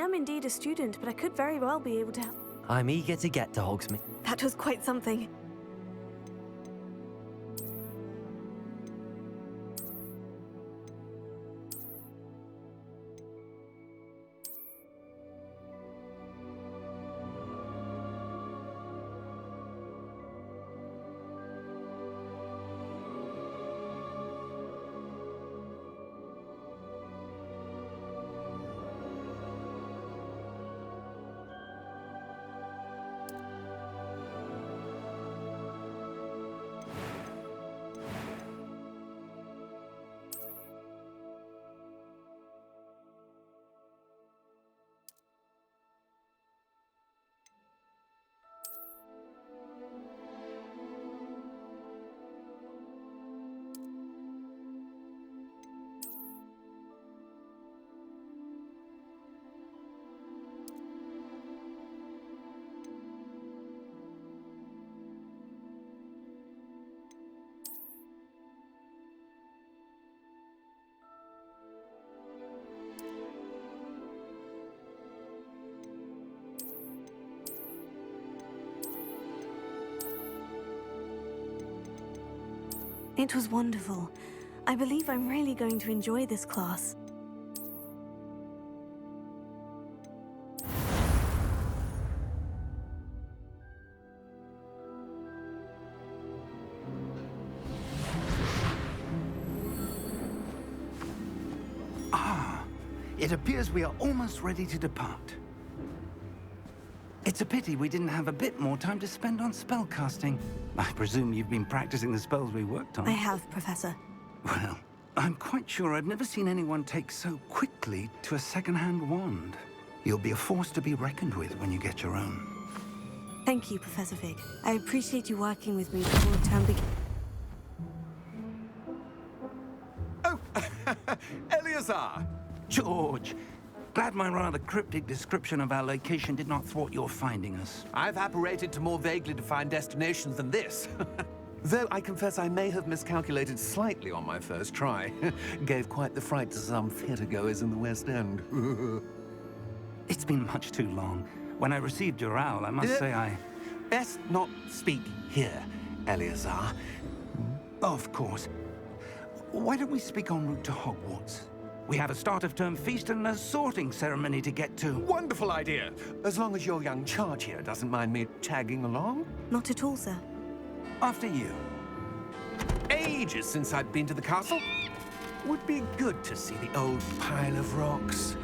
am indeed a student, but I could very well be able to help. I'm eager to get to Hogsmeade. That was quite something. It was wonderful. I believe I'm really going to enjoy this class. It appears we are almost ready to depart. It's a pity we didn't have a bit more time to spend on spellcasting. I presume you've been practicing the spells we worked on. I have, Professor. Well, I'm quite sure I've never seen anyone take so quickly to a second-hand wand. You'll be a force to be reckoned with when you get your own. Thank you, Professor Fig. I appreciate you working with me before the term begins. Oh, Eleazar! George, glad my rather cryptic description of our location did not thwart your finding us. I've apparated to more vaguely defined destinations than this. Though I confess I may have miscalculated slightly on my first try. Gave quite the fright to some theatregoers in the West End. It's been much too long. When I received your owl, I must say I... Best not speak here, Eleazar. Of course. Why don't we speak en route to Hogwarts? We have a start-of-term feast and a sorting ceremony to get to. Wonderful idea! As long as your young charge here doesn't mind me tagging along. Not at all, sir. After you. Ages since I'd been to the castle. Would be good to see the old pile of rocks.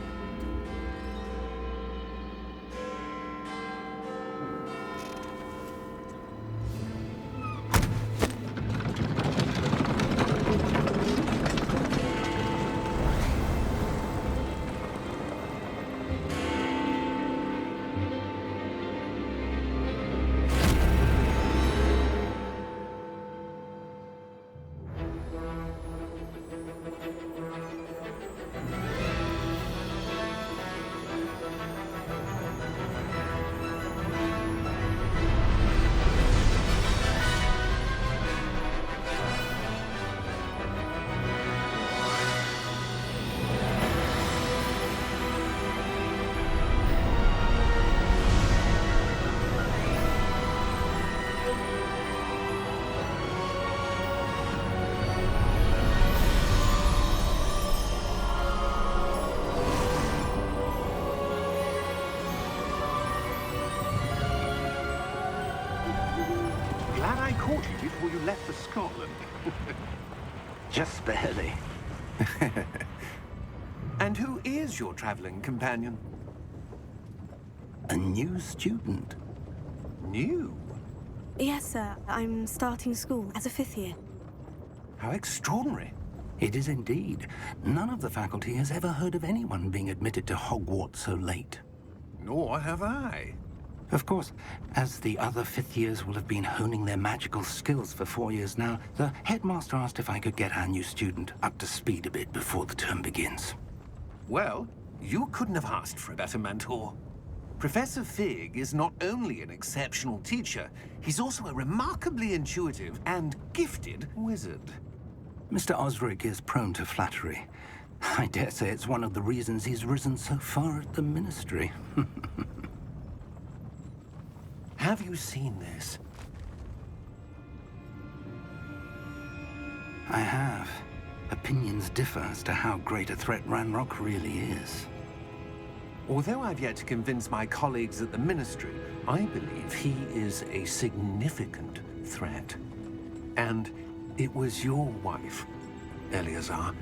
Glad I caught you before you left for Scotland. Just barely. And who is your traveling companion? A new student. New? Yes, sir. I'm starting school as a 5th year. How extraordinary. It is indeed. None of the faculty has ever heard of anyone being admitted to Hogwarts so late. Nor have I. Of course, as the other 5th years will have been honing their magical skills for 4 years now, the headmaster asked if I could get our new student up to speed a bit before the term begins. Well, you couldn't have asked for a better mentor. Professor Fig is not only an exceptional teacher, he's also a remarkably intuitive and gifted wizard. Mr. Osric is prone to flattery. I dare say it's one of the reasons he's risen so far at the Ministry. Have you seen this? I have. Opinions differ as to how great a threat Ranrock really is. Although I've yet to convince my colleagues at the Ministry, I believe he is a significant threat. And it was your wife, Eleazar,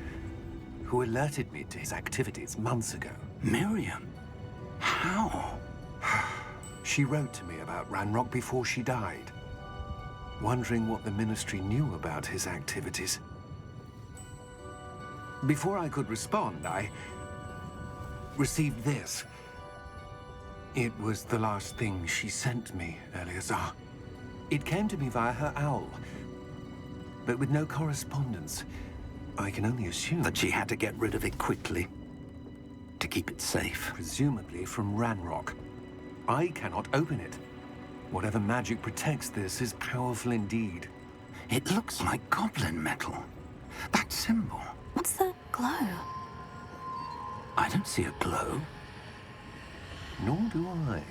who alerted me to his activities months ago. Miriam? How? She wrote to me about Ranrock before she died, wondering what the Ministry knew about his activities. Before I could respond, I received this. It was the last thing she sent me, Eleazar. It came to me via her owl, but with no correspondence. I can only assume That she had to get rid of it quickly to keep it safe. presumably from Ranrock. I cannot open it. Whatever magic protects this is powerful indeed. It looks like goblin metal. That symbol. What's the glow? I don't see a glow. Nor do I.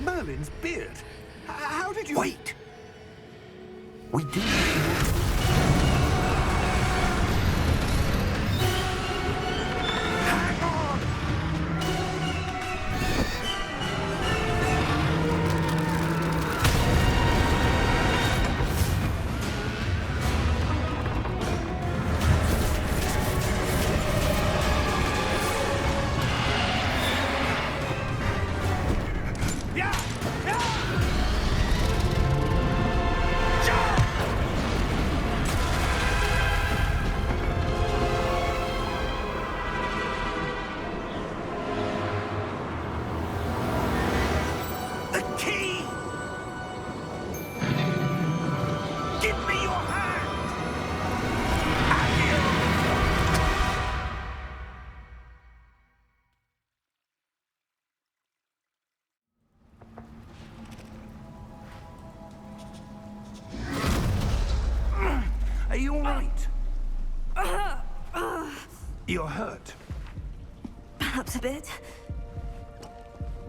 Merlin's beard. How did you... Wait! We do. Hang on! Yeah! Yeah! The key! Give me your hand! Are you all right? You're hurt. Perhaps a bit.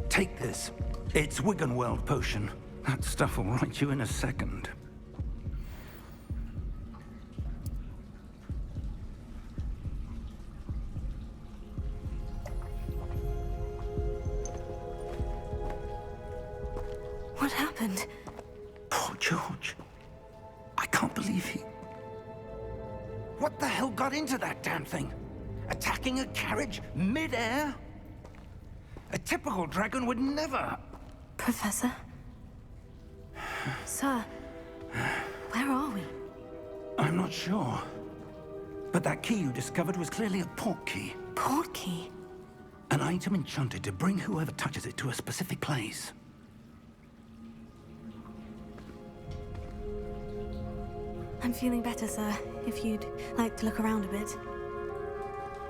Take this. It's Wiggenweld potion. That stuff will right you in a second. What happened? Poor George. I can't believe he... What the hell got into that damn thing? Attacking a carriage mid-air? A typical dragon would never... Professor? Sir, where are we? I'm not sure. But that key you discovered was clearly a port key. Port key? An item enchanted to bring whoever touches it to a specific place. I'm feeling better, sir. If you'd like to look around a bit.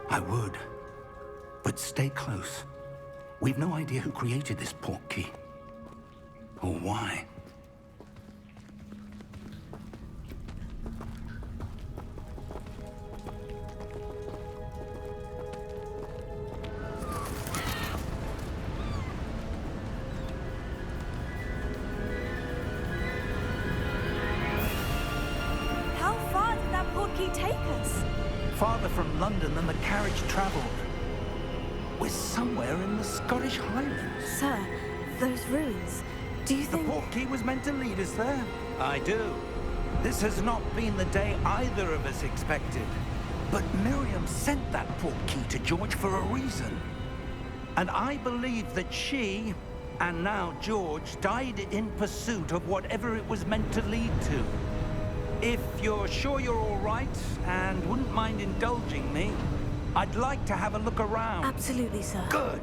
I would. But stay close. We've no idea who created this port key. Or why. How far did that port key take us? Farther from London than the carriage traveled. We're somewhere in the Scottish Highlands. Sir, those ruins. Do you The think... port key was meant to lead us there. I do. This has not been the day either of us expected. But Miriam sent that port key to George for a reason. And I believe that she, and now George, died in pursuit of whatever it was meant to lead to. If you're sure you're all right and wouldn't mind indulging me, I'd like to have a look around. Absolutely, sir. Good.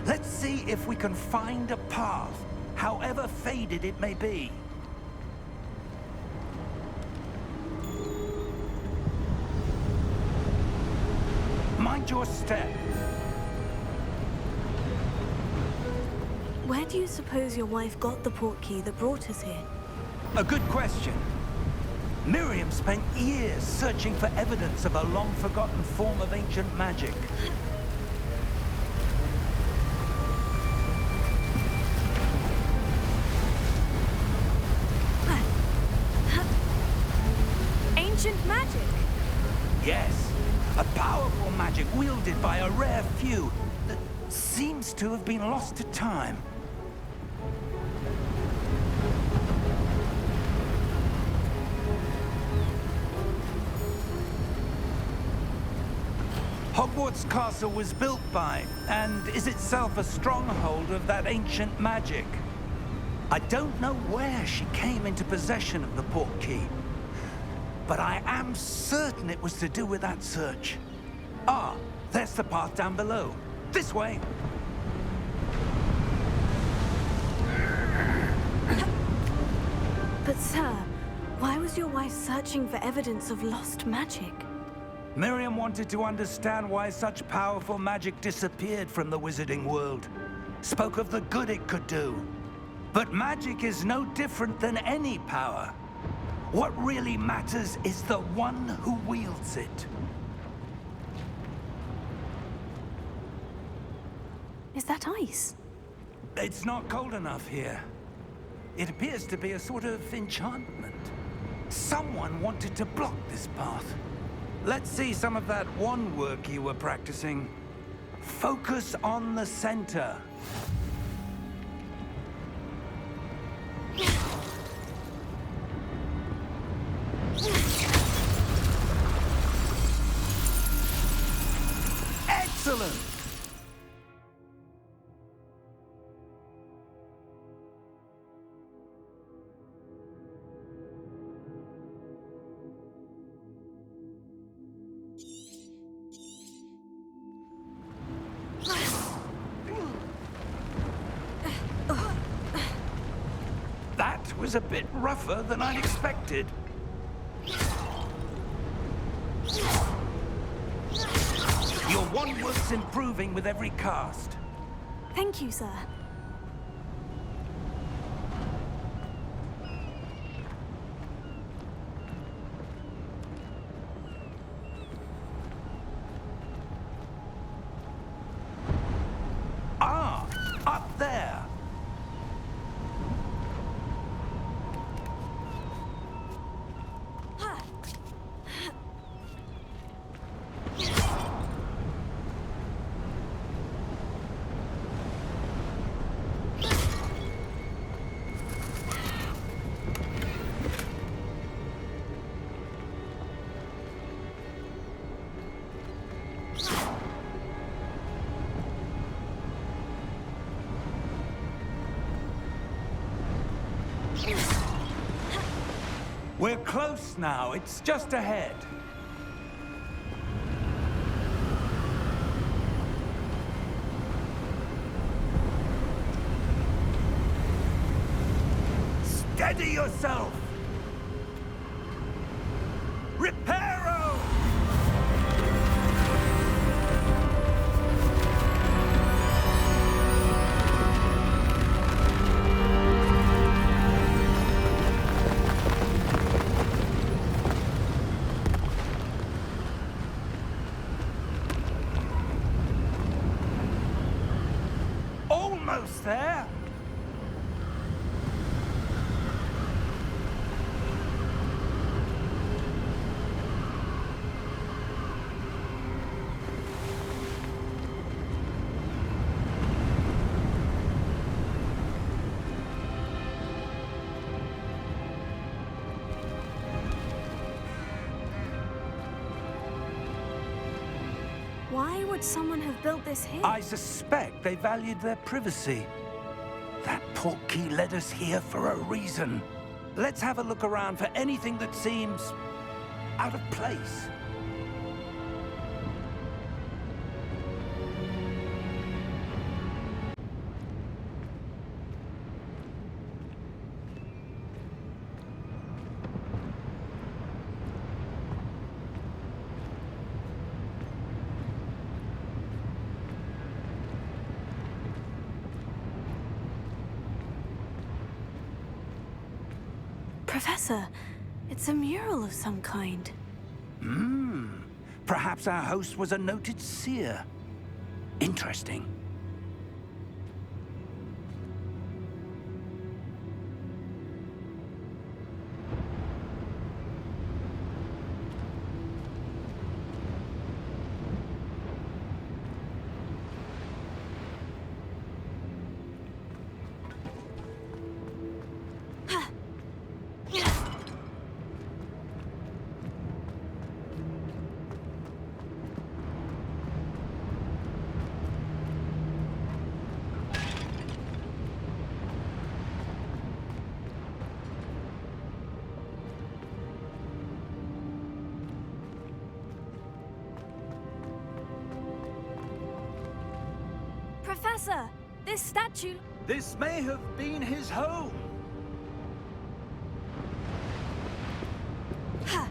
Let's see if we can find a path, however faded it may be. Mind your step. Where do you suppose your wife got the portkey that brought us here? A good question. Miriam spent years searching for evidence of a long-forgotten form of ancient magic. Ancient magic? Yes, a powerful magic wielded by a rare few that seems to have been lost to time. Hogwarts Castle was built by, and is itself a stronghold of that ancient magic. I don't know where she came into possession of the portkey, but I am certain it was to do with that search. Ah, there's the path down below. This way. But sir, why was your wife searching for evidence of lost magic? Miriam wanted to understand why such powerful magic disappeared from the wizarding world. Spoke of the good it could do. But magic is no different than any power. What really matters is the one who wields it. Is that ice? It's not cold enough here. It appears to be a sort of enchantment. Someone wanted to block this path. Let's see some of that wand work you were practicing. Focus on the center. Excellent! That was a bit rougher than I'd expected. Your wand work's improving with every cast. Thank you, sir. Ah, up there. We're close now. It's just ahead. Steady yourself! Reparo! Almost there. Why would someone have built this here? I suspect they valued their privacy. That portkey led us here for a reason. Let's have a look around for anything that seems out of place. Professor, it's a mural of some kind. Perhaps our host was a noted seer. Interesting. Professor, this statue... This may have been his home. Ha!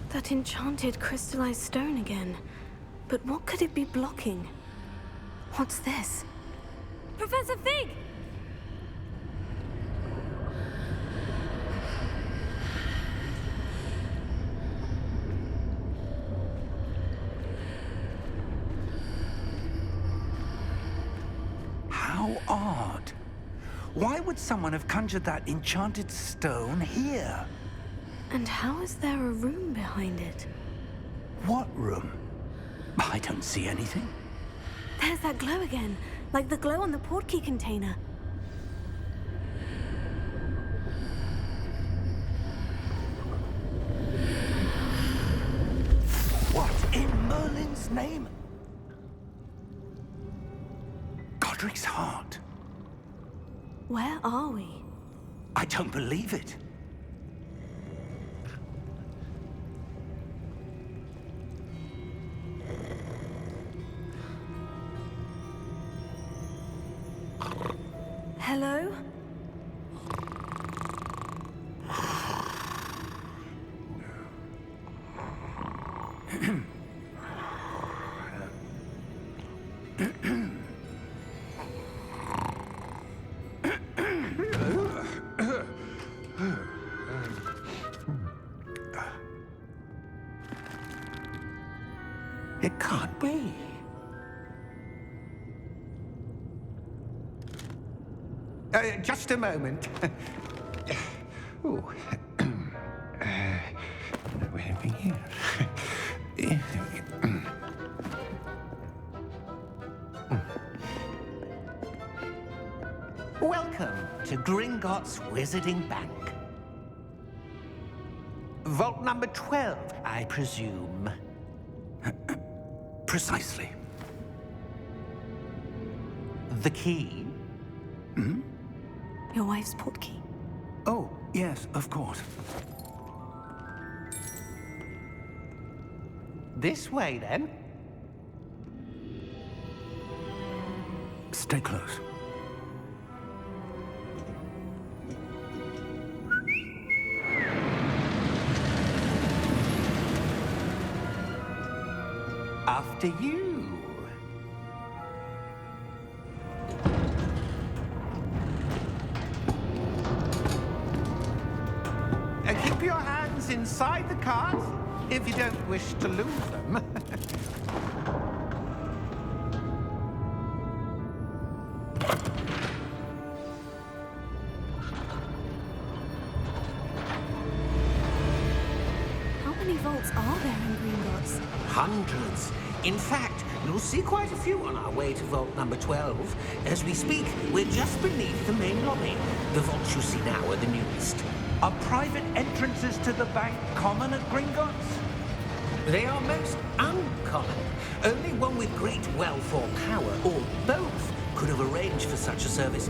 That enchanted crystallized stone again. But what could it be blocking? What's this? Professor Fig! How odd. Why would someone have conjured that enchanted stone here? And how is there a room behind it? What room? I don't see anything. There's that glow again, like the glow on the portkey container. What in Merlin's name? Godric's heart. Where are we? I don't believe it. Hello? It can't be. Just a moment. Ooh. Where are we here? Welcome to Gringotts Wizarding Bank. Vault number 12, I presume. Precisely. The key? Your wife's portkey. Oh, yes, of course. This way, then. Stay close. After you. Keep your hands inside the cart if you don't wish to lose them. How many vaults are there in Gringotts? Hundreds. In fact, you'll see quite a few on our way to vault number 12. As we speak, we're just beneath the main lobby. The vaults you see now are the newest. Are private entrances to the bank common at Gringotts? They are most uncommon. Only one with great wealth or power, or both, could have arranged for such a service.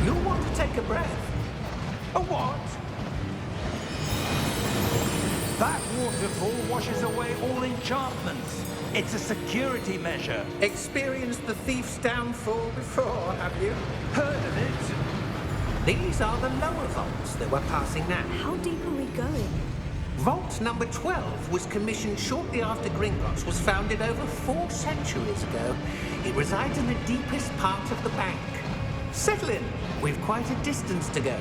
You'll want to take a breath. A what? That waterfall washes away all enchantments. It's a security measure. Experienced the thief's downfall before, have you? Heard of it? These are the lower vaults that we're passing now. How deep are we going? Vault number 12 was commissioned shortly after Gringotts was founded over 4 centuries ago. It resides in the deepest part of the bank. Settle in. We've quite a distance to go.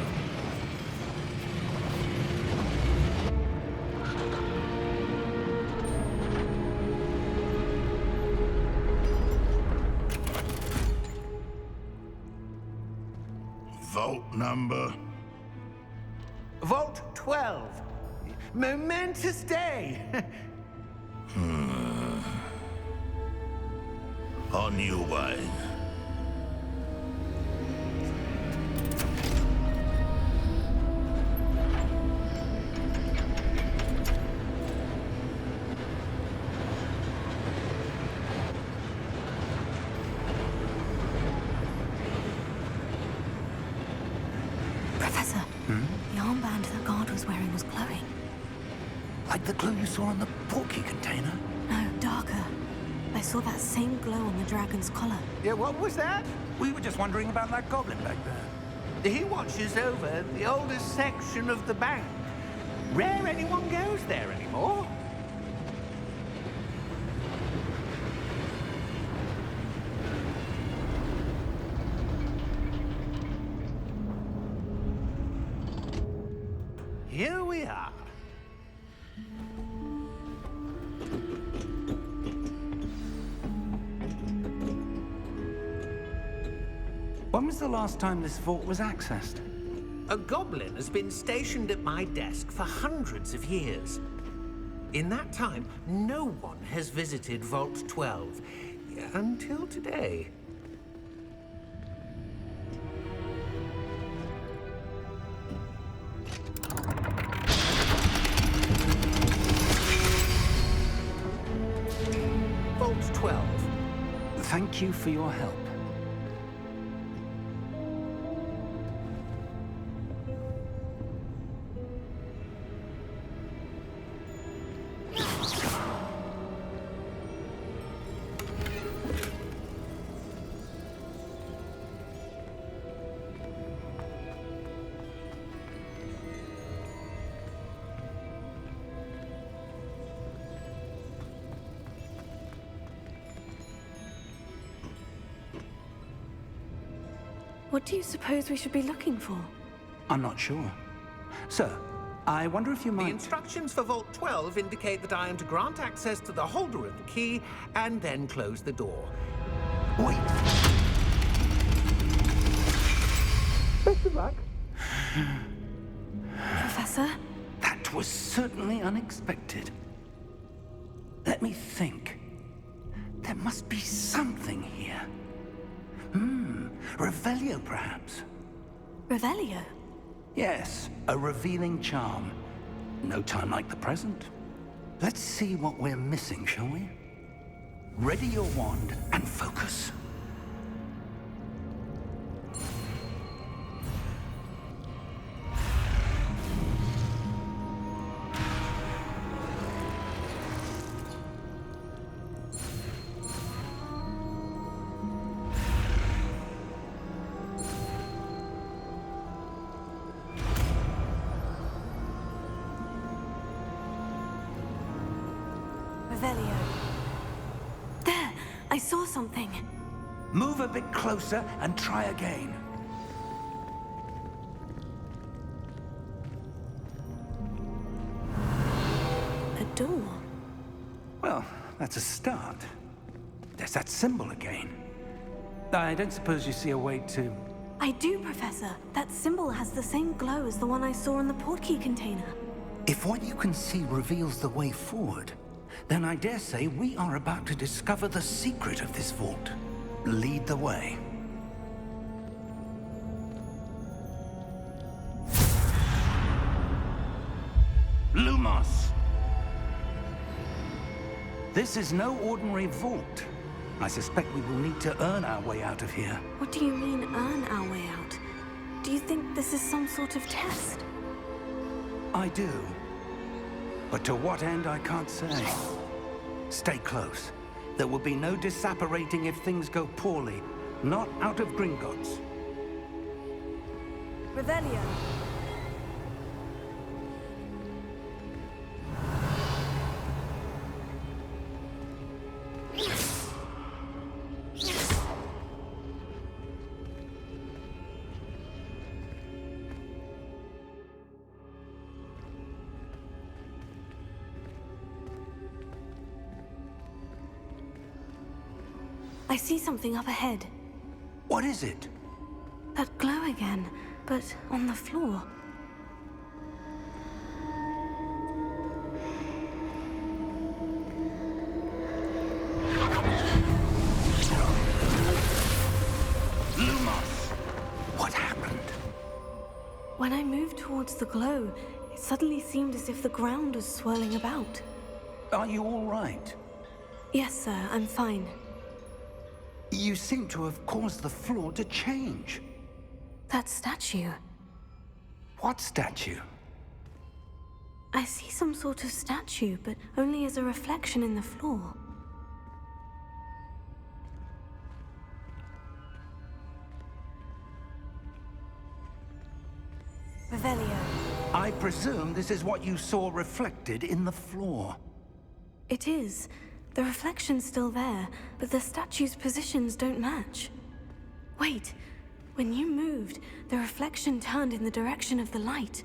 Vault number? Vault 12. Momentous day. On your way. Professor, the armband that guard was wearing was glowing. Like the glow you saw on the portkey container? No, darker. I saw that same glow on the dragon's collar. Yeah, what was that? We were just wondering about that goblin back there. He watches over the oldest section of the bank. Rare anyone goes there anymore. Here we are. When was the last time this vault was accessed? A goblin has been stationed at my desk for hundreds of years. In that time, no one has visited Vault 12 until today. Vault 12. Thank you for your help. What do you suppose we should be looking for? I'm not sure. Sir, I wonder if you The might... instructions for Vault 12 indicate that I am to grant access to the holder of the key and then close the door. Wait. Best of luck. Professor? That was certainly unexpected. Let me think. There must be something here. Revelio, perhaps? Revelio? Yes, a revealing charm. No time like the present. Let's see what we're missing, shall we? Ready your wand and focus. Revelio. There! I saw something. Move a bit closer and try again. A door. Well, that's a start. There's that symbol again. I don't suppose you see a way to... I do, Professor. That symbol has the same glow as the one I saw in the portkey container. If what you can see reveals the way forward, then I dare say we are about to discover the secret of this vault. Lead the way. Lumos! This is no ordinary vault. I suspect we will need to earn our way out of here. What do you mean, earn our way out? Do you think this is some sort of test? I do. But to what end, I can't say. Stay close. There will be no disapparating if things go poorly. Not out of Gringotts. Revelio. I see something up ahead. What is it? That glow again, but on the floor. Lumos! What happened? When I moved towards the glow, it suddenly seemed as if the ground was swirling about. Are you all right? Yes, sir, I'm fine. You seem to have caused the floor to change. That statue. What statue? I see some sort of statue, but only as a reflection in the floor. Revelio. I presume this is what you saw reflected in the floor. It is. The reflection's still there, but the statue's positions don't match. Wait. When you moved, the reflection turned in the direction of the light.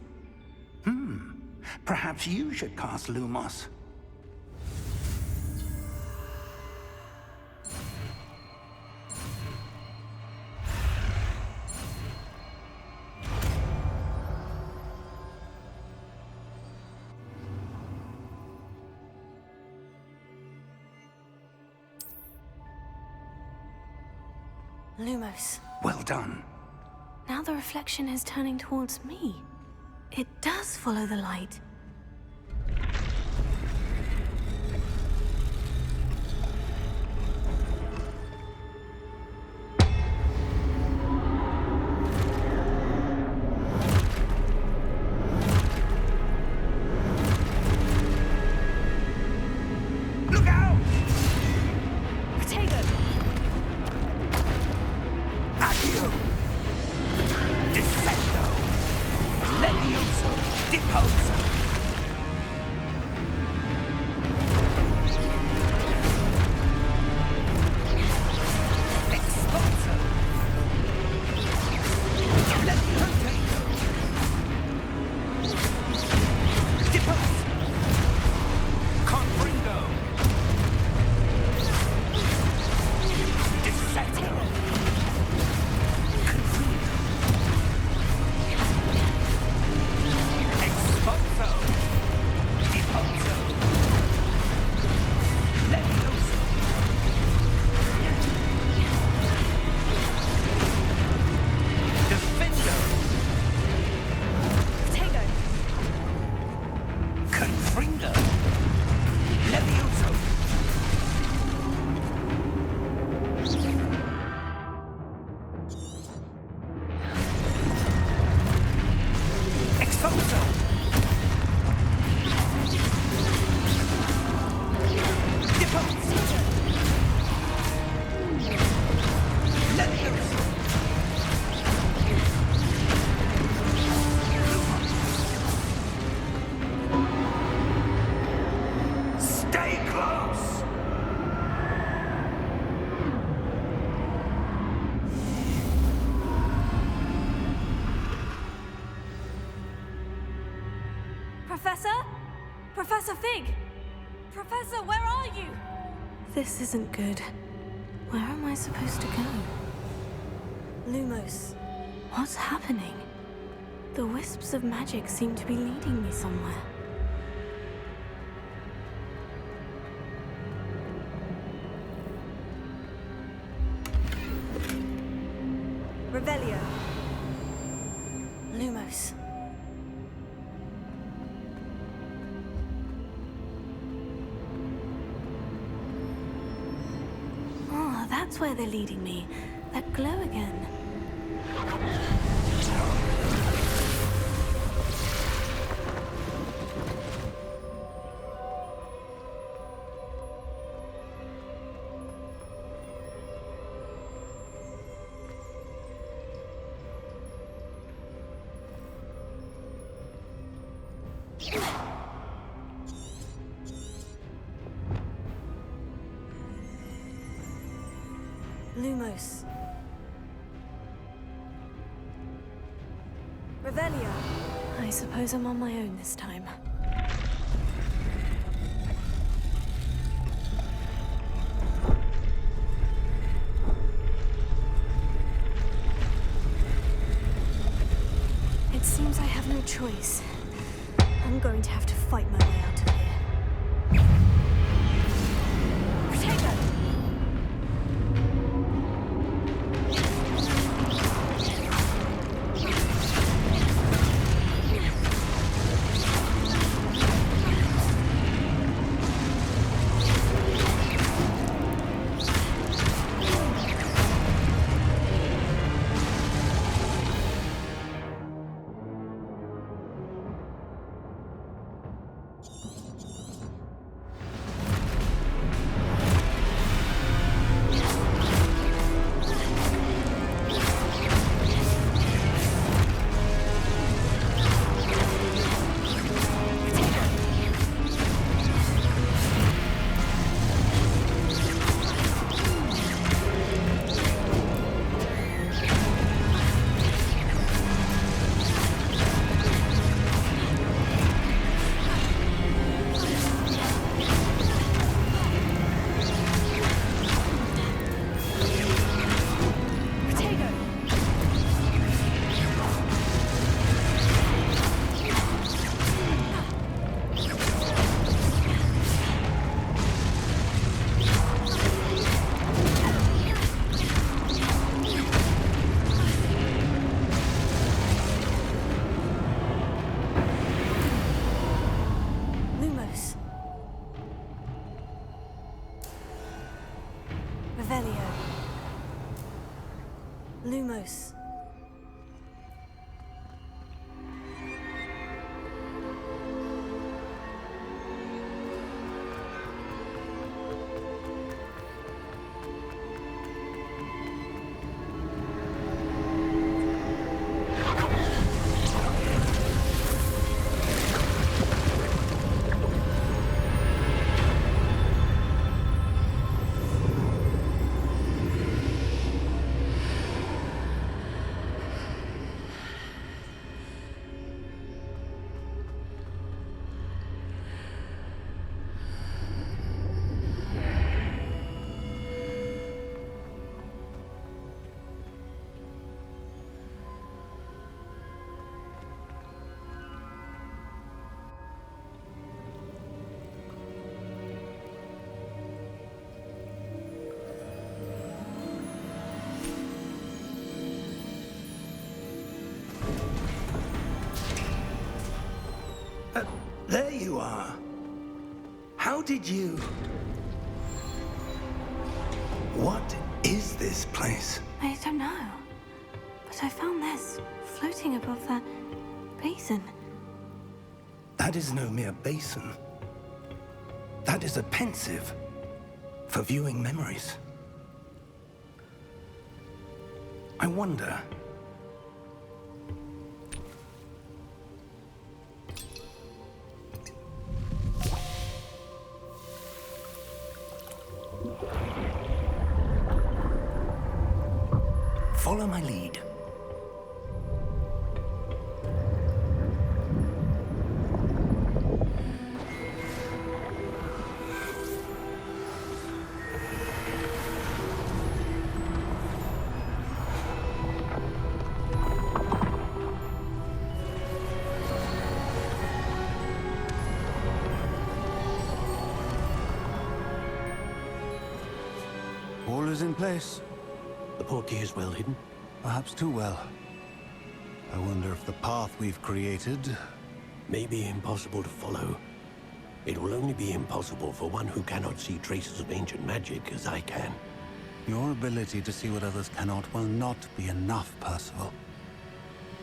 Perhaps you should cast Lumos. Lumos. Well done. Now the reflection is turning towards me. It does follow the light. Look out! Protego! Accio! Descendo! Levioso! Deposo! Expulso! Levioso! Deposo! Confringo! Descendo! Expulso! Deposo! Levioso! Defendo! Protego! Confringo! Levioso! Expulso! Deposo! Levioso! Stay close! Professor? Professor Fig! Professor, where are you? This isn't good. Where am I supposed to go? Lumos, what's happening? The wisps of magic seem to be leading me somewhere. Revelio. Lumos. Oh, that's where they're leading me. That glow again. Lumos. Revelio. I suppose I'm on my own this time. It seems I have no choice. I'm going to have to fight my way out of here. Protego! Lumos. There you are. How did you... What is this place? I don't know. But I found this floating above that basin. That is no mere basin. That is a pensive for viewing memories. I wonder... Follow my lead. All is in place. The portkey is well hidden? Perhaps too well. I wonder if the path we've created... May be impossible to follow. It will only be impossible for one who cannot see traces of ancient magic as I can. Your ability to see what others cannot will not be enough, Percival.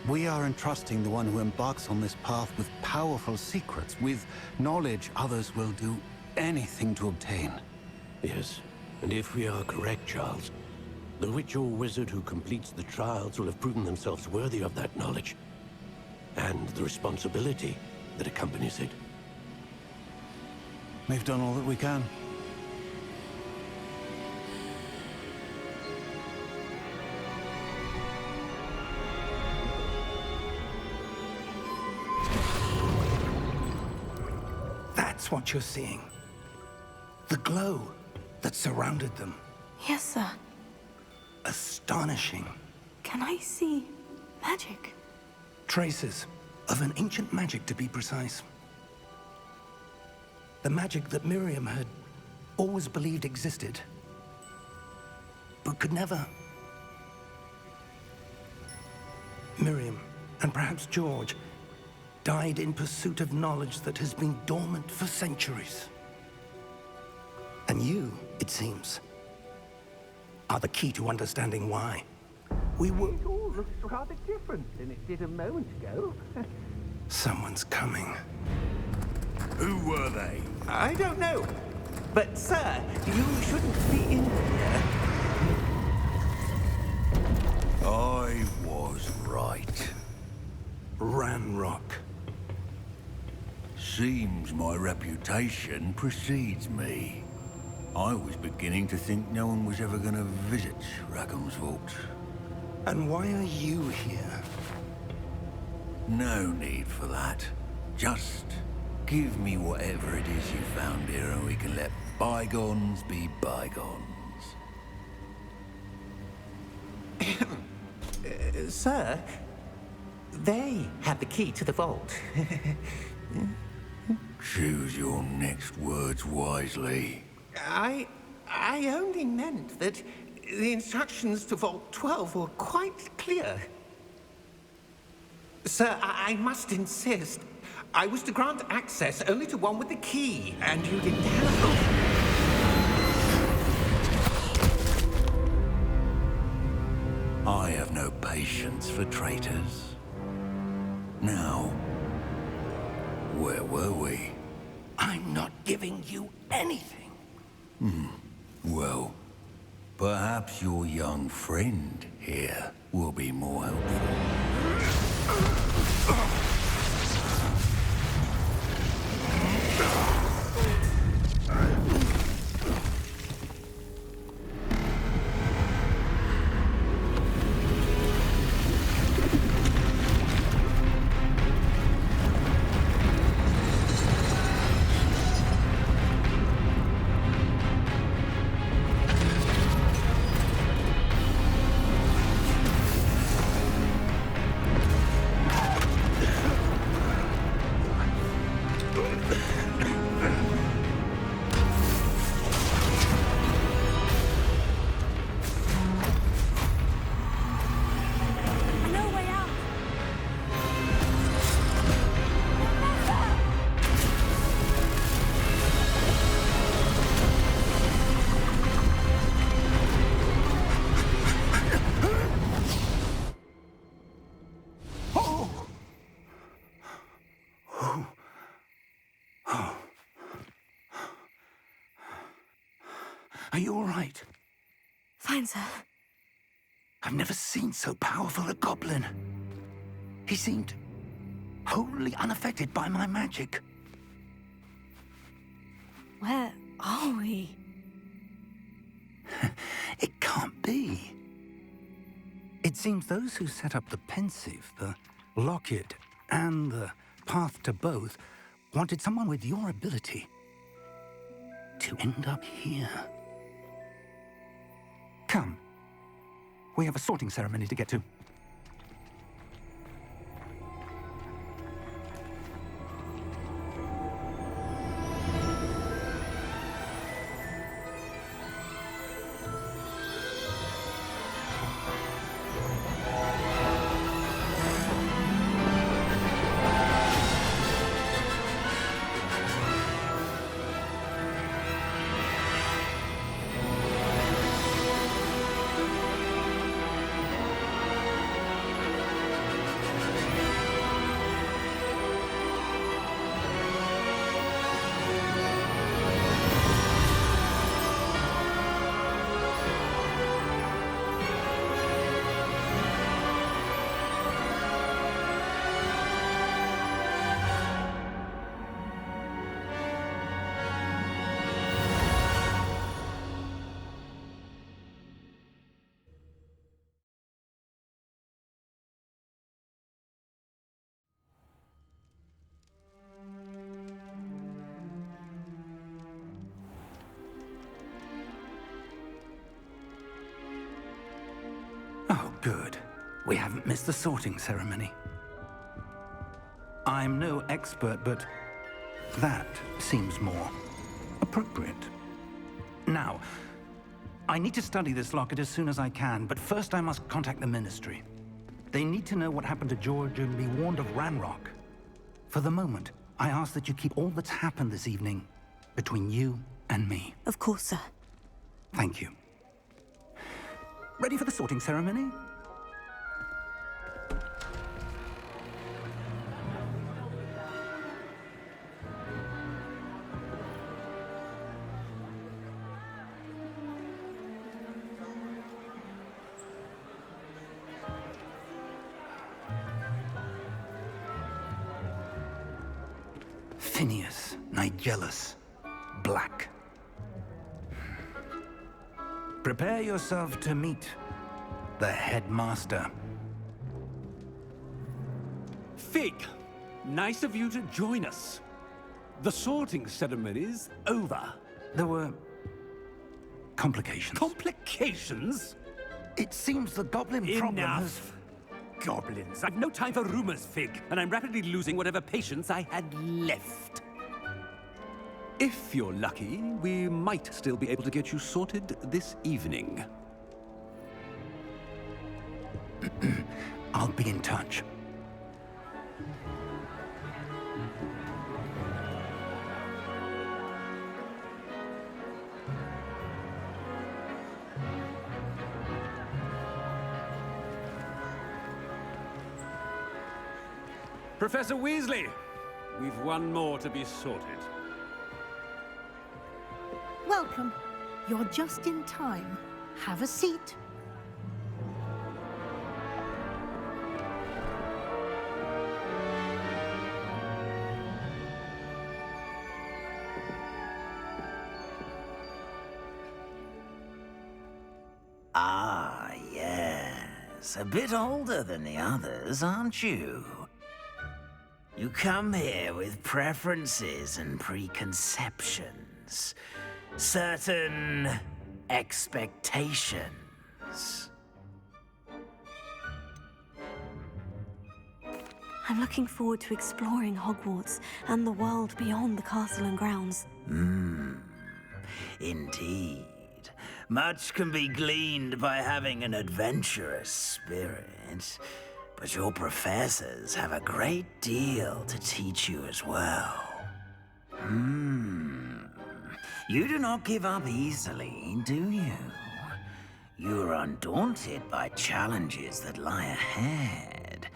We are entrusting the one who embarks on this path with powerful secrets, with knowledge others will do anything to obtain. Yes, and if we are correct, Charles, the witch or wizard who completes the trials will have proven themselves worthy of that knowledge. And the responsibility that accompanies it. We've done all that we can. That's what you're seeing. The glow that surrounded them. Yes, sir. Astonishing. Can I see magic? Traces of an ancient magic, to be precise. The magic that Miriam had always believed existed, but could never. Miriam, and perhaps George, died in pursuit of knowledge that has been dormant for centuries. And you, it seems, are the key to understanding why. We were... It all looks rather different than it did a moment ago. Someone's coming. Who were they? I don't know. But, sir, you shouldn't be in here. I was right. Ranrock. Seems my reputation precedes me. I was beginning to think no one was ever going to visit Rackham's vault. And why are you here? No need for that. Just give me whatever it is you found here and we can let bygones be bygones. Sir, they have the key to the vault. Choose your next words wisely. I only meant that the instructions to Vault 12 were quite clear. Sir, I must insist. I was to grant access only to one with the key, and you didn't have... I have no patience for traitors. Now, where were we? I'm not giving you anything. Well, perhaps your young friend here will be more helpful. Are you all right? Fine, sir. I've never seen so powerful a goblin. He seemed wholly unaffected by my magic. Where are we? It can't be. It seems those who set up the pensive, the locket, and the path to both wanted someone with your ability to end up here. Come. We have a sorting ceremony to get to. Good. We haven't missed the sorting ceremony. I'm no expert, but that seems more appropriate. Now, I need to study this locket as soon as I can, but first I must contact the Ministry. They need to know what happened to George and be warned of Ranrock. For the moment, I ask that you keep all that's happened this evening between you and me. Of course, sir. Thank you. Ready for the sorting ceremony? Phineas, Nigellus, Black. Prepare yourself to meet the headmaster. Fig, nice of you to join us. The sorting ceremony's over. There were complications. Complications? It seems the goblin problem has... Enough! Goblins. I've no time for rumors, Fig, and I'm rapidly losing whatever patience I had left. If you're lucky, we might still be able to get you sorted this evening. I'll be in touch. Professor Weasley, we've one more to be sorted. Welcome. You're just in time. Have a seat. Ah, yes. A bit older than the others, aren't you? You come here with preferences and preconceptions. Certain expectations. I'm looking forward to exploring Hogwarts and the world beyond the castle and grounds. Indeed. Much can be gleaned by having an adventurous spirit, but your professors have a great deal to teach you as well. You do not give up easily, do you? You are undaunted by challenges that lie ahead,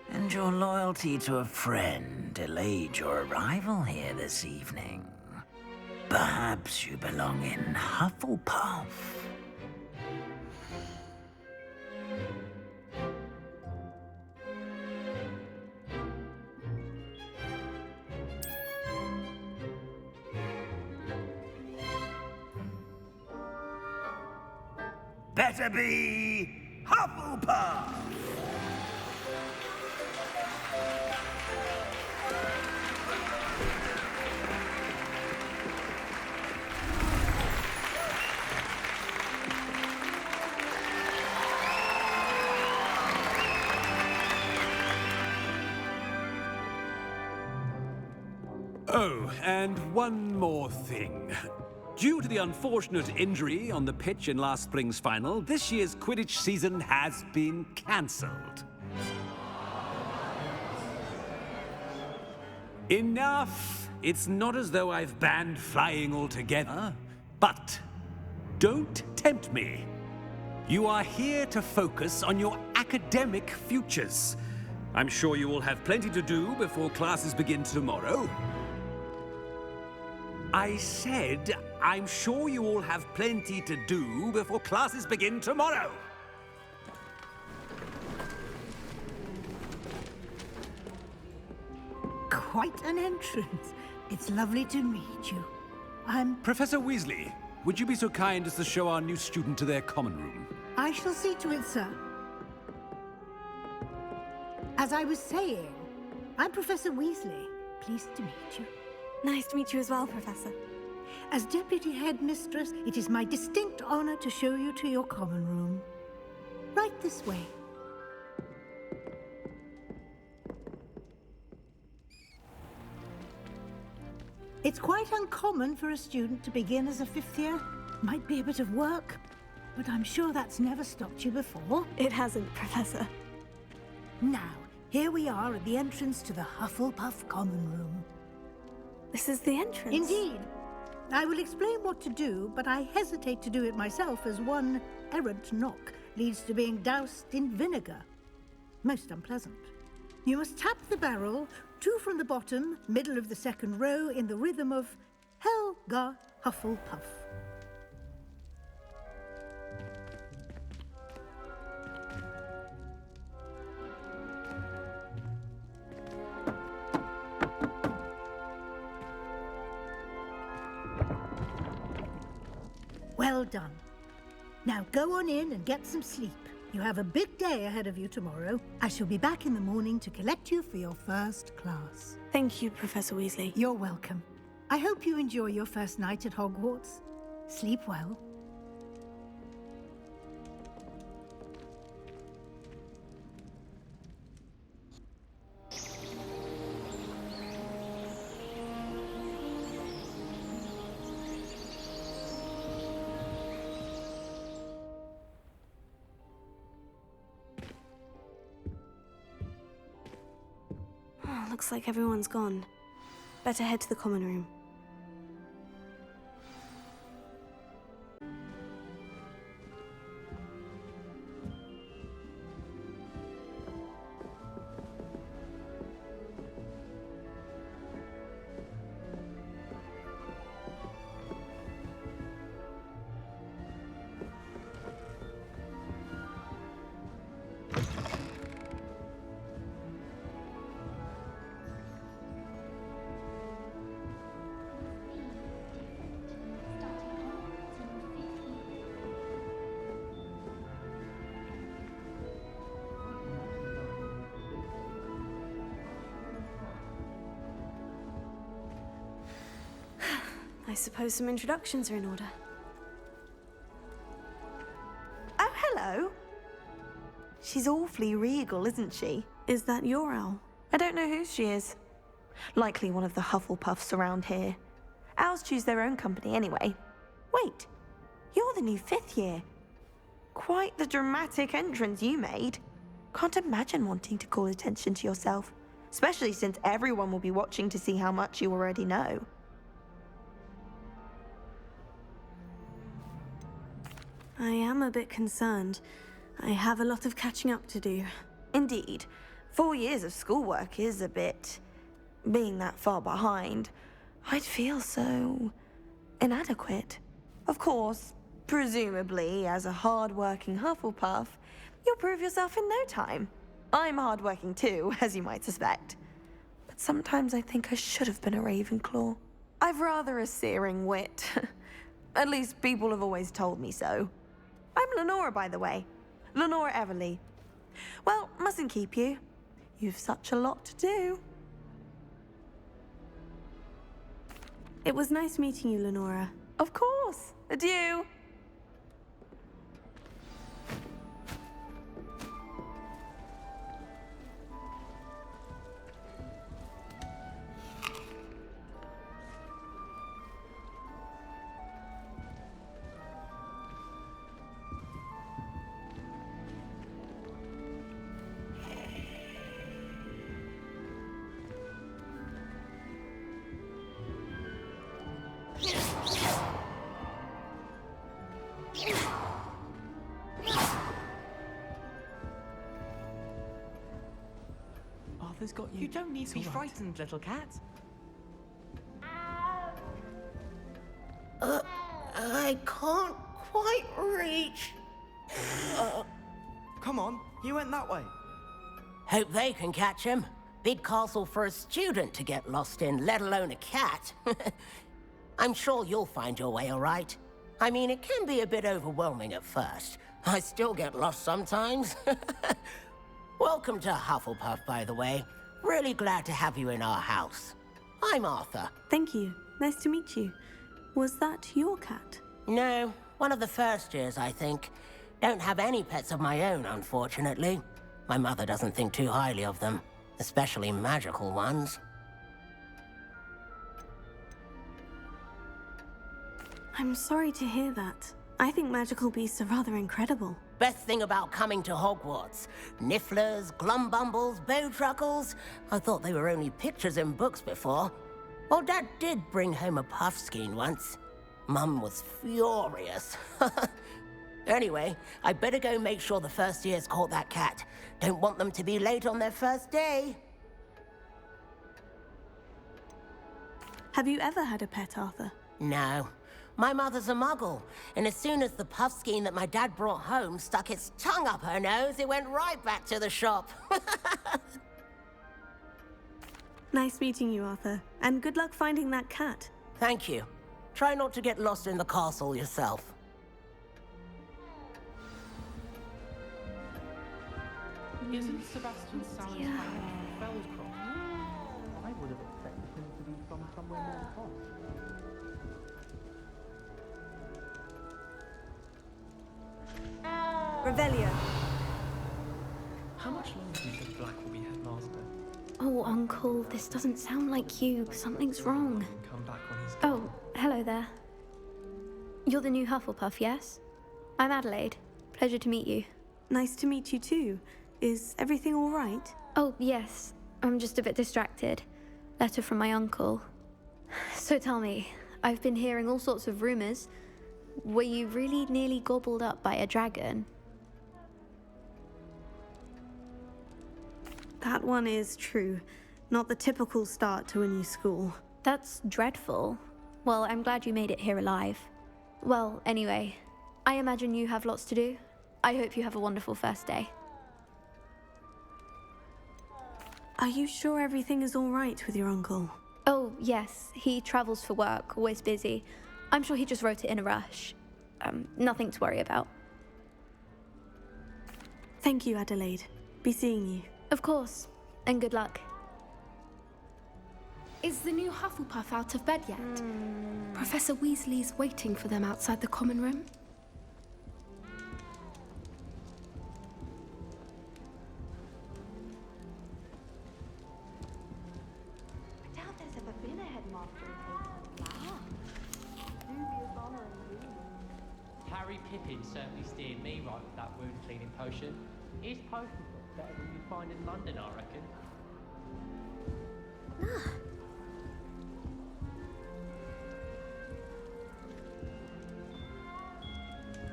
and your loyalty to a friend delayed your arrival here this evening. Perhaps you belong in Hufflepuff. Better be Hufflepuff! Oh, and one more thing. Due to the unfortunate injury on the pitch in last spring's final, this year's Quidditch season has been cancelled. Enough! It's not as though I've banned flying altogether, but don't tempt me. You are here to focus on your academic futures. I'm sure you will have plenty to do before classes begin tomorrow. I said, I'm sure you all have plenty to do before classes begin tomorrow. Quite an entrance. It's lovely to meet you. I'm... Professor Weasley, would you be so kind as to show our new student to their common room? I shall see to it, sir. As I was saying, I'm Professor Weasley. Pleased to meet you. Nice to meet you as well, Professor. As Deputy Headmistress, it is my distinct honor to show you to your common room. Right this way. It's quite uncommon for a student to begin as a fifth year. Might be a bit of work, but I'm sure that's never stopped you before. It hasn't, Professor. Now, here we are at the entrance to the Hufflepuff Common Room. This is the entrance? Indeed. I will explain what to do, but I hesitate to do it myself as one errant knock leads to being doused in vinegar. Most unpleasant. You must tap the barrel, 2 from the bottom, middle of the second row, in the rhythm of Helga Hufflepuff. Well done. Now go on in and get some sleep. You have a big day ahead of you tomorrow. I shall be back in the morning to collect you for your first class. Thank you, Professor Weasley. You're welcome. I hope you enjoy your first night at Hogwarts. Sleep well. Looks like everyone's gone. Better head to the common room. I suppose some introductions are in order. Oh, hello. She's awfully regal, isn't she? Is that your owl? I don't know who she is. Likely one of the Hufflepuffs around here. Owls choose their own company anyway. Wait, you're the new 5th year. Quite the dramatic entrance you made. Can't imagine wanting to call attention to yourself, especially since everyone will be watching to see how much you already know. I am a bit concerned. I have a lot of catching up to do. Indeed. 4 years of schoolwork is a bit... being that far behind. I'd feel so... inadequate. Of course, presumably, as a hard-working Hufflepuff, you'll prove yourself in no time. I'm hard-working too, as you might suspect. But sometimes I think I should have been a Ravenclaw. I've rather a searing wit. At least people have always told me so. I'm Lenora, by the way. Lenora Everly. Well, mustn't keep you. You've such a lot to do. It was nice meeting you, Lenora. Of course. Adieu. Arthur's got you. You don't need to be frightened, little cat. I can't quite reach. Come on, he went that way. Hope they can catch him. Big castle for a student to get lost in, let alone a cat. I'm sure you'll find your way all right. I mean, it can be a bit overwhelming at first. I still get lost sometimes. Welcome to Hufflepuff, by the way. Really glad to have you in our house. I'm Arthur. Thank you. Nice to meet you. Was that your cat? No, one of the first years, I think. Don't have any pets of my own, unfortunately. My mother doesn't think too highly of them, especially magical ones. I'm sorry to hear that. I think magical beasts are rather incredible. Best thing about coming to Hogwarts. Nifflers, glumbumbles, bowtruckles. I thought they were only pictures in books before. Well, Dad did bring home a puffskein once. Mum was furious. Anyway, I better go make sure the first years caught that cat. Don't want them to be late on their first day. Have you ever had a pet, Arthur? No. My mother's a muggle, and as soon as the puffskein that my dad brought home stuck its tongue up her nose, it went right back to the shop. Nice meeting you, Arthur. And good luck finding that cat. Thank you. Try not to get lost in the castle yourself. Isn't Sebastian Sal's family from Feldcroft? I would have expected him to be from somewhere more posh. Revelio. How much longer do you think Black will be headmaster? Oh, Uncle, this doesn't sound like you. Something's wrong. Come back when he's Oh, hello there. You're the new Hufflepuff, yes? I'm Adelaide. Pleasure to meet you. Nice to meet you too. Is everything all right? Oh, yes. I'm just a bit distracted. Letter from my uncle. So tell me, I've been hearing all sorts of rumors. Were you really nearly gobbled up by a dragon? That one is true. Not the typical start to a new school. That's dreadful. Well, I'm glad you made it here alive. Well, anyway, I imagine you have lots to do. I hope you have a wonderful first day. Are you sure everything is all right with your uncle? Oh, yes. He travels for work, always busy. I'm sure he just wrote it in a rush. Nothing to worry about. Thank you, Adelaide. Be seeing you. Of course. And good luck. Is the new Hufflepuff out of bed yet? Professor Weasley's waiting for them outside the common room. I doubt there's ever been a headmaster Harry Pippin certainly steered me right with that wound cleaning potion. His potion was better than you'd find in London, I reckon.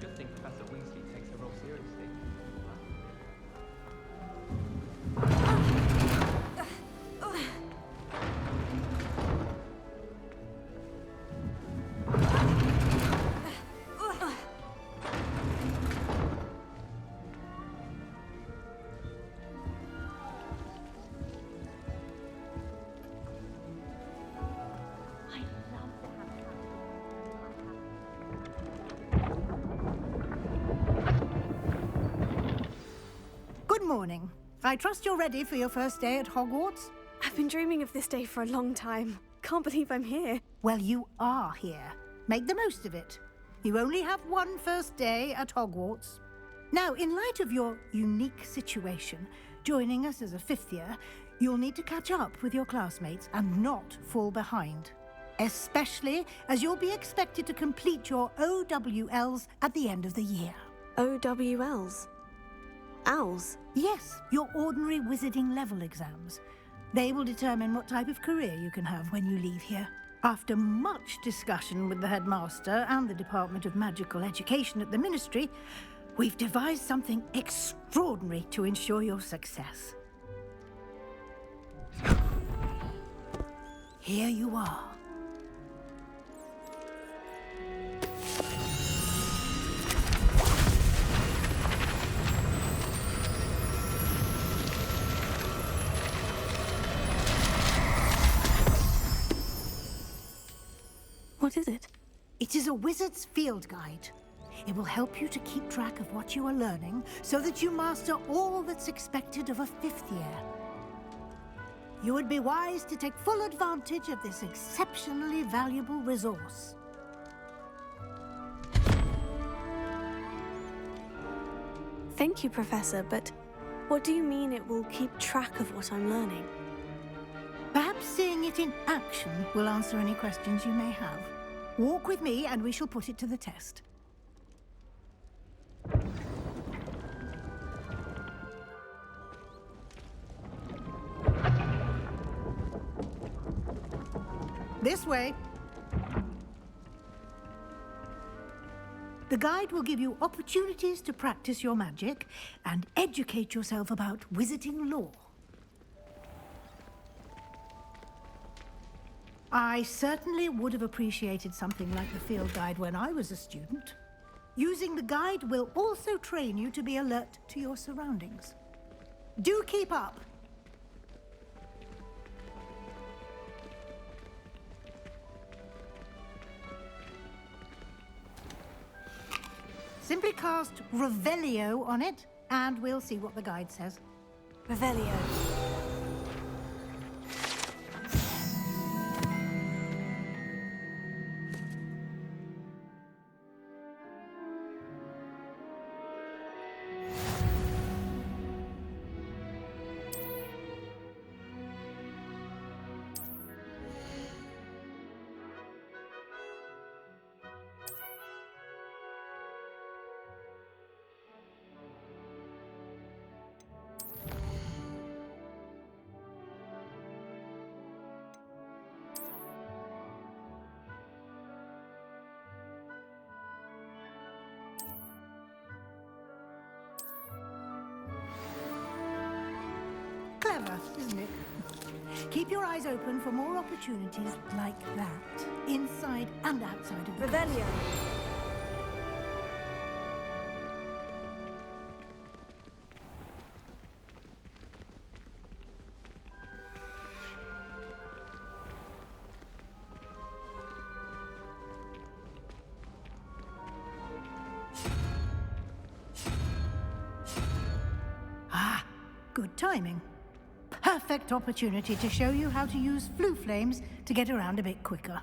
Good thing Professor Weasley takes her role seriously. Good morning. I trust you're ready for your first day at Hogwarts? I've been dreaming of this day for a long time. Can't believe I'm here. Well, you are here. Make the most of it. You only have one first day at Hogwarts. Now, in light of your unique situation, joining us as a fifth year, you'll need to catch up with your classmates and not fall behind. Especially as you'll be expected to complete your OWLs at the end of the year. OWLs? Owls? Yes, your ordinary wizarding level exams. They will determine what type of career you can have when you leave here. After much discussion with the headmaster and the Department of Magical Education at the Ministry, we've devised something extraordinary to ensure your success. Here you are. What is it? It is a wizard's field guide. It will help you to keep track of what you are learning so that you master all that's expected of a fifth year. You would be wise to take full advantage of this exceptionally valuable resource. Thank you, Professor, but what do you mean it will keep track of what I'm learning? Perhaps seeing it in action will answer any questions you may have. Walk with me and we shall put it to the test. This way. The guide will give you opportunities to practice your magic and educate yourself about wizarding lore. I certainly would have appreciated something like the field guide when I was a student. Using the guide will also train you to be alert to your surroundings. Do keep up! Simply cast Revelio on it, and we'll see what the guide says. Revelio. Clever, isn't it? Keep your eyes open for more opportunities like that, inside and outside of the Revelio. Ah, good timing. Perfect opportunity to show you how to use flue flames to get around a bit quicker.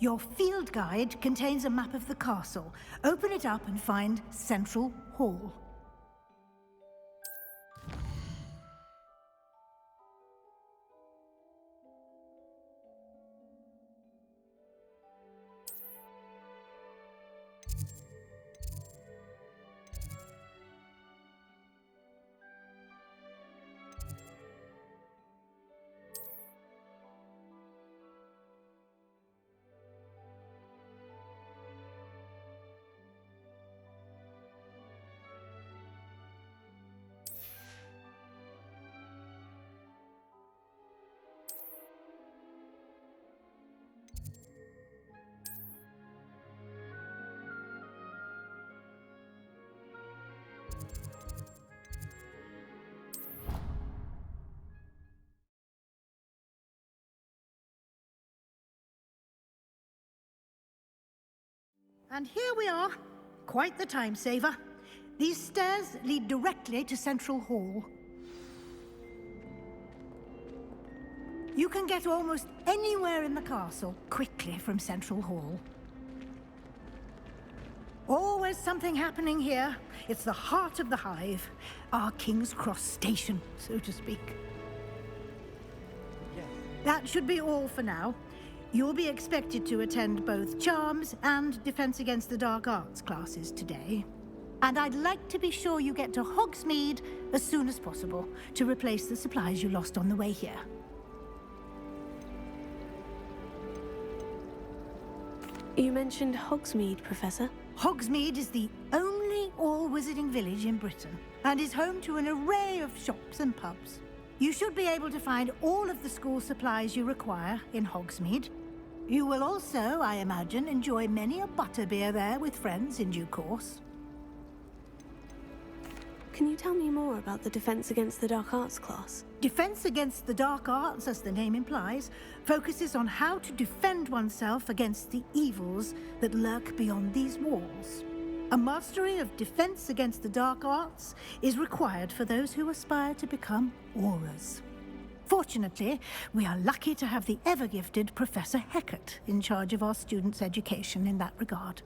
Your field guide contains a map of the castle. Open it up and find Central Hall. And here we are. Quite the time saver. These stairs lead directly to Central Hall. You can get almost anywhere in the castle quickly from Central Hall. Always something happening here. It's the heart of the hive. Our King's Cross station, so to speak. Yes. That should be all for now. You'll be expected to attend both Charms and Defense Against the Dark Arts classes today. And I'd like to be sure you get to Hogsmeade as soon as possible to replace the supplies you lost on the way here. You mentioned Hogsmeade, Professor. Hogsmeade is the only all-wizarding village in Britain and is home to an array of shops and pubs. You should be able to find all of the school supplies you require in Hogsmeade. You will also, I imagine, enjoy many a butterbeer there with friends in due course. Can you tell me more about the Defense Against the Dark Arts class? Defense Against the Dark Arts, as the name implies, focuses on how to defend oneself against the evils that lurk beyond these walls. A mastery of Defense Against the Dark Arts is required for those who aspire to become Aurors. Fortunately, we are lucky to have the ever-gifted Professor Hecat in charge of our students' education in that regard.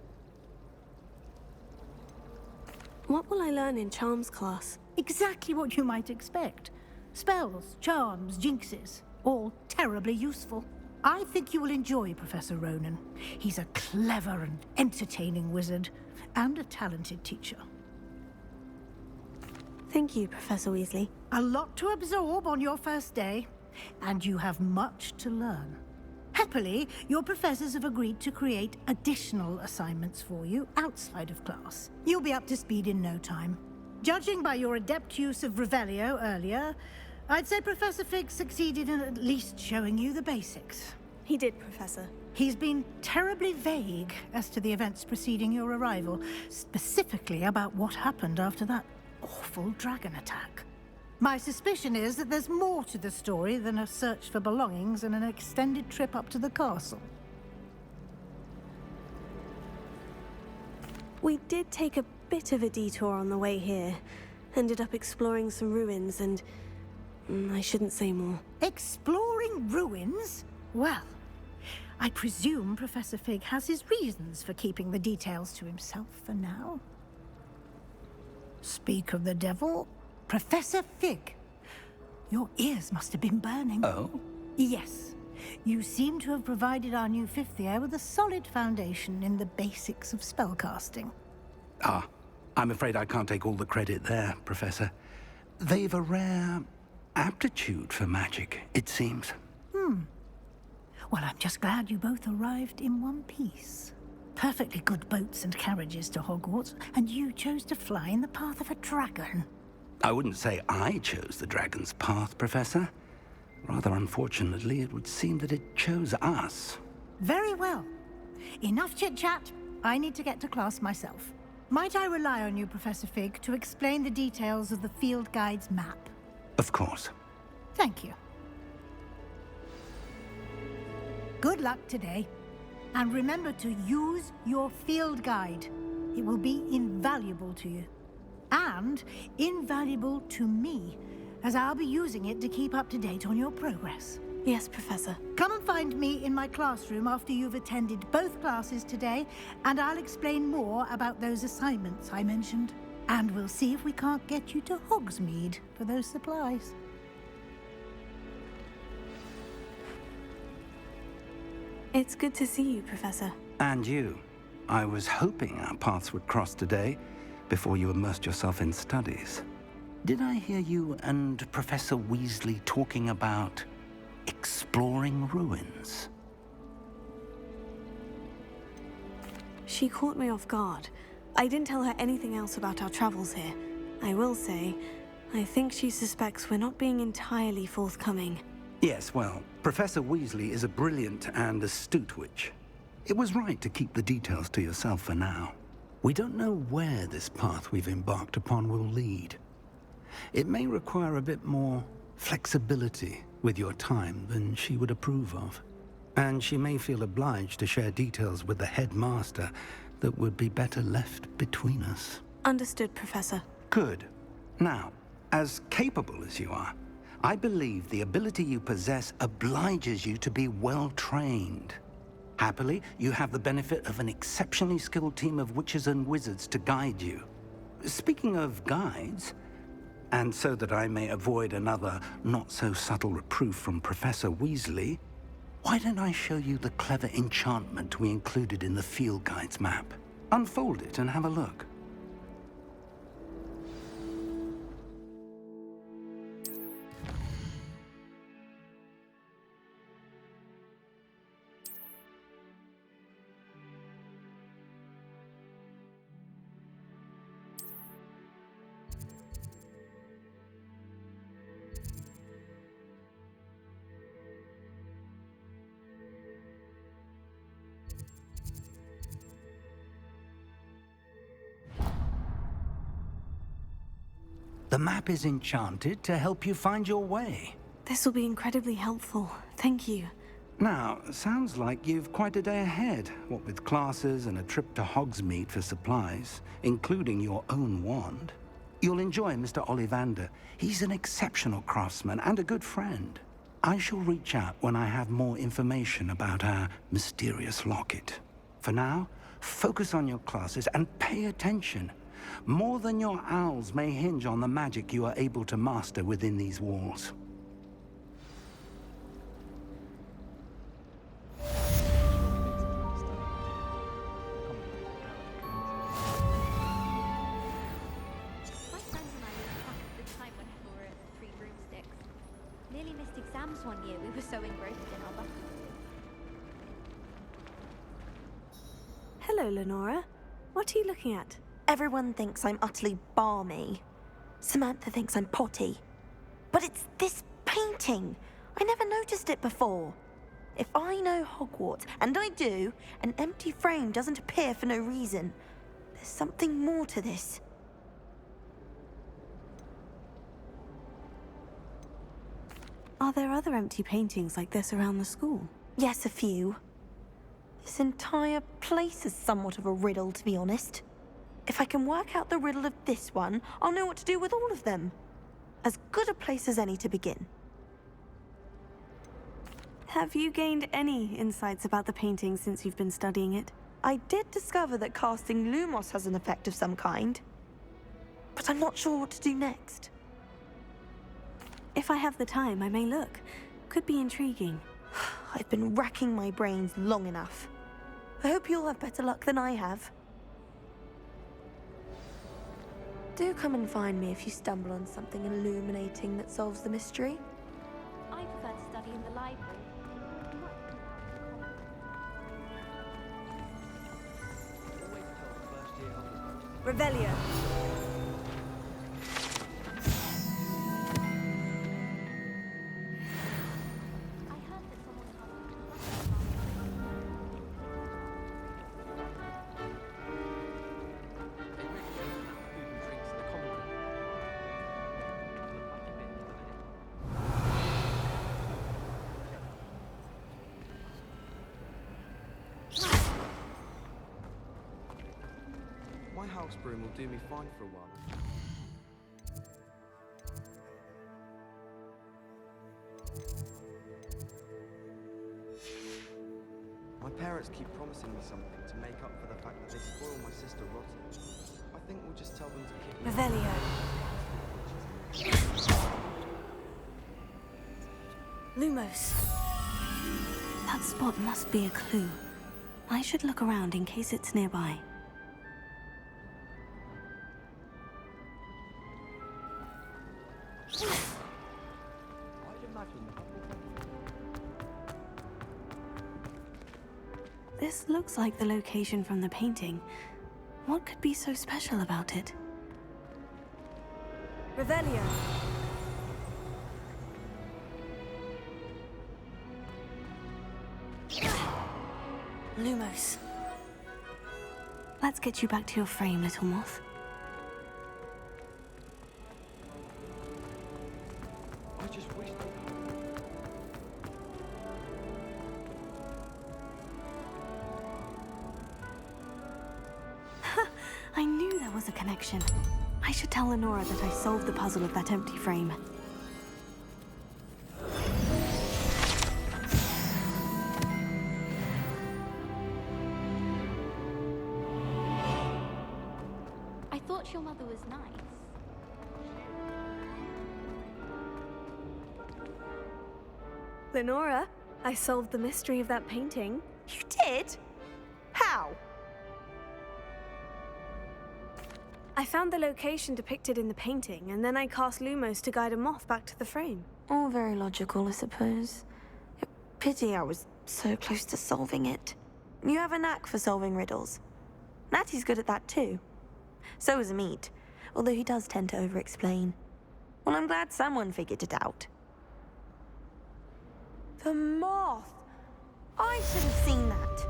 What will I learn in charms class? Exactly what you might expect. Spells, charms, jinxes, all terribly useful. I think you will enjoy Professor Ronan. He's a clever and entertaining wizard, and a talented teacher. Thank you, Professor Weasley. A lot to absorb on your first day, and you have much to learn. Happily, your professors have agreed to create additional assignments for you outside of class. You'll be up to speed in no time. Judging by your adept use of Revelio earlier, I'd say Professor Fig succeeded in at least showing you the basics. He did, Professor. He's been terribly vague as to the events preceding your arrival, specifically about what happened after that awful dragon attack. My suspicion is that there's more to the story than a search for belongings and an extended trip up to the castle. We did take a bit of a detour on the way here. Ended up exploring some ruins and... I shouldn't say more. Exploring ruins? Well, I presume Professor Fig has his reasons for keeping the details to himself for now. Speak of the devil, Professor Fig. Your ears must have been burning. Oh? Yes. You seem to have provided our new fifth year with a solid foundation in the basics of spellcasting. Ah, I'm afraid I can't take all the credit there, Professor. They've a rare aptitude for magic, it seems. Well, I'm just glad you both arrived in one piece. Perfectly good boats and carriages to Hogwarts, and you chose to fly in the path of a dragon. I wouldn't say I chose the dragon's path, Professor. Rather unfortunately, it would seem that it chose us. Very well. Enough chit-chat. I need to get to class myself. Might I rely on you, Professor Fig, to explain the details of the field guide's map? Of course. Thank you. Good luck today. And remember to use your field guide. It will be invaluable to you. And invaluable to me, as I'll be using it to keep up to date on your progress. Yes, Professor. Come and find me in my classroom after you've attended both classes today, and I'll explain more about those assignments I mentioned. And we'll see if we can't get you to Hogsmeade for those supplies. It's good to see you, Professor. And you. I was hoping our paths would cross today, before you immersed yourself in studies. Did I hear you and Professor Weasley talking about exploring ruins? She caught me off guard. I didn't tell her anything else about our travels here. I will say, I think she suspects we're not being entirely forthcoming. Yes, well, Professor Weasley is a brilliant and astute witch. It was right to keep the details to yourself for now. We don't know where this path we've embarked upon will lead. It may require a bit more flexibility with your time than she would approve of. And she may feel obliged to share details with the headmaster that would be better left between us. Understood, Professor. Good. Now, as capable as you are, I believe the ability you possess obliges you to be well-trained. Happily, you have the benefit of an exceptionally skilled team of witches and wizards to guide you. Speaking of guides, and so that I may avoid another not-so-subtle reproof from Professor Weasley, why don't I show you the clever enchantment we included in the field guide's map? Unfold it and have a look. The map is enchanted to help you find your way. This will be incredibly helpful. Thank you. Now, sounds like you've quite a day ahead, what with classes and a trip to Hogsmeade for supplies, including your own wand. You'll enjoy Mr. Ollivander. He's an exceptional craftsman and a good friend. I shall reach out when I have more information about our mysterious locket. For now, focus on your classes and pay attention. More than your owls may hinge on the magic you are able to master within these walls. My friends and I lost track of the time when we were at the Three Broomsticks. Nearly missed exams one year, we were so engrossed in our buttons. Hello, Lenora. What are you looking at? Everyone thinks I'm utterly balmy. Samantha thinks I'm potty. But it's this painting. I never noticed it before. If I know Hogwarts, and I do, an empty frame doesn't appear for no reason. There's something more to this. Are there other empty paintings like this around the school? Yes, a few. This entire place is somewhat of a riddle, to be honest. If I can work out the riddle of this one, I'll know what to do with all of them. As good a place as any to begin. Have you gained any insights about the painting since you've been studying it? I did discover that casting Lumos has an effect of some kind. But I'm not sure what to do next. If I have the time, I may look. Could be intriguing. I've been racking my brains long enough. I hope you'll have better luck than I have. Do come and find me if you stumble on something illuminating that solves the mystery. I prefer to study in the library. Revelio. My house broom will do me fine for a while. My parents keep promising me something to make up for the fact that they spoil my sister rotten. I think we'll just tell them to kick me. Revelio. Lumos. That spot must be a clue. I should look around in case it's nearby. This looks like the location from the painting. What could be so special about it? Revelio. Lumos. Let's get you back to your frame, little moth. I just wish I knew there was a connection. I should tell Lenora that I solved the puzzle of that empty frame. I thought your mother was nice. Lenora, I solved the mystery of that painting. You did? How? I found the location depicted in the painting, and then I cast Lumos to guide a moth back to the frame. All very logical, I suppose. Pity I was so close to solving it. You have a knack for solving riddles. Natty's good at that too. So is Amit, although he does tend to over-explain. Well, I'm glad someone figured it out. The moth! I should have seen that.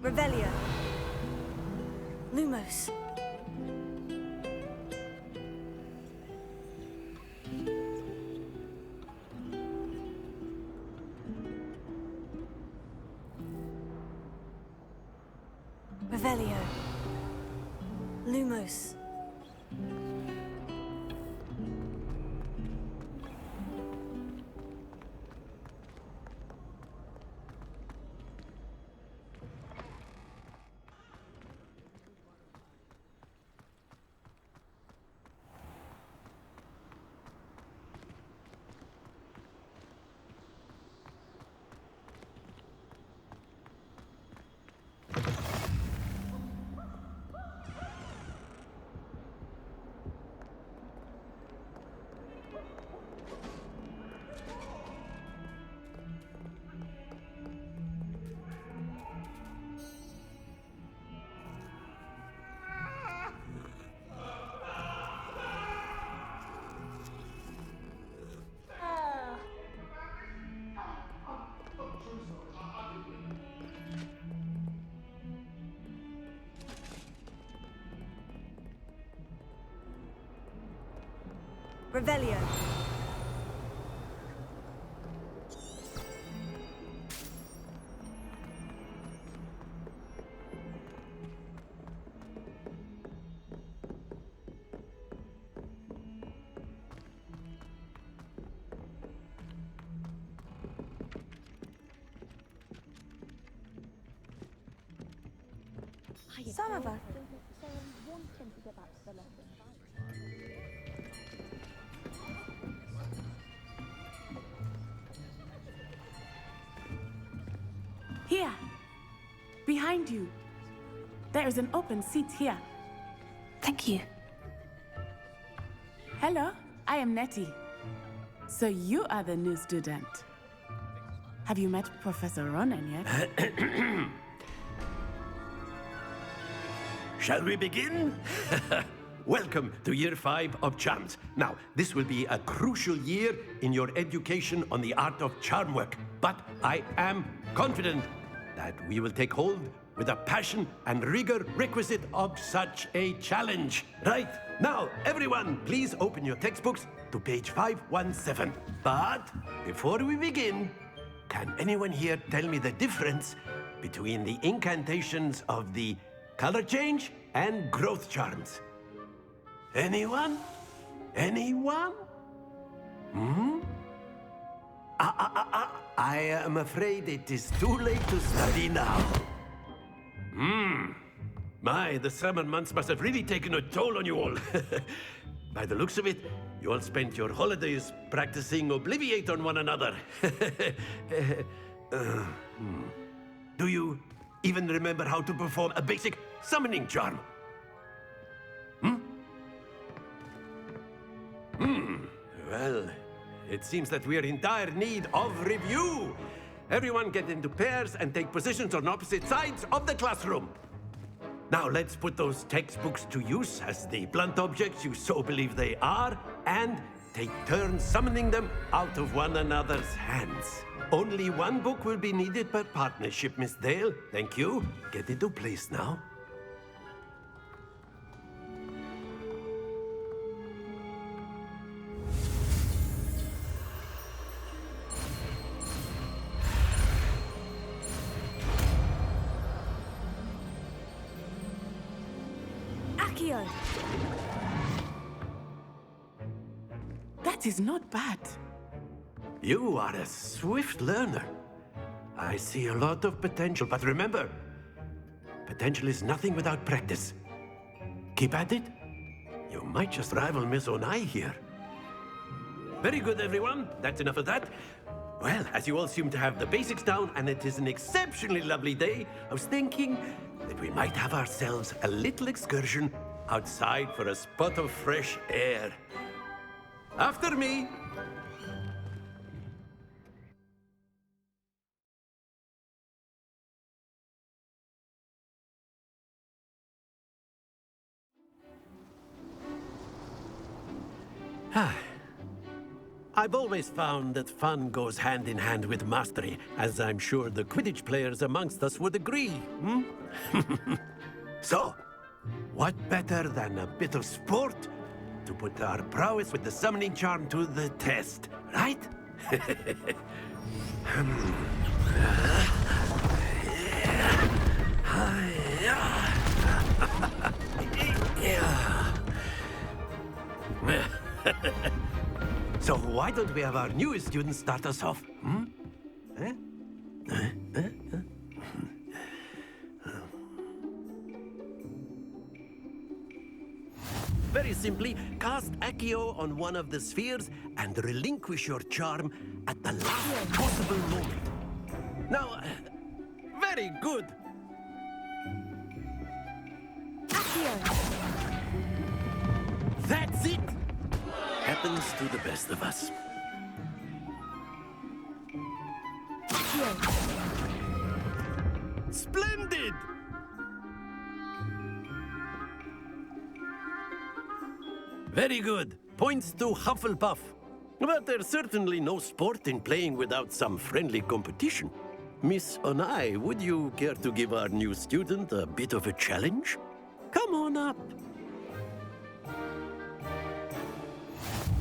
Revelio. Lumos. Revelio. Lumos. Revelio. Some of us. Here, behind you. There is an open seat here. Thank you. Hello, I am Nettie. So you are the new student. Have you met Professor Ronan yet? Shall we begin? Welcome to Year 5 of Charms. Now, this will be a crucial year in your education on the art of charm work. But I am confident that we will take hold with the passion and rigor requisite of such a challenge. Right, now, everyone, please open your textbooks to page 517. But before we begin, can anyone here tell me the difference between the incantations of the color change and growth charms? Anyone? Anyone? I am afraid it is too late to study now. My, the summer months must have really taken a toll on you all. By the looks of it, you all spent your holidays practicing Obliviate on one another. Do you even remember how to perform a basic summoning charm? Well, it seems that we are in dire need of review. Everyone get into pairs and take positions on opposite sides of the classroom. Now let's put those textbooks to use as the blunt objects you so believe they are, and take turns summoning them out of one another's hands. Only one book will be needed per partnership, Miss Dale. Thank you. Get into place now. Accio. That is not bad. You are a swift learner. I see a lot of potential, but remember, potential is nothing without practice. Keep at it. You might just rival Miss Onai here. Very good, everyone. That's enough of that. Well, as you all seem to have the basics down, and it is an exceptionally lovely day, I was thinking that we might have ourselves a little excursion outside for a spot of fresh air. After me. I've always found that fun goes hand in hand with mastery, as I'm sure the Quidditch players amongst us would agree, hmm? So, what better than a bit of sport to put our prowess with the summoning charm to the test, right? So why don't we have our newest student start us off? Hmm? Very simply, cast Accio on one of the spheres and relinquish your charm at the last possible moment. Now, very good. That's it! Happens to the best of us. Splendid! Very good. Points to Hufflepuff. But there's certainly no sport in playing without some friendly competition. Miss Onai, would you care to give our new student a bit of a challenge? Come on up.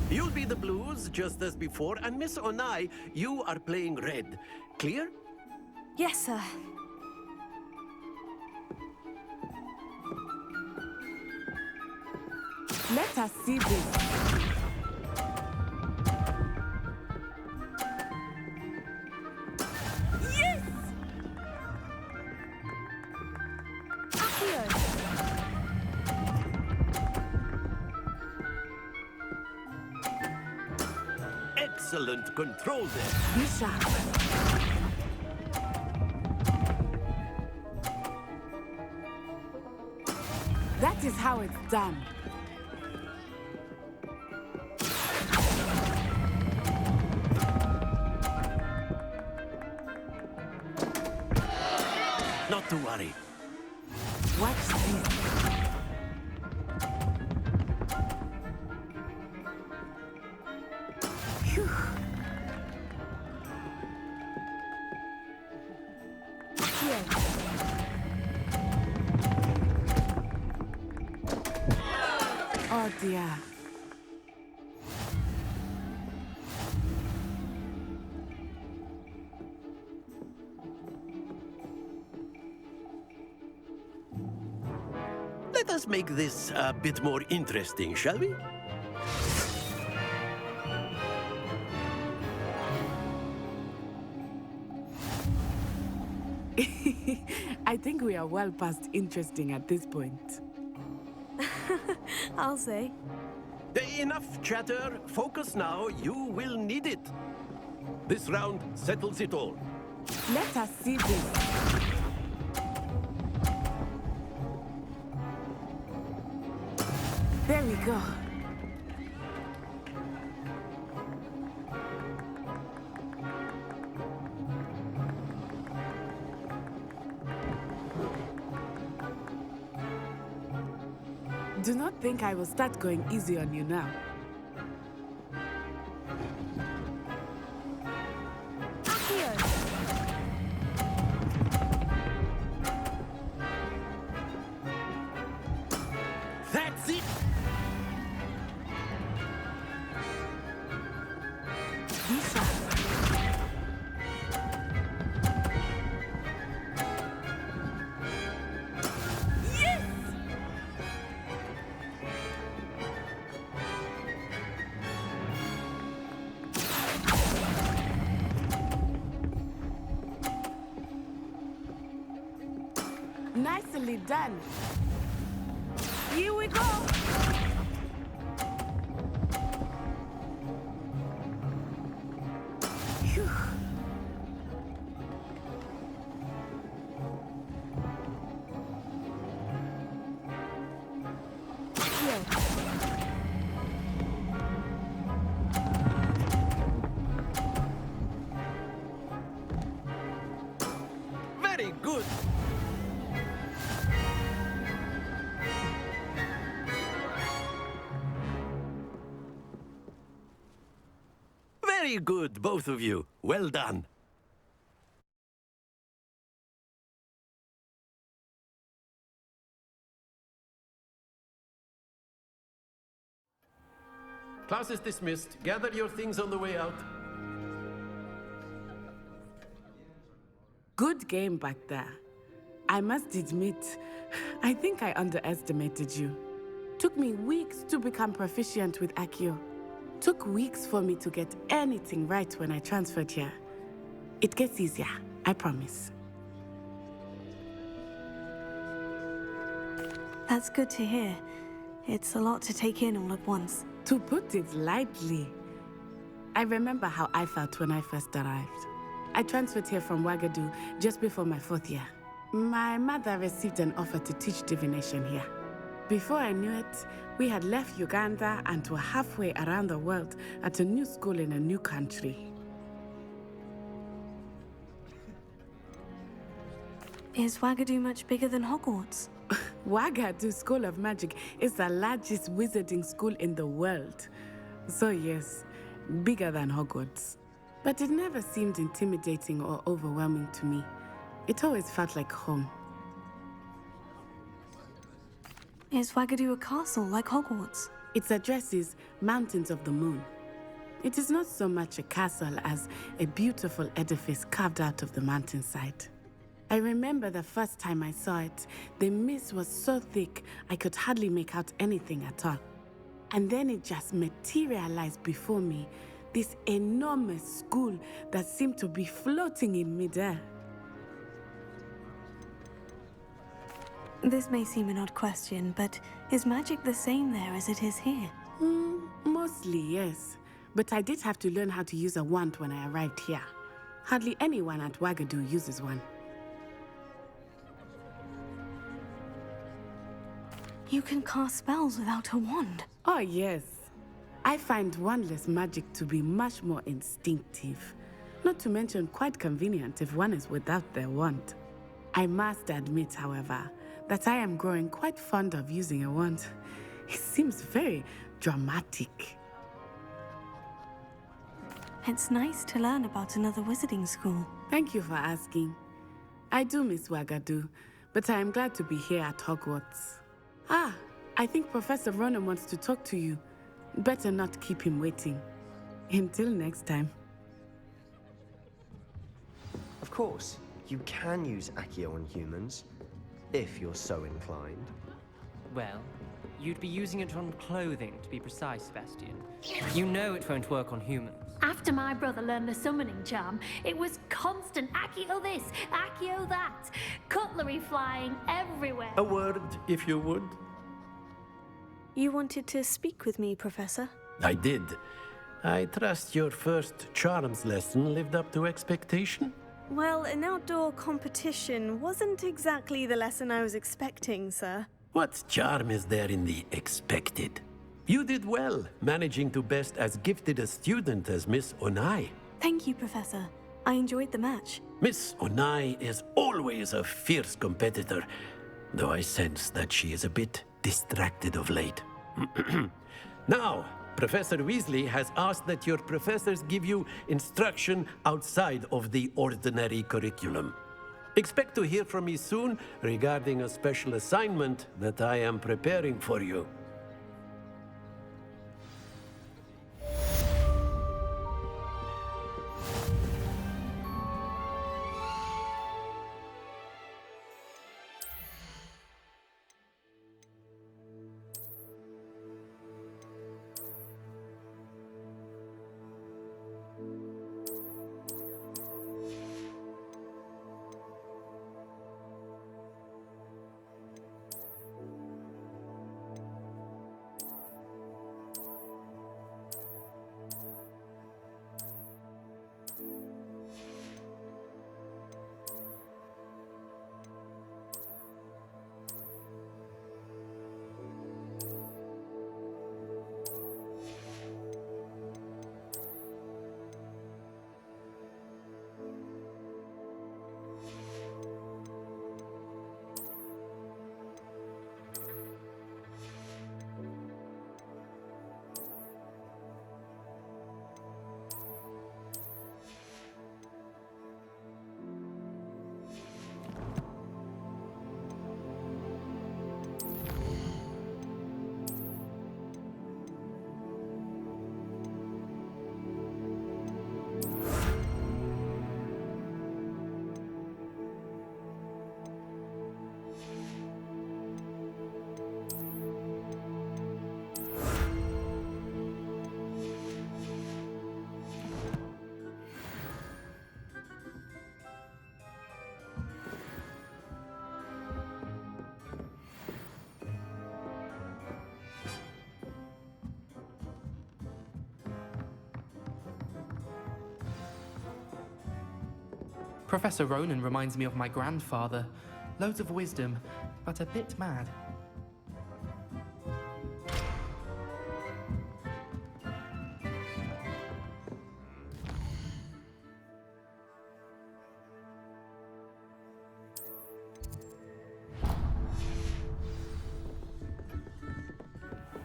You'll be the blues, just as before, and Miss Onai, you are playing red. Clear? Yes, sir. Let us see this. Yes! Excellent control there. Be sharp. That is how it's done. Not to worry. Watch this. Phew. Here. Oh dear. Let us make this a bit more interesting, shall we? I think we are well past interesting at this point. I'll say. Enough chatter. Focus now. You will need it. This round settles it all. Let us see this. There we go. Do not think I will start going easy on you now. That's it! Be sharp. Nicely done. Here we go. Phew. Here. Very good. Very good, both of you. Well done. Class is dismissed. Gather your things on the way out. Good game back there. I must admit, I think I underestimated you. Took me weeks to become proficient with Accio. Took weeks for me to get anything right when I transferred here. It gets easier, I promise. That's good to hear. It's a lot to take in all at once. To put it lightly, I remember how I felt when I first arrived. I transferred here from Ouagadougou just before my 4th year. My mother received an offer to teach divination here. Before I knew it, we had left Uganda and were halfway around the world at a new school in a new country. Is Ouagadougou much bigger than Hogwarts? Ouagadougou School of Magic is the largest wizarding school in the world. So yes, bigger than Hogwarts. But it never seemed intimidating or overwhelming to me. It always felt like home. Is Ouagadougou a castle like Hogwarts? Its address is Mountains of the Moon. It is not so much a castle as a beautiful edifice carved out of the mountainside. I remember the first time I saw it, the mist was so thick I could hardly make out anything at all. And then it just materialized before me, this enormous school that seemed to be floating in midair. This may seem an odd question, but is magic the same there as it is here? Mostly, yes. But I did have to learn how to use a wand when I arrived here. Hardly anyone at Ouagadougou uses one. You can cast spells without a wand? Oh, yes. I find wandless magic to be much more instinctive. Not to mention quite convenient if one is without their wand. I must admit, however, that I am growing quite fond of using a wand. It seems very dramatic. It's nice to learn about another wizarding school. Thank you for asking. I do miss Ouagadougou, but I am glad to be here at Hogwarts. Ah, I think Professor Ronan wants to talk to you. Better not keep him waiting. Until next time. Of course, you can use Accio on humans, if you're so inclined. Well, you'd be using it on clothing, to be precise, Sebastian. You know it won't work on humans. After my brother learned the summoning charm, it was constant Accio this, Accio that. Cutlery flying everywhere. A word, if you would. You wanted to speak with me, Professor? I did. I trust your first charms lesson lived up to expectation? Well, an outdoor competition wasn't exactly the lesson I was expecting, sir. What charm is there in the expected? You did well, managing to best as gifted a student as Miss Onai. Thank you, Professor. I enjoyed the match. Miss Onai is always a fierce competitor, though I sense that she is a bit distracted of late. Now, Professor Weasley has asked that your professors give you instruction outside of the ordinary curriculum. Expect to hear from me soon regarding a special assignment that I am preparing for you. Professor Ronan reminds me of my grandfather. Loads of wisdom, but a bit mad.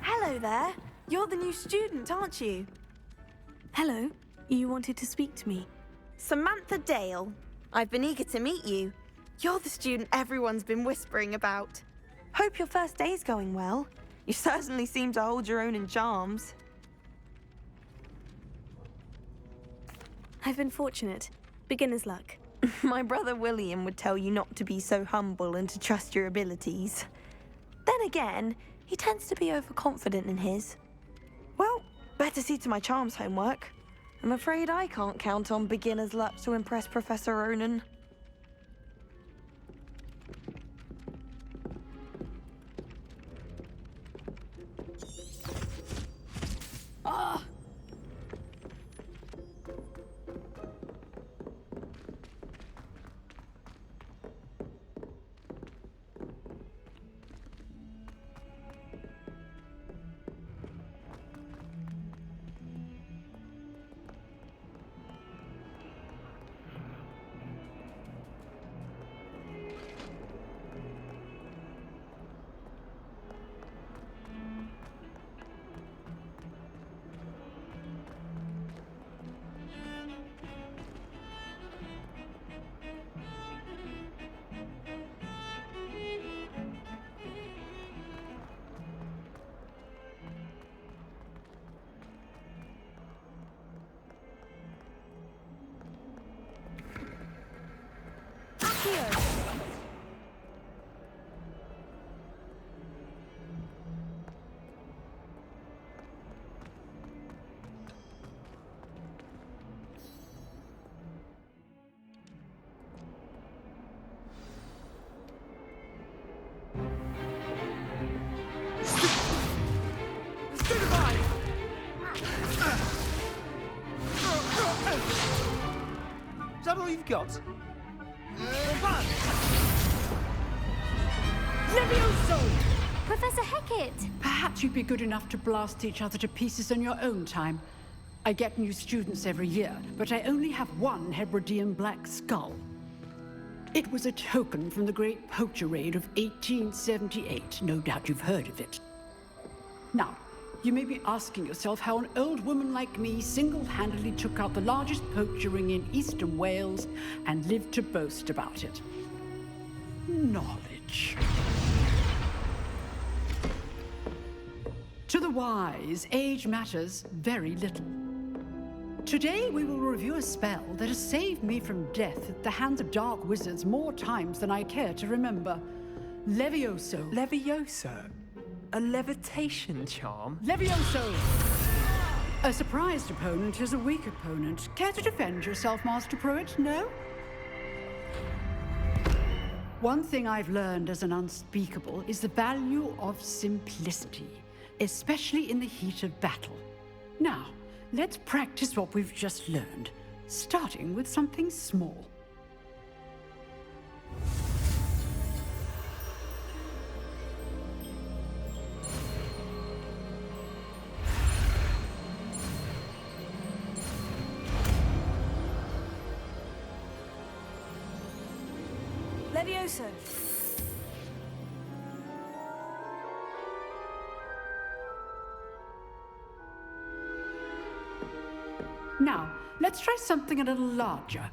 Hello there. You're the new student, aren't you? Hello. You wanted to speak to me? Samantha Dale. I've been eager to meet you. You're the student everyone's been whispering about. Hope your first day's going well. You certainly seem to hold your own in charms. I've been fortunate. Beginner's luck. My brother William would tell you not to be so humble and to trust your abilities. Then again, he tends to be overconfident in his. Well, better see to my charms homework. I'm afraid I can't count on beginner's luck to impress Professor Ronan. Ah! Is that all you've got? Levioso! Professor Hecat! Perhaps you'd be good enough to blast each other to pieces on your own time. I get new students every year, but I only have one Hebridean black skull. It was a token from the Great Poacher Raid of 1878. No doubt you've heard of it. Now, you may be asking yourself how an old woman like me single-handedly took out the largest poacher ring in eastern Wales and lived to boast about it. Knowledge. To the wise, age matters very little. Today we will review a spell that has saved me from death at the hands of dark wizards more times than I care to remember. Levioso. Levioso? A levitation charm? Levioso! A surprised opponent is a weak opponent. Care to defend yourself, Master Pruitt? No? One thing I've learned as an unspeakable is the value of simplicity, especially in the heat of battle. Now, let's practice what we've just learned, starting with something small. Levioso. Now, let's try something a little larger.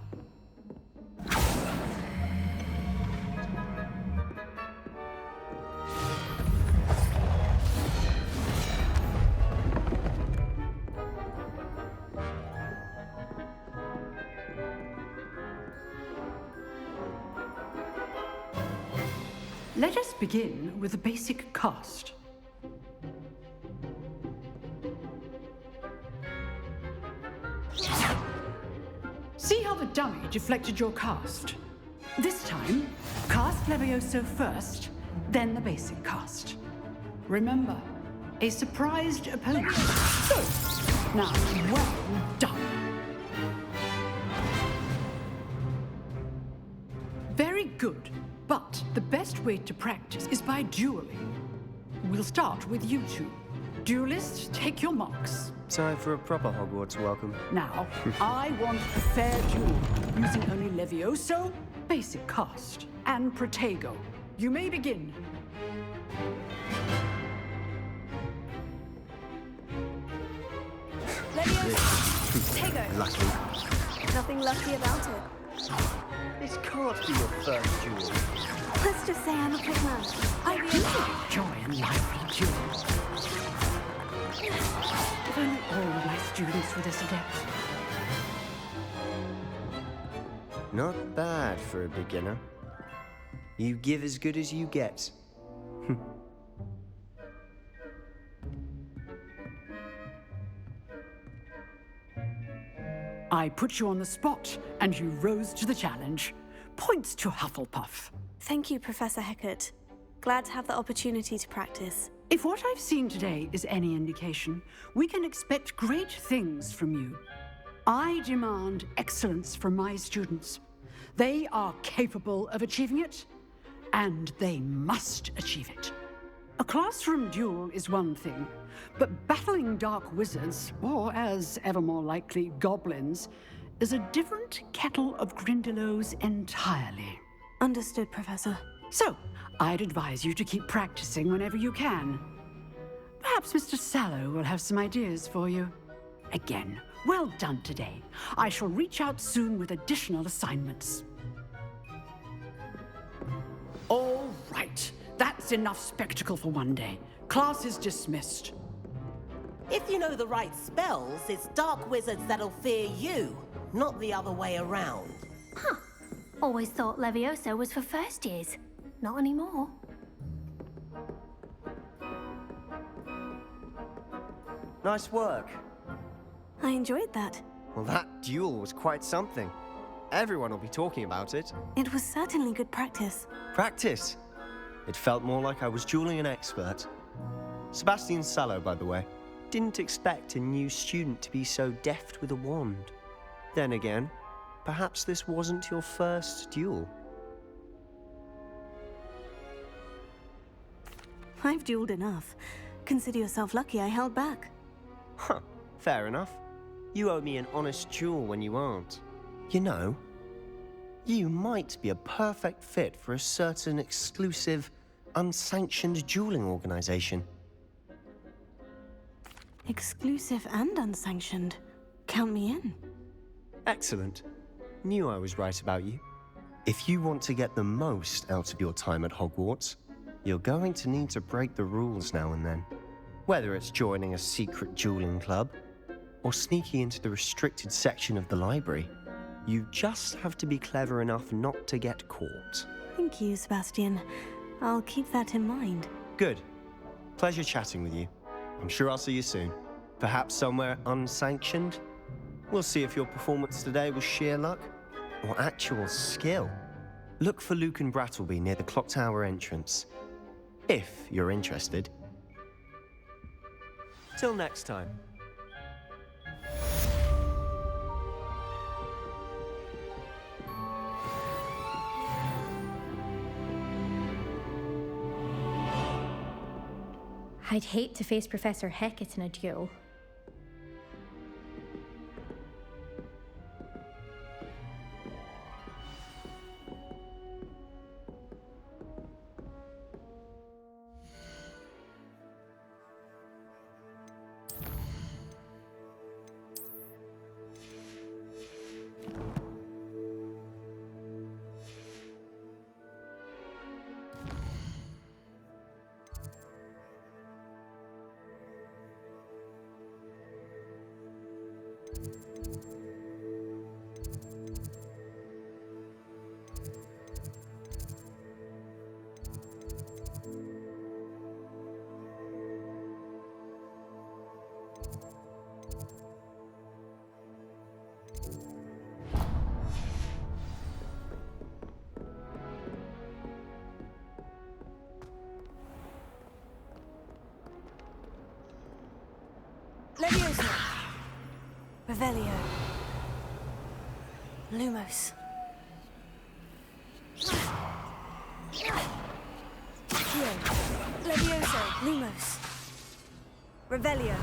Let us begin with the basic cast. See how the dummy deflected your cast? This time, cast Levioso first, then the basic cast. Remember, a surprised opponent. Good. Now, well done. good. But the best way to practice is by dueling. We'll start with you two. Duelists, take your marks. Time for a proper Hogwarts welcome. Now, I want a fair duel, using only Levioso, basic cast, and Protego. You may begin. Protego. Lucky. Nothing lucky about it. This can't be your first duel. Let's just say I'm a quick man. I really Joy and lively duels. If only all my students were this adept. Not bad for a beginner. You give as good as you get. I put you on the spot, and you rose to the challenge. Points to Hufflepuff. Thank you, Professor Hecat. Glad to have the opportunity to practice. If what I've seen today is any indication, we can expect great things from you. I demand excellence from my students. They are capable of achieving it, and they must achieve it. A classroom duel is one thing, but battling dark wizards, or as ever more likely, goblins, is a different kettle of Grindylows entirely. Understood, Professor. So, I'd advise you to keep practicing whenever you can. Perhaps Mr. Sallow will have some ideas for you. Again, well done today. I shall reach out soon with additional assignments. All right. That's enough spectacle for one day. Class is dismissed. If you know the right spells, it's dark wizards that'll fear you, not the other way around. Huh. Always thought Levioso was for first years. Not anymore. Nice work. I enjoyed that. Well, that duel was quite something. Everyone will be talking about it. It was certainly good practice. Practice? It felt more like I was dueling an expert. Sebastian Sallow, by the way, didn't expect a new student to be so deft with a wand. Then again, perhaps this wasn't your first duel. I've dueled enough. Consider yourself lucky I held back. Huh, fair enough. You owe me an honest duel when you aren't. You know, you might be a perfect fit for a certain exclusive, unsanctioned dueling organization. Exclusive and unsanctioned. Count me in. Excellent. Knew I was right about you. If you want to get the most out of your time at Hogwarts, you're going to need to break the rules now and then. Whether it's joining a secret dueling club, or sneaking into the restricted section of the library, you just have to be clever enough not to get caught. Thank you, Sebastian. I'll keep that in mind. Good. Pleasure chatting with you. I'm sure I'll see you soon. Perhaps somewhere unsanctioned? We'll see if your performance today was sheer luck or actual skill. Look for Luke and Brattleby near the Clock Tower entrance, if you're interested. Till next time. I'd hate to face Professor Hecat in a duel. Leviosa. Revelio. Lumos. Accio, Levioso, Lumos. Revelio.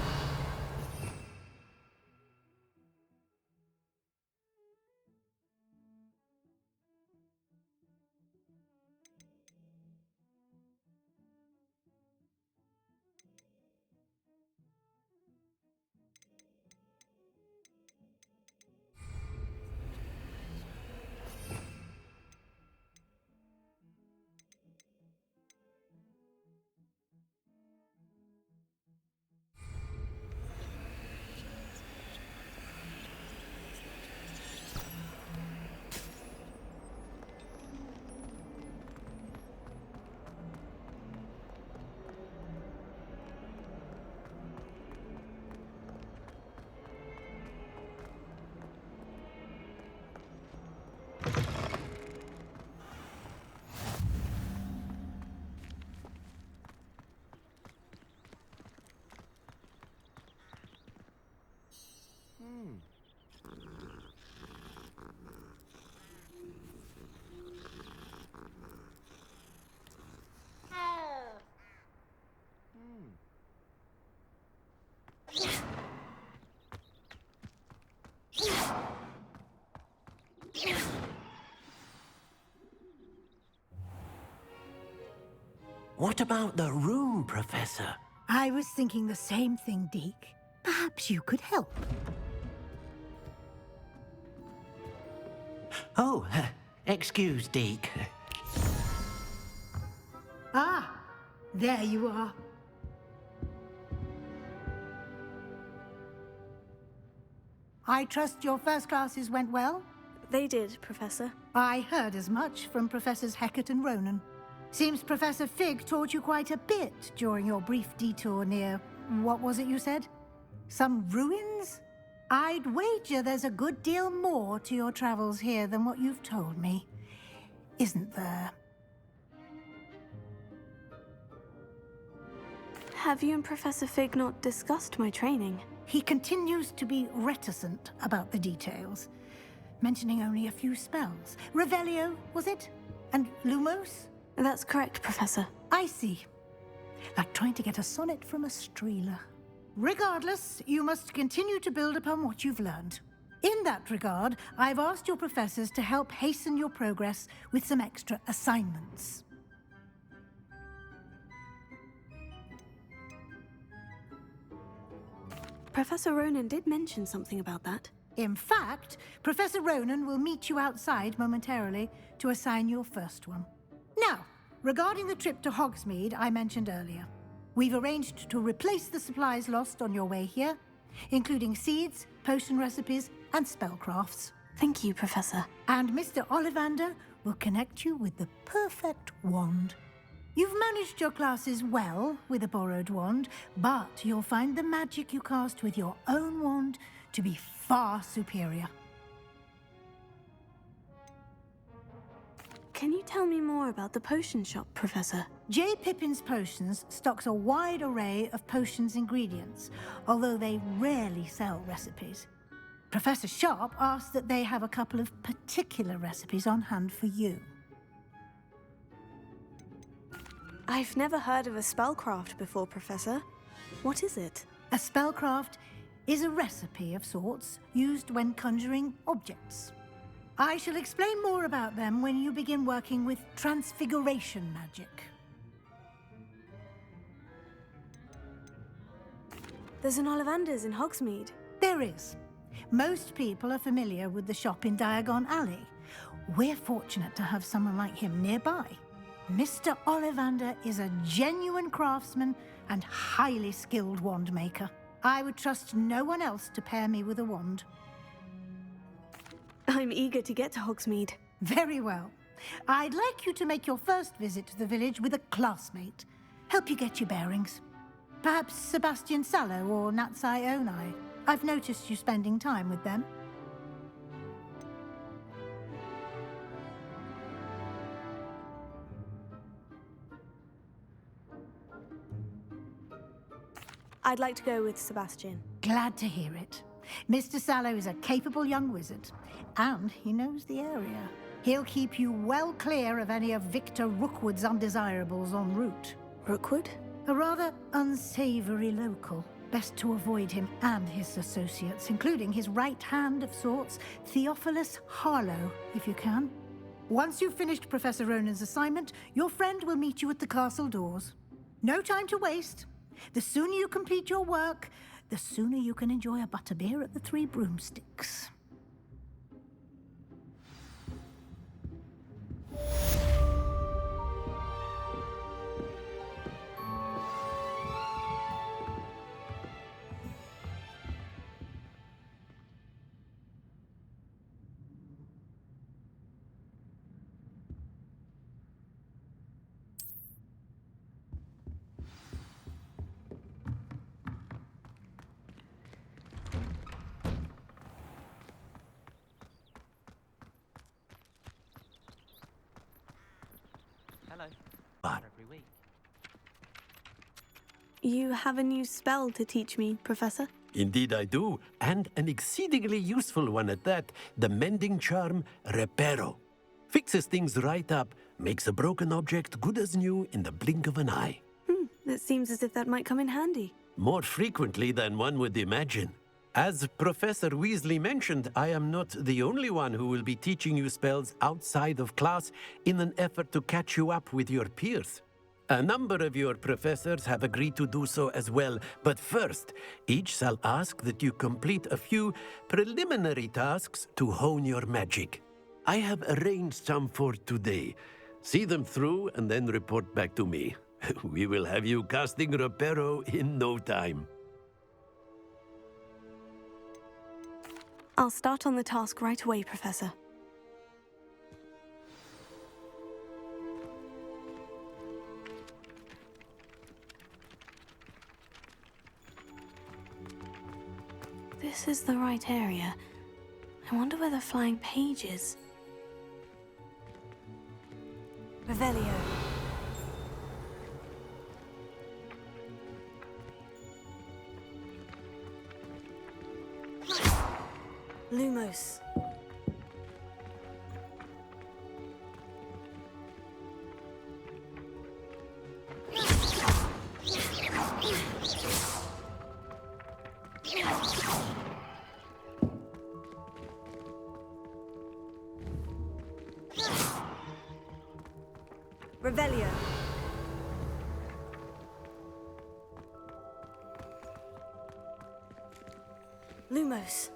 What about the room, Professor? I was thinking the same thing, Deke. Perhaps you could help. Oh, excuse, Deke. Ah, there you are. I trust your first classes went well? They did, Professor. I heard as much from Professors Hecat and Ronan. Seems Professor Fig taught you quite a bit during your brief detour near... what was it you said? Some ruins? I'd wager there's a good deal more to your travels here than what you've told me. Isn't there? Have you and Professor Fig not discussed my training? He continues to be reticent about the details, mentioning only a few spells. Revelio, was it? And Lumos? That's correct, Professor. I see. Like trying to get a sonnet from a streeler. Regardless, you must continue to build upon what you've learned. In that regard, I've asked your professors to help hasten your progress with some extra assignments. Professor Ronan did mention something about that. In fact, Professor Ronan will meet you outside momentarily to assign your first one. Now, regarding the trip to Hogsmeade I mentioned earlier, we've arranged to replace the supplies lost on your way here, including seeds, potion recipes, and spellcrafts. Thank you, Professor. And Mr. Ollivander will connect you with the perfect wand. You've managed your classes well with a borrowed wand, but you'll find the magic you cast with your own wand to be far superior. Can you tell me more about the potion shop, Professor? J. Pippin's Potions stocks a wide array of potions ingredients, although they rarely sell recipes. Professor Sharp asked that they have a couple of particular recipes on hand for you. I've never heard of a spellcraft before, Professor. What is it? A spellcraft is a recipe of sorts used when conjuring objects. I shall explain more about them when you begin working with transfiguration magic. There's an Ollivander's in Hogsmeade. There is. Most people are familiar with the shop in Diagon Alley. We're fortunate to have someone like him nearby. Mr. Ollivander is a genuine craftsman and highly skilled wand maker. I would trust no one else to pair me with a wand. I'm eager to get to Hogsmeade. Very well. I'd like you to make your first visit to the village with a classmate. Help you get your bearings. Perhaps Sebastian Sallow or Natsai Onai. I've noticed you spending time with them. I'd like to go with Sebastian. Glad to hear it. Mr. Sallow is a capable young wizard, and he knows the area. He'll keep you well clear of any of Victor Rookwood's undesirables en route. Rookwood? A rather unsavory local. Best to avoid him and his associates, including his right hand of sorts, Theophilus Harlow, if you can. Once you've finished Professor Ronan's assignment, your friend will meet you at the castle doors. No time to waste. The sooner you complete your work, the sooner you can enjoy a butterbeer at the Three Broomsticks. Hello. What? Every week. You have a new spell to teach me, Professor? Indeed I do, and an exceedingly useful one at that. The mending charm, Reparo. Fixes things right up, makes a broken object good as new in the blink of an eye. It seems as if that might come in handy. More frequently than one would imagine. As Professor Weasley mentioned, I am not the only one who will be teaching you spells outside of class in an effort to catch you up with your peers. A number of your professors have agreed to do so as well, but first, each shall ask that you complete a few preliminary tasks to hone your magic. I have arranged some for today. See them through and then report back to me. We will have you casting Reparo in no time. I'll start on the task right away, Professor. This is the right area. I wonder where the flying page is. Revelio. Lumos. Revelio. Lumos.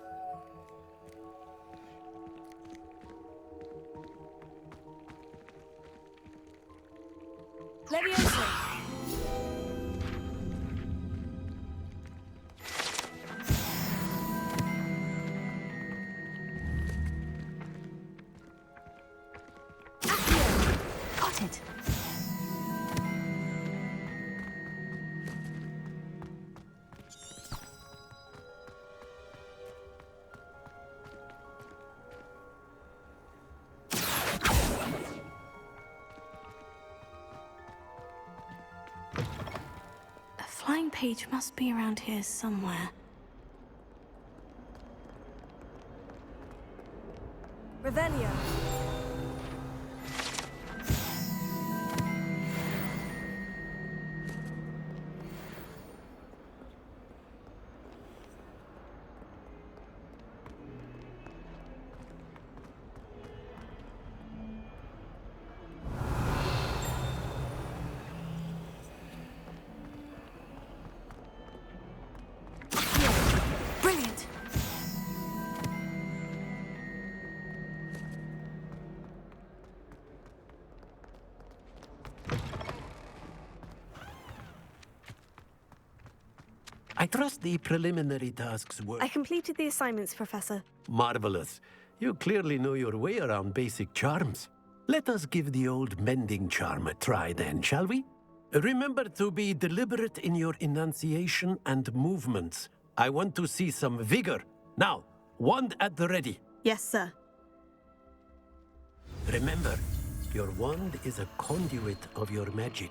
Levioso. Got it. A flying page must be around here somewhere. Revelio. Brilliant! I trust the preliminary tasks were... I completed the assignments, Professor. Marvelous. You clearly know your way around basic charms. Let us give the old mending charm a try then, shall we? Remember to be deliberate in your enunciation and movements. I want to see some vigor. Now, wand at the ready. Yes, sir. Remember, your wand is a conduit of your magic.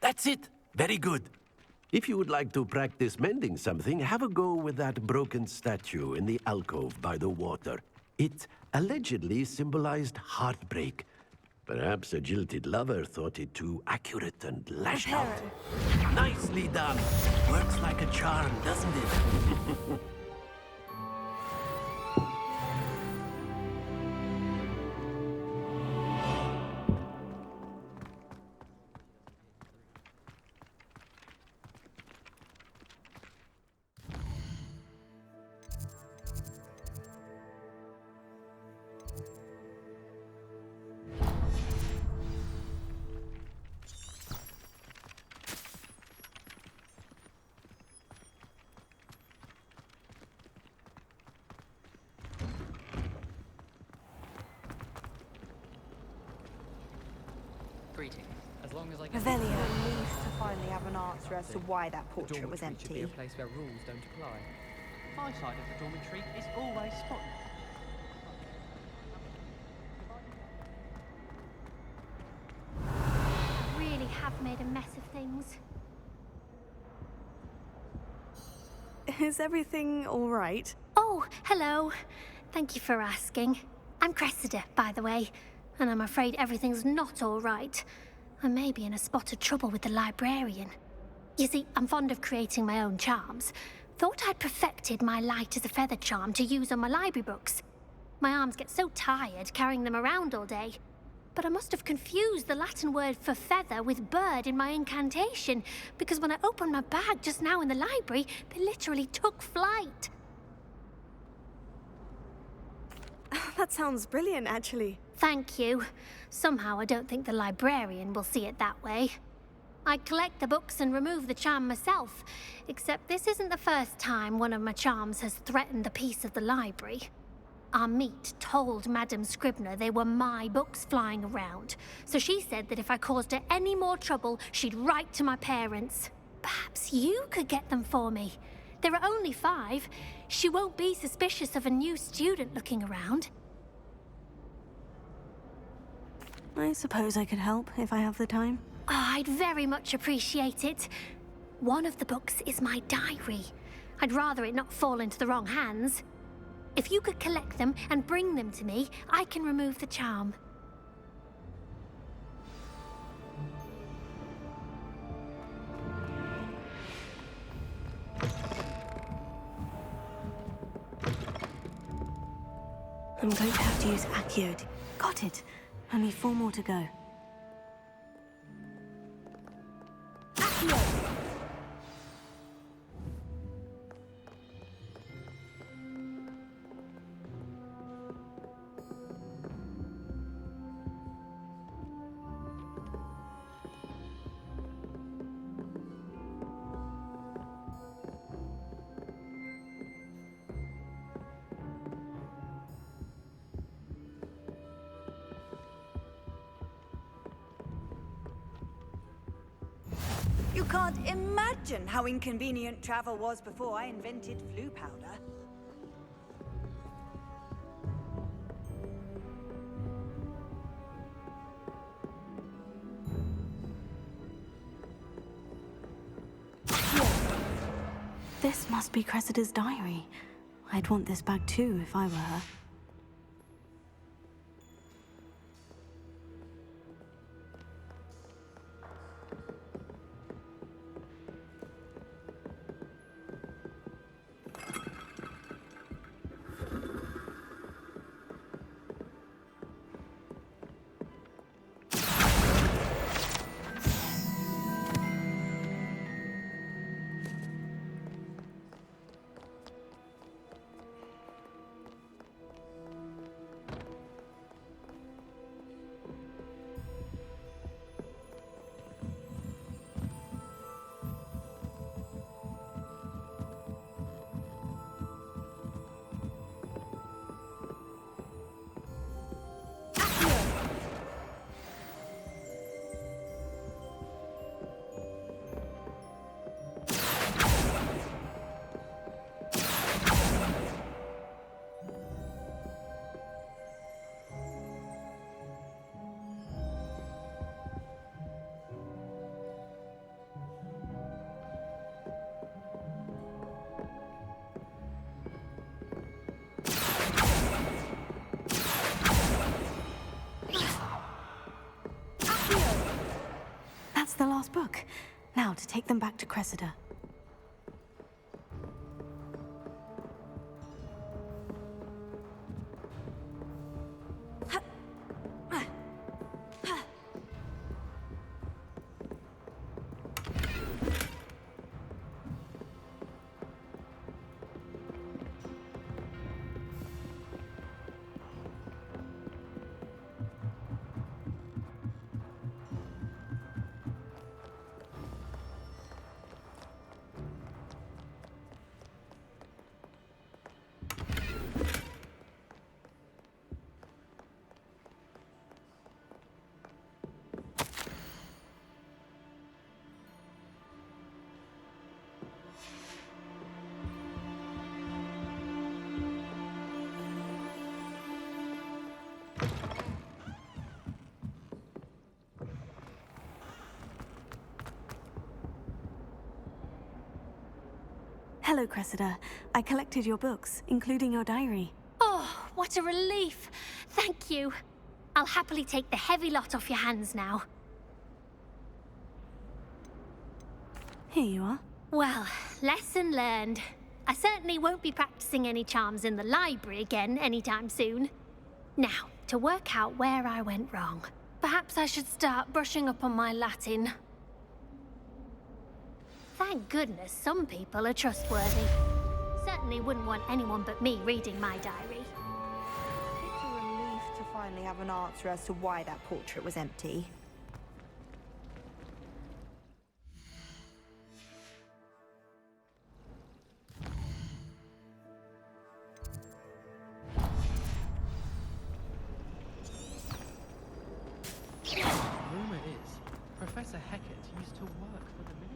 That's it. Very good. If you would like to practice mending something, have a go with that broken statue in the alcove by the water. It allegedly symbolized heartbreak. Perhaps a jilted lover thought it too accurate and lashed out. Nicely done. Works like a charm, doesn't it? Greetings. As long as I Revelio. Relieved to finally have an answer as to why that portrait was should be empty. a place where rules don't apply. My side of the dormitory is always spotless. I really have made a mess of things. Is everything all right? Oh, hello. Thank you for asking. I'm Cressida, by the way, and I'm afraid everything's not all right. I may be in a spot of trouble with the librarian. You see, I'm fond of creating my own charms. Thought I'd perfected my light as a feather charm to use on my library books. My arms get so tired carrying them around all day. But I must have confused the Latin word for feather with bird in my incantation, because when I opened my bag just now in the library, they literally took flight. That sounds brilliant, actually. Thank you. Somehow I don't think the librarian will see it that way. I collect the books and remove the charm myself, except this isn't the first time one of my charms has threatened the peace of the library. Our meet told Madame Scribner they were my books flying around, so she said that if I caused her any more trouble, she'd write to my parents. Perhaps you could get them for me. There are only 5. She won't be suspicious of a new student looking around. I suppose I could help if I have the time. Oh, I'd very much appreciate it. One of the books is my diary. I'd rather it not fall into the wrong hands. If you could collect them and bring them to me, I can remove the charm. I'm going to have to use Accio. Got it. Only 4 more to go. Accio! You can't imagine how inconvenient travel was before I invented flu powder. This must be Cressida's diary. I'd want this back too if I were her. book. Now to take them back to Cressida. Hello, Cressida. I collected your books, including your diary. Oh, what a relief. Thank you. I'll happily take the heavy lot off your hands now. Here you are. Well, lesson learned. I certainly won't be practicing any charms in the library again anytime soon. Now, to work out where I went wrong. Perhaps I should start brushing up on my Latin. Thank goodness some people are trustworthy. Certainly wouldn't want anyone but me reading my diary. It's a relief to finally have an answer as to why that portrait was empty. Rumor is, Professor Hecat used to work for the Ministry.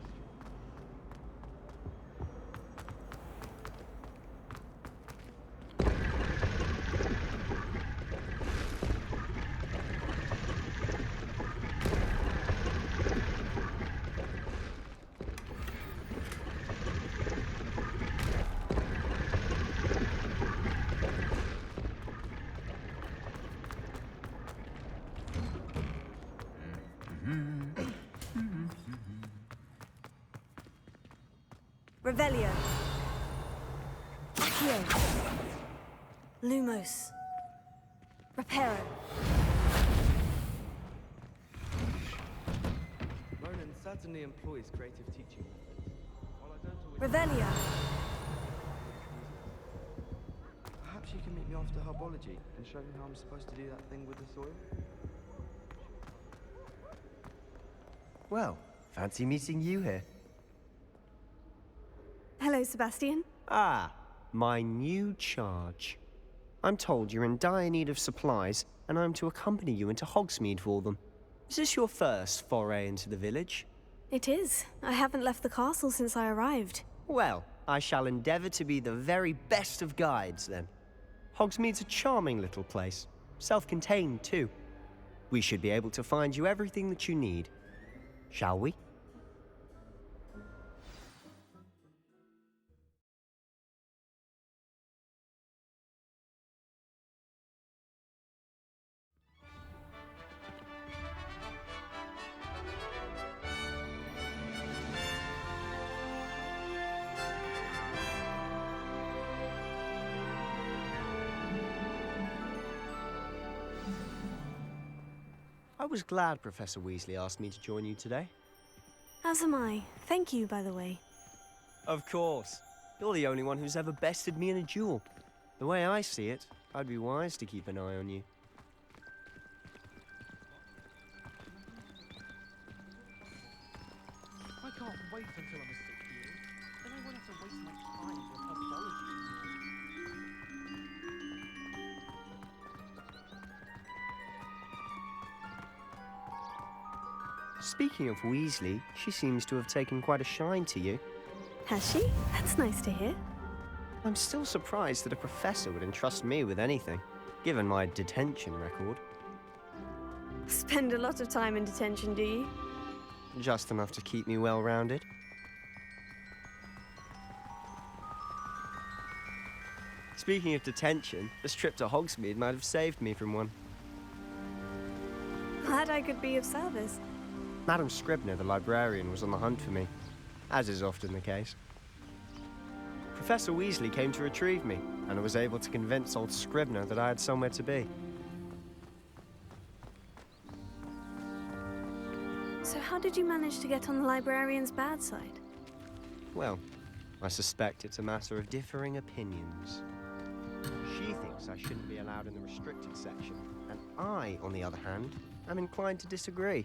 Revelio. Accio. Lumos. Reparo. Ronan certainly employs creative teaching methods. While I don't always... Revelio. Perhaps you can meet me after herbology and show me how I'm supposed to do that thing with the soil? Well, fancy meeting you here. Hello, Sebastian. Ah, my new charge. I'm told you're in dire need of supplies, and I'm to accompany you into Hogsmeade for them. Is this your first foray into the village? It is. I haven't left the castle since I arrived. Well, I shall endeavour to be the very best of guides, then. Hogsmeade's a charming little place. Self-contained, too. We should be able to find you everything that you need. Shall we? I was glad Professor Weasley asked me to join you today. As am I. Thank you, by the way. Of course. You're the only one who's ever bested me in a duel. The way I see it, I'd be wise to keep an eye on you. I can't wait until I'm a 6th year. Then I won't have to waste my time with herbology. Speaking of Weasley, she seems to have taken quite a shine to you. Has she? That's nice to hear. I'm still surprised that a professor would entrust me with anything, given my detention record. Spend a lot of time in detention, do you? Just enough to keep me well-rounded. Speaking of detention, this trip to Hogsmeade might have saved me from one. Glad I could be of service. Madam Scribner, the librarian, was on the hunt for me, as is often the case. Professor Weasley came to retrieve me, and I was able to convince old Scribner that I had somewhere to be. So how did you manage to get on the librarian's bad side? Well, I suspect it's a matter of differing opinions. She thinks I shouldn't be allowed in the restricted section, and I, on the other hand, am inclined to disagree.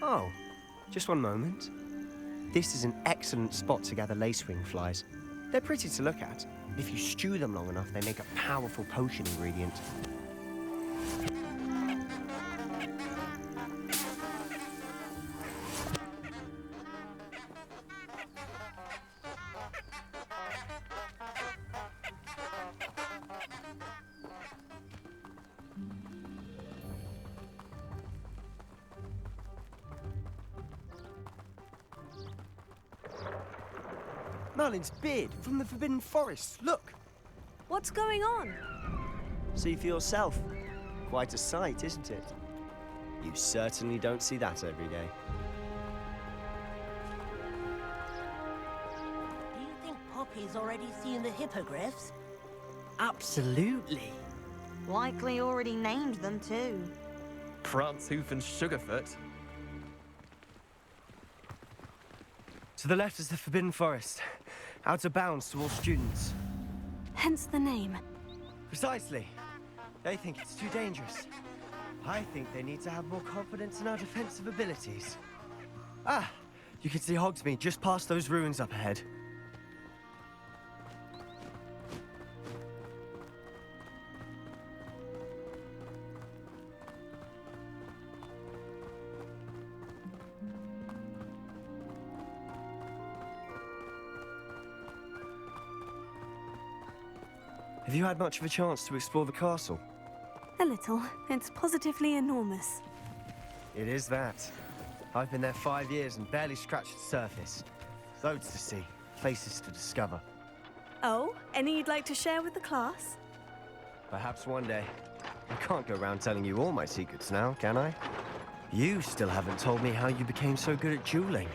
Oh, just one moment. This is an excellent spot to gather lacewing flies. They're pretty to look at. If you stew them long enough, they make a powerful potion ingredient. Merlin's beard from the Forbidden Forest. Look! What's going on? See for yourself. Quite a sight, isn't it? You certainly don't see that every day. Do you think Poppy's already seen the hippogriffs? Absolutely. Likely already named them too. Prancehoof and Sugarfoot. To the left is the Forbidden Forest. Out of bounds to all students. Hence the name. Precisely. They think it's too dangerous. I think they need to have more confidence in our defensive abilities. Ah, you can see Hogsmeade just past those ruins up ahead. Have you had much of a chance to explore the castle? A little. It's positively enormous. It is that. I've been there 5 years and barely scratched the surface. Loads to see, places to discover. Oh, any you'd like to share with the class? Perhaps one day. I can't go around telling you all my secrets now, can I? You still haven't told me how you became so good at dueling.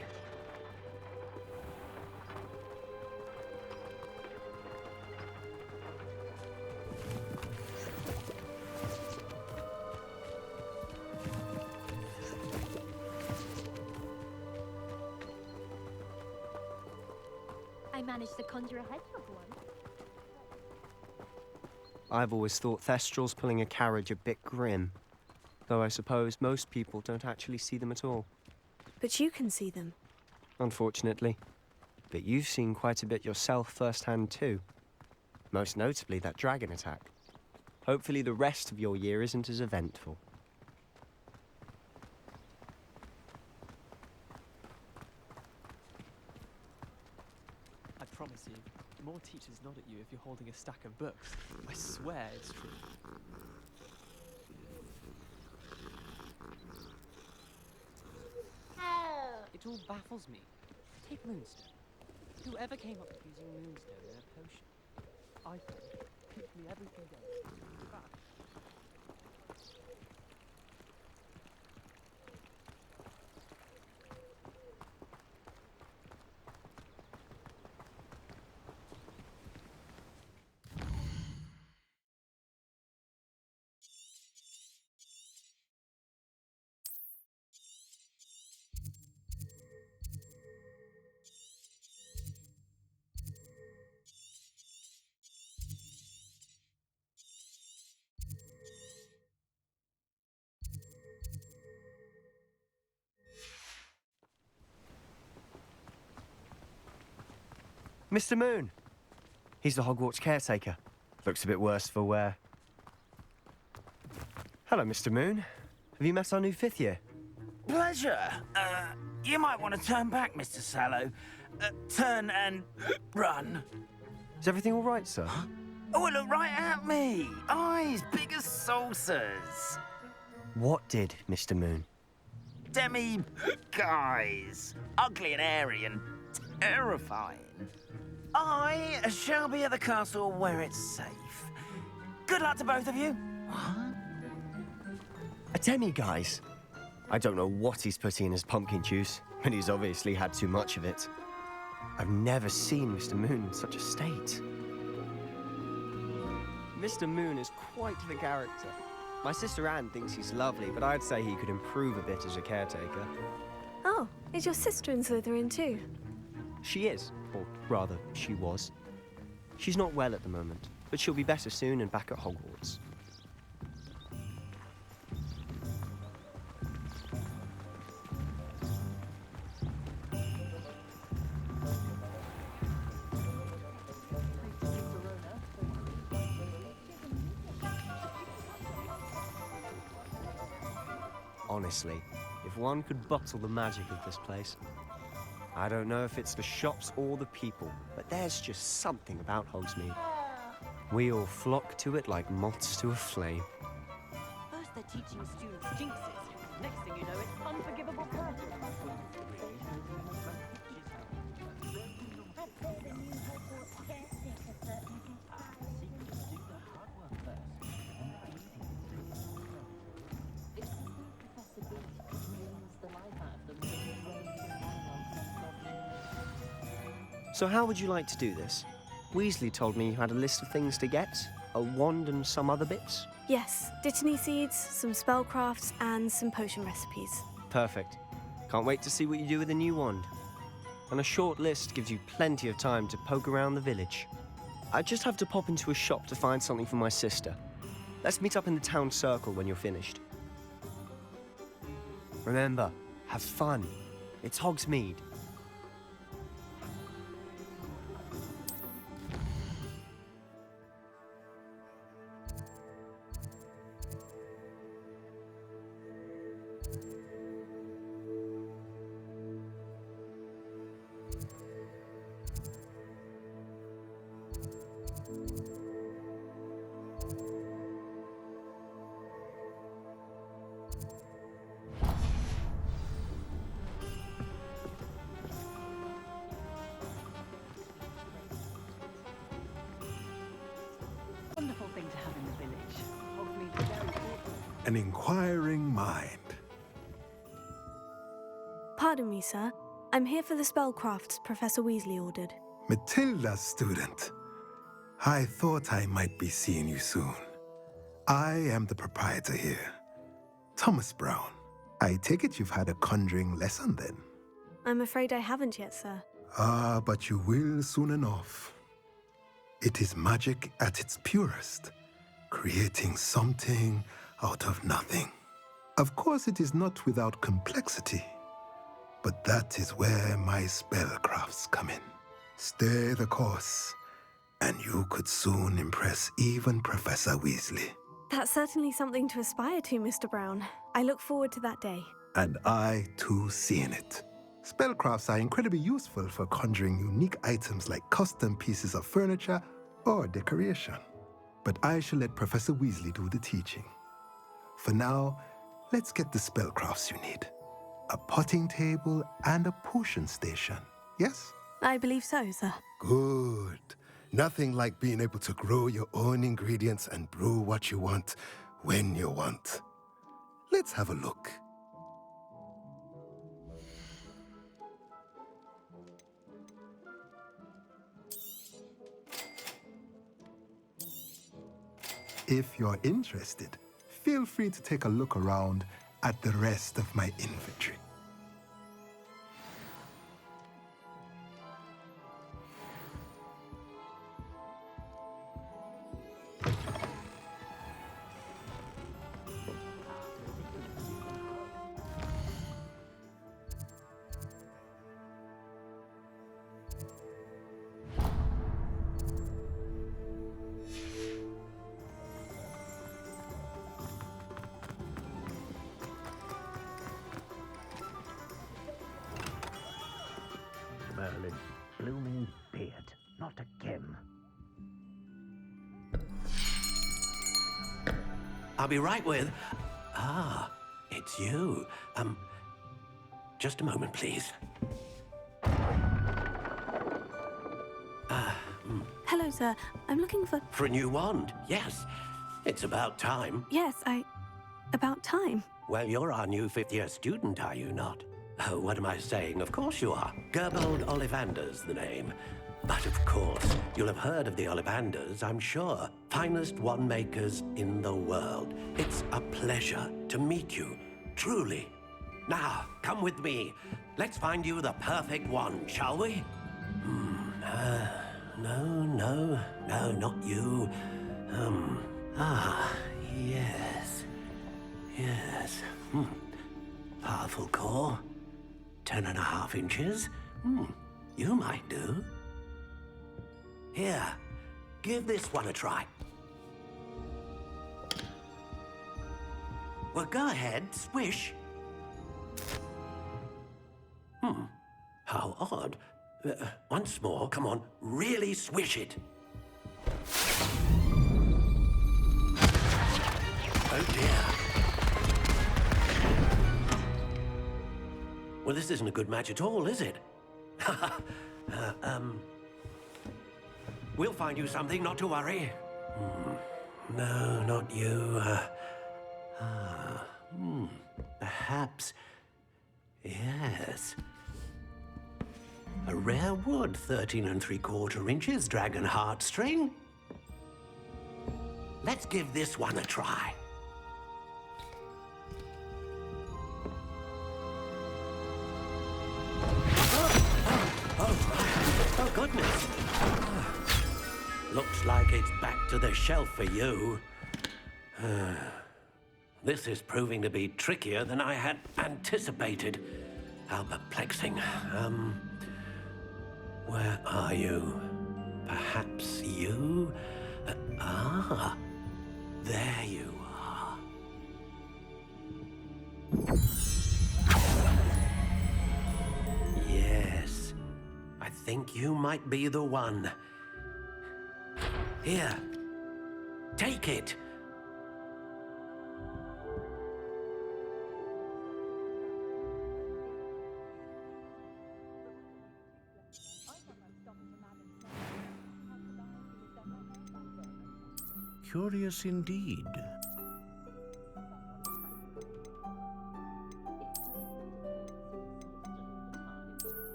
I managed to conjure a hedgehog once. I've always thought Thestrals pulling a carriage a bit grim. Though I suppose most people don't actually see them at all. But you can see them. Unfortunately. But you've seen quite a bit yourself firsthand too. Most notably that dragon attack. Hopefully the rest of your year isn't as eventful. I promise you, more teachers nod at you if you're holding a stack of books. I swear it's true. It all baffles me. Take Moonstone. Whoever came up with using Moonstone in a potion? I think gives me everything else. Mr. Moon! He's the Hogwarts caretaker. Looks a bit worse for wear. Hello, Mr. Moon. Have you met our new 5th year? Pleasure. You might want to turn back, Mr. Sallow. Turn and run. Is everything all right, sir? Oh, look right at me. Eyes big as saucers. What did, Mr. Moon? Demi, guys, ugly and airy and terrifying. I shall be at the castle where it's safe. Good luck to both of you. A Demi, guys. I don't know what he's putting in his pumpkin juice, but he's obviously had too much of it. I've never seen Mr. Moon in such a state. Mr. Moon is quite the character. My sister Anne thinks he's lovely, but I'd say he could improve a bit as a caretaker. Oh, is your sister in Slytherin too? She is, or rather, she was. She's not well at the moment, but she'll be better soon and back at Hogwarts. Honestly, if one could bottle the magic of this place. I don't know if it's the shops or the people, but there's just something about Hogsmeade. We all flock to it like moths to a flame. First they're teaching students jinxes. Next thing you know, it's unforgivable character. So how would you like to do this? Weasley told me you had a list of things to get, a wand and some other bits. Yes, Dittany seeds, some spellcrafts, and some potion recipes. Perfect. Can't wait to see what you do with the new wand. And a short list gives you plenty of time to poke around the village. I just have to pop into a shop to find something for my sister. Let's meet up in the town circle when you're finished. Remember, have fun. It's Hogsmeade. Wonderful thing to have in the village. Hogmeade is very important. An inquiring mind. Pardon me, sir. I'm here for the spellcrafts Professor Weasley ordered. Matilda's student. I thought I might be seeing you soon. I am the proprietor here, Thomas Brown. I take it you've had a conjuring lesson then? I'm afraid I haven't yet, sir. Ah, but you will soon enough. It is magic at its purest, creating something out of nothing. Of course, it is not without complexity, but that is where my spellcrafts come in. Stay the course, and you could soon impress even Professor Weasley. That's certainly something to aspire to, Mr. Brown. I look forward to that day. And I, too, seeing it. Spellcrafts are incredibly useful for conjuring unique items like custom pieces of furniture or decoration. But I shall let Professor Weasley do the teaching. For now, let's get the spellcrafts you need. A potting table and a potion station, yes? I believe so, sir. Good. Nothing like being able to grow your own ingredients and brew what you want when you want. Let's have a look. If you're interested, feel free to take a look around at the rest of my inventory. Merlin, blooming beard, not again. I'll be right with... Ah, it's you. just a moment, please. Hello, sir. I'm looking for... For a new wand, yes. It's about time. Yes, about time. Well, you're our new fifth-year student, are you not? Oh, what am I saying? Of course you are. Gerbold Ollivander's the name. But of course, you'll have heard of the Ollivanders, I'm sure. Finest wand makers in the world. It's a pleasure to meet you, truly. Now, come with me. Let's find you the perfect wand, shall we? No, not you. Yes. Powerful core. 10.5 inches. You might do. Here, give this one a try. Well, go ahead, swish. How odd. Once more, come on, really swish it. Oh dear. Well, this isn't a good match at all, is it? We'll find you something, not to worry. No, not you. Perhaps. Yes. A rare wood, 13 3/4 inches, dragon heartstring. Let's give this one a try. Oh, goodness. Looks like it's back to the shelf for you. This is proving to be trickier than I had anticipated. How perplexing. Where are you? Perhaps you? There you are. Yes, I think you might be the one. Here, take it. Curious indeed.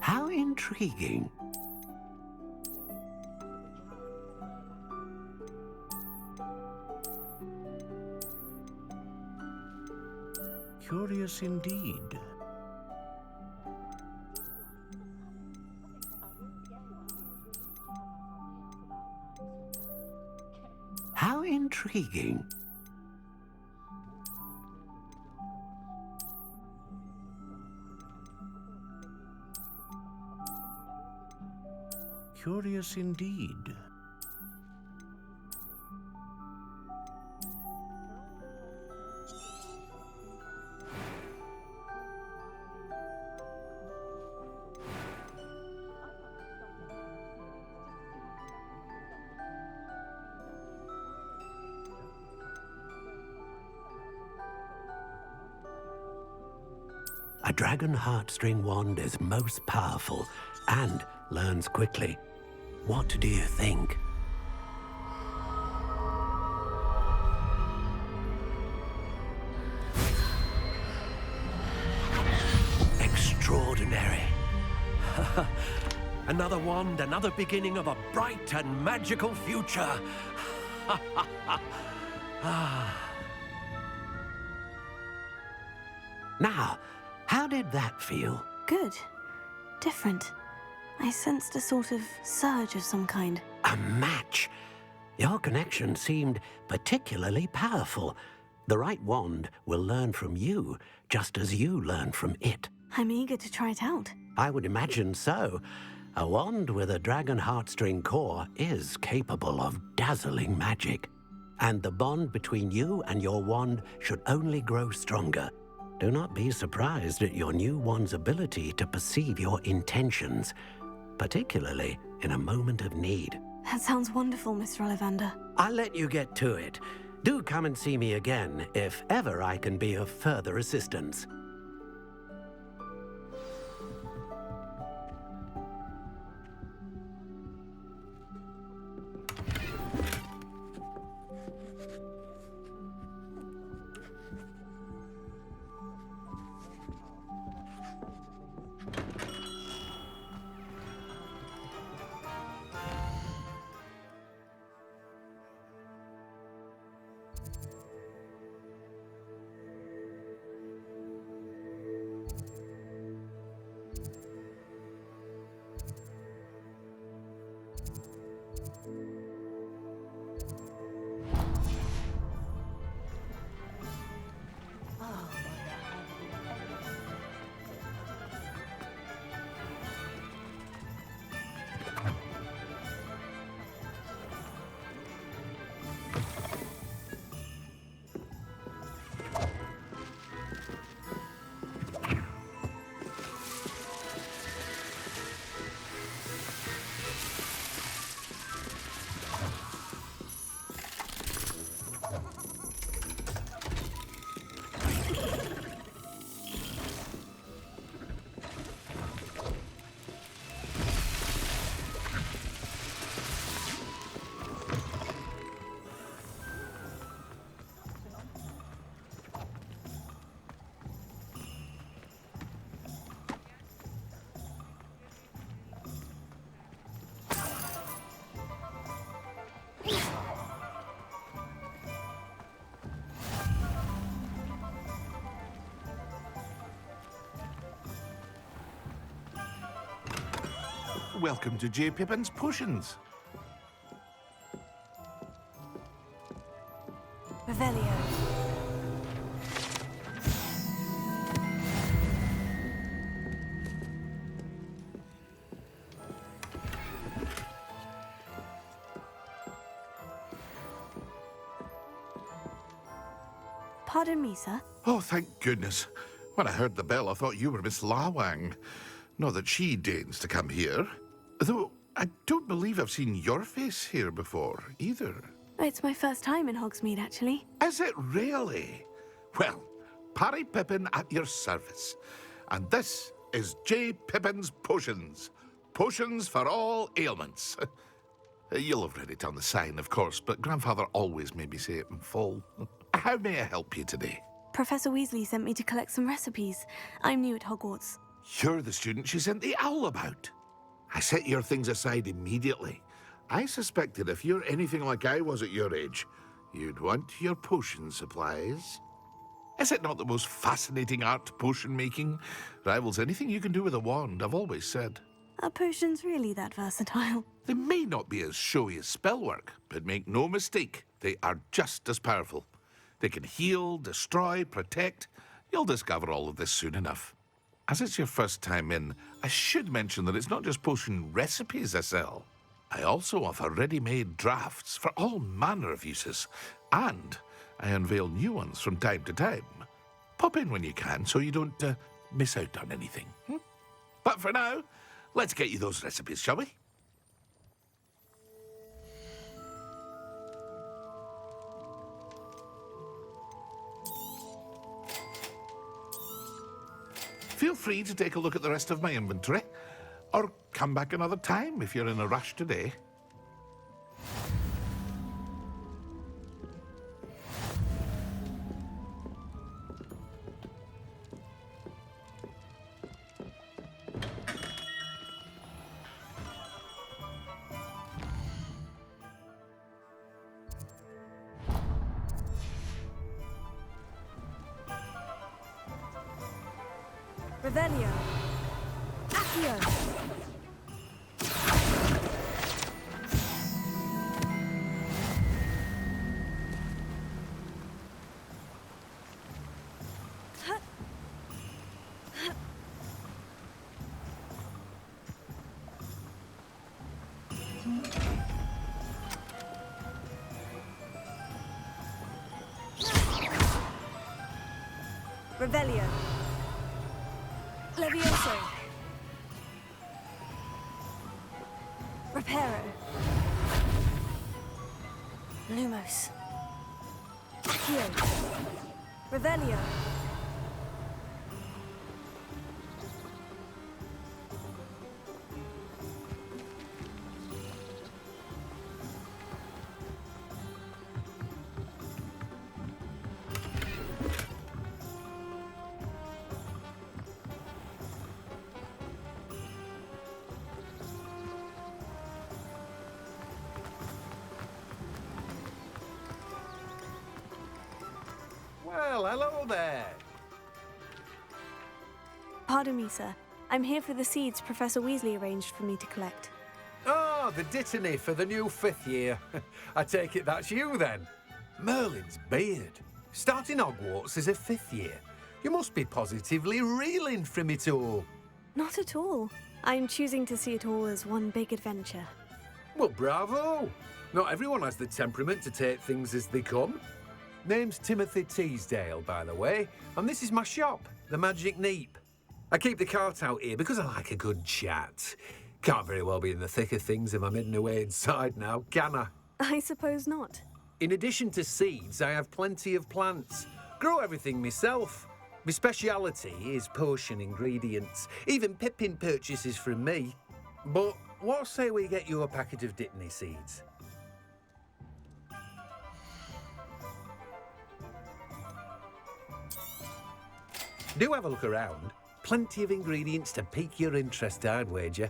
How intriguing. Curious indeed. How intriguing. Curious indeed. A dragon heartstring wand is most powerful and learns quickly. What do you think? Extraordinary. Another wand, another beginning of a bright and magical future. Now, how did that feel? Good. Different. I sensed a sort of surge of some kind. A match. Your connection seemed particularly powerful. The right wand will learn from you, just as you learn from it. I'm eager to try it out. I would imagine so. A wand with a dragon heartstring core is capable of dazzling magic. And the bond between you and your wand should only grow stronger. Do not be surprised at your new wand's ability to perceive your intentions, particularly in a moment of need. That sounds wonderful, Mr. Ollivander. I'll let you get to it. Do come and see me again if ever I can be of further assistance. Welcome to J. Pippin's Potions. Revelio. Pardon me, sir. Oh, thank goodness. When I heard the bell, I thought you were Miss Lawang. Not that she deigns to come here. Though, I don't believe I've seen your face here before, either. It's my first time in Hogsmeade, actually. Is it really? Well, Parry Pippin at your service. And this is J. Pippin's Potions. Potions for all ailments. You'll have read it on the sign, of course, but Grandfather always made me say it in full. How may I help you today? Professor Weasley sent me to collect some recipes. I'm new at Hogwarts. You're the student she sent the owl about. I set your things aside immediately. I suspected if you're anything like I was at your age, you'd want your potion supplies. Is it not the most fascinating art, potion making? Rivals anything you can do with a wand, I've always said. Are potions really that versatile? They may not be as showy as spellwork, but make no mistake, they are just as powerful. They can heal, destroy, protect. You'll discover all of this soon enough. As it's your first time in, I should mention that it's not just potion recipes I sell. I also offer ready-made drafts for all manner of uses, and I unveil new ones from time to time. Pop in when you can so you don't miss out on anything. But for now, let's get you those recipes, shall we? Feel free to take a look at the rest of my inventory, or come back another time if you're in a rush today. Revelio. Accio. Revelio. Levioso. Reparo. Lumos. Accio. Revelio. Well, hello there. Pardon me, sir. I'm here for the seeds Professor Weasley arranged for me to collect. Oh, Ah, the dittany for the new 5th year. I take it that's you, then. Merlin's beard. Starting Hogwarts as a 5th year. You must be positively reeling from it all. Not at all. I'm choosing to see it all as one big adventure. Well, bravo! Not everyone has the temperament to take things as they come. Name's Timothy Teasdale, by the way, and this is my shop, the Magic Neep. I keep the cart out here because I like a good chat. Can't very well be in the thick of things if I'm hidden away inside now, can I? I suppose not. In addition to seeds, I have plenty of plants. Grow everything myself. My speciality is potion ingredients. Even Pippin purchases from me. But what say we get you a packet of Dittany seeds? Do have a look around. Plenty of ingredients to pique your interest, I'd wager.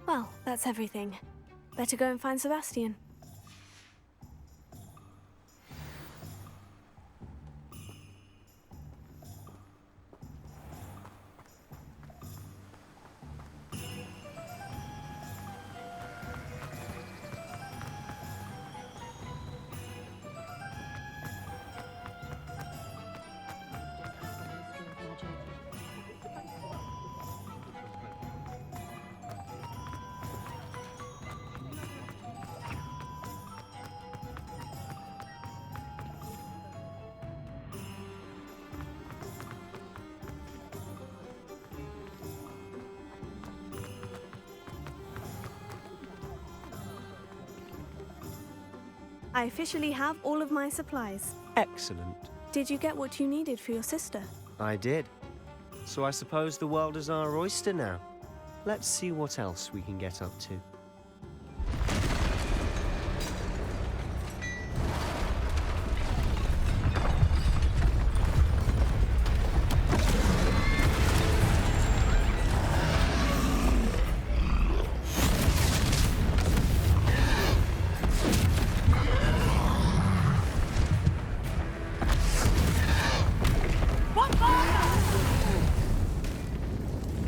Well, that's everything. Better go and find Sebastian. I officially have all of my supplies. Excellent. Did you get what you needed for your sister? I did. So I suppose the world is our oyster now. Let's see what else we can get up to.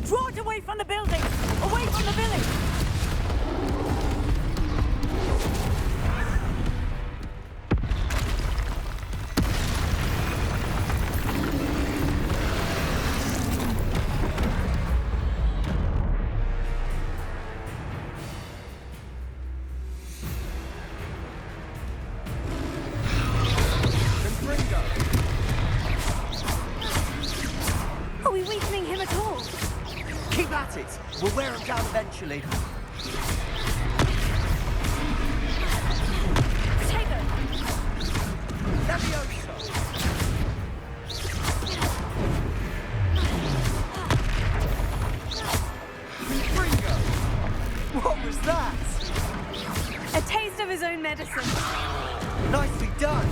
Draw it away from the building! Away from the village! Are we weakening him at all? Keep at it. We'll wear him down eventually. Potato! Levioso! Ringo! What was that? A taste of his own medicine. Nicely done.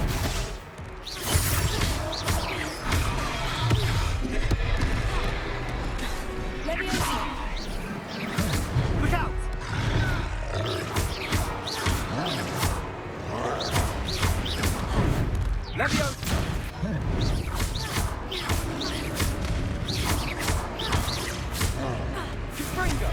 Look out! Leviosa! Ringo!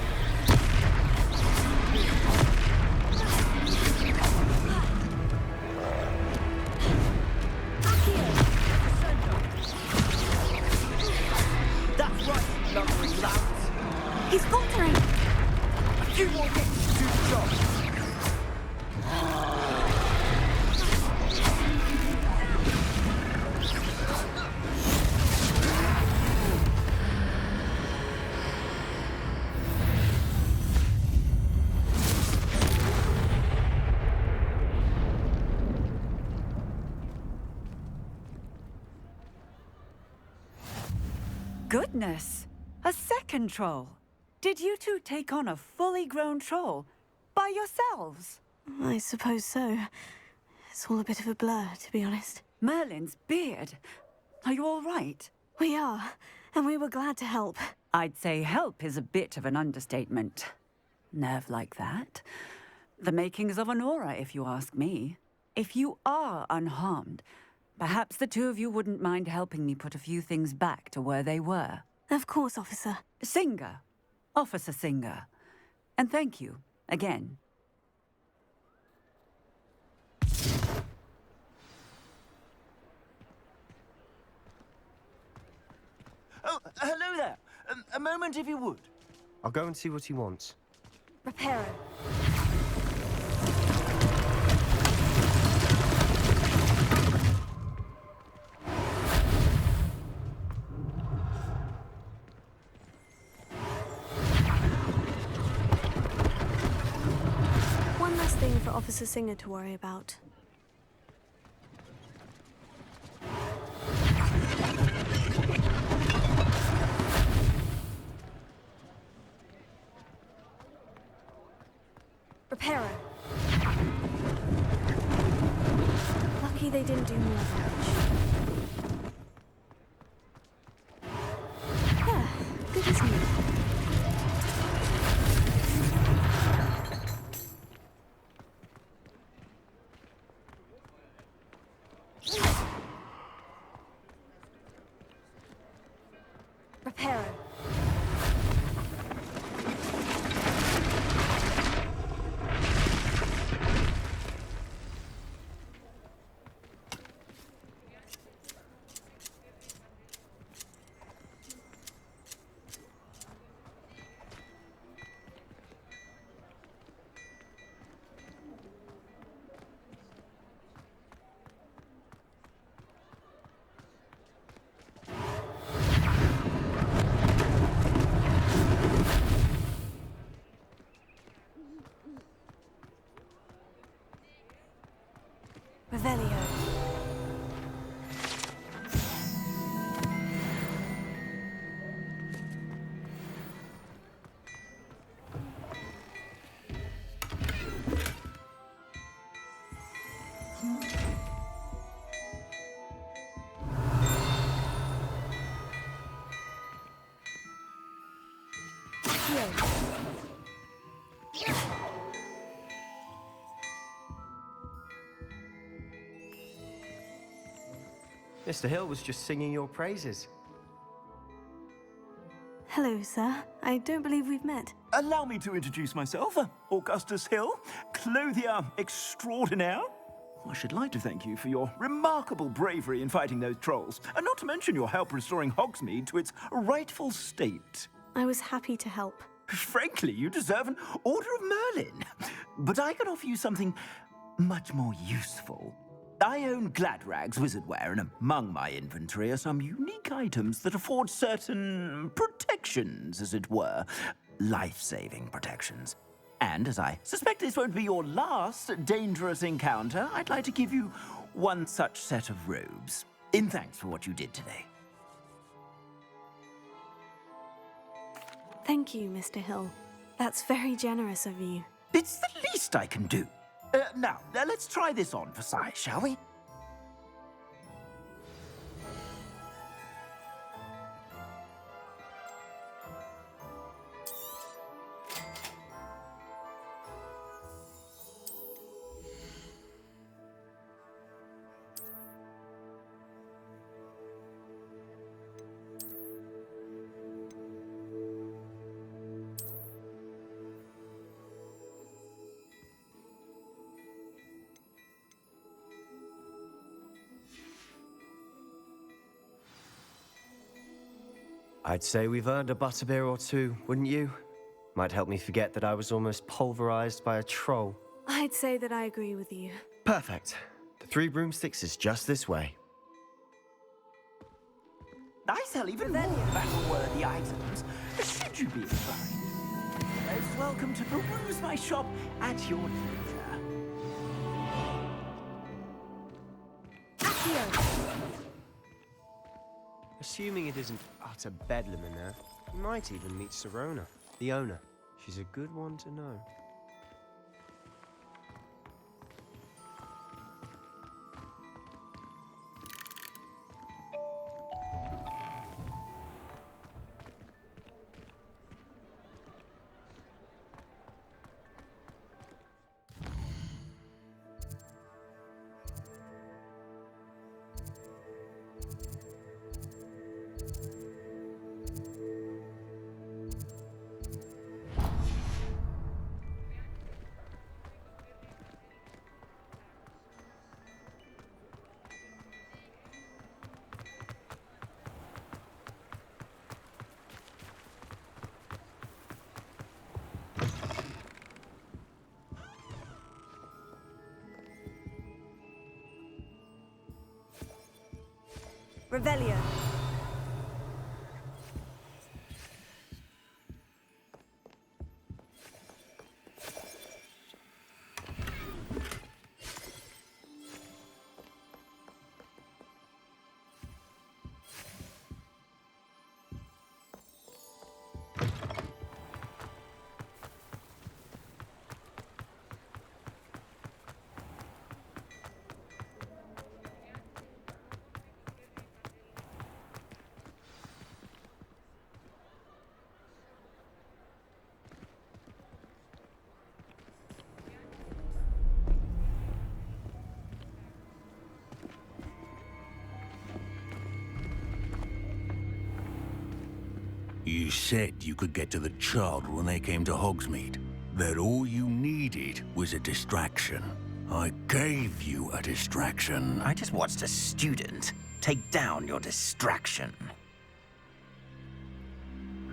That's right, you lumbering lamps! He's faltering! A few more hits to do the job! Goodness! A second troll! Did you two take on a fully grown troll? By yourselves? I suppose so. It's all a bit of a blur, to be honest. Merlin's beard. Are you all right? We are, and we were glad to help. I'd say help is a bit of an understatement. Nerve like that. The makings of an aura, if you ask me. If you are unharmed, perhaps the two of you wouldn't mind helping me put a few things back to where they were. Of course, officer. Singer. Officer Singer. And thank you, again. moment if you would. I'll go and see what he wants. Reparo. One last thing for Officer Singer to worry about. Reparo. Lucky they didn't do more damage. Yeah, good as new. Reparo. Revelio. Mr. Hill was just singing your praises. Hello, sir. I don't believe we've met. Allow me to introduce myself, Augustus Hill, clothier extraordinaire. I should like to thank you for your remarkable bravery in fighting those trolls, and not to mention your help restoring Hogsmeade to its rightful state. I was happy to help. Frankly, you deserve an Order of Merlin. But I can offer you something much more useful. I own Gladrag's wizardware, and among my inventory are some unique items that afford certain protections, as it were. Life-saving protections. And as I suspect this won't be your last dangerous encounter, I'd like to give you one such set of robes, in thanks for what you did today. Thank you, Mr. Hill. That's very generous of you. It's the least I can do. Now, let's try this on for size, shall we? I'd say we've earned a butterbeer or two, wouldn't you? Might help me forget that I was almost pulverized by a troll. I'd say that I agree with you. Perfect. The 3 broomsticks is just this way. I sell even more battle-worthy items, should you be inclined. Most welcome to peruse my shop at your leisure. Assuming it isn't utter bedlam in there, you might even meet Serona, the owner. She's a good one to know. Revelio. You said you could get to the child when they came to Hogsmeade. That all you needed was a distraction. I gave you a distraction. I just watched a student take down your distraction.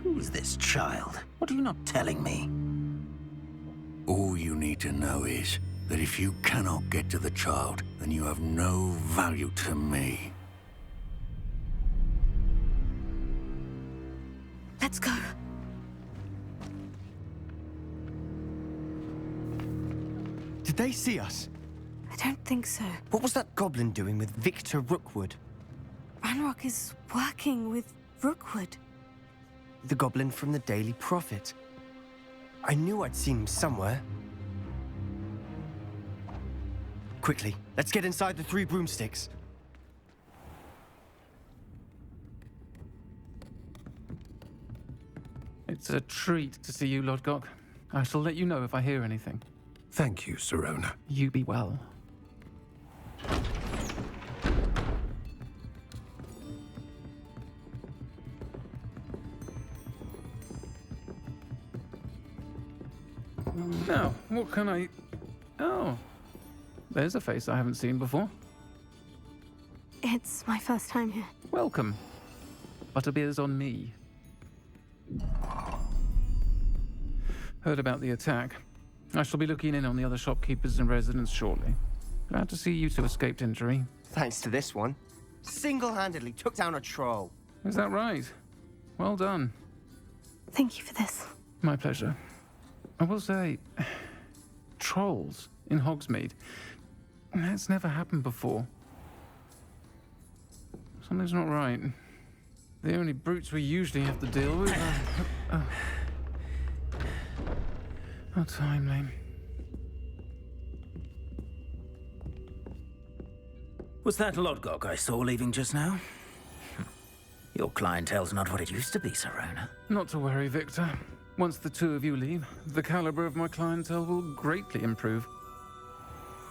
Who's this child? What are you not telling me? All you need to know is that if you cannot get to the child, then you have no value to me. Let's go. Did they see us? I don't think so. What was that goblin doing with Victor Rookwood? Ranrock is working with Rookwood. The goblin from the Daily Prophet. I knew I'd seen him somewhere. Quickly, let's get inside the 3 broomsticks. It's a treat to see you, Lodgok. I shall let you know if I hear anything. Thank you, Sirona. You be well. Now, what can I... Oh, there's a face I haven't seen before. It's my first time here. Welcome. Butterbeer's on me. Heard about the attack. I shall be looking in on the other shopkeepers and residents shortly. Glad to see you two escaped injury. Thanks to this one. Single-handedly took down a troll. Is that right? Well done. Thank you for this. My pleasure. I will say, trolls in Hogsmeade. That's never happened before. Something's not right. The only brutes we usually have to deal with are timely. Was that Lodgok I saw leaving just now? Your clientele's not what it used to be, Sirona. Not to worry, Victor. Once the two of you leave, the caliber of my clientele will greatly improve.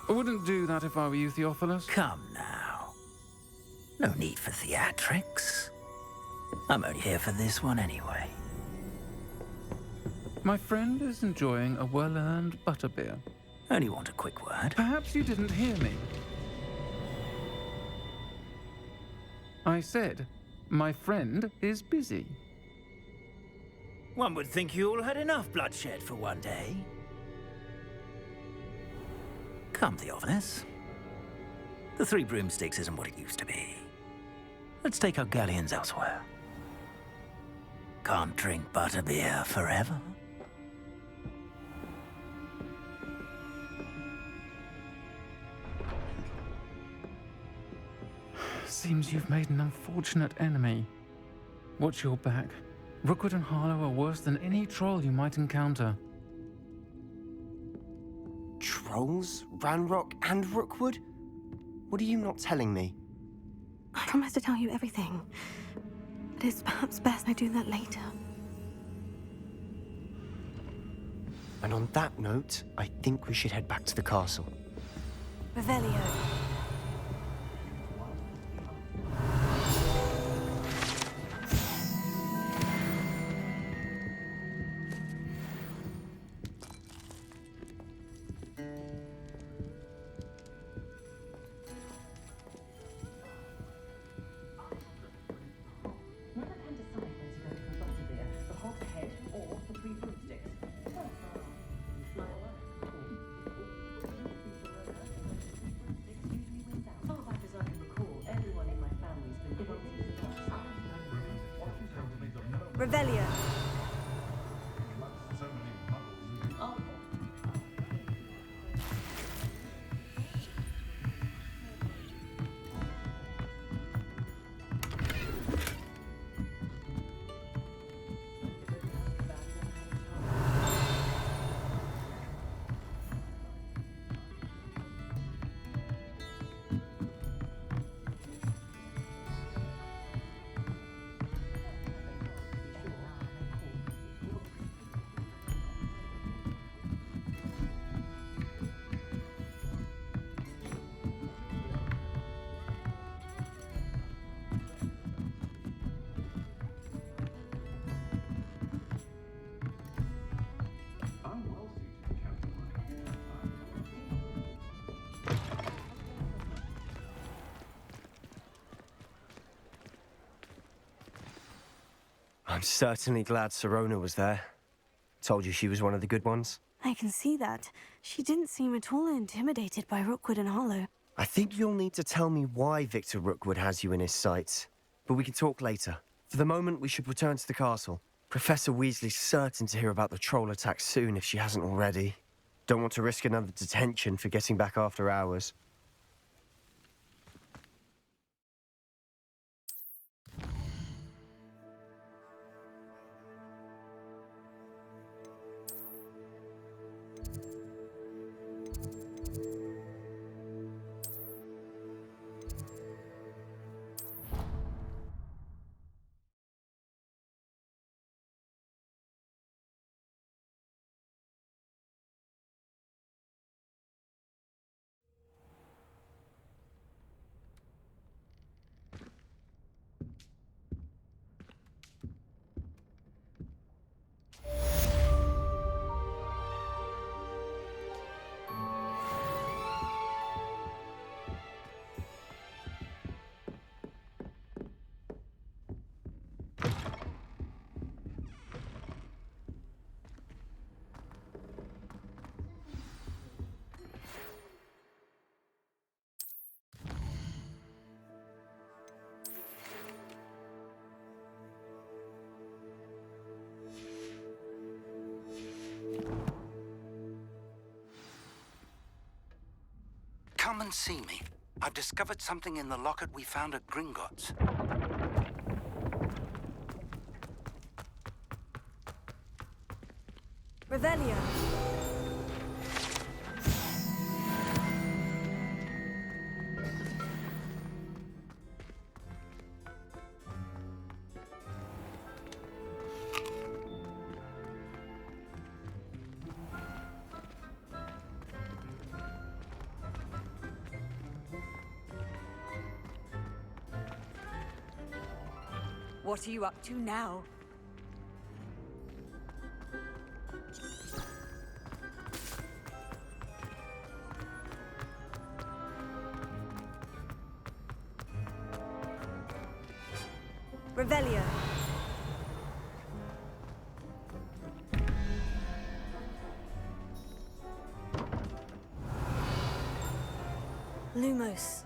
I wouldn't do that if I were you, Theophilus. Come now. No need for theatrics. I'm only here for this one anyway. My friend is enjoying a well-earned butterbeer. Only want a quick word. Perhaps you didn't hear me. I said, my friend is busy. One would think you all had enough bloodshed for one day. Come, Theophilus. The 3 broomsticks isn't what it used to be. Let's take our galleons elsewhere. Can't drink butterbeer forever. Seems you've made an unfortunate enemy. Watch your back. Rookwood and Harlow are worse than any troll you might encounter. Trolls? Ranrock and Rookwood? What are you not telling me? I promise to tell you everything. But it's perhaps best I do that later. And on that note, I think we should head back to the castle. Revelio. Revelio. I'm certainly glad Sirona was there. Told you she was one of the good ones. I can see that. She didn't seem at all intimidated by Rookwood and Hollow. I think you'll need to tell me why Victor Rookwood has you in his sights. But we can talk later. For the moment, we should return to the castle. Professor Weasley's certain to hear about the troll attack soon if she hasn't already. Don't want to risk another detention for getting back after hours. Come and see me. I've discovered something in the locket we found at Gringotts. Revelio. What are you up to now? Revelio. Lumos.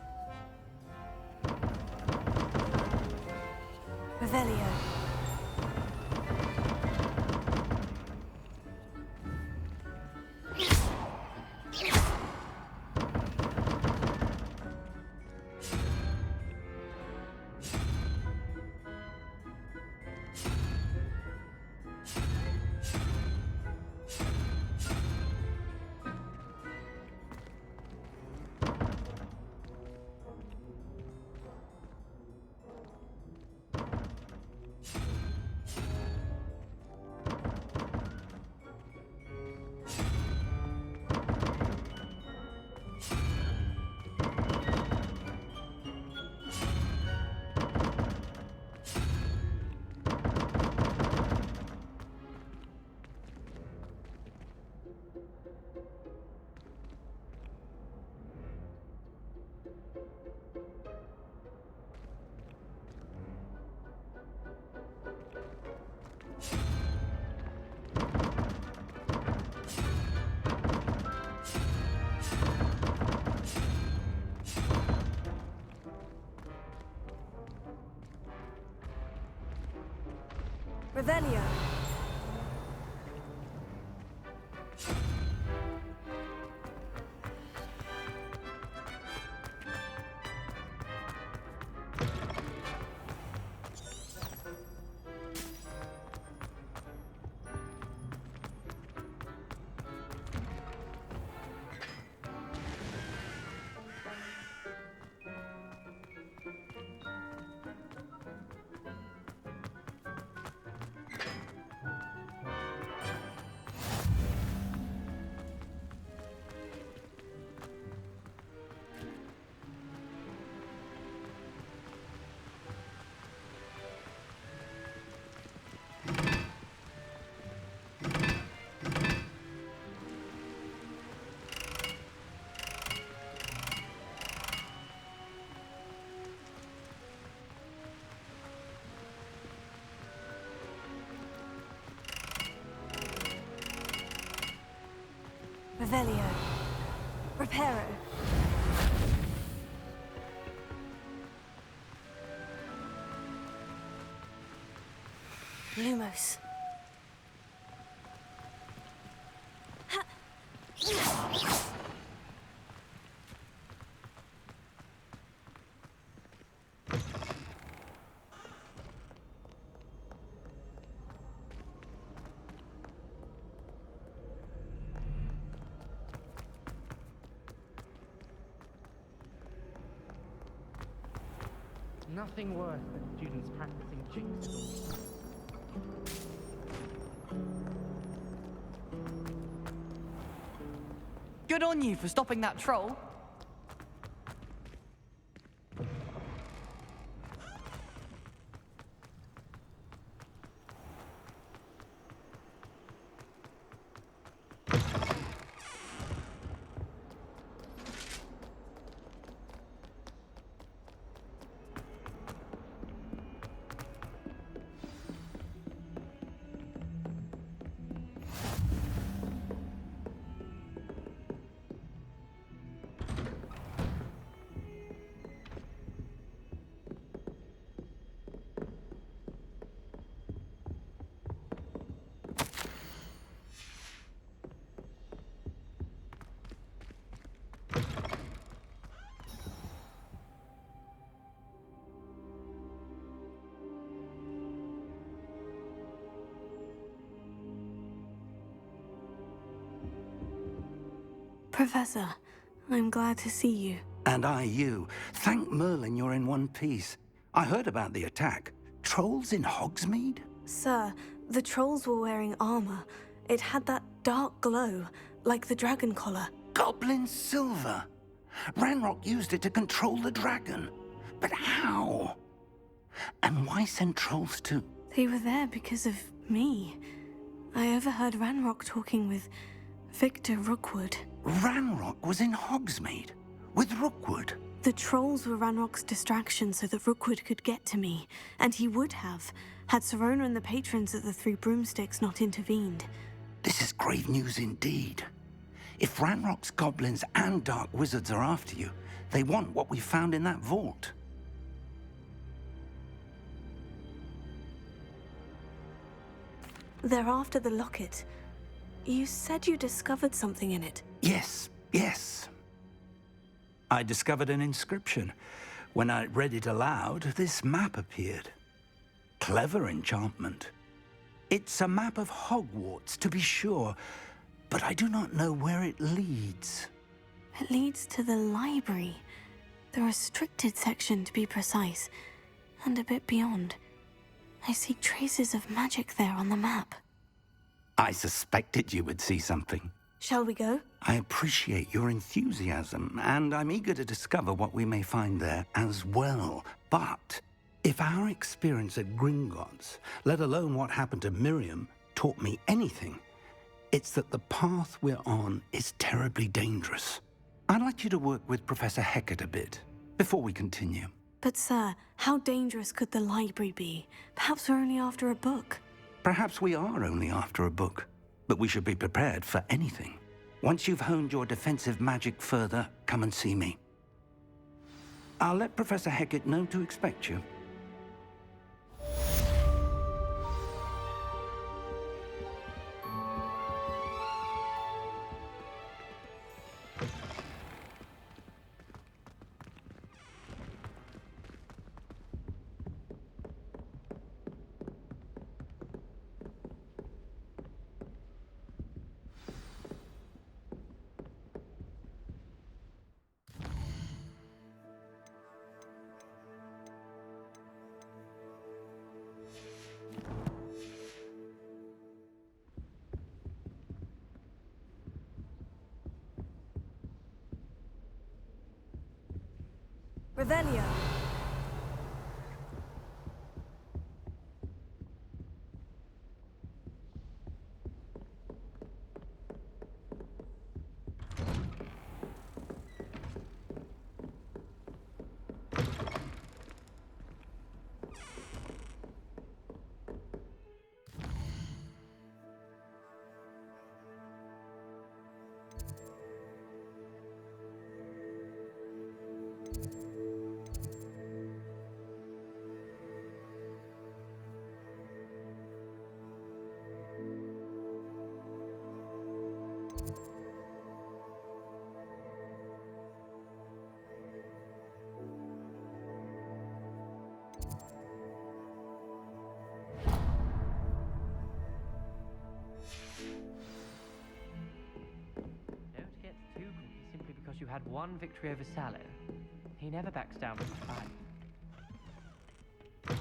Revelio. Revelio. Revelio. Reparo. Lumos. Nothing worse than students practicing jigsaw. Good on you for stopping that troll. Professor, I'm glad to see you. And I you. Thank Merlin you're in one piece. I heard about the attack. Trolls in Hogsmeade? Sir, the trolls were wearing armor. It had that dark glow, like the dragon collar. Goblin silver! Ranrock used it to control the dragon. But how? And why send trolls too? They were there because of me. I overheard Ranrock talking with Victor Rookwood. Ranrock was in Hogsmeade? With Rookwood? The trolls were Ranrock's distraction so that Rookwood could get to me. And he would have, had Serona and the patrons at the Three Broomsticks not intervened. This is grave news indeed. If Ranrock's goblins and dark wizards are after you, they want what we found in that vault. They're after the locket. You said you discovered something in it. Yes. I discovered an inscription. When I read it aloud, this map appeared. Clever enchantment. It's a map of Hogwarts, to be sure, but I do not know where it leads. It leads to the library. The restricted section, to be precise, and a bit beyond. I see traces of magic there on the map. I suspected you would see something. Shall we go? I appreciate your enthusiasm, and I'm eager to discover what we may find there as well. But if our experience at Gringotts, let alone what happened to Miriam, taught me anything, it's that the path we're on is terribly dangerous. I'd like you to work with Professor Hecat a bit before we continue. But sir, how dangerous could the library be? Perhaps we're only after a book. Perhaps we are only after a book, but we should be prepared for anything. Once you've honed your defensive magic further, come and see me. I'll let Professor Hecat know to expect you. Revelio. You had one victory over Sallow. He never backs down from a fight.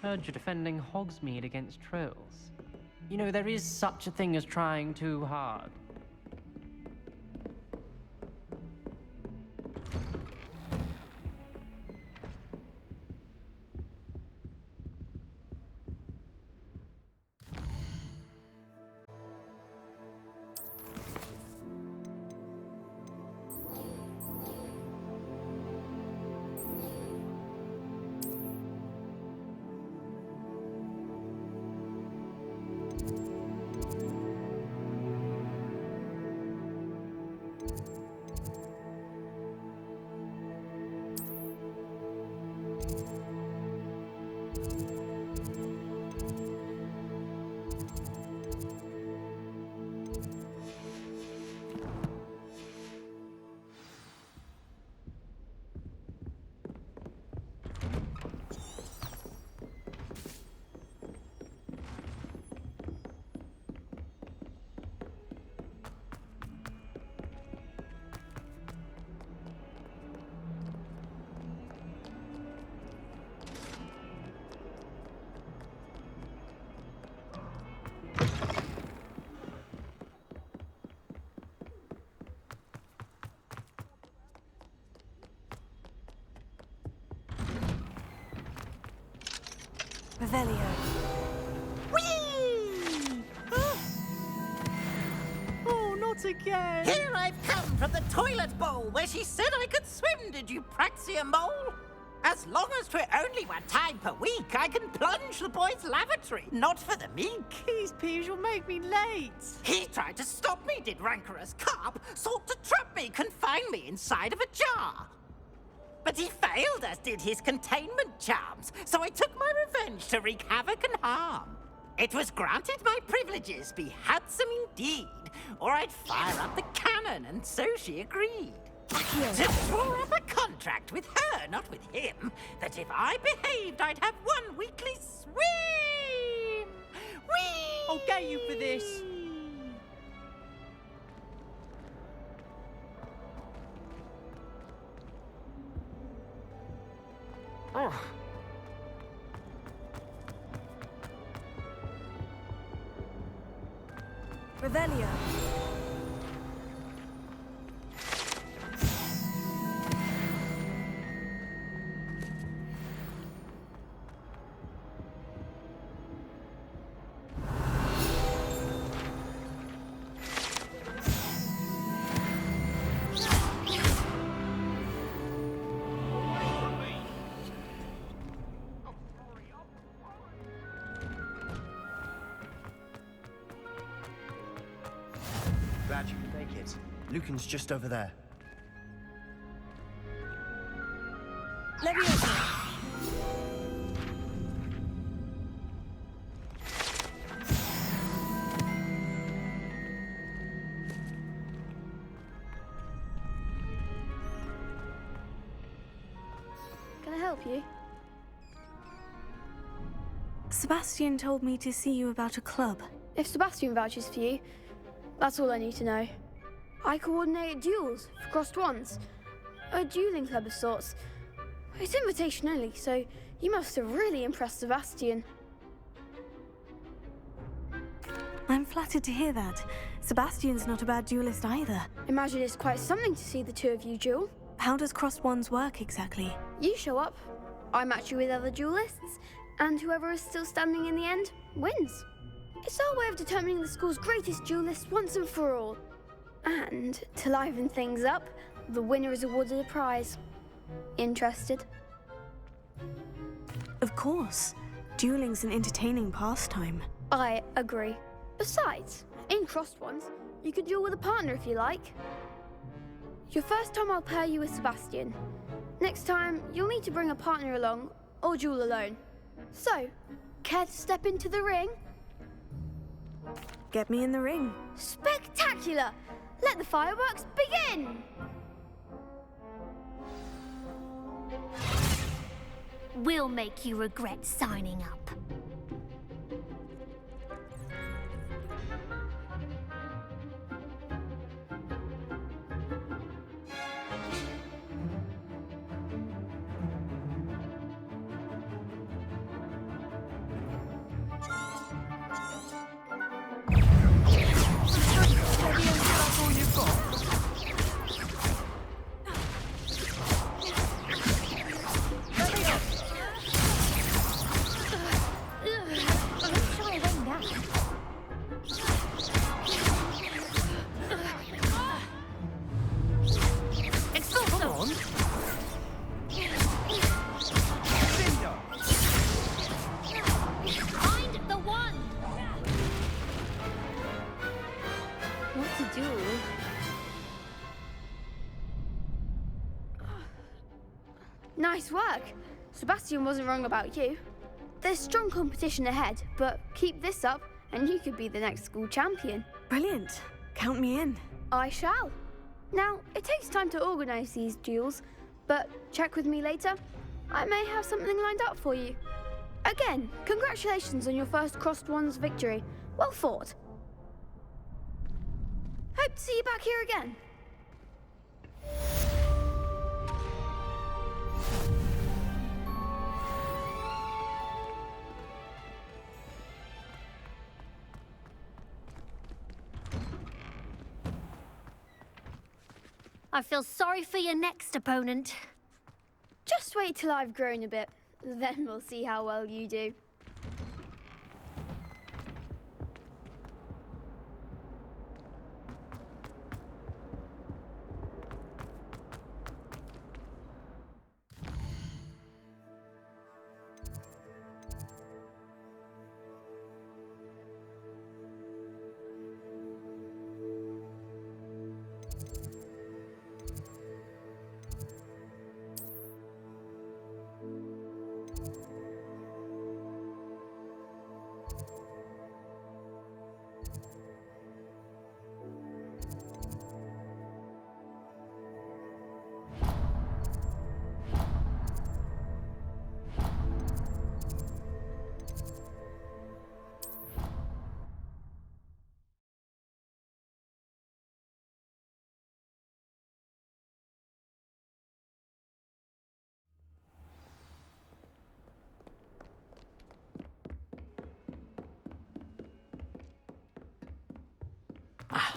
Heard you're defending Hogsmeade against trolls. You know, there is such a thing as trying too hard. Revelio. Whee! Oh, not again! Here I've come from the toilet bowl where she said I could swim, did you praxia mole? As long as 'twere only one time per week, I can plunge the boy's lavatory, not for the meek. These peas will make me late. He tried to stop me, did rancorous carp, sought to trap me, confine me inside of a jar. But he failed, as did his containment charms, so I took my revenge to wreak havoc and harm. It was granted my privileges be handsome indeed, or I'd fire up the cannon, and so she agreed. To draw up a contract with her, not with him, that if I behaved, I'd have one weekly swim! Whee! I'll get you for this. Oh. Revelio. Glad you could make it. Lucan's just over there. Leviosa. Can I help you? Sebastian told me to see you about a club. If Sebastian vouches for you, that's all I need to know. I coordinate duels for crossed ones. A dueling club of sorts. It's invitation only, so you must have really impressed Sebastian. I'm flattered to hear that. Sebastian's not a bad duelist either. Imagine it's quite something to see the two of you duel. How does crossed ones work exactly? You show up, I match you with other duelists, and whoever is still standing in the end wins. It's our way of determining the school's greatest duelist once and for all. And to liven things up, the winner is awarded a prize. Interested? Of course. Dueling's an entertaining pastime. I agree. Besides, in crossed ones, you can duel with a partner if you like. Your first time I'll pair you with Sebastian. Next time, you'll need to bring a partner along, or duel alone. So, care to step into the ring? Get me in the ring. Spectacular! Let the fireworks begin! We'll make you regret signing up. Nice work. Sebastian wasn't wrong about you. There's strong competition ahead, but keep this up and you could be the next school champion. Brilliant. Count me in. I shall. Now, it takes time to organise these duels, but check with me later. I may have something lined up for you. Again, congratulations on your first crossed ones victory. Well fought. Hope to see you back here again. I feel sorry for your next opponent. Just wait till I've grown a bit, then we'll see how well you do.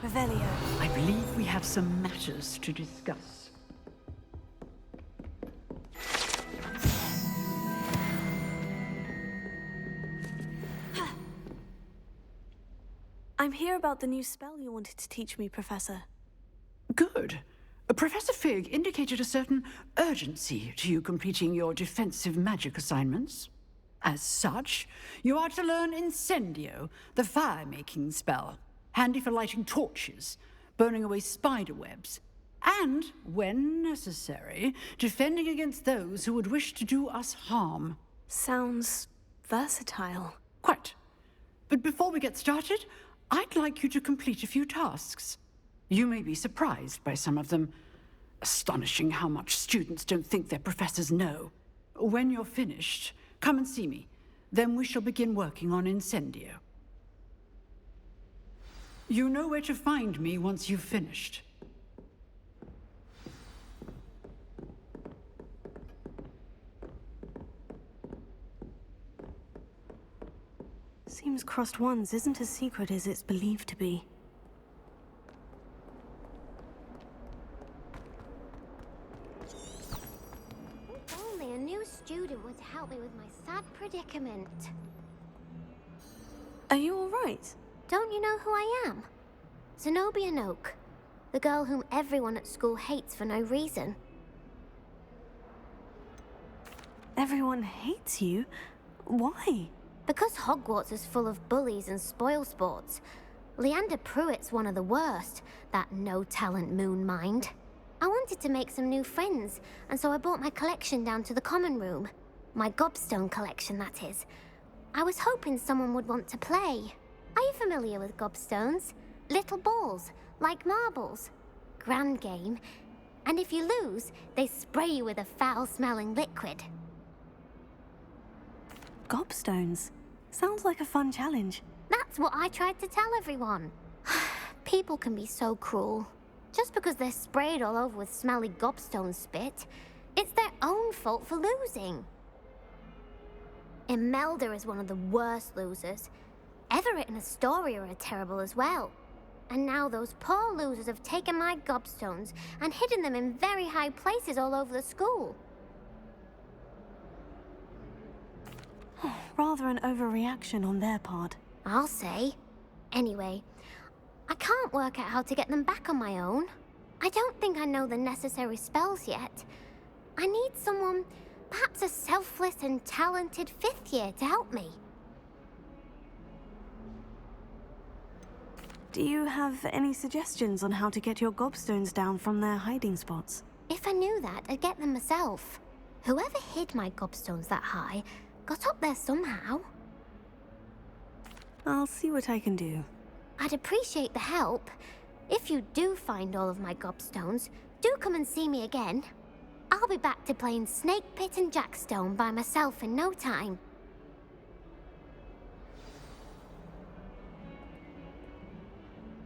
Revelio. I believe we have some matters to discuss. I'm here about the new spell you wanted to teach me, Professor. Good. Professor Fig indicated a certain urgency to you completing your defensive magic assignments. As such, you are to learn Incendio, the fire-making spell, handy for lighting torches, burning away spider webs, and, when necessary, defending against those who would wish to do us harm. Sounds versatile. Quite. But before we get started, I'd like you to complete a few tasks. You may be surprised by some of them. Astonishing how much students don't think their professors know. When you're finished, come and see me. Then we shall begin working on Incendio. You know where to find me once you've finished. Seems crossed ones isn't as secret as it's believed to be. want to help me with my sad predicament. Are you all right? Don't you know who I am? Zenobia Noak, the girl whom everyone at school hates for no reason. Everyone hates you? Why? Because Hogwarts is full of bullies and spoilsports. Leander Pruitt's one of the worst, that no-talent moon mind. I wanted to make some new friends, and so I brought my collection down to the common room. My gobstone collection, that is. I was hoping someone would want to play. Are you familiar with gobstones? Little balls, like marbles. Grand game. And if you lose, they spray you with a foul-smelling liquid. Gobstones? Sounds like a fun challenge. That's what I tried to tell everyone. People can be so cruel. Just because they're sprayed all over with smelly gobstone spit, it's their own fault for losing. Imelda is one of the worst losers. Everett and Astoria are terrible as well. And now those poor losers have taken my gobstones and hidden them in very high places all over the school. Rather an overreaction on their part. I'll say. Anyway, I can't work out how to get them back on my own. I don't think I know the necessary spells yet. I need someone, perhaps a selfless and talented 5th year to help me. Do you have any suggestions on how to get your gobstones down from their hiding spots? If I knew that, I'd get them myself. Whoever hid my gobstones that high got up there somehow. I'll see what I can do. I'd appreciate the help. If you do find all of my gobstones, do come and see me again. I'll be back to playing Snake Pit and Jackstone by myself in no time.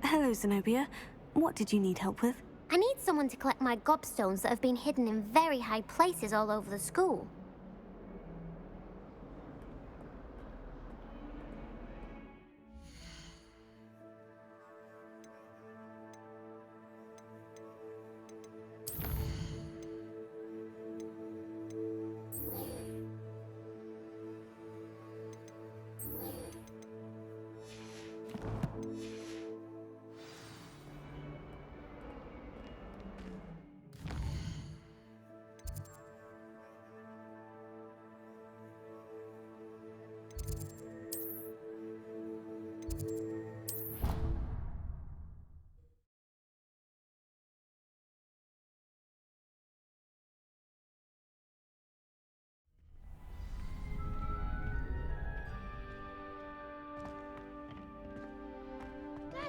Hello, Zenobia. What did you need help with? I need someone to collect my gobstones that have been hidden in very high places all over the school.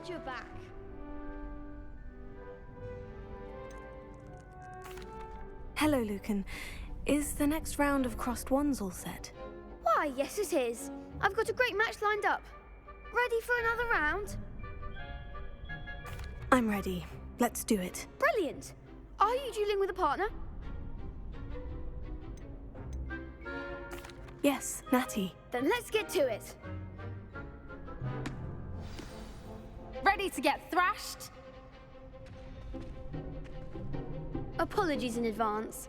Glad you're back. Hello, Lucan. Is the next round of crossed ones all set? Why, yes it is. I've got a great match lined up. Ready for another round? I'm ready. Let's do it. Brilliant. Are you dueling with a partner? Yes, Natty. Then let's get to it. Ready to get thrashed? Apologies in advance.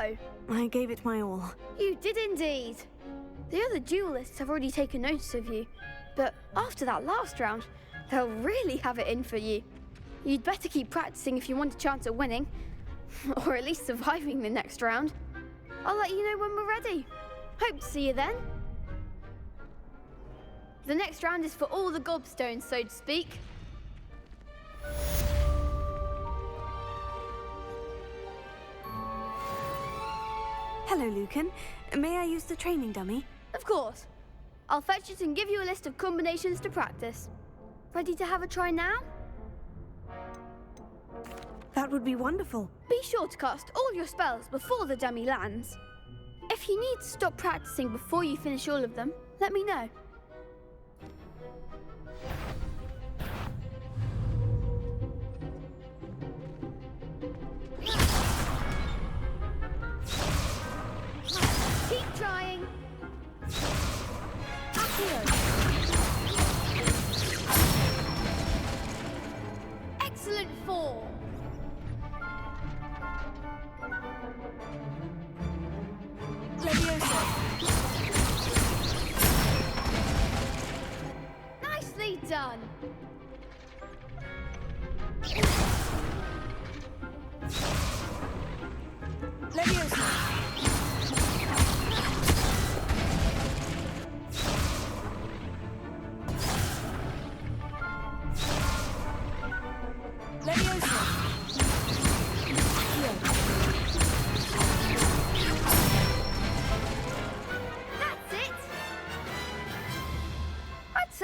go? I gave it my all. You did indeed. The other duelists have already taken notice of you, but after that last round, they'll really have it in for you. You'd better keep practicing if you want a chance at winning, or at least surviving the next round. I'll let you know when we're ready. Hope to see you then. The next round is for all the gobstones, so to speak. Hello, Lucan. May I use the training dummy? Of course. I'll fetch it and give you a list of combinations to practice. Ready to have a try now? That would be wonderful. Be sure to cast all your spells before the dummy lands. If you need to stop practicing before you finish all of them, let me know. Keep trying. Excellent form. Leviosa. Nicely done. Leviosa.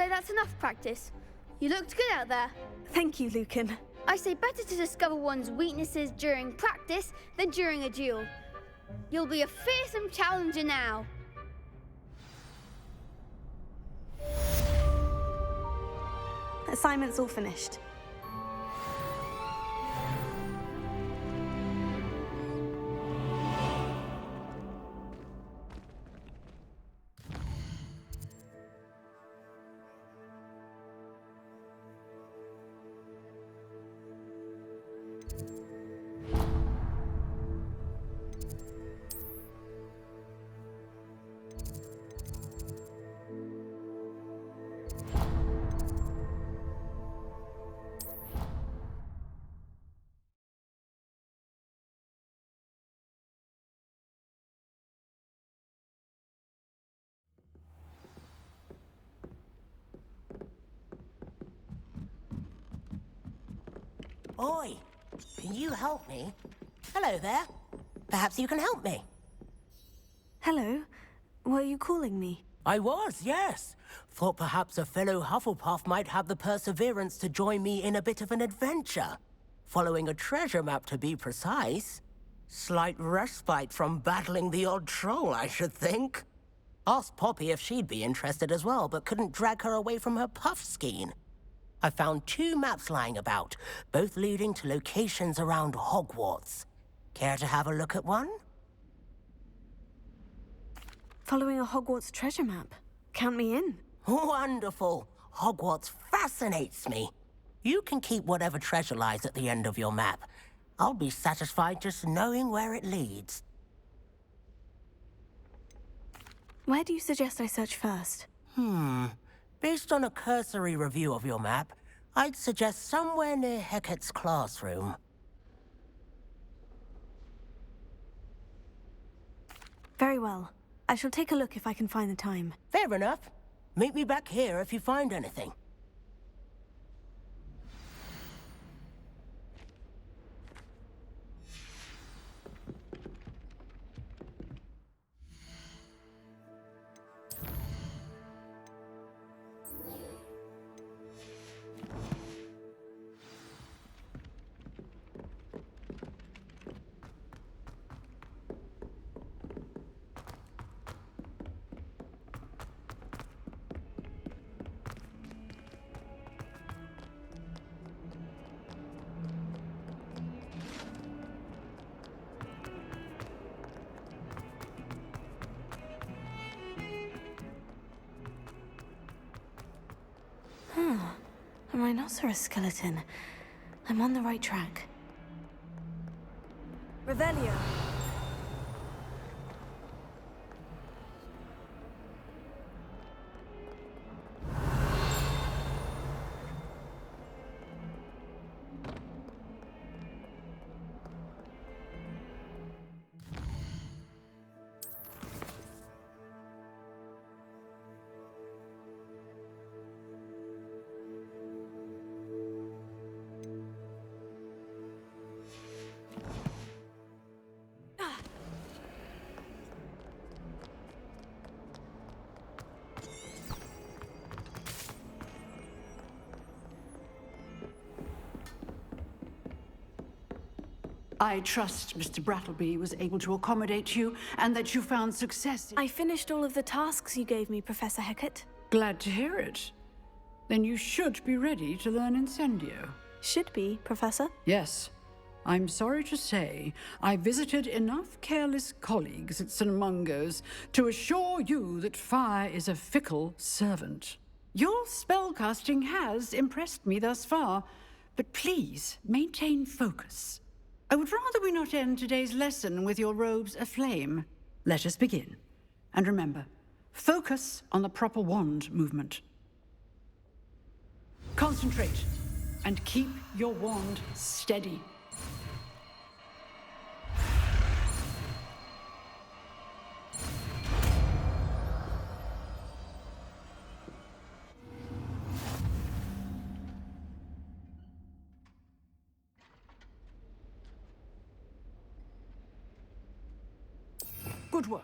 That's enough practice. You looked good out there. Thank you, Lucan. I say better to discover one's weaknesses during practice than during a duel. You'll be a fearsome challenger now. Assignment's all finished. Oi, can you help me? Hello there. Perhaps you can help me. Hello. Were you calling me? I was, yes. Thought perhaps a fellow Hufflepuff might have the perseverance to join me in a bit of an adventure. Following a treasure map, to be precise. Slight respite from battling the odd troll, I should think. Asked Poppy if she'd be interested as well, but couldn't drag her away from her puff skein. I found 2 maps lying about, both leading to locations around Hogwarts. Care to have a look at one? Following a Hogwarts treasure map. Count me in. Wonderful. Hogwarts fascinates me. You can keep whatever treasure lies at the end of your map. I'll be satisfied just knowing where it leads. Where do you suggest I search first? Based on a cursory review of your map, I'd suggest somewhere near Hecat's classroom. Very well. I shall take a look if I can find the time. Fair enough. Meet me back here if you find anything. A rhinoceros skeleton. I'm on the right track. Revelio. I trust Mr. Brattleby was able to accommodate you and that you found success. I finished all of the tasks you gave me, Professor Hecat. Glad to hear it. Then you should be ready to learn Incendio. Should be, Professor? Yes. I'm sorry to say, I visited enough careless colleagues at St. Mungo's to assure you that fire is a fickle servant. Your spellcasting has impressed me thus far, but please maintain focus. I would rather we not end today's lesson with your robes aflame. Let us begin. And remember, focus on the proper wand movement. Concentrate, and keep your wand steady. Good work.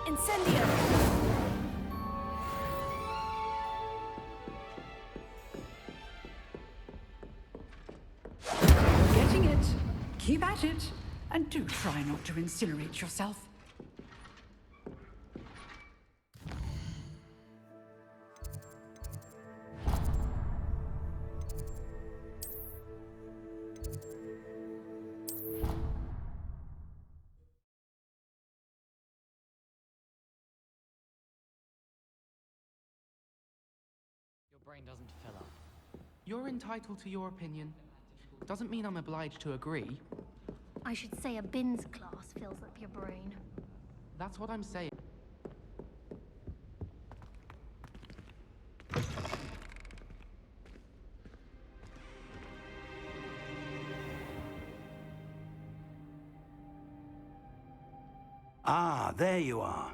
Incendio! Getting it. Keep at it. And do try not to incinerate yourself. Brain doesn't fill up. You're entitled to your opinion. Doesn't mean I'm obliged to agree. I should say a bins class fills up your brain. That's what I'm saying. Ah, there you are.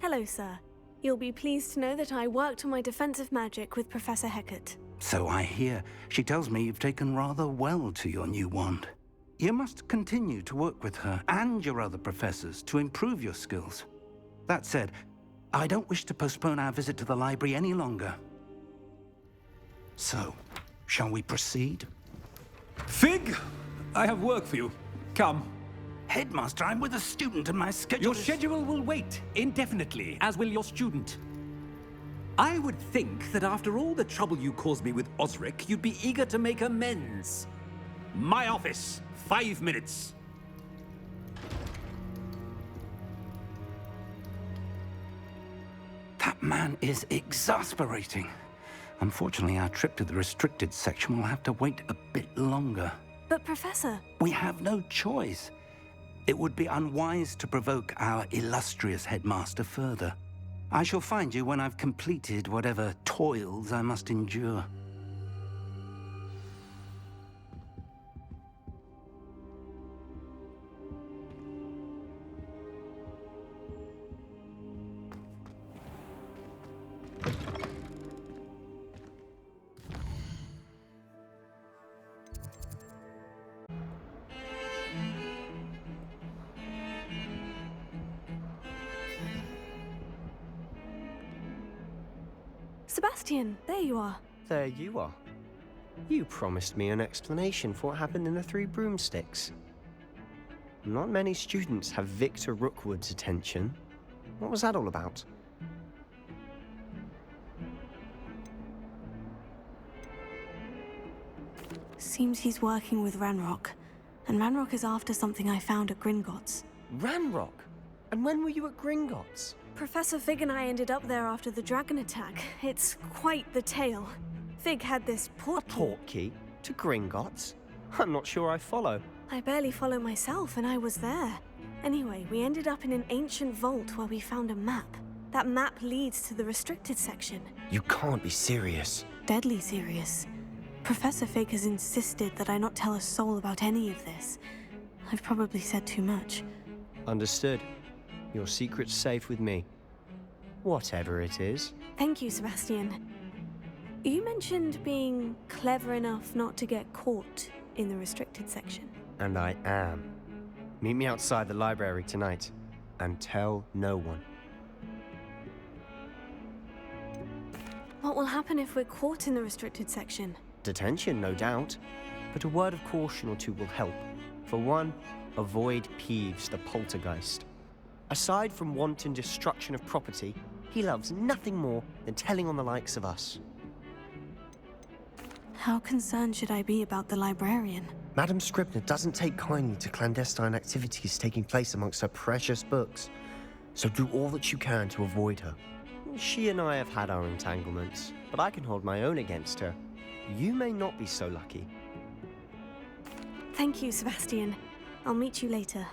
Hello, sir. You'll be pleased to know that I worked on my defensive magic with Professor Hecat. So I hear. She tells me you've taken rather well to your new wand. You must continue to work with her and your other professors to improve your skills. That said, I don't wish to postpone our visit to the library any longer. So, shall we proceed? Fig! I have work for you. Come. Headmaster, I'm with a student and my schedule Your schedule will wait indefinitely, as will your student. I would think that after all the trouble you caused me with Osric, you'd be eager to make amends. My office, 5 minutes. That man is exasperating. Unfortunately, our trip to the restricted section will have to wait a bit longer. But, Professor... We have no choice. It would be unwise to provoke our illustrious headmaster further. I shall find you when I've completed whatever toils I must endure. Sebastian, there you are. There you are. You promised me an explanation for what happened in the Three Broomsticks. Not many students have Victor Rookwood's attention. What was that all about? Seems he's working with Ranrock. And Ranrock is after something I found at Gringotts. Ranrock? And when were you at Gringotts? Professor Fig and I ended up there after the dragon attack. It's quite the tale. Fig had this portkey. A portkey? To Gringotts? I'm not sure I follow. I barely follow myself, and I was there. Anyway, we ended up in an ancient vault where we found a map. That map leads to the restricted section. You can't be serious. Deadly serious. Professor Fake has insisted that I not tell a soul about any of this. I've probably said too much. Understood. Your secret's safe with me. Whatever it is. Thank you, Sebastian. You mentioned being clever enough not to get caught in the restricted section. And I am. Meet me outside the library tonight. And tell no one. What will happen if we're caught in the restricted section? Detention, no doubt. But a word of caution or two will help. For one, avoid Peeves, the poltergeist. Aside from wanton destruction of property, he loves nothing more than telling on the likes of us. How concerned should I be about the librarian? Madam Scribner doesn't take kindly to clandestine activities taking place amongst her precious books. So do all that you can to avoid her. She and I have had our entanglements, but I can hold my own against her. You may not be so lucky. Thank you, Sebastian. I'll meet you later.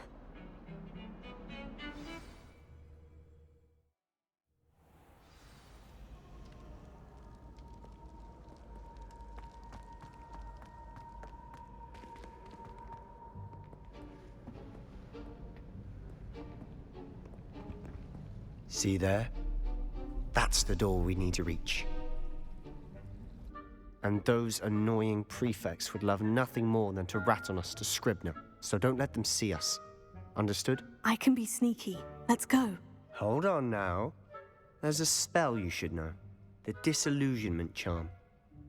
See there? That's the door we need to reach. And those annoying prefects would love nothing more than to rat on us to Scribner, so don't let them see us. Understood? I can be sneaky. Let's go. Hold on now. There's a spell you should know. The Disillusionment Charm.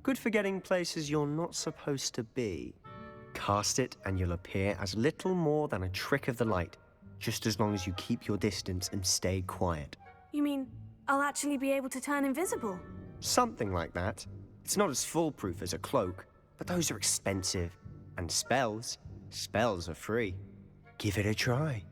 Good for getting places you're not supposed to be. Cast it and you'll appear as little more than a trick of the light, just as long as you keep your distance and stay quiet. You mean I'll actually be able to turn invisible? Something like that. It's not as foolproof as a cloak, but those are expensive. And spells are free. Give it a try.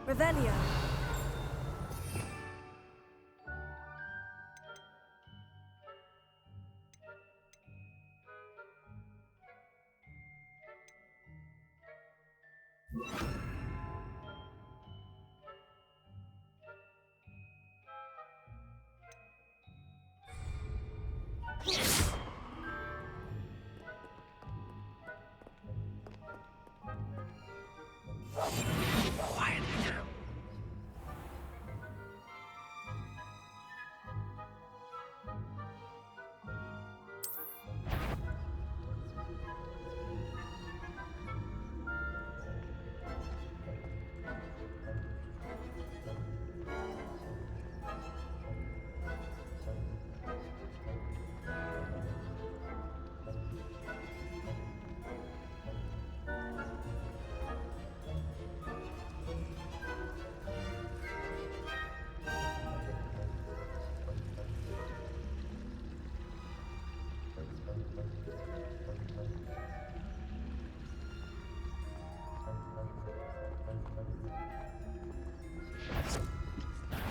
Revelio. Quiet now.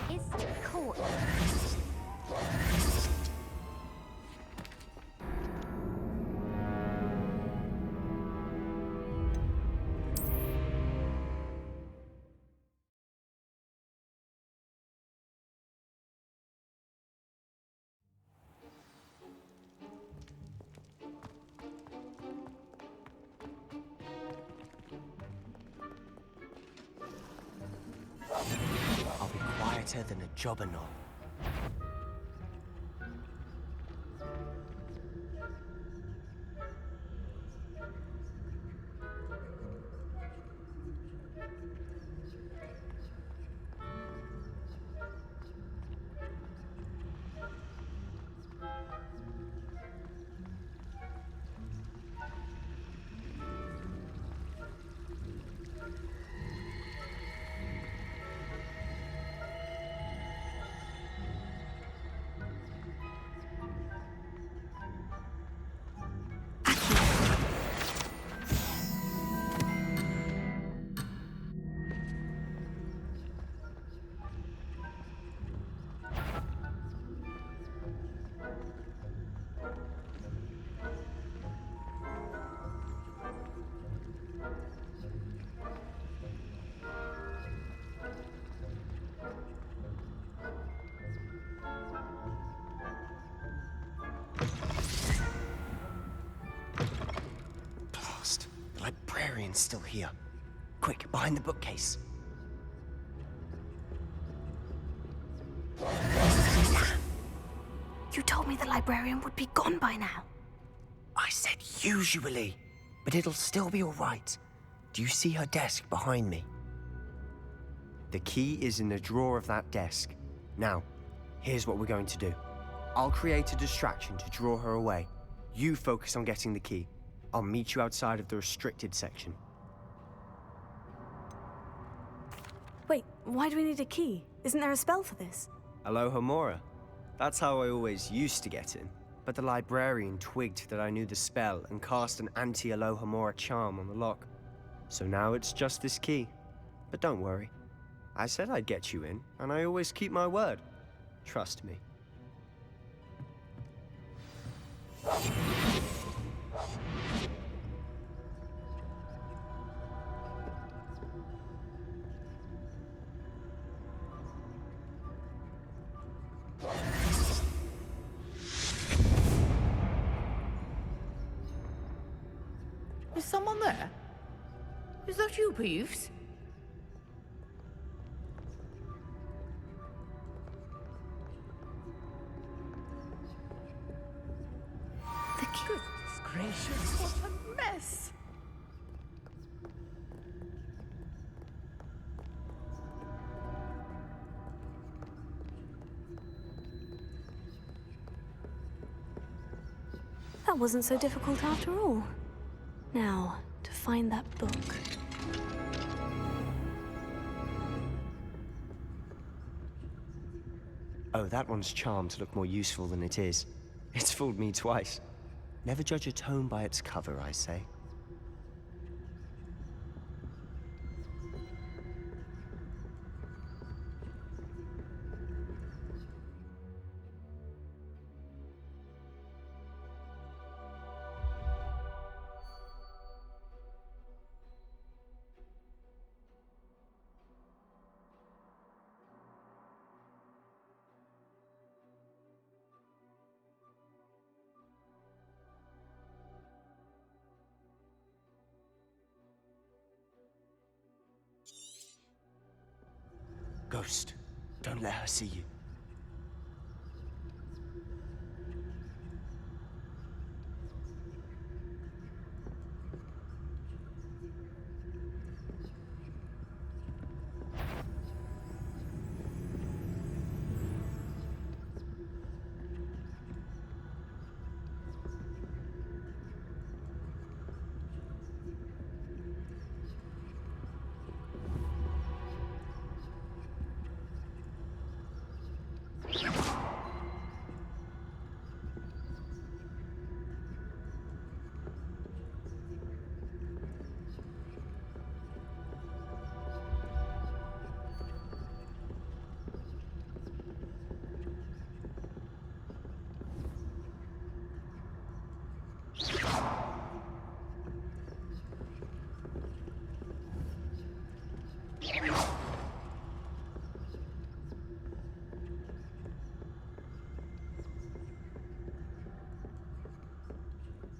Is court. I'll be quieter than a jobberknoll. librarian's still here. Quick, behind the bookcase. You told me the librarian would be gone by now. I said usually, but it'll still be all right. Do you see her desk behind me? The key is in the drawer of that desk. Now, here's what we're going to do. I'll create a distraction to draw her away. You focus on getting the key. I'll meet you outside of the restricted section. Wait, why do we need a key? Isn't there a spell for this? Alohomora. That's how I always used to get in. But the librarian twigged that I knew the spell and cast an anti-Alohomora charm on the lock. So now it's just this key. But don't worry. I said I'd get you in, and I always keep my word. Trust me. Is someone there? Is that you, Peeves? The key. Goodness gracious, what a mess! That wasn't so difficult after all. Now, to find that book. Oh, that one's charmed to look more useful than it is. It's fooled me twice. Never judge a tome by its cover, I say. Ghost, don't let her see you.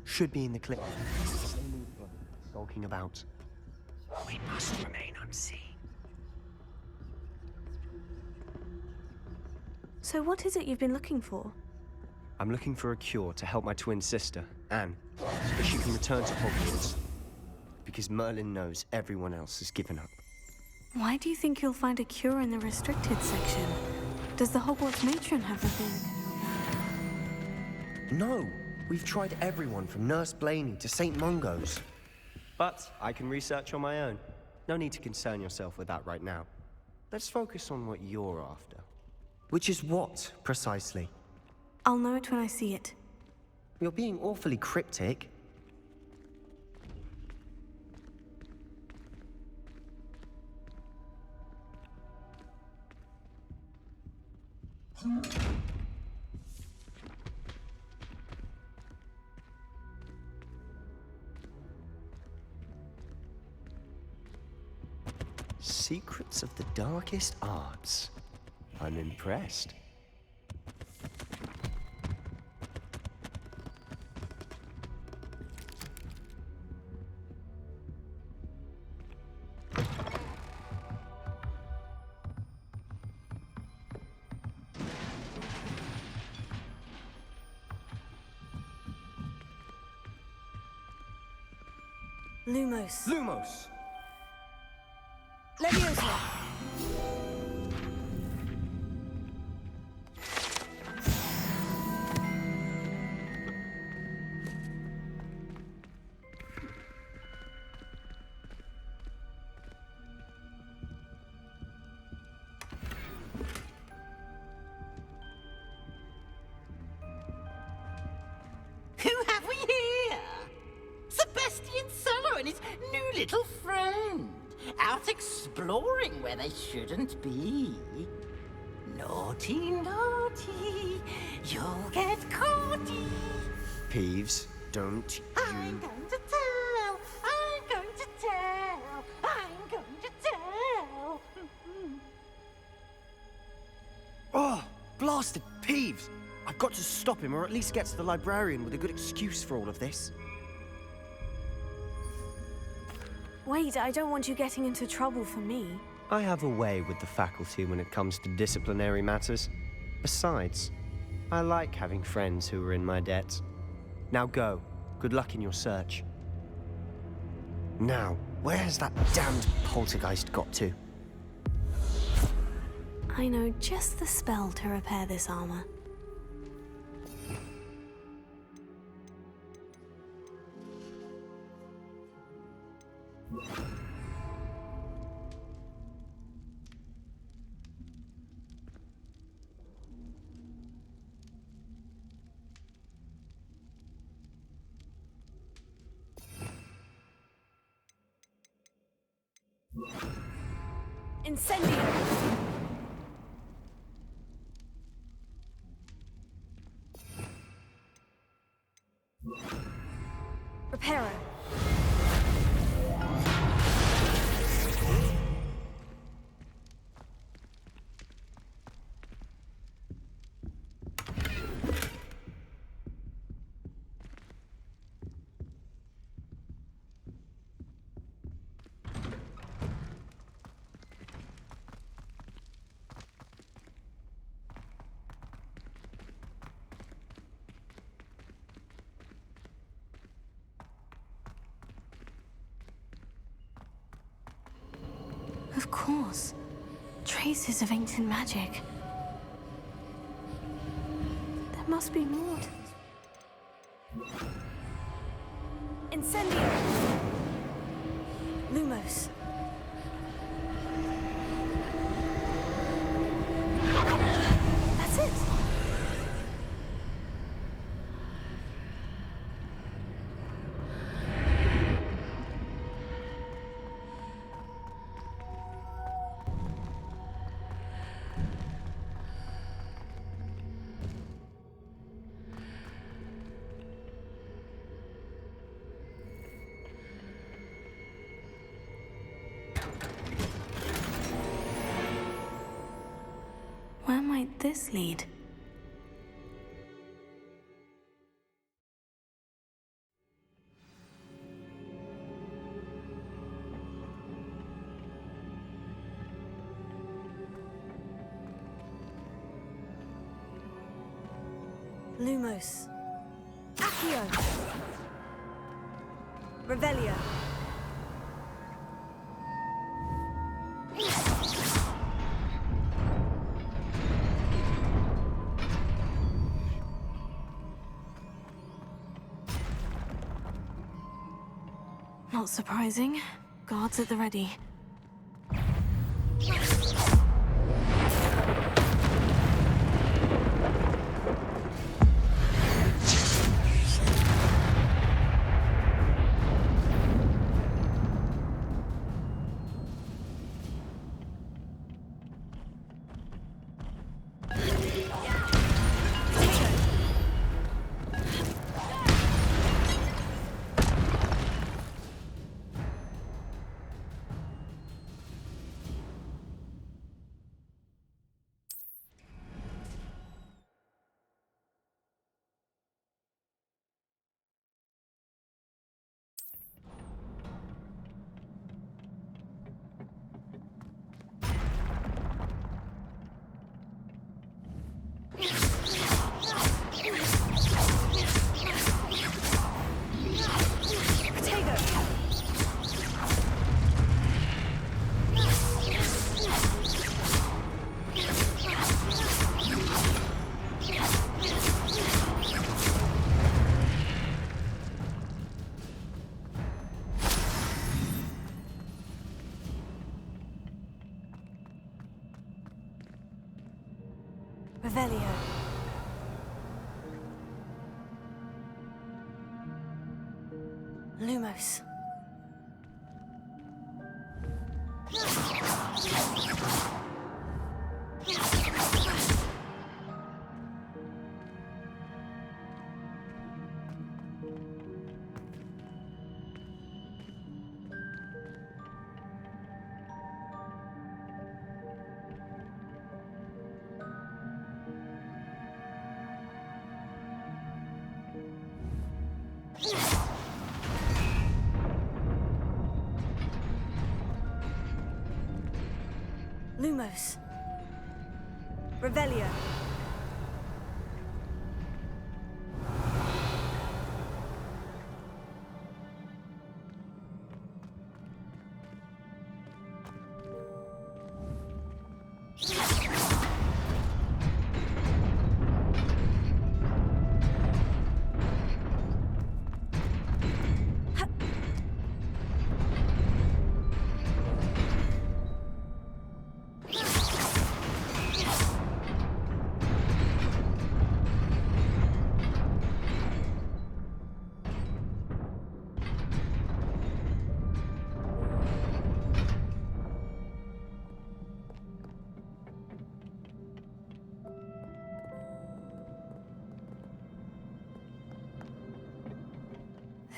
Should be in the clip. Skulking about. We must remain unseen. So what is it you've been looking for? I'm looking for a cure to help my twin sister, Anne, so that she can return to Hogwarts. Because Merlin knows everyone else has given up. Why do you think you'll find a cure in the restricted section? Does the Hogwarts matron have the thing? No! We've tried everyone from Nurse Blaney to St. Mungo's. But I can research on my own. No need to concern yourself with that right now. Let's focus on what you're after. Which is what, precisely? I'll know it when I see it. You're being awfully cryptic. Secrets of the darkest arts. I'm impressed. Lumos. Lumos. Leviosa. Who have we here? Sebastian Solo and his new little friend. Out exploring where they shouldn't be. Naughty, naughty. You'll get caughty. Peeves, don't I'm going to tell. I'm going to tell. I'm going to tell. Oh, blasted Peeves! I've got to stop him, or at least get to the librarian with a good excuse for all of this. Wait, I don't want you getting into trouble for me. I have a way with the faculty when it comes to disciplinary matters. Besides, I like having friends who are in my debt. Now go. Good luck in your search. Now, where has that damned poltergeist got to? I know just the spell to repair this armor. Incendio! Reparo. Of course. Traces of ancient magic. There must be more to this. Incendio! Lumos. That's it! Where might this lead? Lumos. Accio. Revelio. Not surprising. Guards at the ready. Revelio. Lumos. Lumos. Revelio.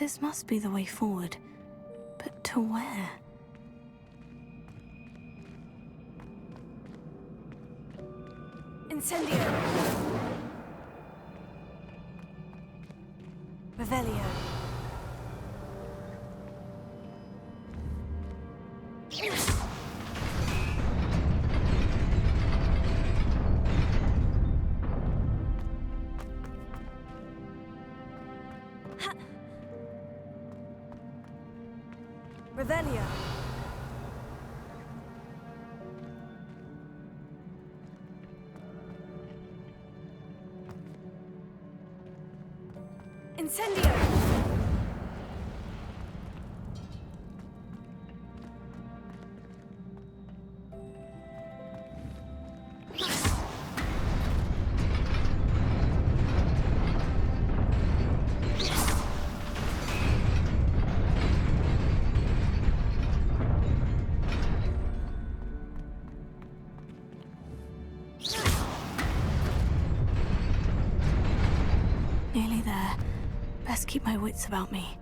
This must be the way forward. But to where? Incendio! Revelio. Revelio. Incendio. Nearly there. Best keep my wits about me.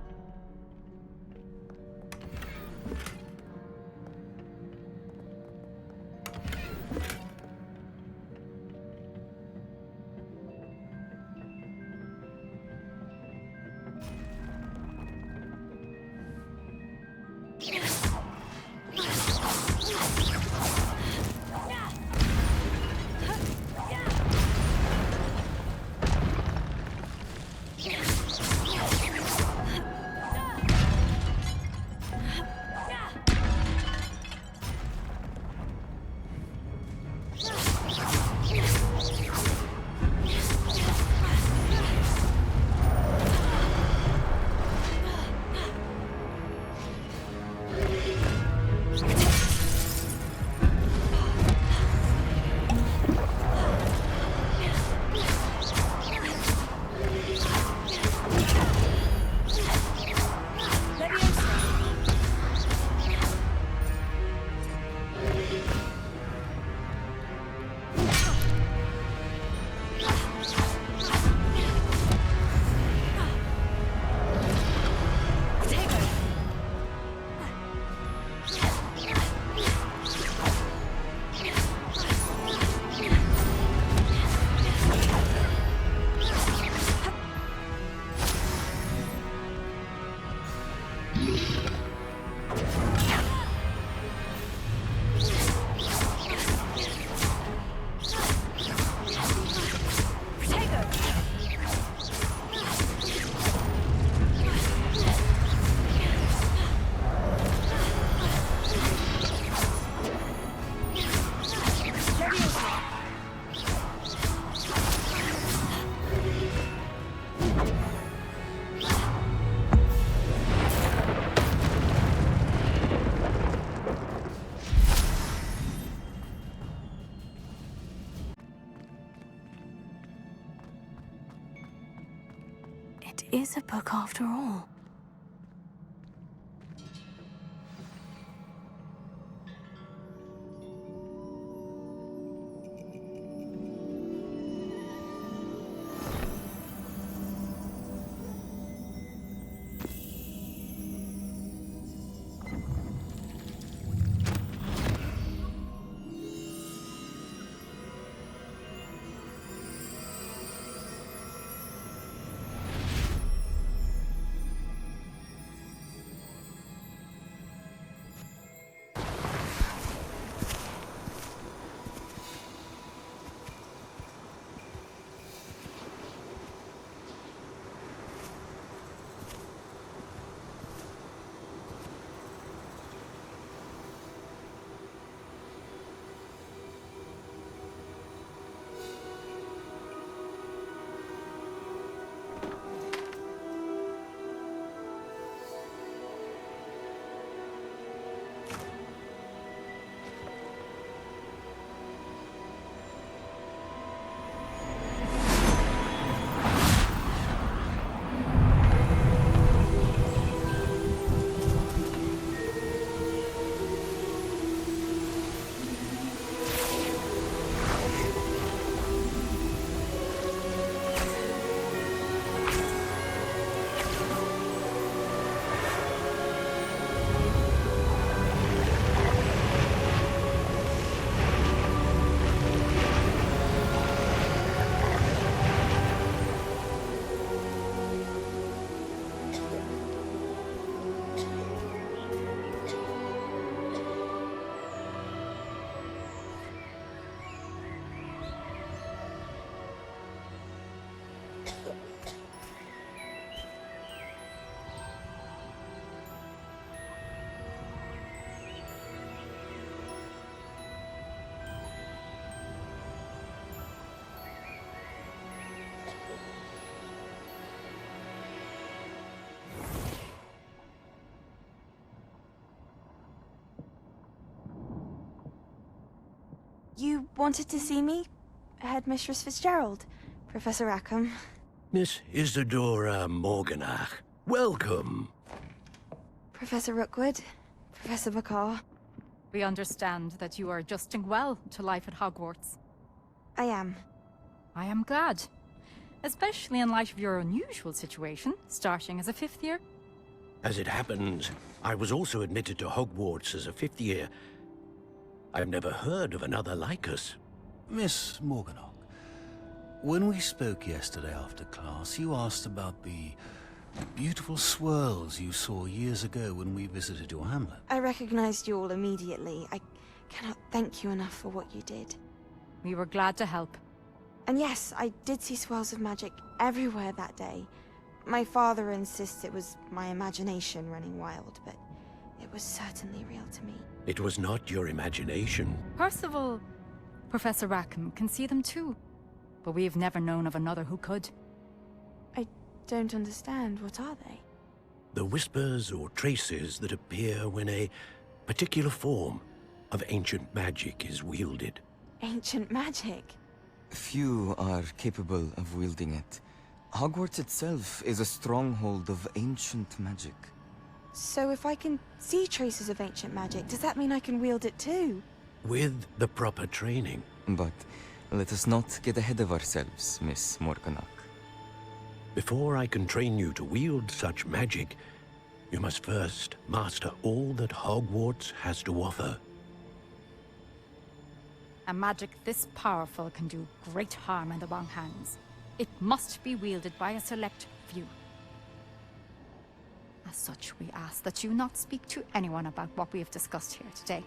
is a book after all. You wanted to see me? Headmistress Fitzgerald, Professor Rackham. Miss Isadora Morganach, welcome. Professor Rookwood, Professor Bakar. We understand that you are adjusting well to life at Hogwarts. I am. I am glad. Especially in light of your unusual situation, starting as a 5th year. As it happens, I was also admitted to Hogwarts as a 5th year. I've never heard of another like us. Miss Morganach, when we spoke yesterday after class, you asked about the beautiful swirls you saw years ago when we visited your hamlet. I recognized you all immediately. I cannot thank you enough for what you did. We were glad to help. And yes, I did see swirls of magic everywhere that day. My father insists it was my imagination running wild, but it was certainly real to me. It was not your imagination. Percival, Professor Rackham can see them too. But we've never known of another who could. I don't understand. What are they? The whispers or traces that appear when a particular form of ancient magic is wielded. Ancient magic? Few are capable of wielding it. Hogwarts itself is a stronghold of ancient magic. So if I can see traces of ancient magic, does that mean I can wield it too? With the proper training. But let us not get ahead of ourselves, Miss Morganach. Before I can train you to wield such magic, you must first master all that Hogwarts has to offer. A magic this powerful can do great harm in the wrong hands. It must be wielded by a select few. As such, we ask that you not speak to anyone about what we have discussed here today.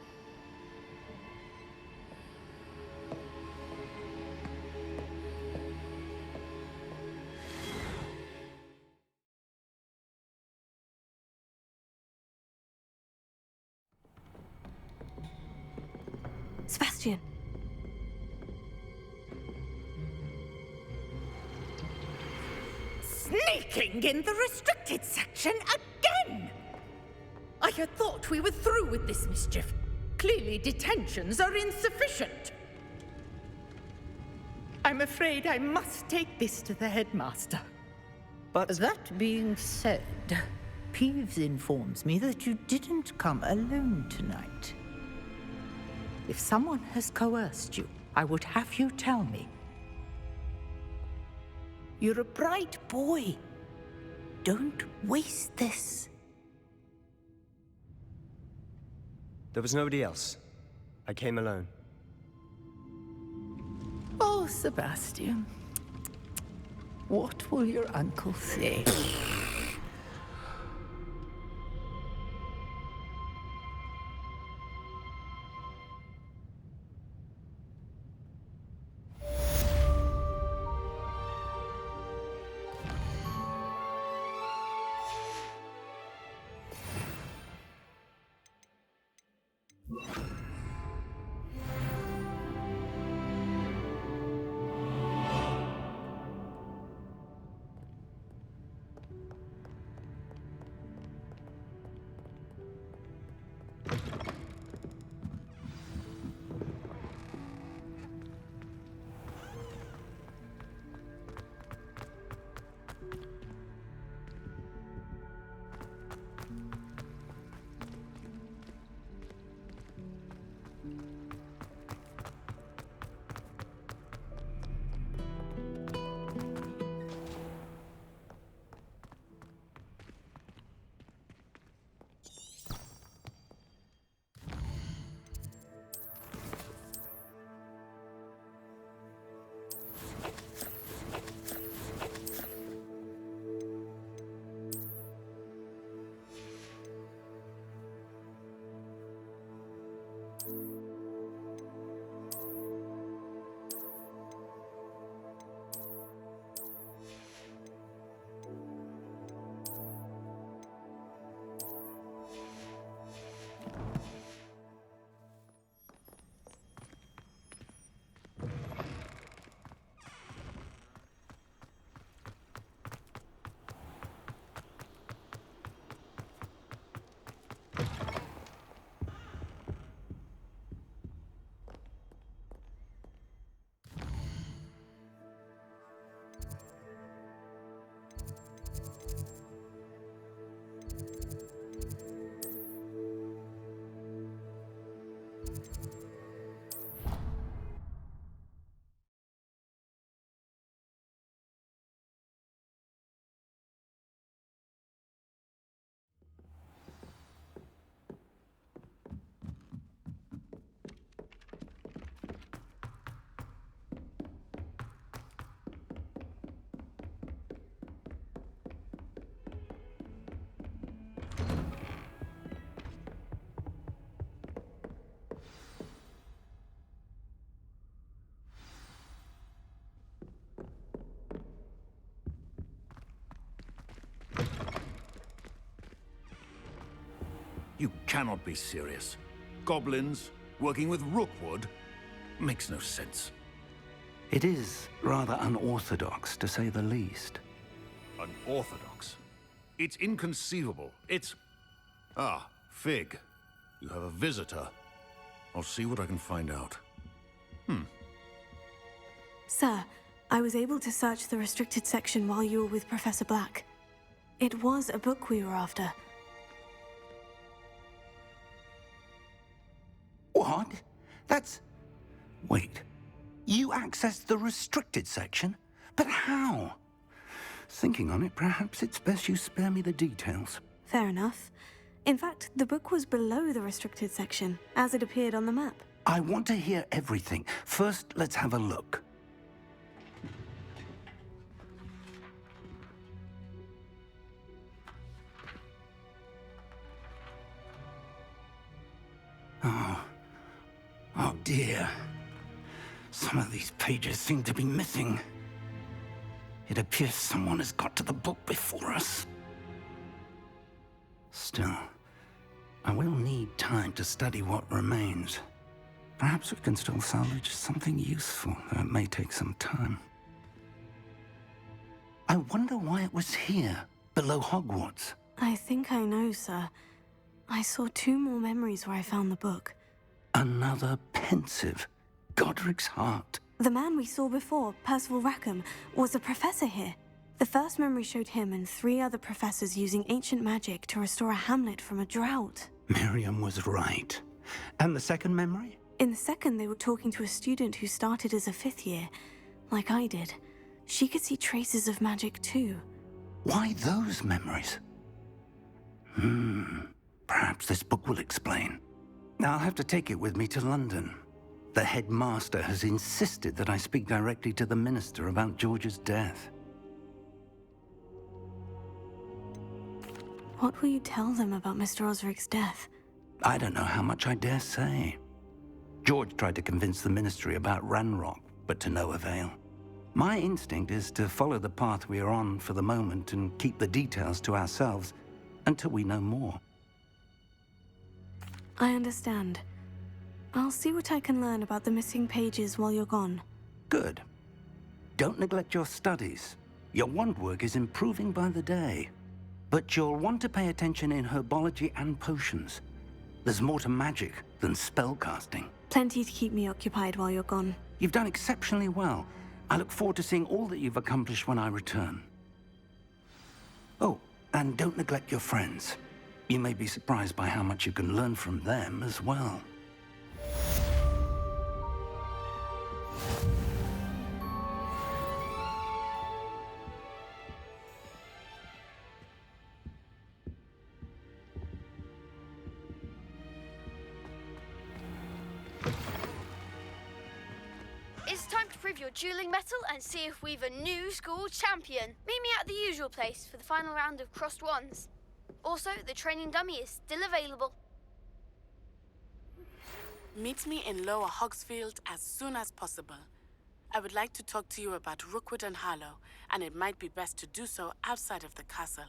Sebastian. Sneaking in the restricted section again! I had thought we were through with this mischief. Clearly detentions are insufficient. I'm afraid I must take this to the headmaster. But that being said, Peeves informs me that you didn't come alone tonight. If someone has coerced you, I would have you tell me. You're a bright boy. Don't waste this. There was nobody else. I came alone. Oh, Sebastian. What will your uncle say? You cannot be serious. Goblins working with Rookwood makes no sense. It is rather unorthodox, to say the least. Unorthodox? It's inconceivable. It's... Ah, Fig. You have a visitor. I'll see what I can find out. Sir, I was able to search the restricted section while you were with Professor Black. It was a book we were after. What? That's... Wait. You accessed the restricted section? But how? Thinking on it, perhaps it's best you spare me the details. Fair enough. In fact, the book was below the restricted section, as it appeared on the map. I want to hear everything. First, let's have a look. Oh dear. Some of these pages seem to be missing. It appears someone has got to the book before us. Still, I will need time to study what remains. Perhaps we can still salvage something useful, though it may take some time. I wonder why it was here, below Hogwarts. I think I know, sir. I saw 2 more memories where I found the book. Another pensive. Godric's heart. The man we saw before, Percival Rackham, was a professor here. The first memory showed him and 3 other professors using ancient magic to restore a hamlet from a drought. Miriam was right. And the second memory? In the second, they were talking to a student who started as a 5th year, like I did. She could see traces of magic too. Why those memories? Perhaps this book will explain. I'll have to take it with me to London. The headmaster has insisted that I speak directly to the minister about George's death. What will you tell them about Mr. Osric's death? I don't know how much I dare say. George tried to convince the ministry about Ranrock, but to no avail. My instinct is to follow the path we are on for the moment and keep the details to ourselves until we know more. I understand. I'll see what I can learn about the missing pages while you're gone. Good. Don't neglect your studies. Your wand work is improving by the day. But you'll want to pay attention in herbology and potions. There's more to magic than spellcasting. Plenty to keep me occupied while you're gone. You've done exceptionally well. I look forward to seeing all that you've accomplished when I return. Oh, and don't neglect your friends. You may be surprised by how much you can learn from them as well. It's time to prove your dueling mettle and see if we've a new school champion. Meet me at the usual place for the final round of crossed wands. Also, the training dummy is still available. Meet me in Lower Hogsfield as soon as possible. I would like to talk to you about Rookwood and Harlow, and it might be best to do so outside of the castle.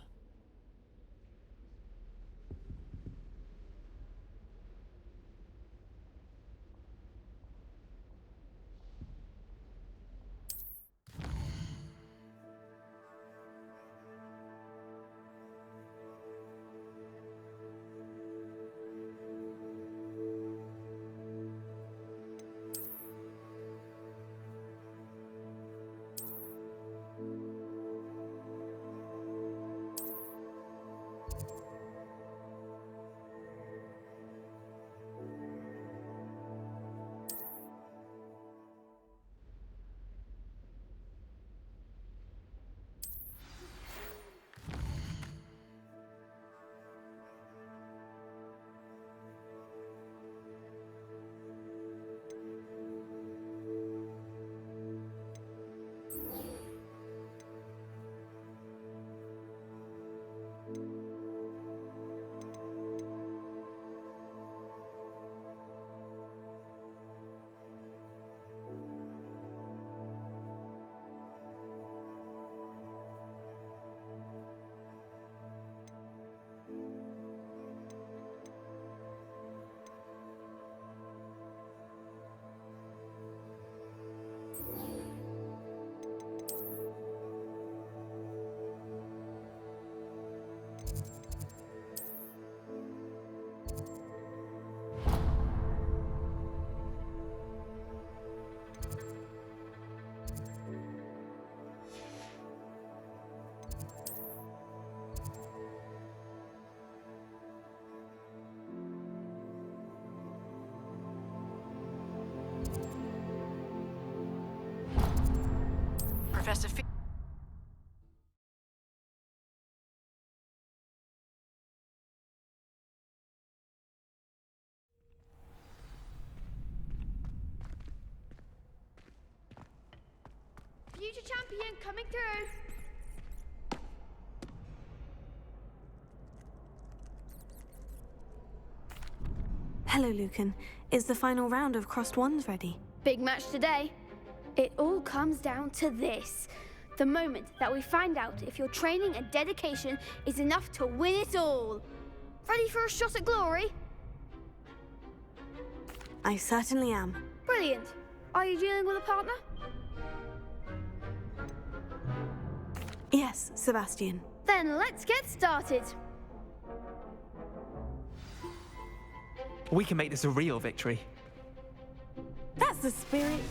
Professor Fi- Future champion coming through. Hello, Lucan. Is the final round of crossed wands ready? Big match today. It all comes down to this. The moment that we find out if your training and dedication is enough to win it all. Ready for a shot at glory? I certainly am. Brilliant. Are you dealing with a partner? Yes, Sebastian. Then let's get started. We can make this a real victory. That's the spirit.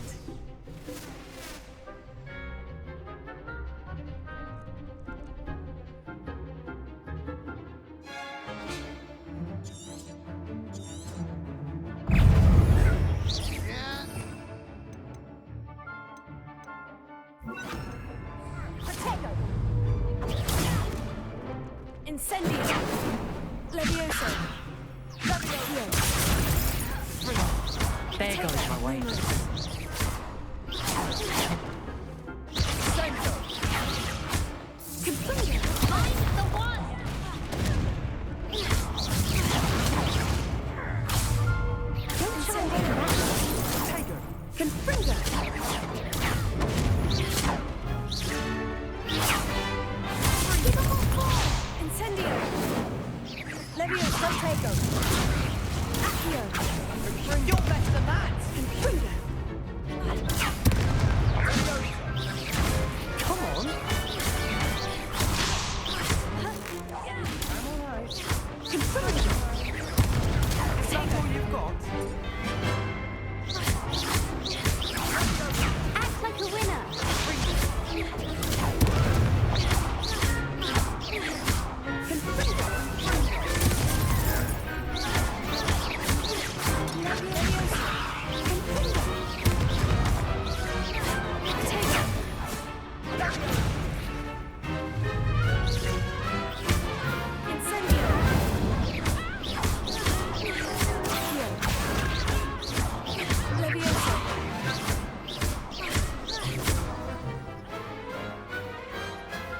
There goes my way.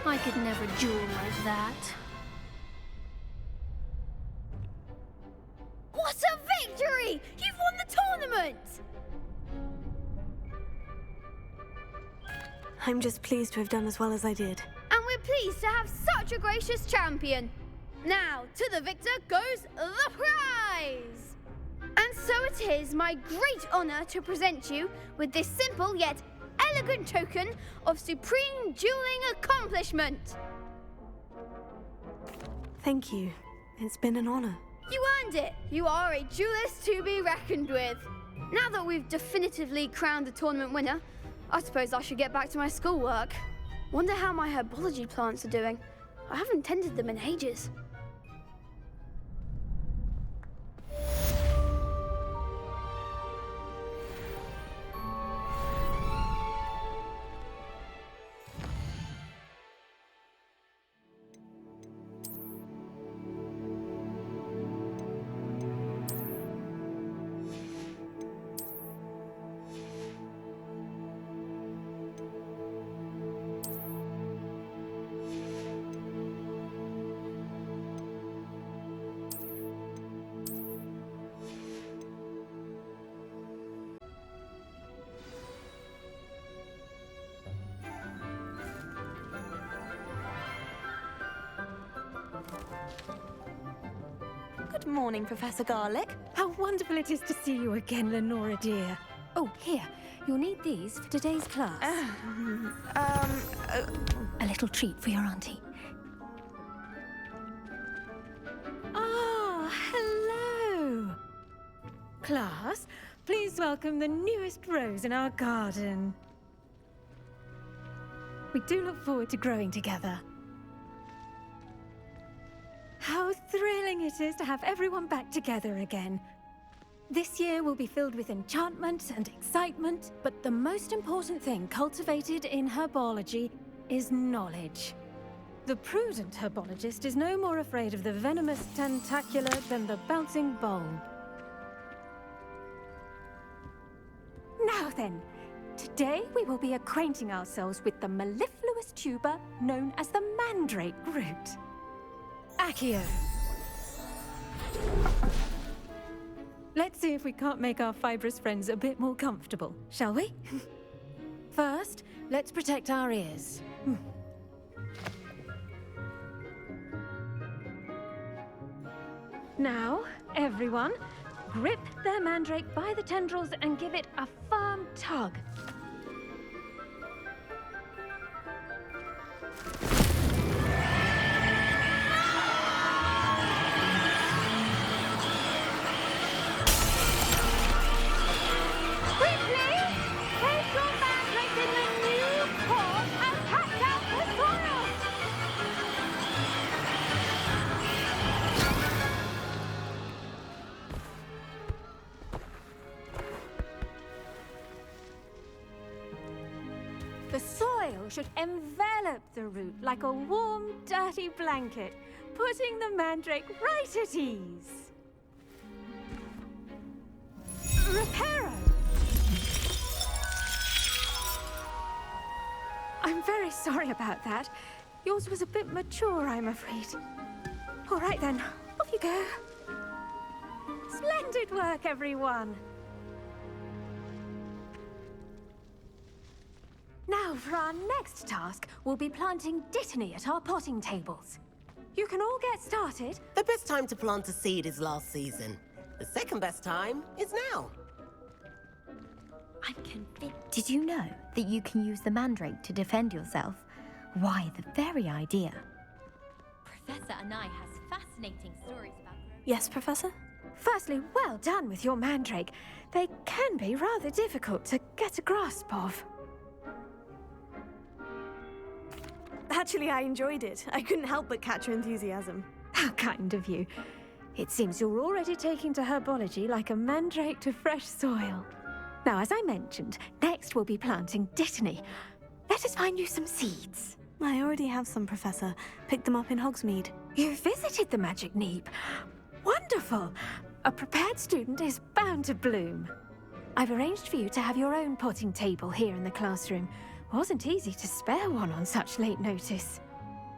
I could never duel like that. What a victory! You've won the tournament! I'm just pleased to have done as well as I did. And we're pleased to have such a gracious champion. Now, to the victor goes the prize! And so it is my great honor to present you with this simple yet elegant token of supreme dueling accomplishment. Thank you. It's been an honor. You earned it. You are a duelist to be reckoned with. Now that we've definitively crowned the tournament winner, I suppose I should get back to my schoolwork. Wonder how my herbology plants are doing. I haven't tended them in ages. Good morning, Professor Garlick. How wonderful it is to see you again, Lenora dear. Oh, here. You'll need these for today's class. A little treat for your auntie. Ah, hello. Class, please welcome the newest rose in our garden. We do look forward to growing together. How thrilling it is to have everyone back together again. This year will be filled with enchantment and excitement, but the most important thing cultivated in herbology is knowledge. The prudent herbologist is no more afraid of the venomous tentacula than the bouncing bulb. Now then, today we will be acquainting ourselves with the mellifluous tuber known as the mandrake root. Accio. Let's see if we can't make our fibrous friends a bit more comfortable, shall we? First, let's protect our ears. Now, everyone, grip their mandrake by the tendrils and give it a firm tug. The soil should envelop the root like a warm, dirty blanket, putting the mandrake right at ease. Reparo! sorry about that. Yours was a bit mature, I'm afraid. All right then, off you go. Splendid work, everyone. Now, for our next task, we'll be planting dittany at our potting tables. You can all get started. The best time to plant a seed is last season. The second best time is now. I'm convinced. Did you know that you can use the mandrake to defend yourself? Why, the very idea. Professor Anai has fascinating stories about... Yes, Professor? Firstly, well done with your mandrake. They can be rather difficult to get a grasp of. Actually, I enjoyed it. I couldn't help but catch your enthusiasm. How kind of you. It seems you're already taking to herbology like a mandrake to fresh soil. Now, as I mentioned, next we'll be planting dittany. Let us find you some seeds. I already have some, Professor. Picked them up in Hogsmeade. You visited the Magic Neep. Wonderful! A prepared student is bound to bloom. I've arranged for you to have your own potting table here in the classroom. Wasn't easy to spare one on such late notice.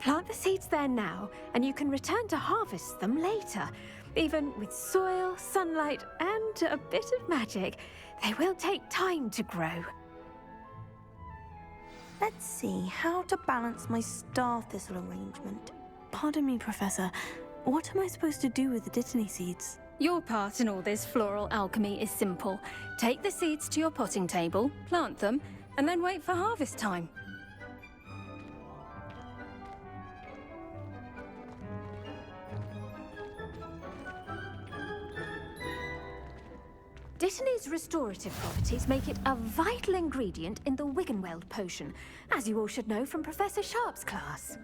Plant the seeds there now, and you can return to harvest them later. Even with soil, sunlight, and a bit of magic, they will take time to grow. Let's see how to balance my star thistle arrangement. Pardon me, Professor. What am I supposed to do with the dittany seeds? Your part in all this floral alchemy is simple. Take the seeds to your potting table, plant them, and then wait for harvest time. Dittany's restorative properties make it a vital ingredient in the Wiggenweld potion, as you all should know from Professor Sharp's class.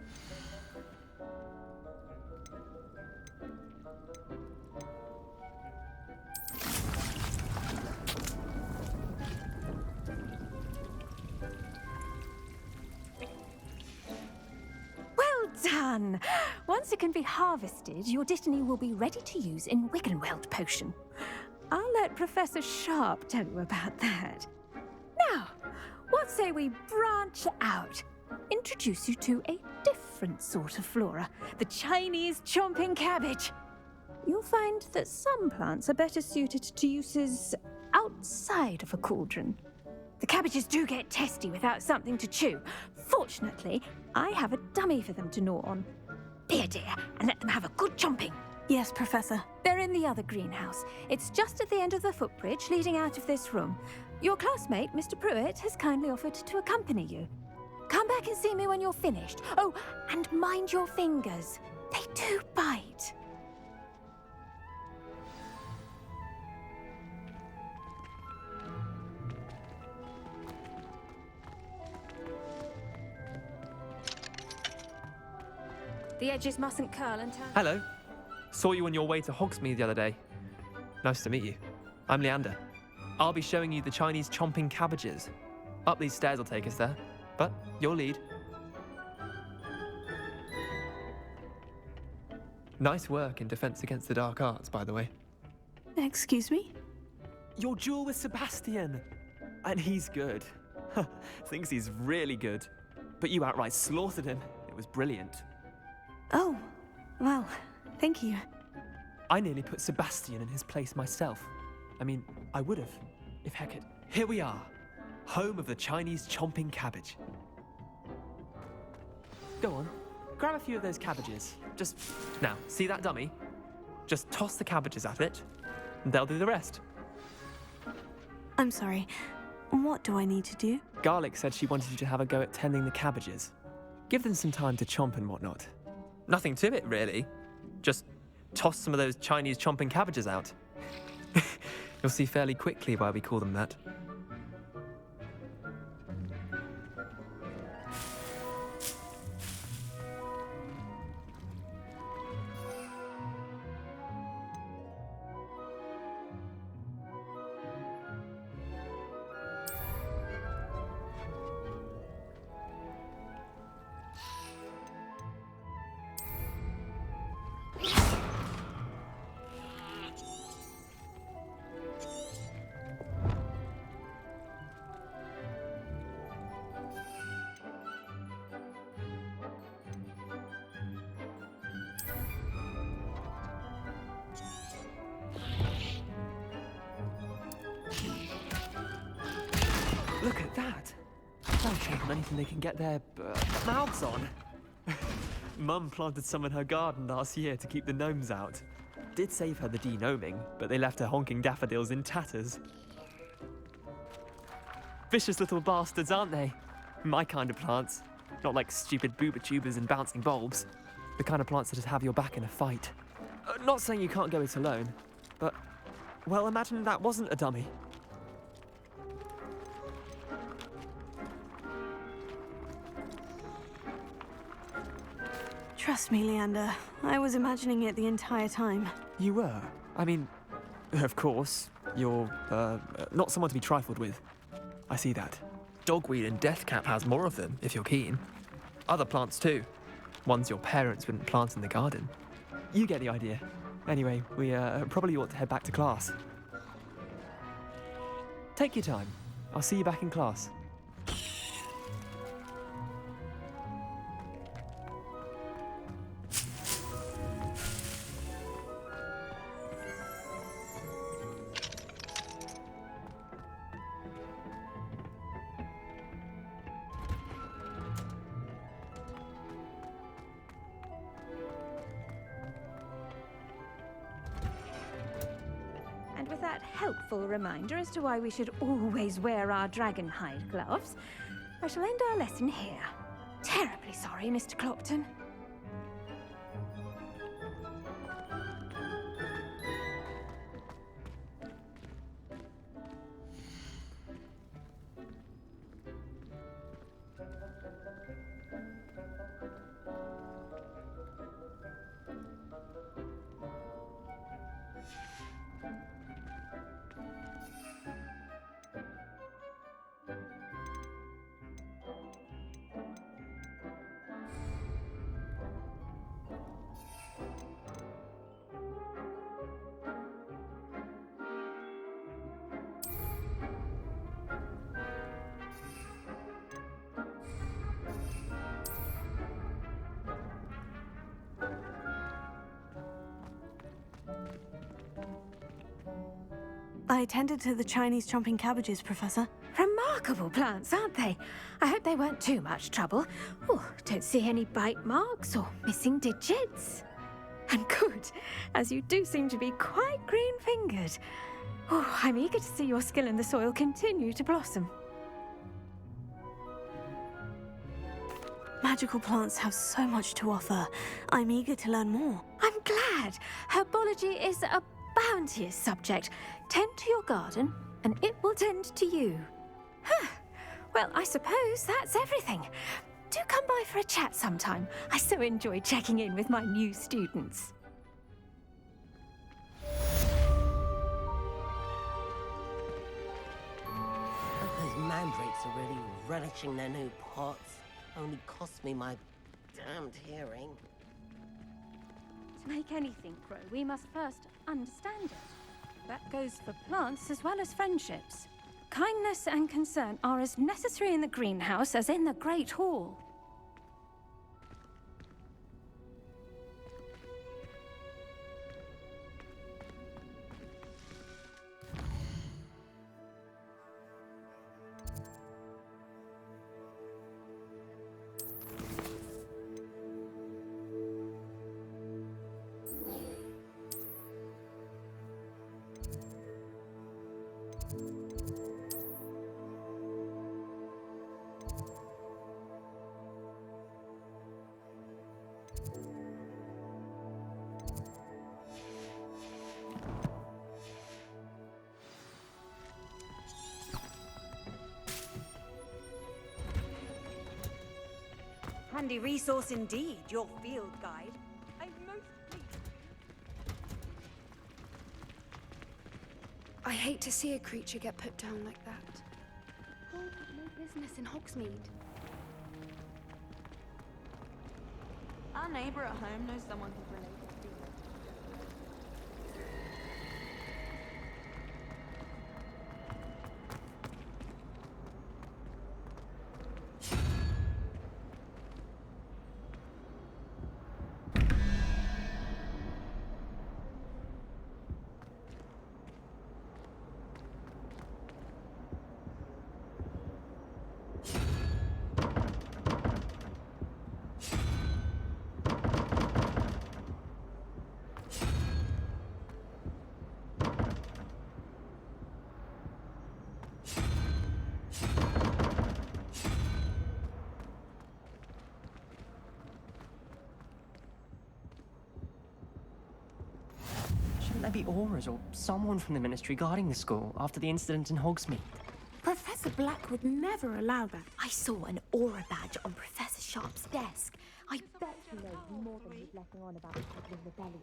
Well done! Once it can be harvested, your dittany will be ready to use in Wiggenweld potion. I'll let Professor Sharp tell you about that. Now, what say we branch out? Introduce you to a different sort of flora, the Chinese chomping cabbage. You'll find that some plants are better suited to uses outside of a cauldron. The cabbages do get testy without something to chew. Fortunately, I have a dummy for them to gnaw on. Be a dear and let them have a good chomping. Yes, Professor. They're in the other greenhouse. It's just at the end of the footbridge leading out of this room. Your classmate, Mr. Pruitt, has kindly offered to accompany you. Come back and see me when you're finished. Oh, and mind your fingers. They do bite. The edges mustn't curl until... Hello. Saw you on your way to Hogsmeade the other day. Nice to meet you. I'm Leander. I'll be showing you the Chinese chomping cabbages. Up these stairs will take us there, but your lead. Nice work in Defense Against the Dark Arts, by the way. Excuse me? Your duel with Sebastian! And he's good. Thinks he's really good. But you outright slaughtered him. It was brilliant. Oh, well, thank you. I nearly put Sebastian in his place myself. I mean, I would have, if Hecate. Here we are, home of the Chinese chomping cabbage. Go on, grab a few of those cabbages. Just, now, see that dummy? Just toss the cabbages at it, and they'll do the rest. I'm sorry, what do I need to do? Garlic said she wanted you to have a go at tending the cabbages. Give them some time to chomp and whatnot. Nothing to it, really. Just toss some of those Chinese chomping cabbages out. You'll see fairly quickly why we call them that. Look at that. They'll choke on anything they can get their mouths on. Mum planted some in her garden last year to keep the gnomes out. Did save her the denoming, but they left her honking daffodils in tatters. Vicious little bastards, aren't they? My kind of plants. Not like stupid booba tubers and bouncing bulbs. The kind of plants that just have your back in a fight. Not saying you can't go it alone, but, well, imagine that wasn't a dummy. Trust me, Leander. I was imagining it the entire time. You were? I mean, of course, you're, not someone to be trifled with. I see that. Dogweed and deathcap has more of them, if you're keen. Other plants too. Ones your parents wouldn't plant in the garden. You get the idea. Anyway, we probably ought to head back to class. Take your time. I'll see you back in class. And with that helpful reminder as to why we should always wear our dragon hide gloves, I shall end our lesson here. Terribly sorry, Mr. Clopton. I tended to the Chinese chomping cabbages, Professor. Remarkable plants, aren't they? I hope they weren't too much trouble. Oh, don't see any bite marks or missing digits. And good, as you do seem to be quite green-fingered. Oh, I'm eager to see your skill in the soil continue to blossom. Magical plants have so much to offer. I'm eager to learn more. I'm glad. Herbology is a bounteous subject. Tend to your garden, and it will tend to you. Huh. Well, I suppose that's everything. Do come by for a chat sometime. I so enjoy checking in with my new students. Those mandrakes are really relishing their new pots. Only cost me my damned hearing. To make anything grow, we must first understand it. That goes for plants as well as friendships. Kindness and concern are as necessary in the greenhouse as in the Great Hall. Handy resource indeed, your field guide. I'm most pleased. I hate to see a creature get put down like that. Hold no business in Hogsmeade. Our neighbor at home knows someone who's related to you. might be Aura's or someone from the Ministry guarding the school after the incident in Hogsmeade. Professor Black would never allow that. I saw an aura badge on Professor Sharp's desk. I bet he knows more than he's letting on about the Goblin Rebellion.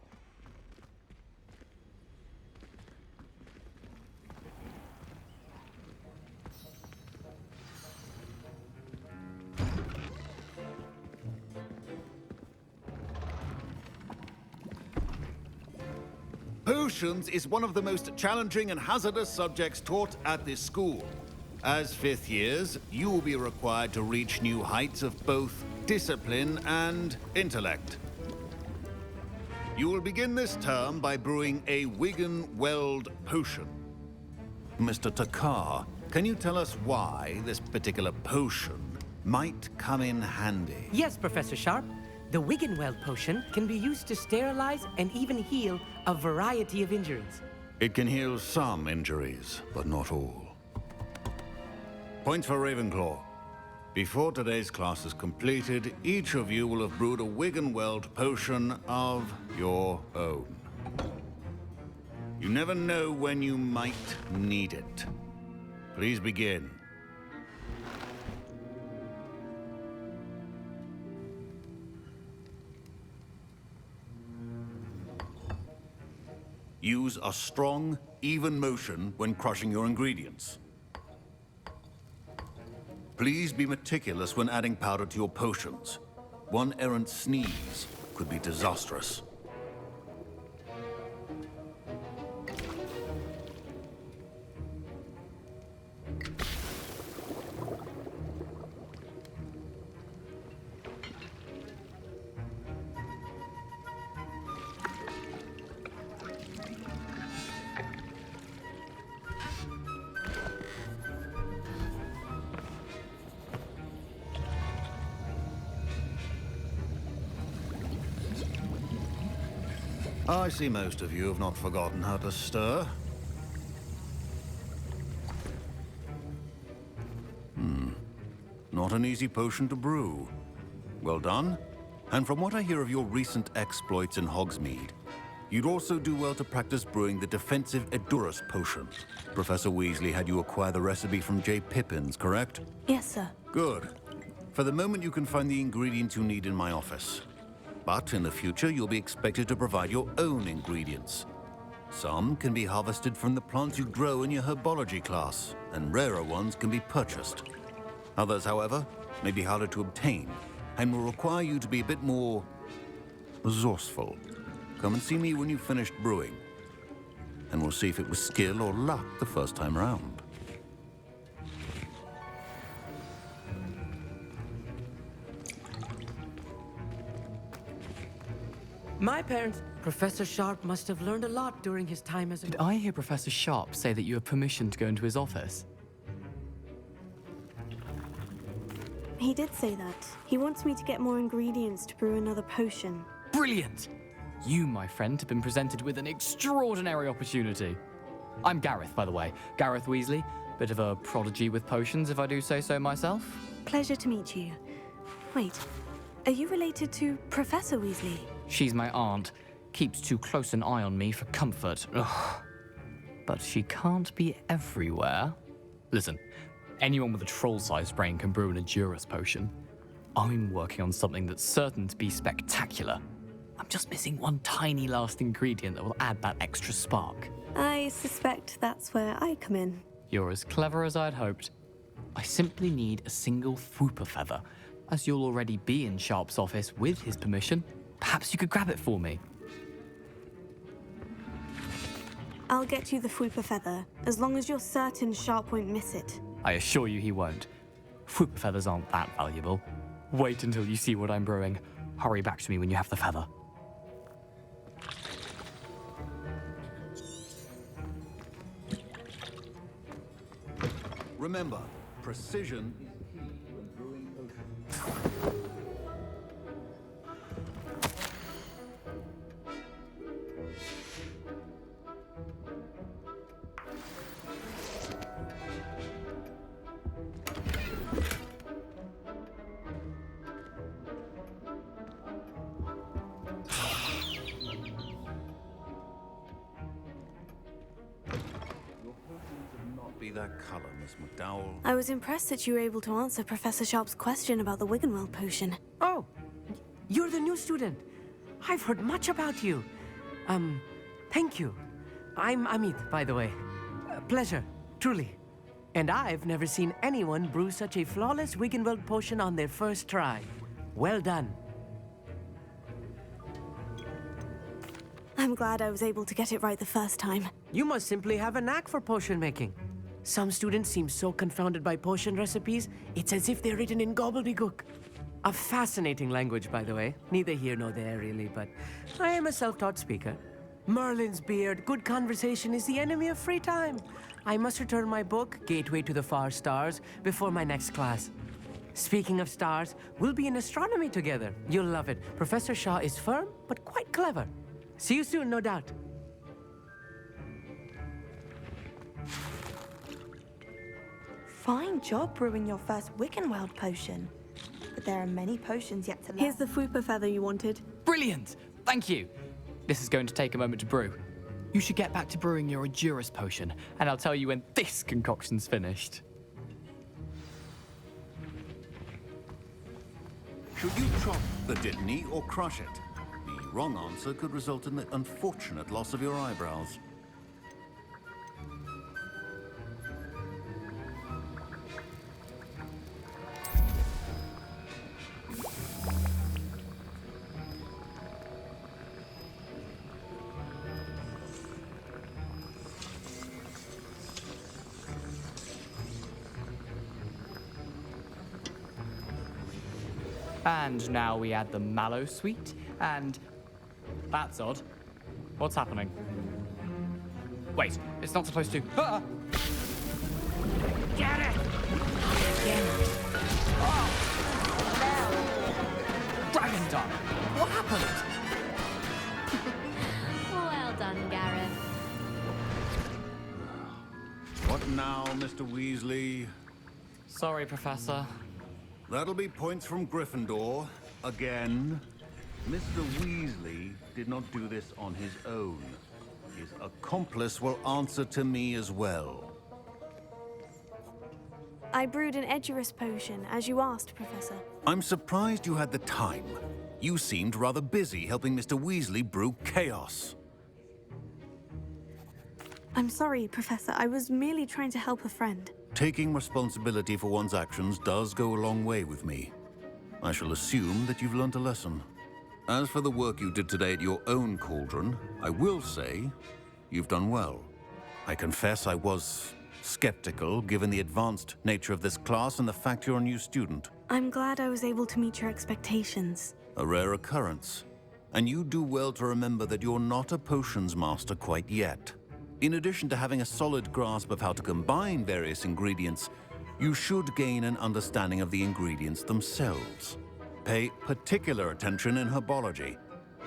Potions is one of the most challenging and hazardous subjects taught at this school. As fifth years, you will be required to reach new heights of both discipline and intellect. You will begin this term by brewing a Wigan-Weld potion. Mr. Takar, can you tell us why this particular potion might come in handy? Yes, Professor Sharp. The Wigan-Weld potion can be used to sterilize and even heal a variety of injuries. It can heal some injuries, but not all. Points for Ravenclaw. Before today's class is completed, each of you will have brewed a Wigan-Weld potion of your own. You never know when you might need it. Please begin. Use a strong, even motion when crushing your ingredients. Please be meticulous when adding powder to your potions. One errant sneeze could be disastrous. I see most of you have not forgotten how to stir. Not an easy potion to brew. Well done. And from what I hear of your recent exploits in Hogsmeade, you'd also do well to practice brewing the defensive Edurus potion. Professor Weasley had you acquire the recipe from J. Pippins, correct? Yes, sir. Good. For the moment, you can find the ingredients you need in my office. But in the future, you'll be expected to provide your own ingredients. Some can be harvested from the plants you grow in your herbology class, and rarer ones can be purchased. Others, however, may be harder to obtain, and will require you to be a bit more resourceful. Come and see me when you've finished brewing, and we'll see if it was skill or luck the first time around. My parents, Professor Sharp must have learned a lot during his time as a... Did I hear Professor Sharp say that you have permission to go into his office? He did say that. He wants me to get more ingredients to brew another potion. Brilliant! You, my friend, have been presented with an extraordinary opportunity. I'm Gareth, by the way. Gareth Weasley. Bit of a prodigy with potions, if I do say so myself. Pleasure to meet you. Wait, are you related to Professor Weasley? She's my aunt. Keeps too close an eye on me for comfort. Ugh. But she can't be everywhere. Listen, anyone with a troll-sized brain can brew an Edurus potion. I'm working on something that's certain to be spectacular. I'm just missing one tiny last ingredient that will add that extra spark. I suspect that's where I come in. You're as clever as I'd hoped. I simply need a single Fwooper feather. As you'll already be in Sharp's office with his permission, perhaps you could grab it for me. I'll get you the Fwooper feather, as long as you're certain Sharp won't miss it. I assure you he won't. Fwooper feathers aren't that valuable. Wait until you see what I'm brewing. Hurry back to me when you have the feather. Remember, precision is key when brewing potions. be that color, Miss McDowell. I was impressed that you were able to answer Professor Sharp's question about the Wiggenweld potion. Oh, you're the new student. I've heard much about you. Thank you. I'm Amit, by the way. Pleasure, truly. And I've never seen anyone brew such a flawless Wiggenweld potion on their first try. Well done. I'm glad I was able to get it right the first time. You must simply have a knack for potion making. Some students seem so confounded by potion recipes, it's as if they're written in gobbledygook. A fascinating language, by the way. Neither here nor there, really, but I am a self-taught speaker. Merlin's beard, good conversation is the enemy of free time. I must return my book, Gateway to the Far Stars, before my next class. Speaking of stars, we'll be in astronomy together. You'll love it. Professor Shaw is firm, but quite clever. See you soon, no doubt. Fine job brewing your first Wiggenweld potion. But there are many potions yet to learn. Here's the Fwooper feather you wanted. Brilliant! Thank you. This is going to take a moment to brew. You should get back to brewing your Edurus potion, and I'll tell you when this concoction's finished. Should you chop the Dittany or crush it? The wrong answer could result in the unfortunate loss of your eyebrows. And now we add the mallow sweet, and... That's odd. What's happening? Wait, it's not supposed to... Ah! Get it! Oh! Dragon Dart! What happened? Well done, Gareth. What now, Mr. Weasley? Sorry, Professor. That'll be points from Gryffindor. Again. Mr. Weasley did not do this on his own. His accomplice will answer to me as well. I brewed an Edurus potion, as you asked, Professor. I'm surprised you had the time. You seemed rather busy helping Mr. Weasley brew chaos. I'm sorry, Professor. I was merely trying to help a friend. Taking responsibility for one's actions does go a long way with me. I shall assume that you've learnt a lesson. As for the work you did today at your own cauldron, I will say you've done well. I confess I was skeptical, given the advanced nature of this class and the fact you're a new student. I'm glad I was able to meet your expectations. A rare occurrence. And you do well to remember that you're not a potions master quite yet. In addition to having a solid grasp of how to combine various ingredients, you should gain an understanding of the ingredients themselves. Pay particular attention in herbology.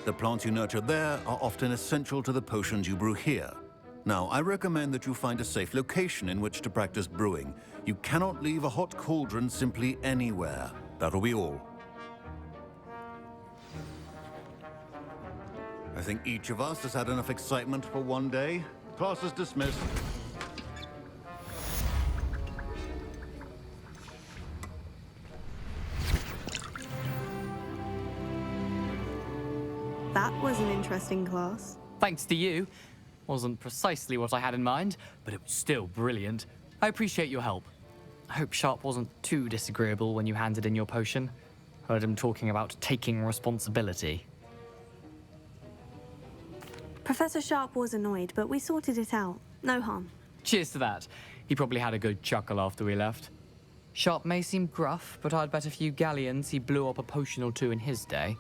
The plants you nurture there are often essential to the potions you brew here. Now, I recommend that you find a safe location in which to practice brewing. You cannot leave a hot cauldron simply anywhere. That'll be all. I think each of us has had enough excitement for one day. Class is dismissed. That was an interesting class. Thanks to you. Wasn't precisely what I had in mind, but it was still brilliant. I appreciate your help. I hope Sharp wasn't too disagreeable when you handed in your potion. Heard him talking about taking responsibility. Professor Sharp was annoyed, but we sorted it out. No harm. Cheers to that. He probably had a good chuckle after we left. Sharp may seem gruff, but I'd bet a few galleons he blew up a potion or two in his day.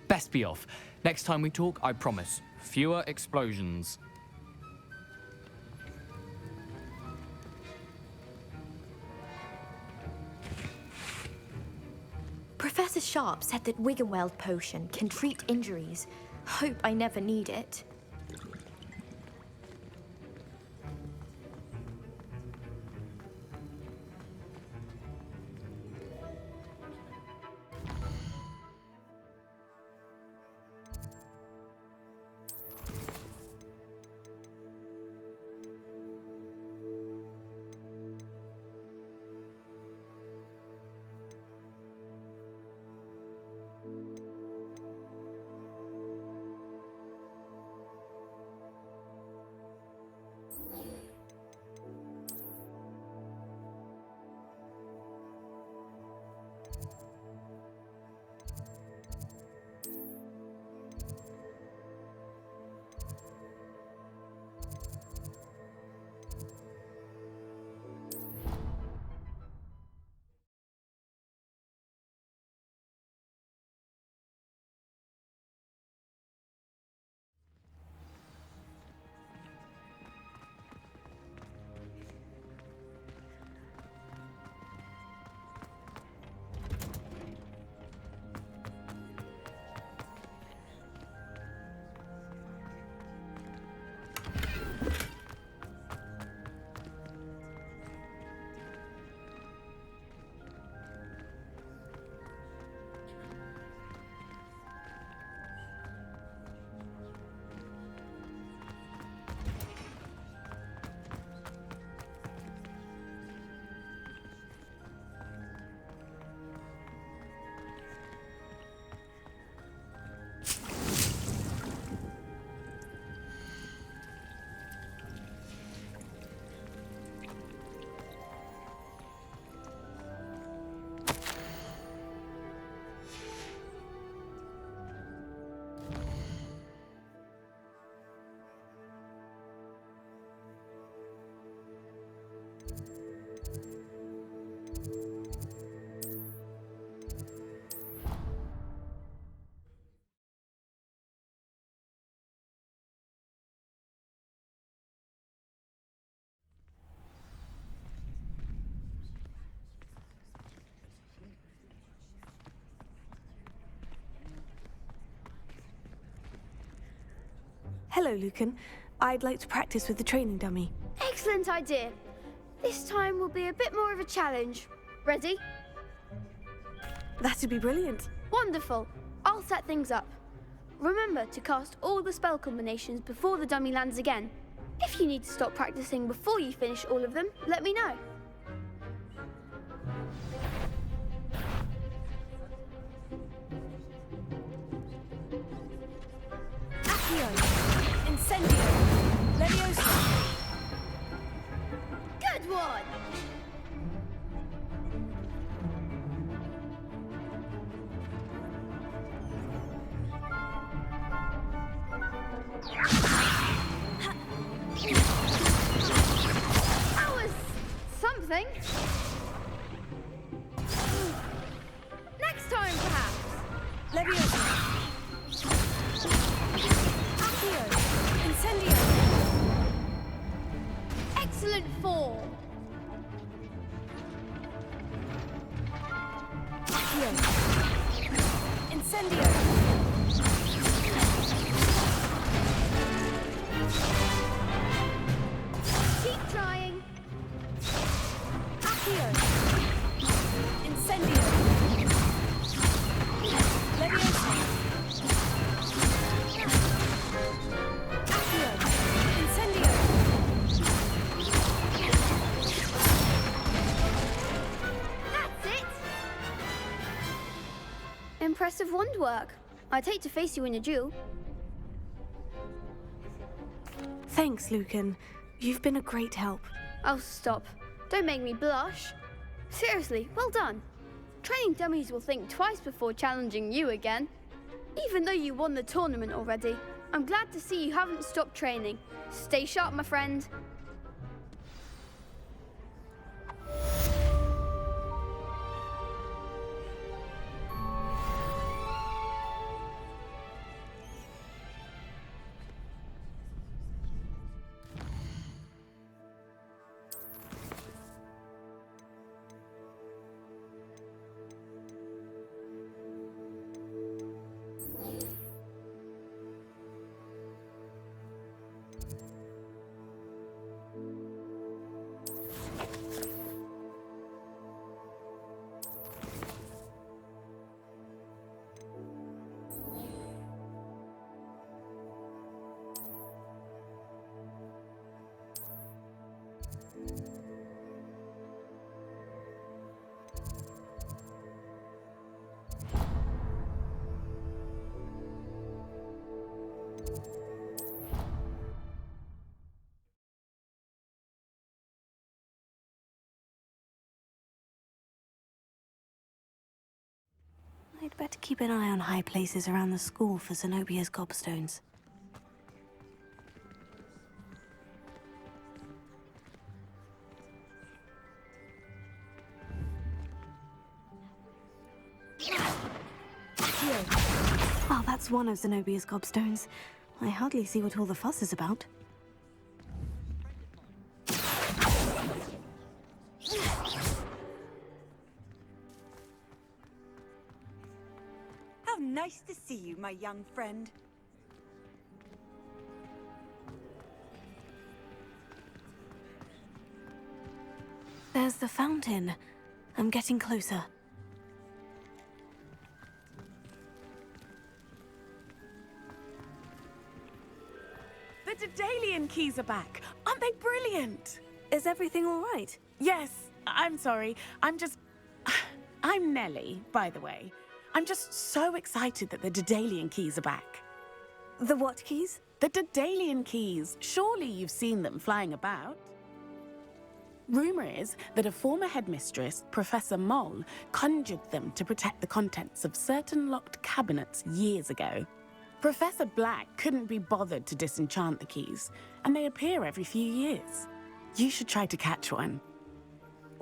Best be off. Next time we talk, I promise, fewer explosions. Professor Sharp said that Wiggenweld potion can treat injuries. Hope I never need it. Hello, Lucan. I'd like to practice with the training dummy. Excellent idea. This time will be a bit more of a challenge. Ready? That'd be brilliant. Wonderful. I'll set things up. Remember to cast all the spell combinations before the dummy lands again. If you need to stop practicing before you finish all of them, let me know. Incendio! Leviosa! Good one! That was something. Next time, perhaps. Leviosa! Incendio! Excellent form. Incendio! Keep trying. Accio! Incendio! Leviosa! Accio! Incendio! That's it. Impressive wand work. I'd hate to face you in a duel. Thanks, Lucan. You've been a great help. Oh, stop. Don't make me blush. Seriously, well done. Training dummies will think twice before challenging you again. Even though you won the tournament already, I'm glad to see you haven't stopped training. Stay sharp, my friend. I'd better keep an eye on high places around the school for Zenobia's gobstones. Oh, that's one of Zenobia's gobstones. I hardly see what all the fuss is about. How nice to see you, my young friend. There's the fountain. I'm getting closer. The Daedalian keys are back. Aren't they brilliant? Is everything all right? Yes. I'm sorry. I'm Nellie, by the way. I'm just so excited that the Daedalian keys are back. The what keys? The Daedalian keys. Surely you've seen them flying about. Rumour is that a former headmistress, Professor Moll, conjured them to protect the contents of certain locked cabinets years ago. Professor Black couldn't be bothered to disenchant the keys, and they appear every few years. You should try to catch one.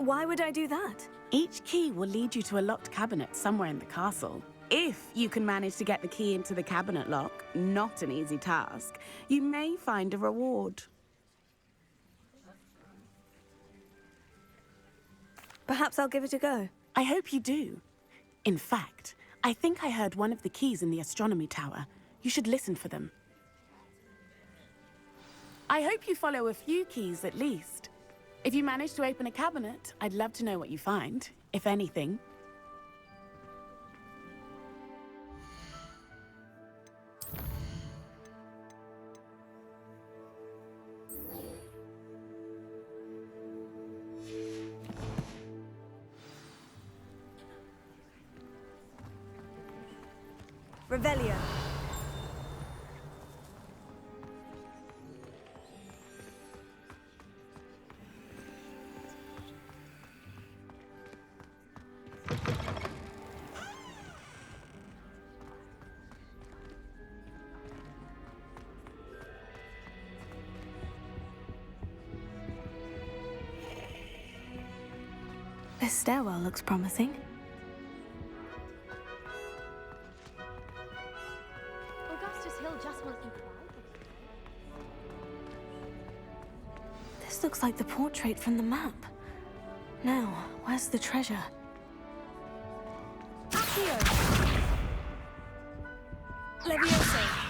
Why would I do that? Each key will lead you to a locked cabinet somewhere in the castle. If you can manage to get the key into the cabinet lock, not an easy task, you may find a reward. Perhaps I'll give it a go. I hope you do. In fact, I think I heard one of the keys in the astronomy tower. You should listen for them. I hope you follow a few keys at least. If you manage to open a cabinet, I'd love to know what you find, if anything. Revelio. This stairwell looks promising. Augustus Hill just wants you to This looks like the portrait from the map. Now, where's the treasure? Accio! Leviosa!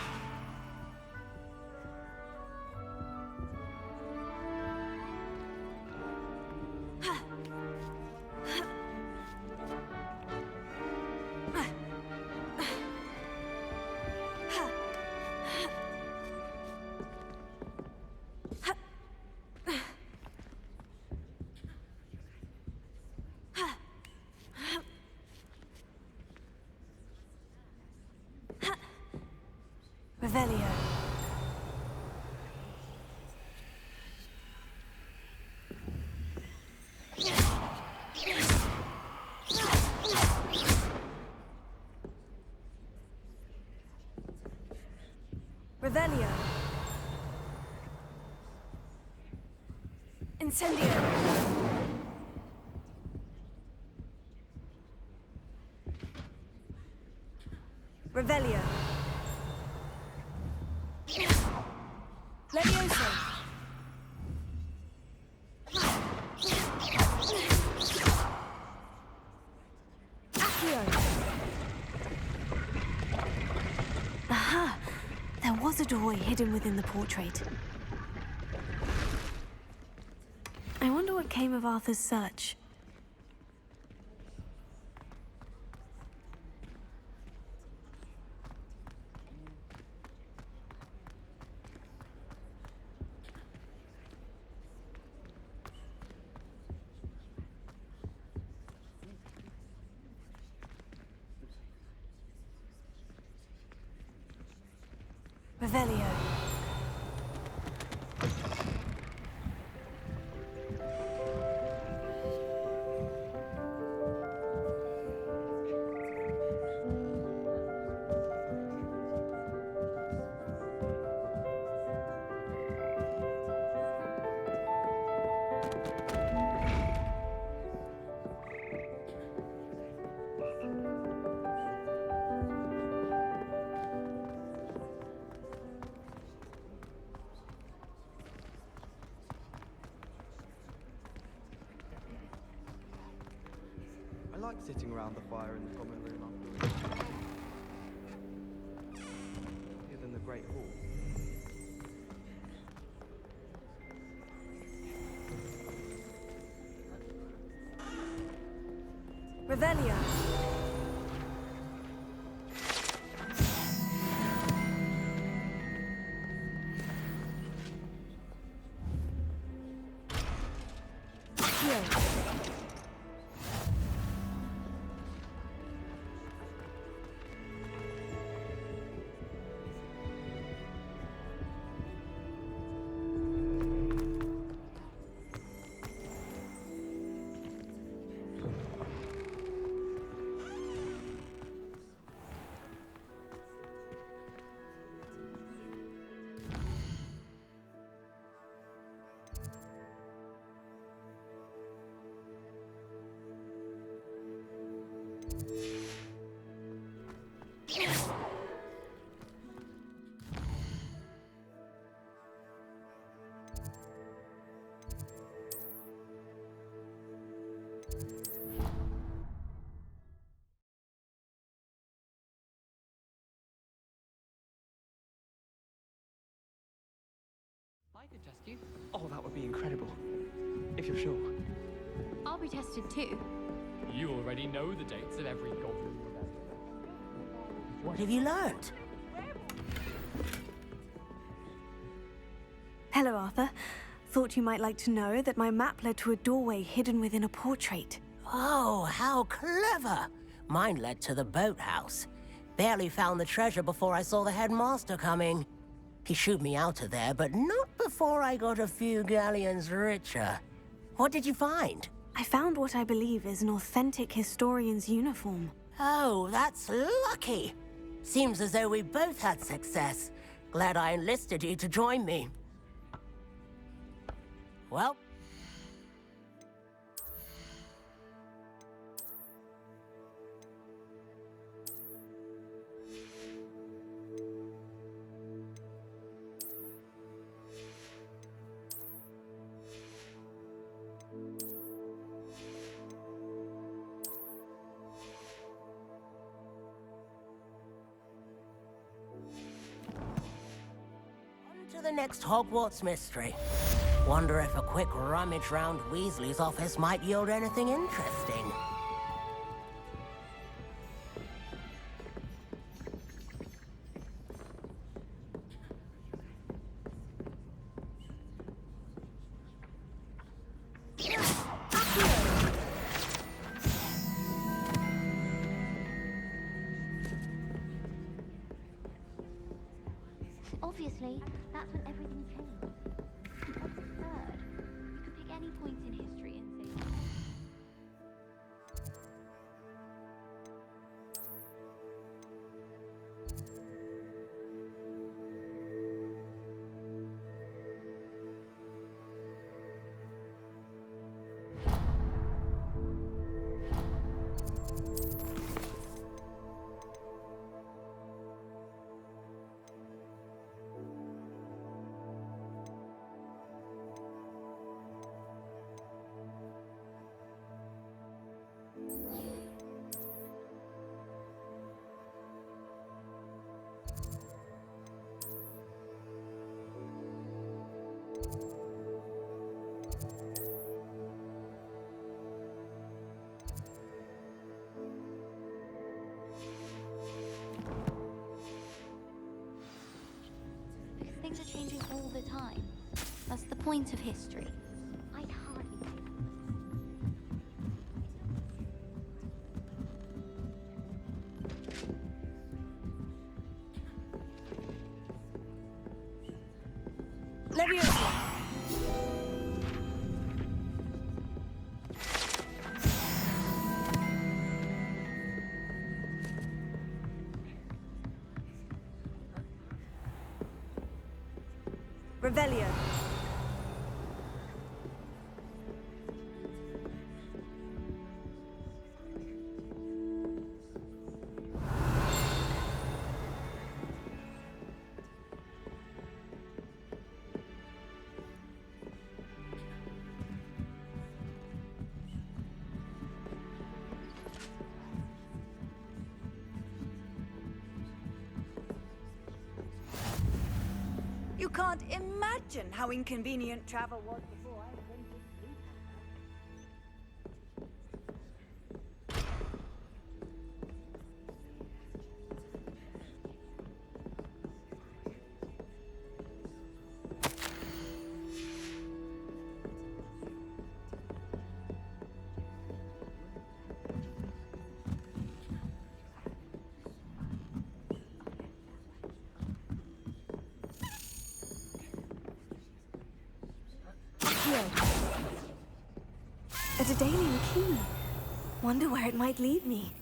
Revelio. Revelio. Incendio. Revelio. Leviosa. Accio. Aha! There was a doorway hidden within the portrait. I wonder what came of Arthur's search. Revelio. I like sitting around the fire in the common room afterwards. Here than the Great Hall. Revelio. Accio. Oh, that would be incredible. If you're sure. I'll be tested too. You already know the dates of every goblin. What have you learned? Hello, Arthur. Thought you might like to know that my map led to a doorway hidden within a portrait. Oh, how clever! Mine led to the boathouse. Barely found the treasure before I saw the headmaster coming. He shooed me out of there, but not before I got a few galleons richer. What did you find? I found what I believe is an authentic historian's uniform. Oh, that's lucky. Seems as though we both had success. Glad I enlisted you to join me. Well... to the next Hogwarts mystery. Wonder if a quick rummage round Weasley's office might yield anything interesting. Obviously, that's when everything changed. What's the third? You could pick any point in history and say... Things are changing all the time. That's the point of history. I'd hardly say that. Leviosa! Revelio. You can't imagine how inconvenient travel was before I came to sleep. A Daedalian key. Wonder where it might lead me.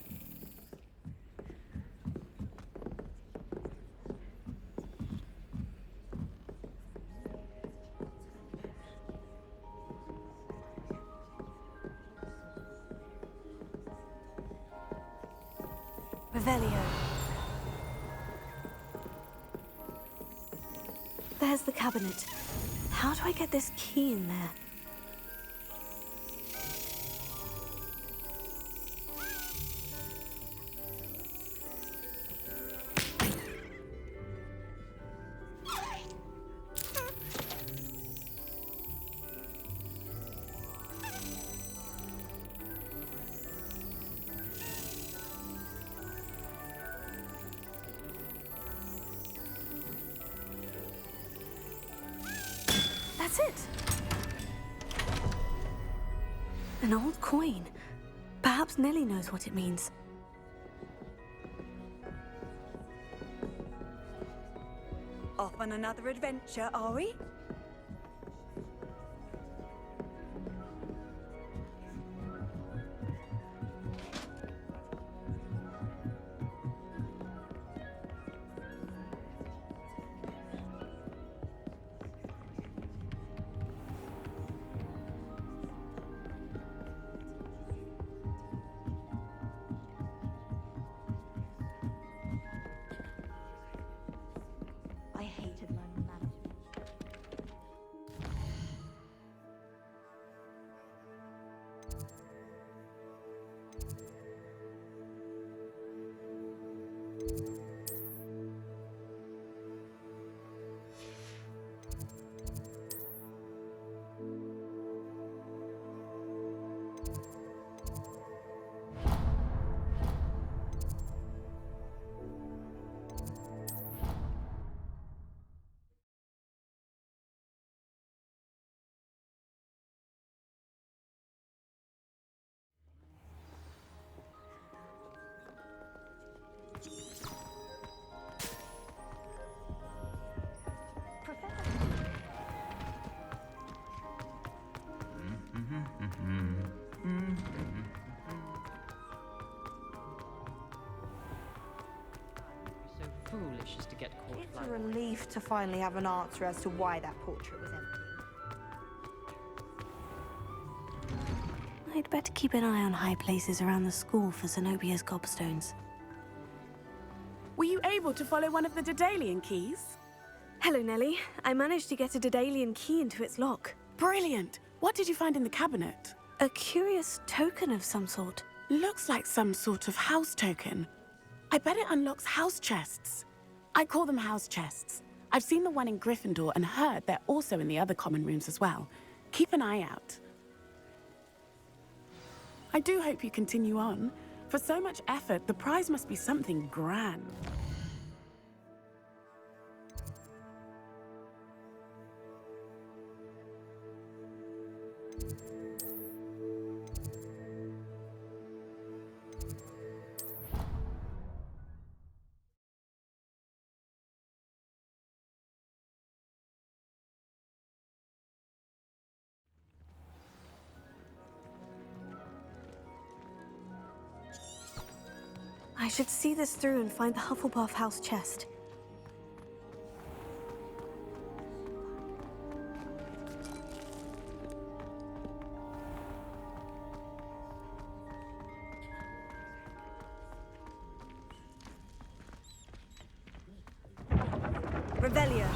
Revelio. There's the cabinet. How do I get this key in there? An old coin. Perhaps Nellie knows what it means. Off on another adventure, are we? I hated my management. Foolish as to get caught It's a flat. relief to finally have an answer as to why that portrait was empty. I'd better keep an eye on high places around the school for Zenobia's gobstones. Were you able to follow one of the Daedalian keys? Hello, Nellie. I managed to get a Daedalian key into its lock. Brilliant! What did you find in the cabinet? A curious token of some sort. Looks like some sort of house token. I bet it unlocks house chests. I call them house chests. I've seen the one in Gryffindor and heard they're also in the other common rooms as well. Keep an eye out. I do hope you continue on. For so much effort, the prize must be something grand. I should see this through and find the Hufflepuff house chest. Revelio.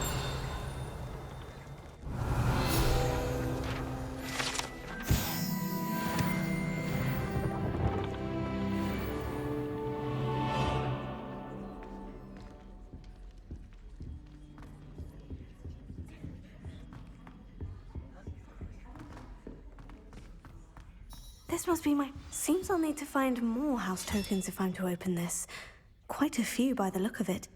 This must be my... Seems I'll need to find more house tokens if I'm to open this. Quite a few by the look of it.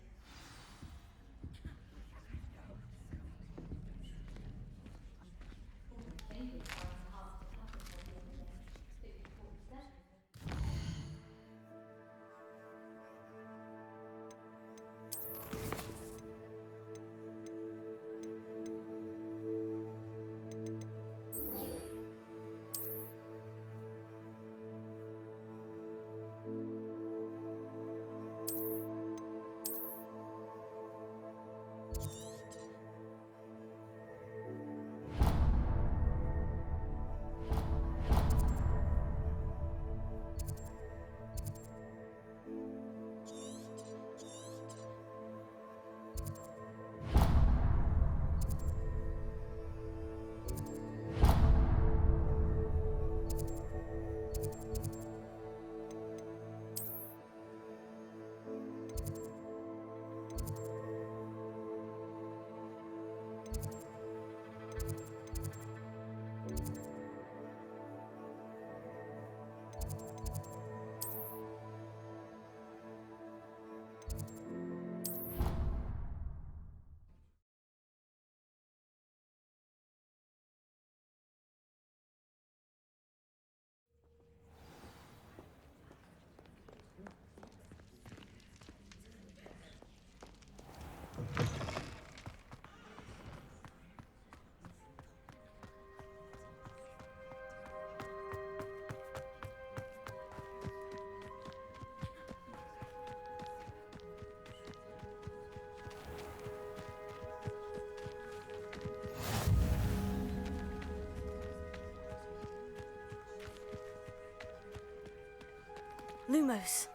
Lumos.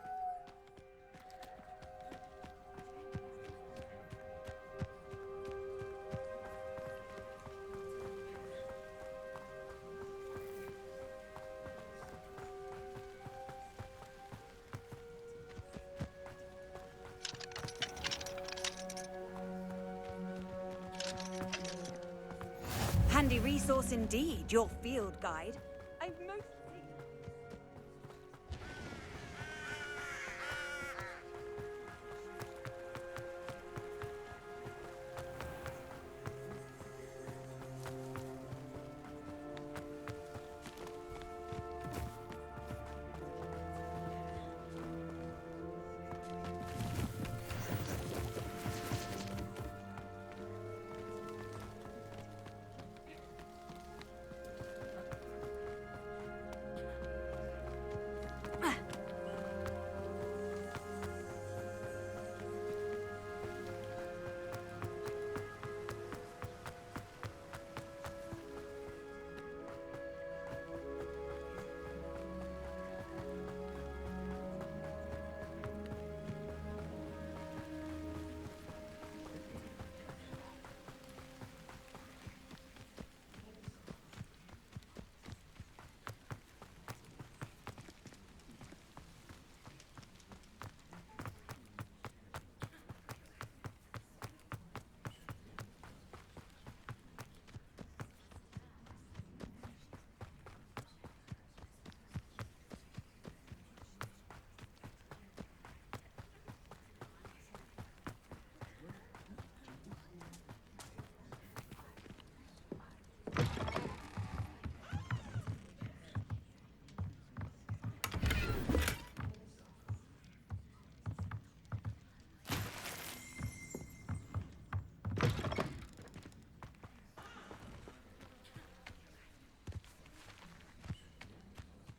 Handy resource indeed, your field guide. I've mostly...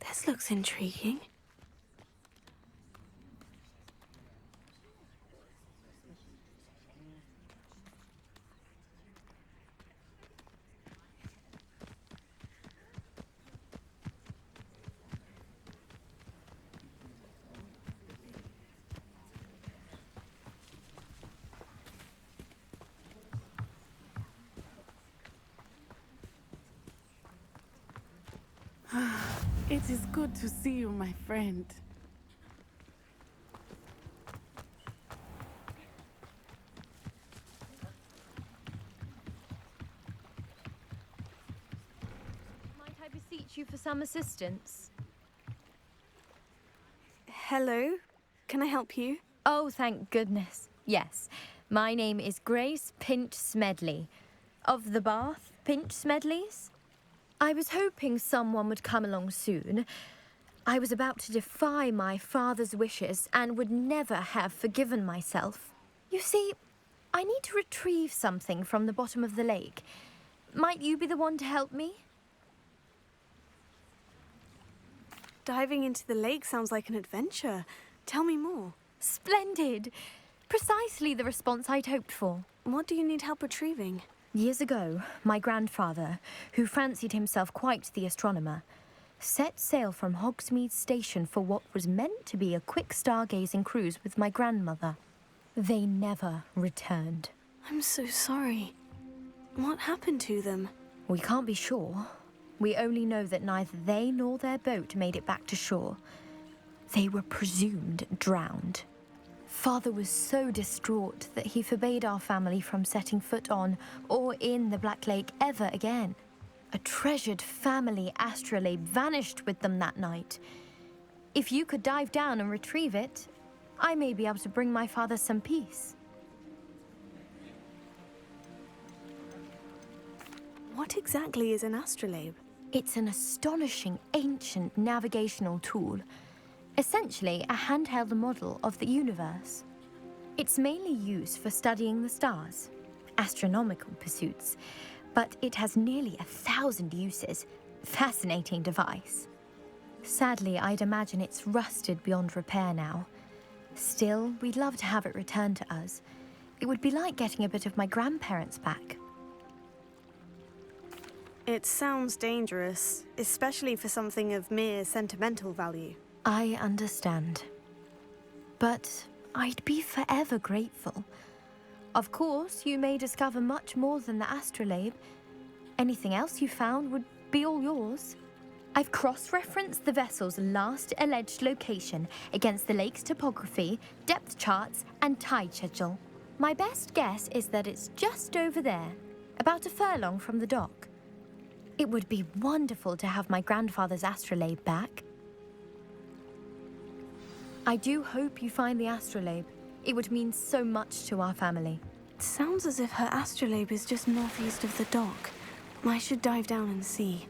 This looks intriguing. It is good to see you, my friend. Might I beseech you for some assistance? Hello? Can I help you? Oh, thank goodness. Yes. My name is Grace Pinch Smedley. Of the Bath Pinch Smedleys? I was hoping someone would come along soon. I was about to defy my father's wishes and would never have forgiven myself. You see, I need to retrieve something from the bottom of the lake. Might you be the one to help me? Diving into the lake sounds like an adventure. Tell me more. Splendid! Precisely the response I'd hoped for. What do you need help retrieving? Years ago, my grandfather, who fancied himself quite the astronomer, set sail from Hogsmeade Station for what was meant to be a quick stargazing cruise with my grandmother. They never returned. I'm so sorry. What happened to them? We can't be sure. We only know that neither they nor their boat made it back to shore. They were presumed drowned. Father was so distraught that he forbade our family from setting foot on or in the Black Lake ever again. A treasured family astrolabe vanished with them that night. If you could dive down and retrieve it, I may be able to bring my father some peace. What exactly is an astrolabe? It's an astonishing ancient navigational tool. Essentially, a handheld model of the universe. It's mainly used for studying the stars, astronomical pursuits, but it has nearly 1,000 uses. Fascinating device. Sadly, I'd imagine it's rusted beyond repair now. Still, we'd love to have it returned to us. It would be like getting a bit of my grandparents back. It sounds dangerous, especially for something of mere sentimental value. I understand. But I'd be forever grateful. Of course, you may discover much more than the astrolabe. Anything else you found would be all yours. I've cross-referenced the vessel's last alleged location against the lake's topography, depth charts, and tide schedule. My best guess is that it's just over there, about a furlong from the dock. It would be wonderful to have my grandfather's astrolabe back. I do hope you find the astrolabe. It would mean so much to our family. It sounds as if her astrolabe is just northeast of the dock. I should dive down and see.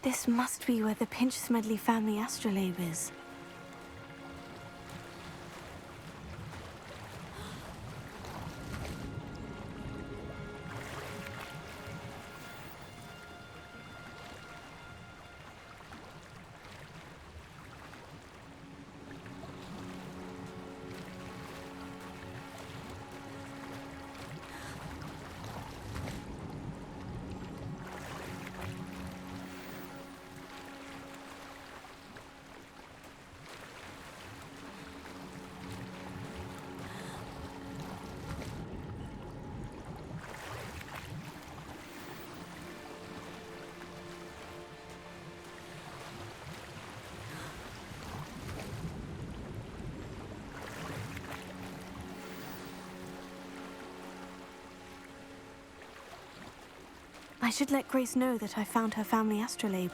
This must be where the Pinch-Smedley family astrolabe is. I should let Grace know that I found her family astrolabe.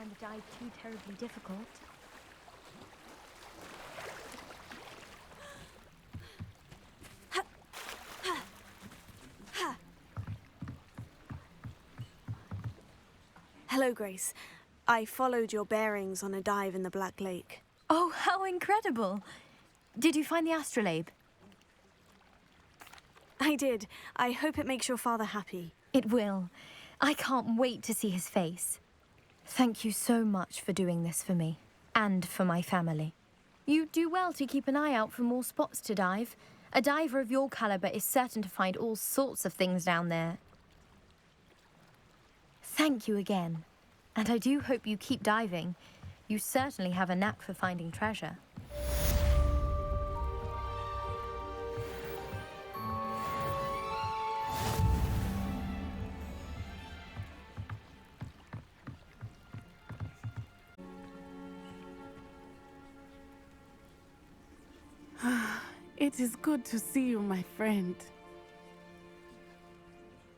The dive too terribly difficult. Hello, Grace. I followed your bearings on a dive in the Black Lake. Oh, how incredible! Did you find the astrolabe? I did. I hope it makes your father happy. It will. I can't wait to see his face. Thank you so much for doing this for me, and for my family. You do well to keep an eye out for more spots to dive. A diver of your caliber is certain to find all sorts of things down there. Thank you again. And I do hope you keep diving. You certainly have a knack for finding treasure. It is good to see you, my friend.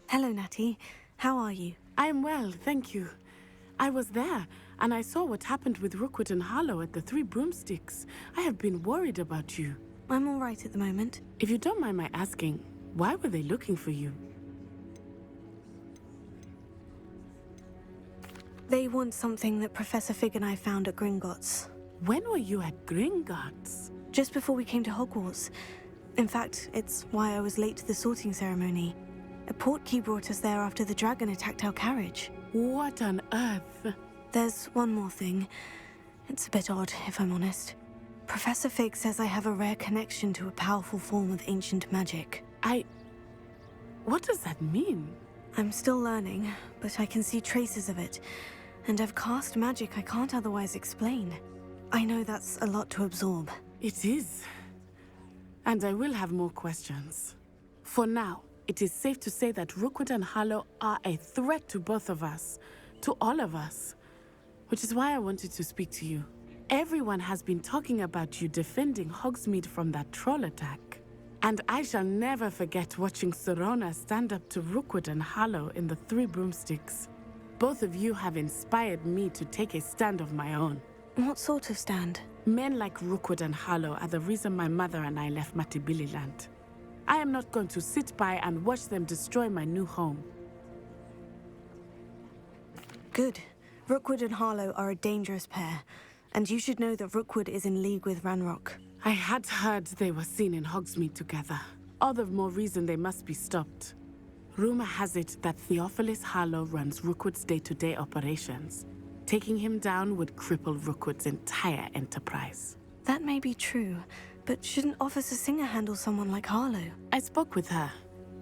Hello, Natty. How are you? I'm well, thank you. I was there, and I saw what happened with Rookwood and Harlow at the Three Broomsticks. I have been worried about you. I'm all right at the moment. If you don't mind my asking, why were they looking for you? They want something that Professor Fig and I found at Gringotts. When were you at Gringotts? Just before we came to Hogwarts. In fact, it's why I was late to the sorting ceremony. A portkey brought us there after the dragon attacked our carriage. What on earth? There's one more thing. It's a bit odd, if I'm honest. Professor Fig says I have a rare connection to a powerful form of ancient magic. What does that mean? I'm still learning, but I can see traces of it. And I've cast magic I can't otherwise explain. I know that's a lot to absorb. It is. And I will have more questions. For now, it is safe to say that Rookwood and Harlow are a threat to both of us. To all of us. Which is why I wanted to speak to you. Everyone has been talking about you defending Hogsmeade from that troll attack. And I shall never forget watching Serona stand up to Rookwood and Harlow in the Three Broomsticks. Both of you have inspired me to take a stand of my own. What sort of stand? Men like Rookwood and Harlow are the reason my mother and I left Matabeleland. I am not going to sit by and watch them destroy my new home. Good. Rookwood and Harlow are a dangerous pair, and you should know that Rookwood is in league with Ranrock. I had heard they were seen in Hogsmeade together. All the more reason they must be stopped. Rumor has it that Theophilus Harlow runs Rookwood's day-to-day operations. Taking him down would cripple Rookwood's entire enterprise. That may be true, but shouldn't Officer Singer handle someone like Harlow? I spoke with her.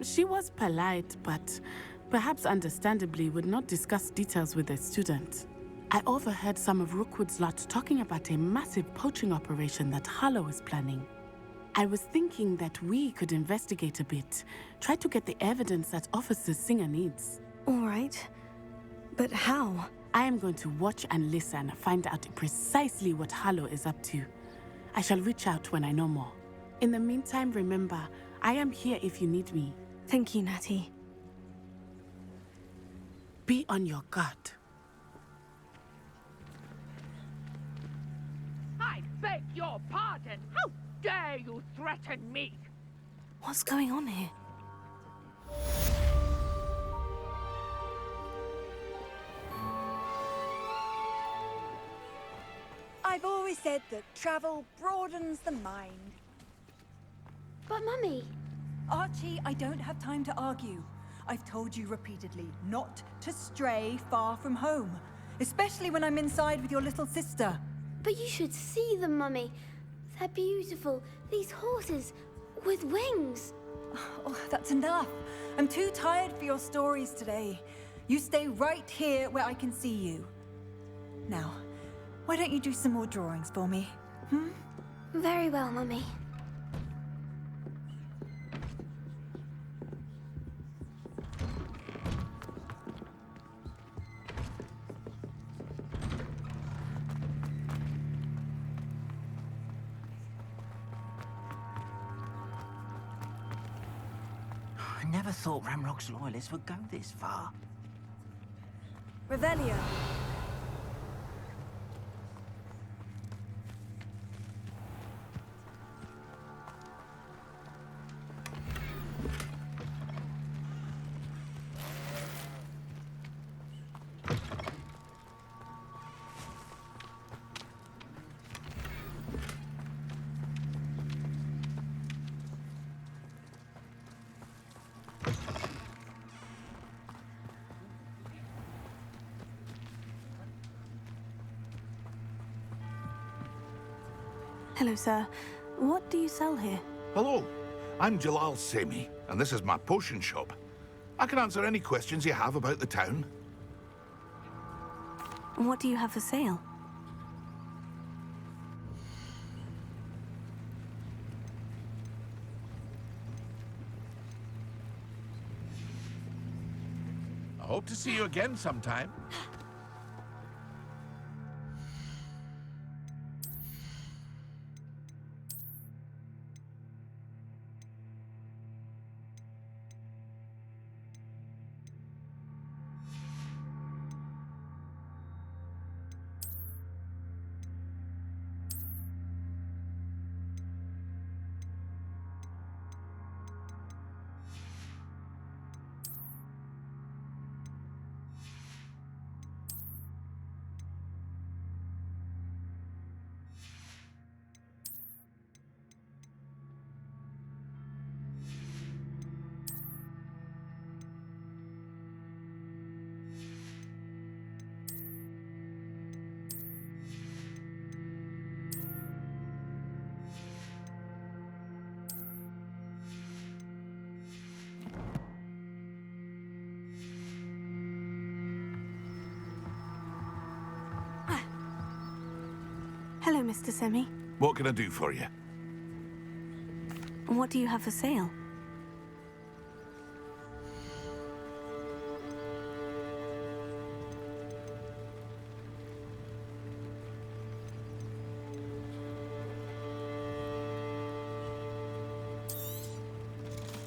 She was polite, but perhaps understandably would not discuss details with a student. I overheard some of Rookwood's lot talking about a massive poaching operation that Harlow is planning. I was thinking that we could investigate a bit, try to get the evidence that Officer Singer needs. All right. But how? I am going to watch and listen, find out precisely what Harlow is up to. I shall reach out when I know more. In the meantime, remember, I am here if you need me. Thank you, Natty. Be on your guard. I beg your pardon. How dare you threaten me? What's going on here? I've always said that travel broadens the mind. But Mummy... Archie, I don't have time to argue. I've told you repeatedly not to stray far from home. Especially when I'm inside with your little sister. But you should see them, Mummy. They're beautiful. These horses with wings. Oh, that's enough. I'm too tired for your stories today. You stay right here where I can see you. Now, why don't you do some more drawings for me? Very well, Mummy. I never thought Ranrock's loyalists would go this far. Revelio. Hello, sir. What do you sell here? Hello, I'm Jalal Semi, and this is my potion shop. I can answer any questions you have about the town. And what do you have for sale? I hope to see you again sometime. Hello, Mr. Semi. What can I do for you? And what do you have for sale?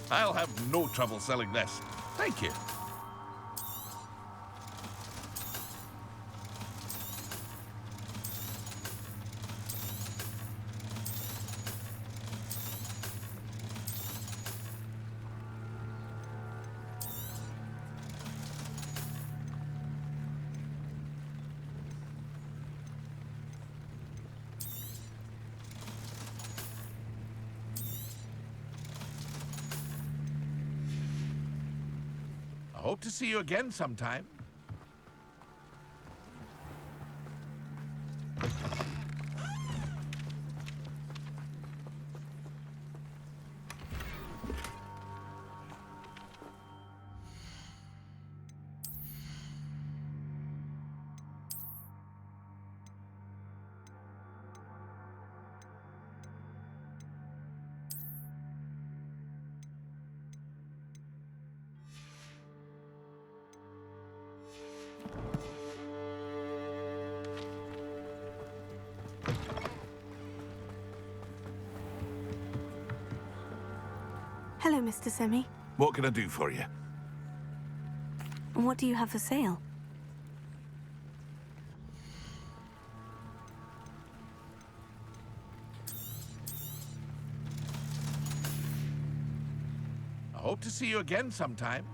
I'll have no trouble selling this. Thank you. I hope to see you again sometime. Hello, Mr. Semi. What can I do for you? And what do you have for sale? I hope to see you again sometime.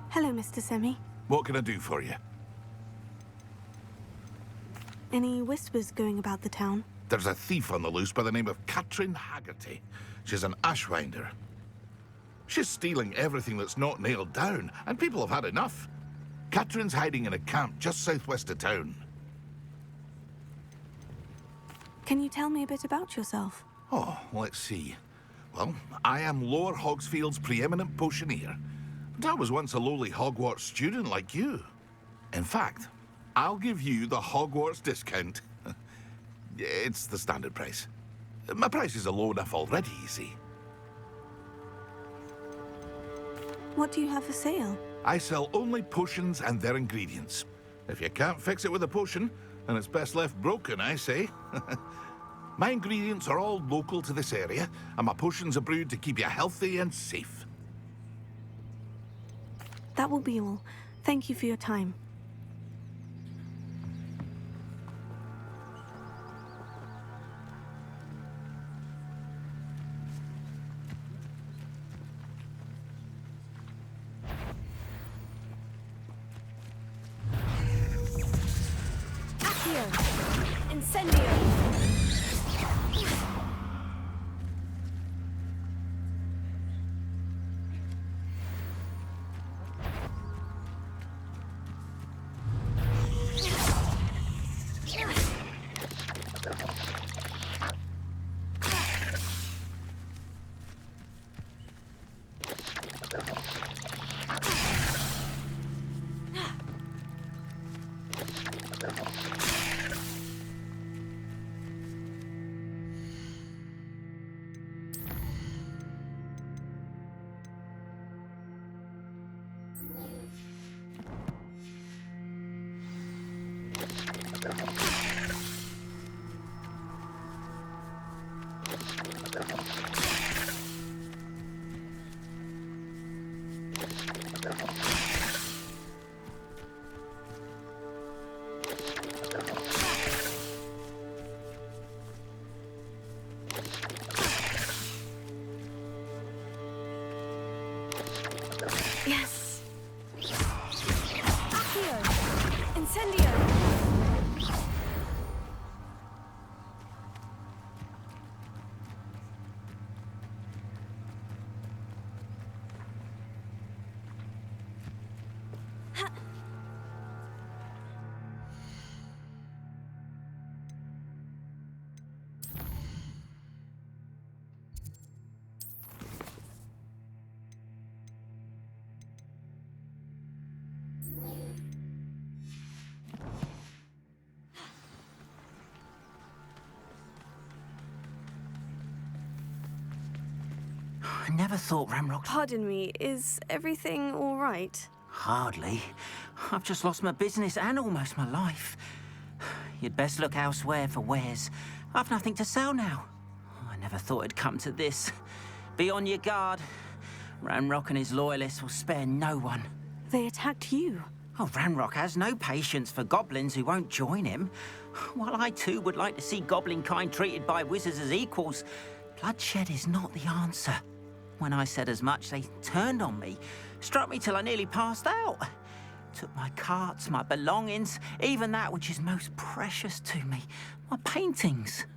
Hello, Mr. Semi. What can I do for you? Any whispers going about the town? There's a thief on the loose by the name of Katrin Haggerty. She's an ashwinder. She's stealing everything that's not nailed down, and people have had enough. Katrin's hiding in a camp just southwest of town. Can you tell me a bit about yourself? Oh, let's see. Well, I am Lower Hogsfield's preeminent potioneer, but I was once a lowly Hogwarts student like you. In fact, I'll give you the Hogwarts discount. It's the standard price. My prices are low enough already, you see. What do you have for sale? I sell only potions and their ingredients. If you can't fix it with a potion, then it's best left broken, I say. My ingredients are all local to this area, and my potions are brewed to keep you healthy and safe. That will be all. Thank you for your time. Incendio! Yes. Accio. Incendio. I never thought Ramrock... Pardon me, is everything all right? Hardly. I've just lost my business and almost my life. You'd best look elsewhere for wares. I've nothing to sell now. I never thought it'd come to this. Be on your guard. Ramrock and his loyalists will spare no one. They attacked you. Oh, Ramrock has no patience for goblins who won't join him. While I too would like to see goblin kind treated by wizards as equals, bloodshed is not the answer. When I said as much, they turned on me, struck me till I nearly passed out. Took my carts, my belongings, even that which is most precious to me, my paintings.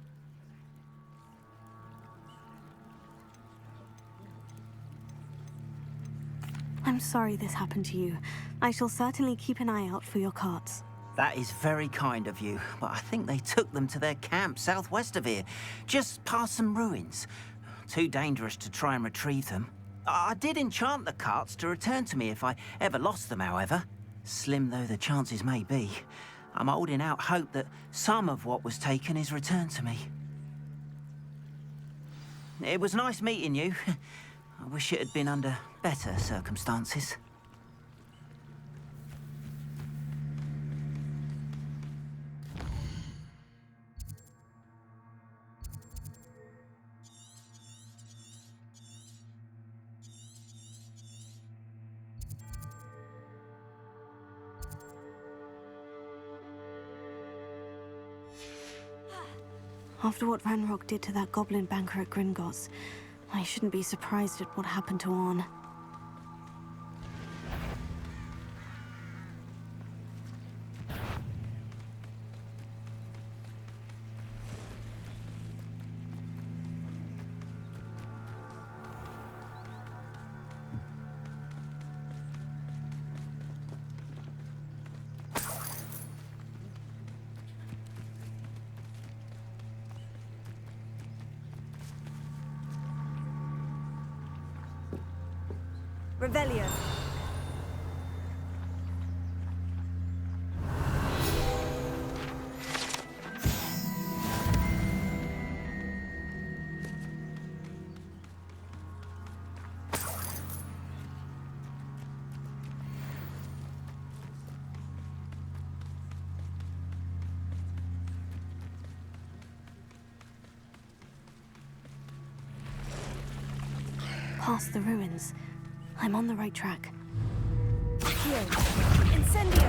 I'm sorry this happened to you. I shall certainly keep an eye out for your carts. That is very kind of you, but I think they took them to their camp southwest of here, just past some ruins. Too dangerous to try and retrieve them. I did enchant the carts to return to me if I ever lost them, however. Slim though the chances may be, I'm holding out hope that some of what was taken is returned to me. It was nice meeting you. I wish it had been under better circumstances. After what Ranrock did to that goblin banker at Gringotts, I shouldn't be surprised at what happened to Orn. Revelio. Past the ruins. I'm on the right track. Here. Incendio!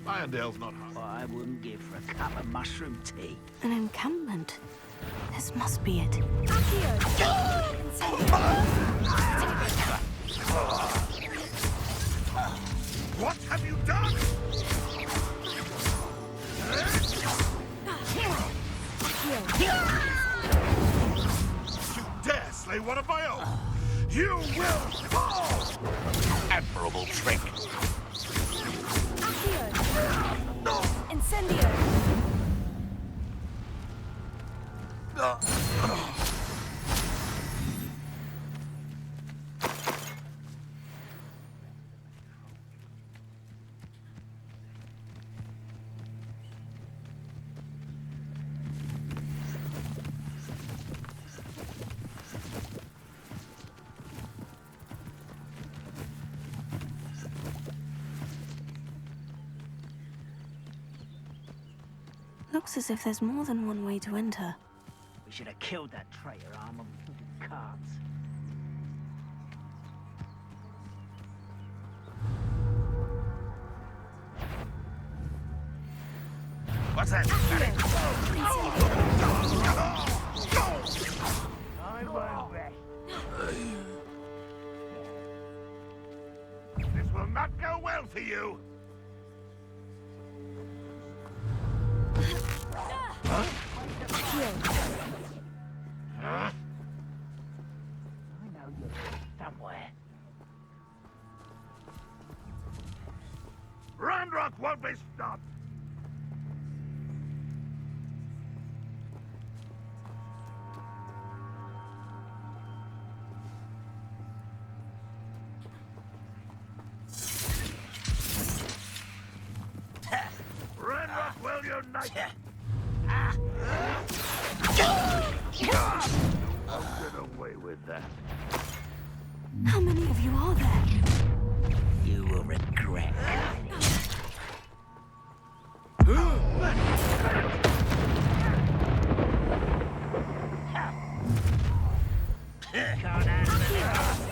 Irondale's not hard. Well, I wouldn't give for a cup of mushroom tea. An encampment. This must be it. What have you done? You dare slay one of my own? You will fall! Admirable trick. Incendio! Looks as if there's more than one way to enter. We should have killed that traitor arm and cards. What's that? This will not go well for you. Huh? Huh? I know you're somewhere. Ranrock won't be stopped. Ranrock will unite. I'll get away with that. How many of you are there? You will regret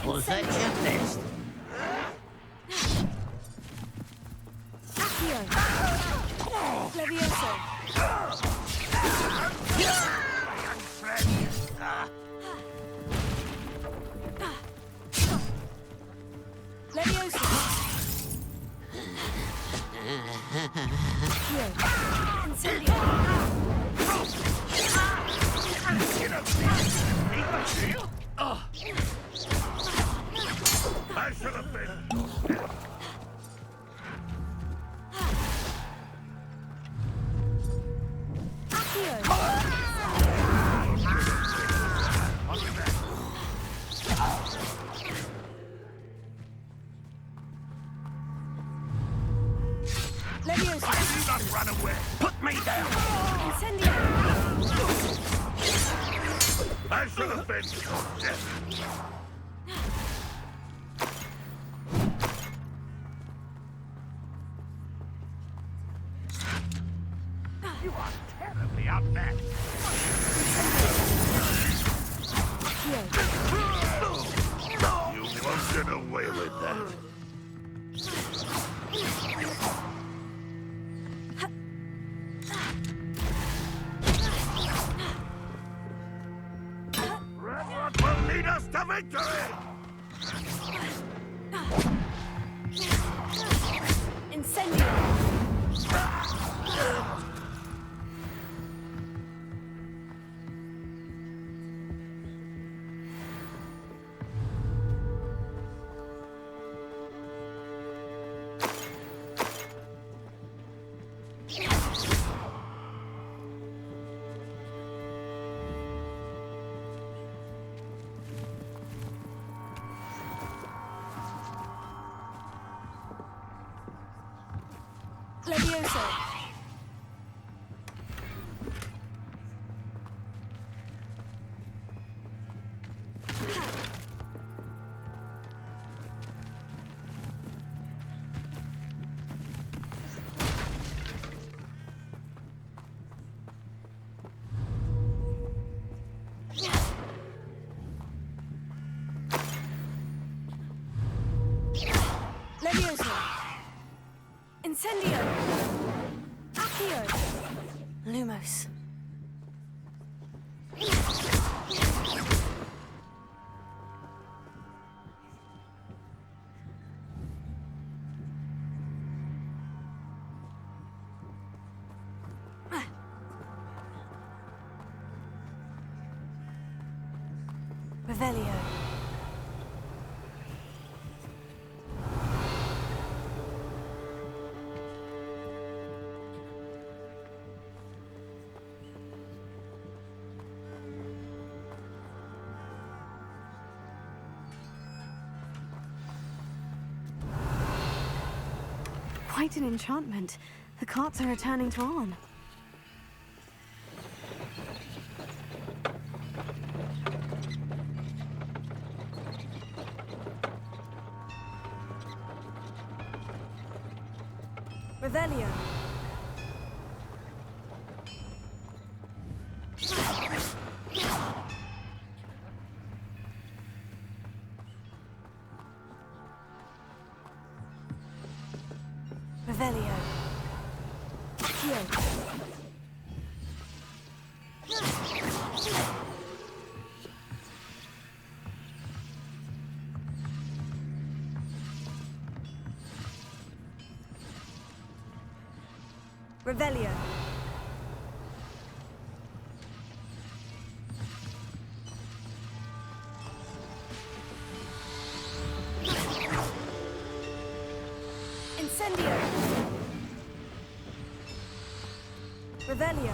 Was that your best? Levioso! Levioso! Incendio! I should have been. Levioso! I do not run away. Put me down. Incendio! I should have been dead. You are terribly outmatched. You won't get away with that. Ranrock will lead us to victory! Incendio! Levioso! Levioso! Incendio! Accio! Lumos. Revelio! Quite an enchantment. The carts are returning to Arn. Revelio. Revelio. Accio. Revelio. Incendio. Revelio.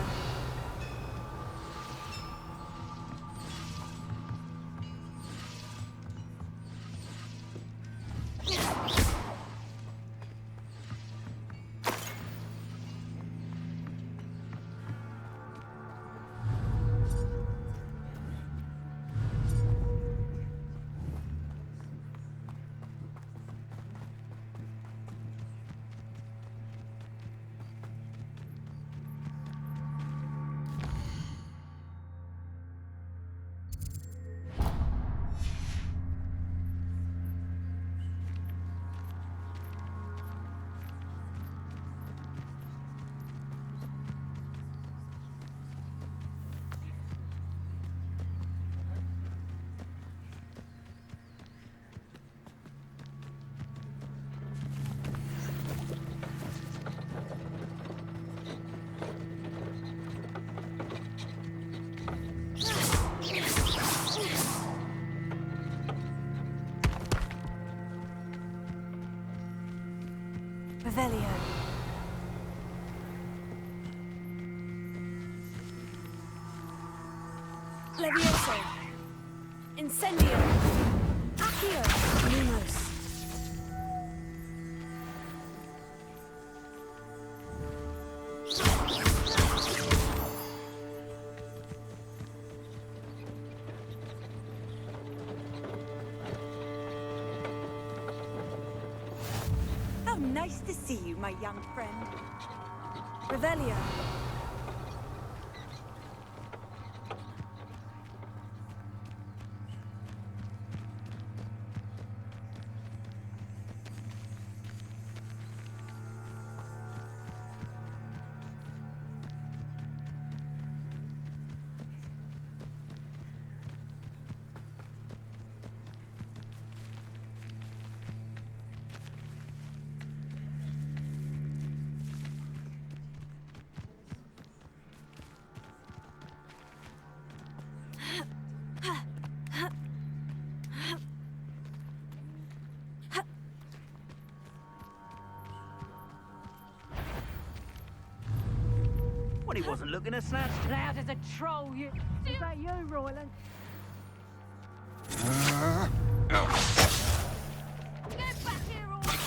Revelio. Levioso. Incendio. Accio. Lumos. How nice to see you, my young friend. Revelio. Well, he wasn't looking to snatch. Loud as a troll, you. Is that you, Royland? Get back here, Royland!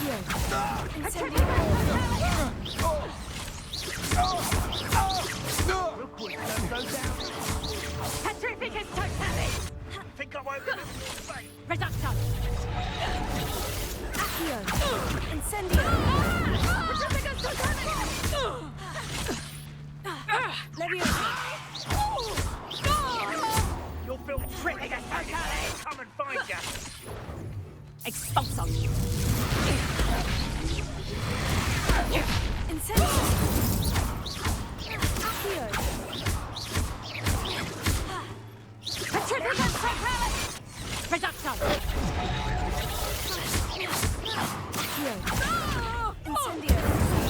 Petrificus totalis! Think I won't get it? Reducto! Accio. Incendio. Petrificus totalis! Levioso. You'll feel Petrificus totalis! Come and find you! Expulso! Incendio. Accio. Petrificus totalis! Reducto! Accio. Incendio.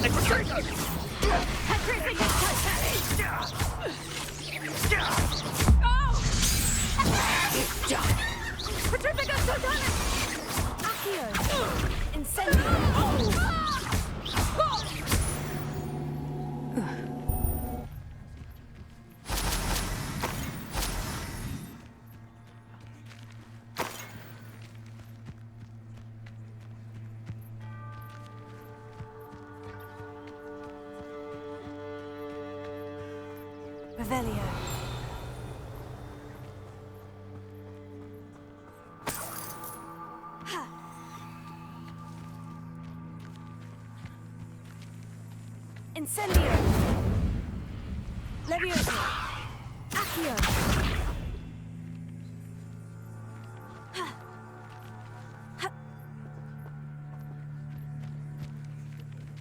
Petrificus totalis! Petrificus totalis! Accio. Incendio. Revelio. Incendio. Levioso. Accio.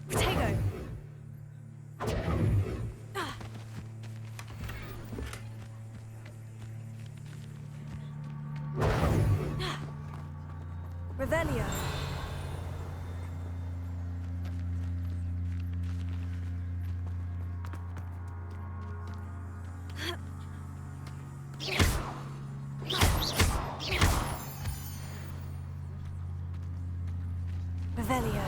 Protego. Revelio. Revelio.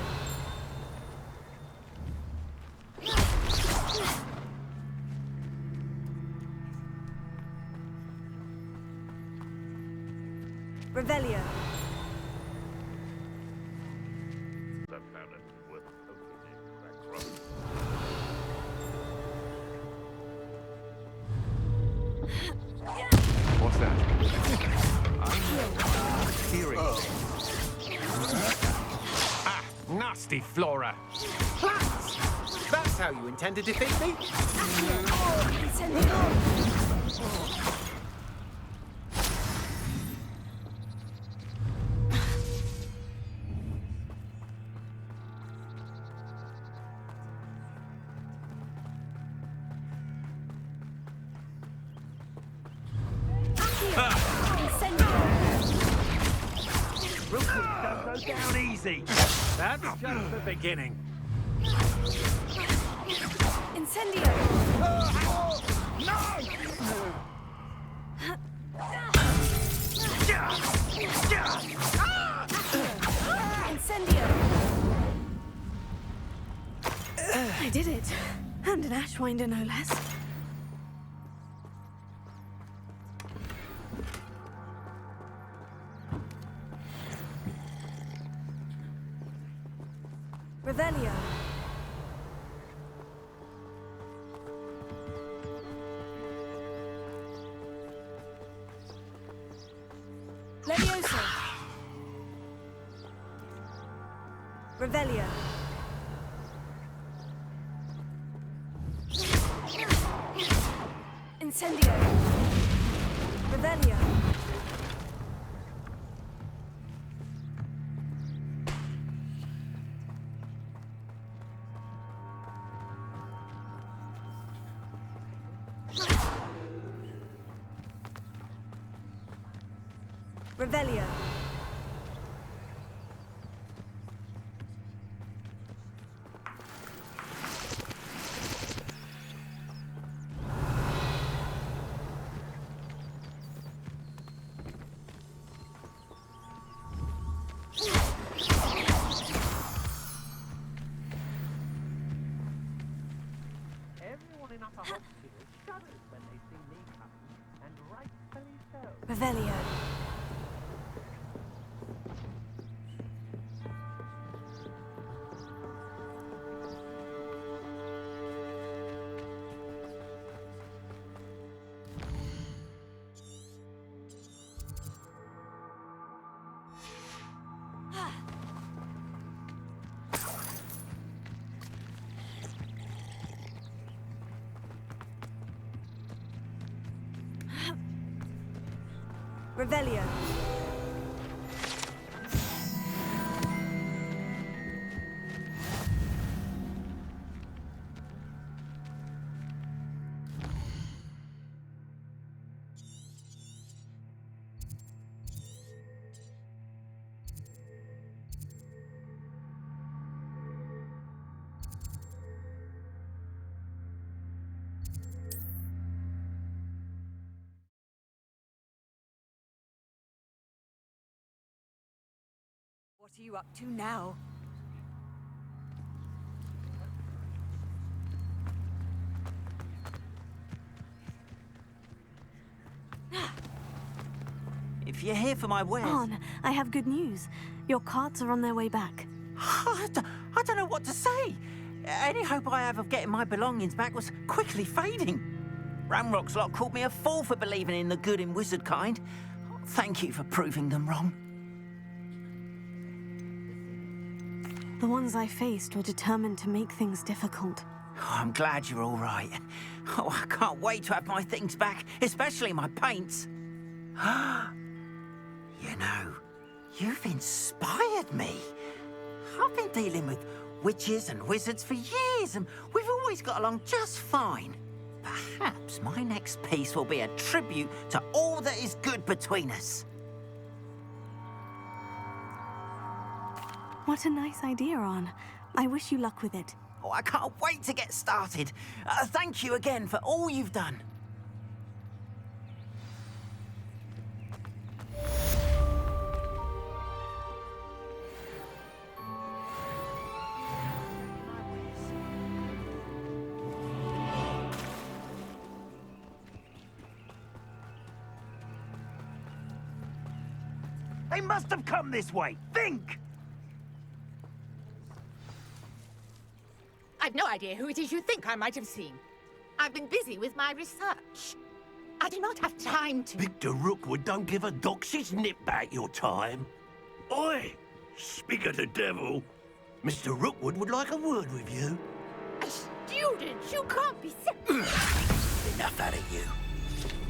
Revelio. What's that? Theory. Ah, nasty Flora. Plants! That's how you intend to defeat me? Rookies don't go down easy. That's just the beginning. Incendio. Incendio. I did it. And an Ashwinder, no less. Revelio. Levioso. Revelio. Incendio. Revelio. Revelio. Everyone in Upper Hospital shudders when they see me coming, and rightfully so. Revelio. Revelio. What are you up to now? If you're here for my wares... Arn, I have good news. Your carts are on their way back. I don't know what to say. Any hope I have of getting my belongings back was quickly fading. Ranrock's lot called me a fool for believing in the good in wizard kind. Thank you for proving them wrong. The ones I faced were determined to make things difficult. Oh, I'm glad you're all right. Oh, I can't wait to have my things back, especially my paints. You know, you've inspired me. I've been dealing with witches and wizards for years, and we've always got along just fine. Perhaps my next piece will be a tribute to all that is good between us. What a nice idea, Ron. I wish you luck with it. Oh, I can't wait to get started. Thank you again for all you've done. They must have come this way. Think! I've no idea who it is you think I might have seen. I've been busy with my research. I do not have time to... Victor Rookwood don't give a doxy's nip back your time. Oi! Speak of the devil. Mr. Rookwood would like a word with you. A student? You can't be... Enough out of you.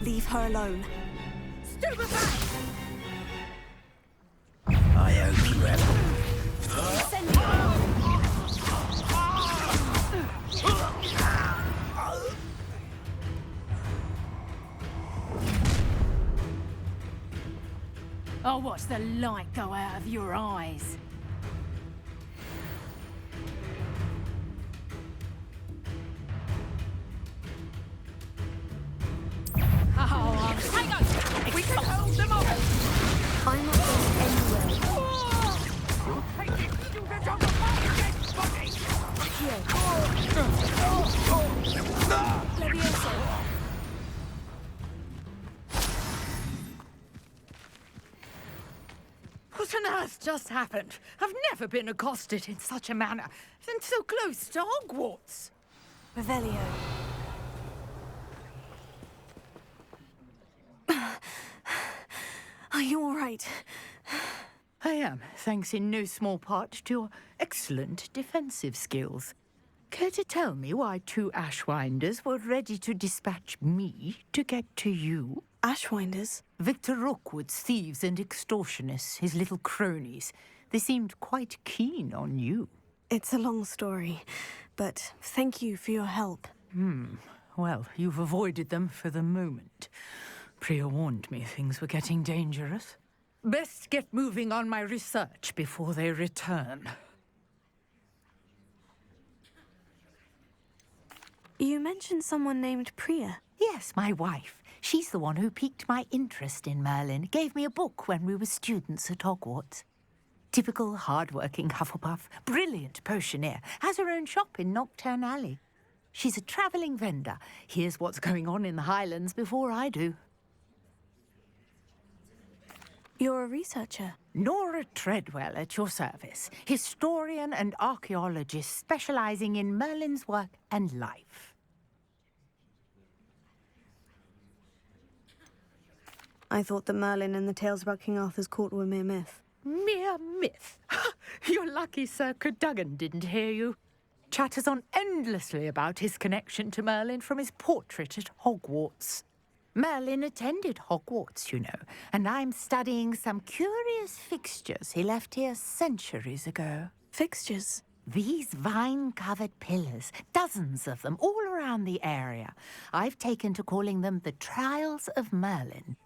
Leave her alone. Stupefy! I hope you have... I'll watch the light go out of your eyes. Oh, hang on! We can hold them off! I'm not going anywhere. You're taking students on the fight against body! Levioso. What on earth just happened? I've never been accosted in such a manner, and so close to Hogwarts. Revelio. Are you all right? I am, thanks in no small part to your excellent defensive skills. Care to tell me why two Ashwinders were ready to dispatch me to get to you? Ashwinders? Victor Rookwood's thieves and extortionists, his little cronies. They seemed quite keen on you. It's a long story, but thank you for your help. Well, you've avoided them for the moment. Priya warned me things were getting dangerous. Best get moving on my research before they return. You mentioned someone named Priya. Yes, my wife. She's the one who piqued my interest in Merlin. Gave me a book when we were students at Hogwarts. Typical hard-working Hufflepuff, brilliant potioneer, has her own shop in Knockturn Alley. She's a travelling vendor. Hears what's going on in the Highlands before I do. You're a researcher? Nora Treadwell at your service. Historian and archaeologist specialising in Merlin's work and life. I thought that Merlin and the tales about King Arthur's court were mere myth. Mere myth? You're lucky Sir Cadogan didn't hear you. Chatters on endlessly about his connection to Merlin from his portrait at Hogwarts. Merlin attended Hogwarts, you know, and I'm studying some curious fixtures he left here centuries ago. Fixtures? These vine-covered pillars, dozens of them, all around the area. I've taken to calling them the Trials of Merlin.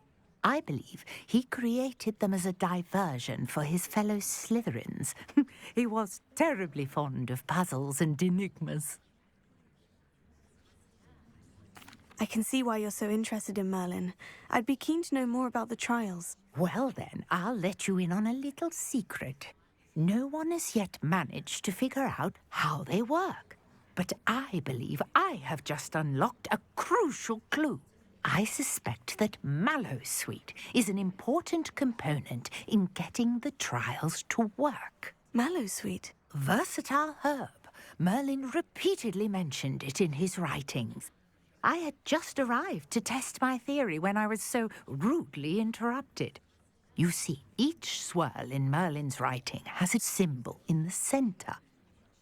I believe he created them as a diversion for his fellow Slytherins. He was terribly fond of puzzles and enigmas. I can see why you're so interested in Merlin. I'd be keen to know more about the trials. Well then, I'll let you in on a little secret. No one has yet managed to figure out how they work. But I believe I have just unlocked a crucial clue. I suspect that Mallowsweet is an important component in getting the trials to work. Mallowsweet? Versatile herb. Merlin repeatedly mentioned it in his writings. I had just arrived to test my theory when I was so rudely interrupted. You see, each swirl in Merlin's writing has a symbol in the center.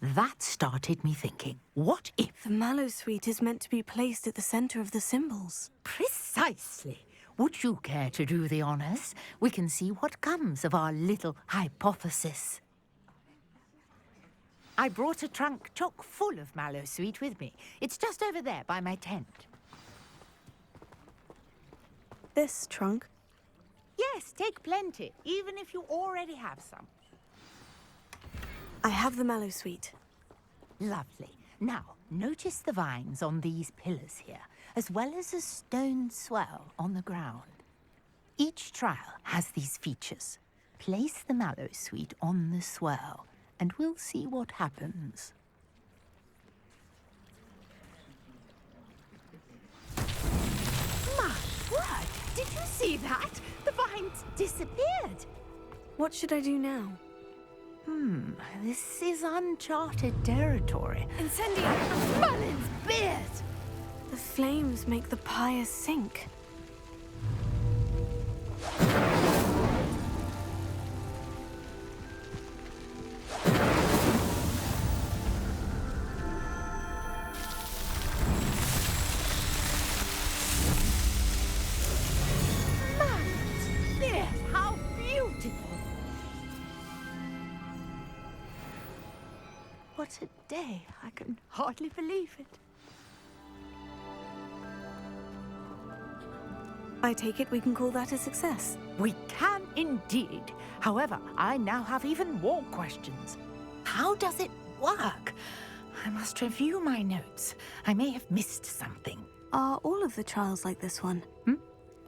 That started me thinking, what if... The Mallowsweet is meant to be placed at the center of the symbols. Precisely. Would you care to do the honors? We can see what comes of our little hypothesis. I brought a trunk chock full of Mallowsweet with me. It's just over there by my tent. This trunk? Yes, take plenty, even if you already have some. I have the Mallowsweet. Lovely. Now, notice the vines on these pillars here, as well as a stone swell on the ground. Each trial has these features. Place the Mallowsweet on the swell, and we'll see what happens. My word! Did you see that? The vines disappeared. What should I do now? This is uncharted territory. Incendio! Merlin's beard! The flames make the pyre sink. Merlin's beard! How beautiful! What a day. I can hardly believe it. I take it we can call that a success. We can indeed. However, I now have even more questions. How does it work? I must review my notes. I may have missed something. Are all of the trials like this one?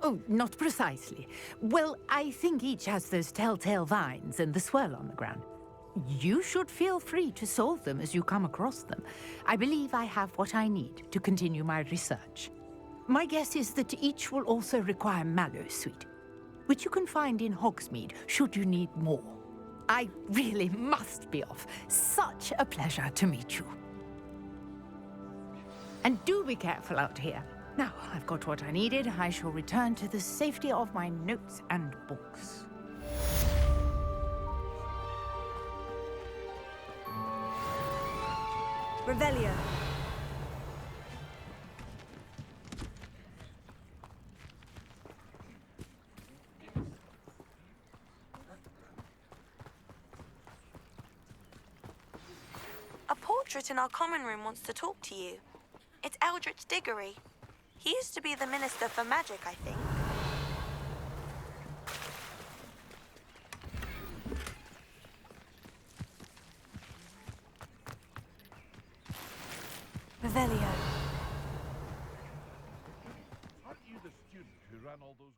Oh, not precisely. Well, I think each has those telltale vines and the swirl on the ground. You should feel free to solve them as you come across them. I believe I have what I need to continue my research. My guess is that each will also require Mallowsweet, which you can find in Hogsmeade should you need more. I really must be off. Such a pleasure to meet you. And do be careful out here. Now I've got what I needed, I shall return to the safety of my notes and books. Revelio. A portrait in our common room wants to talk to you. It's Eldritch Diggory. He used to be the Minister for Magic, I think. Revelio. Aren't you the student who ran all those...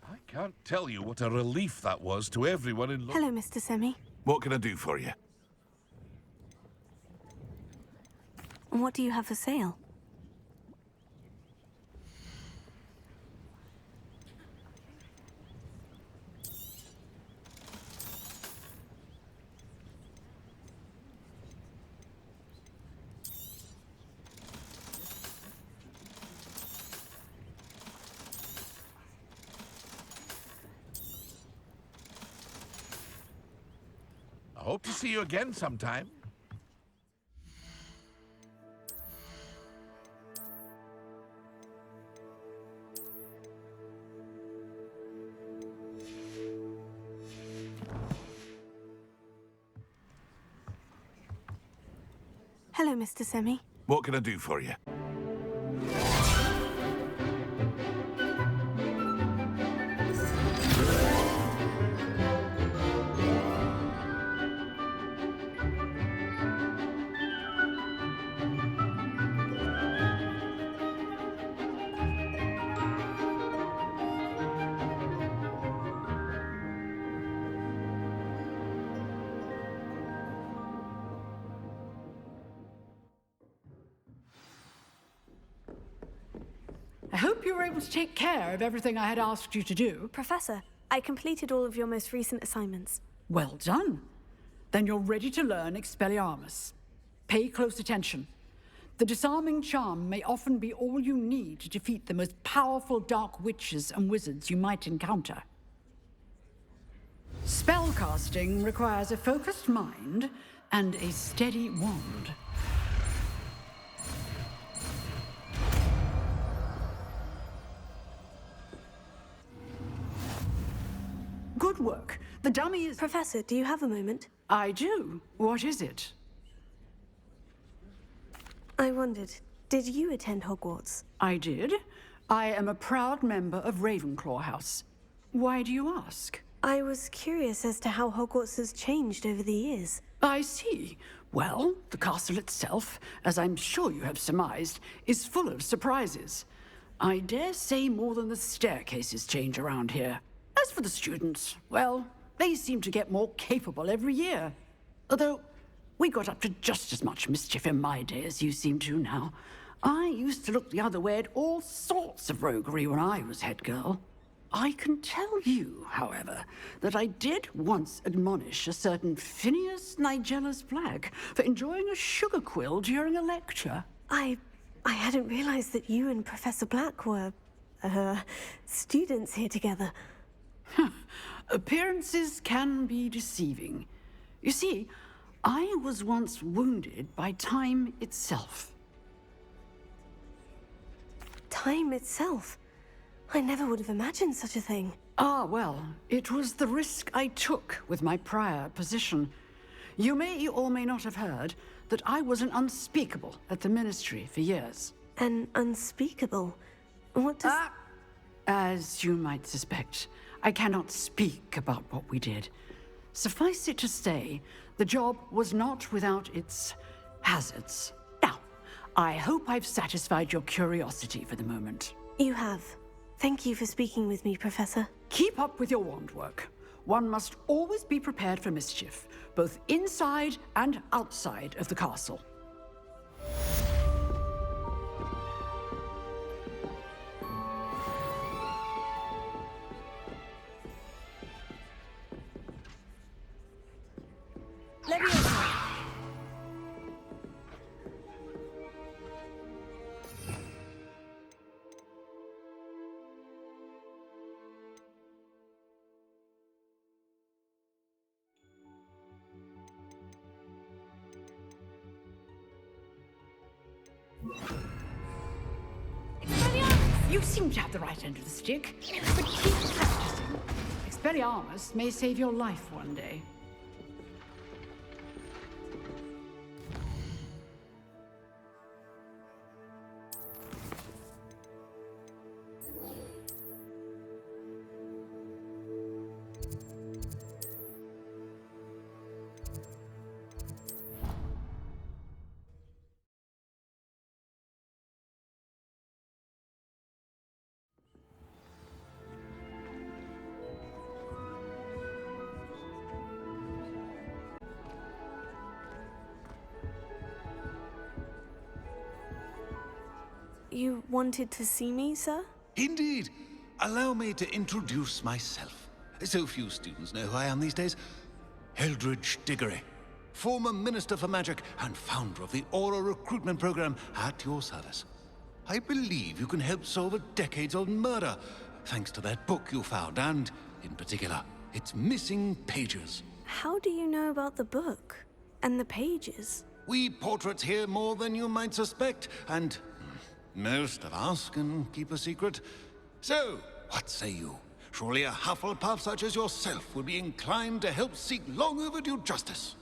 I can't tell you what a relief that was to everyone in... Hello, Mr. Semi. What can I do for you? And what do you have for sale? I hope to see you again sometime. Hello, Mr. Semi. What can I do for you? I hope you were able to take care of everything I had asked you to do. Professor, I completed all of your most recent assignments. Well done. Then you're ready to learn Expelliarmus. Pay close attention. The disarming charm may often be all you need to defeat the most powerful dark witches and wizards you might encounter. Spellcasting requires a focused mind and a steady wand. Good work. The dummy is... Professor, do you have a moment? I do. What is it? I wondered, did you attend Hogwarts? I did. I am a proud member of Ravenclaw House. Why do you ask? I was curious as to how Hogwarts has changed over the years. I see. Well, the castle itself, as I'm sure you have surmised, is full of surprises. I dare say more than the staircases change around here. As for the students, well, they seem to get more capable every year. Although, we got up to just as much mischief in my day as you seem to now. I used to look the other way at all sorts of roguery when I was head girl. I can tell you, however, that I did once admonish a certain Phineas Nigellus Black for enjoying a sugar quill during a lecture. I hadn't realized that you and Professor Black were, students here together. Appearances can be deceiving. You see, I was once wounded by time itself. Time itself? I never would have imagined such a thing. Ah, well, it was the risk I took with my prior position. You may or may not have heard that I was an unspeakable at the Ministry for years. An unspeakable? What does... As you might suspect, I cannot speak about what we did. Suffice it to say, the job was not without its hazards. Now, I hope I've satisfied your curiosity for the moment. You have. Thank you for speaking with me, Professor. Keep up with your wand work. One must always be prepared for mischief, both inside and outside of the castle. You seem to have the right end of the stick, but keep practicing. Expelliarmus may save your life one day. You wanted to see me, sir? Indeed. Allow me to introduce myself. So few students know who I am these days. Eldridge Diggory, former Minister for Magic and founder of the Aura Recruitment Program, at your service. I believe you can help solve a decades-old murder, thanks to that book you found, and, in particular, its missing pages. How do you know about the book? And the pages? We portraits hear more than you might suspect, and most of us can keep a secret. So, what say you? Surely a Hufflepuff such as yourself would be inclined to help seek long overdue justice.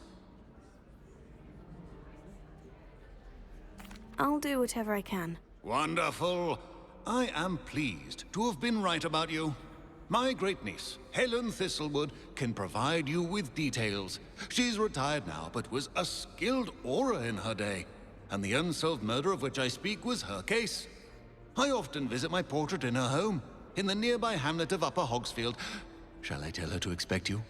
I'll do whatever I can. Wonderful. I am pleased to have been right about you. My great-niece, Helen Thistlewood, can provide you with details. She's retired now, but was a skilled aura in her day. And the unsolved murder of which I speak was her case. I often visit my portrait in her home, in the nearby hamlet of Upper Hogsfield. Shall I tell her to expect you?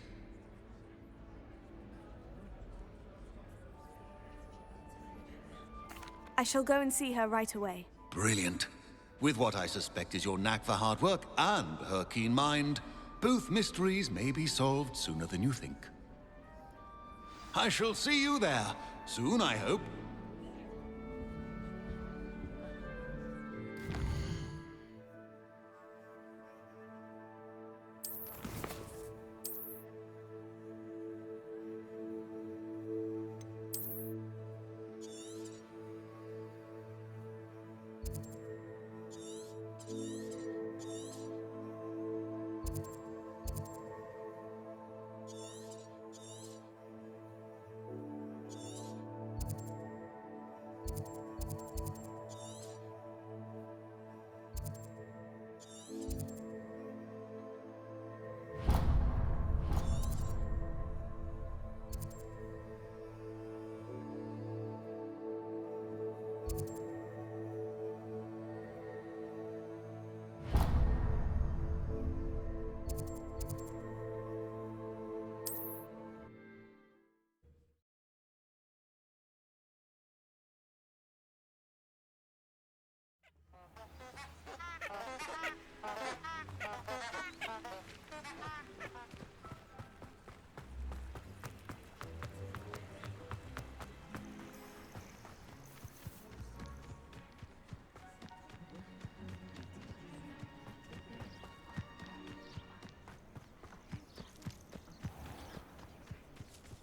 I shall go and see her right away. Brilliant. With what I suspect is your knack for hard work and her keen mind, both mysteries may be solved sooner than you think. I shall see you there, soon I hope.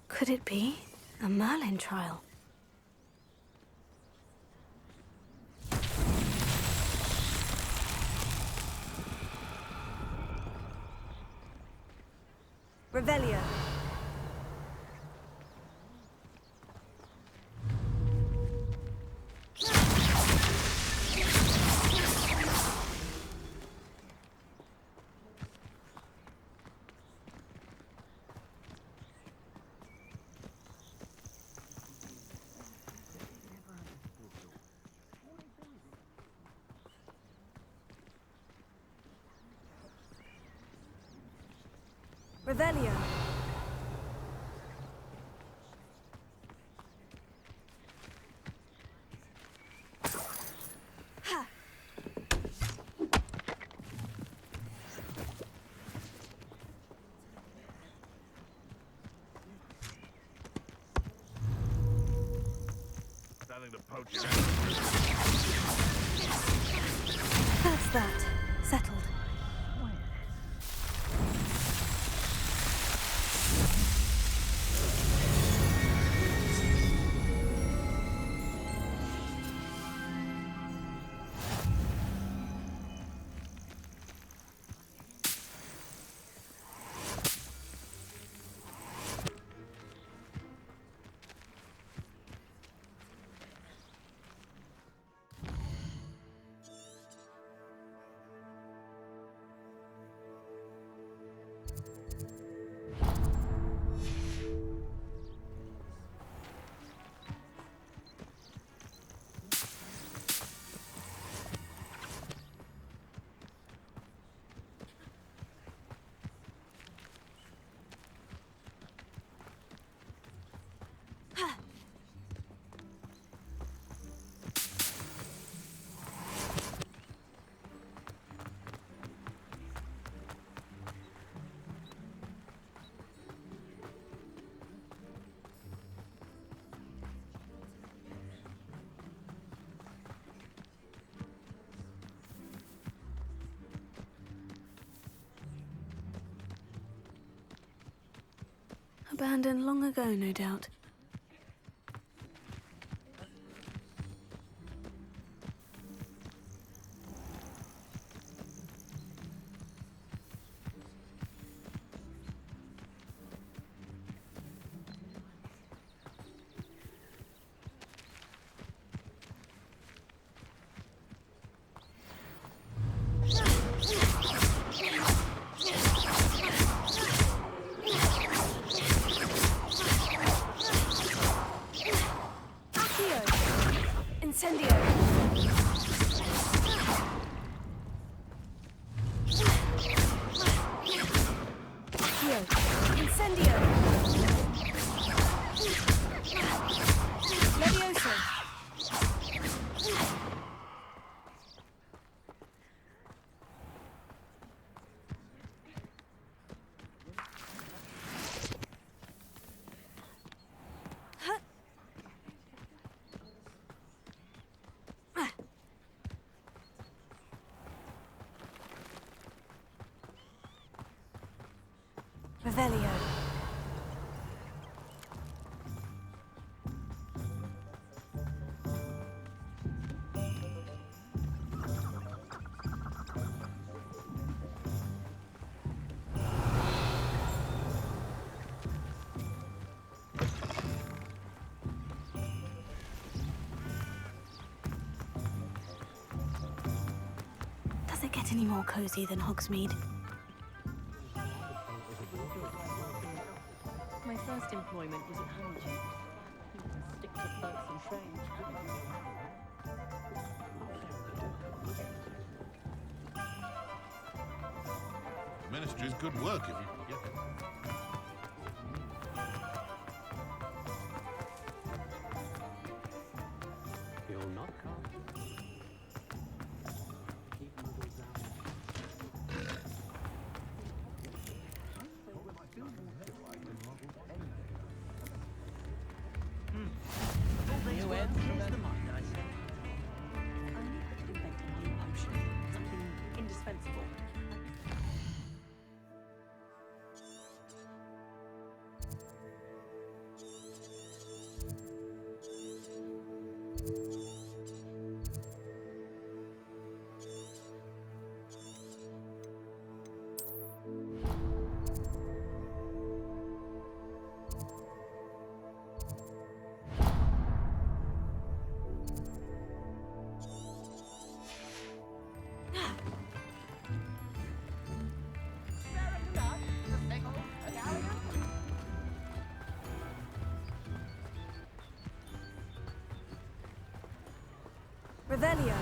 Could it be a Merlin trial? Revelio. Revelio. Ha. Starting to poach it. That's that. Settled. Abandoned long ago, no doubt. Revelio. Incendio. Levioso. Revelio. Does it get any more cozy than Hogsmeade? My first employment was at Hamilton. Stick to boats and trains, couldn't you? Ministry's good work if you can get it. You'll not come. New ends from the mind, I say. I need to invent a new potion. Something indispensable. Revelio.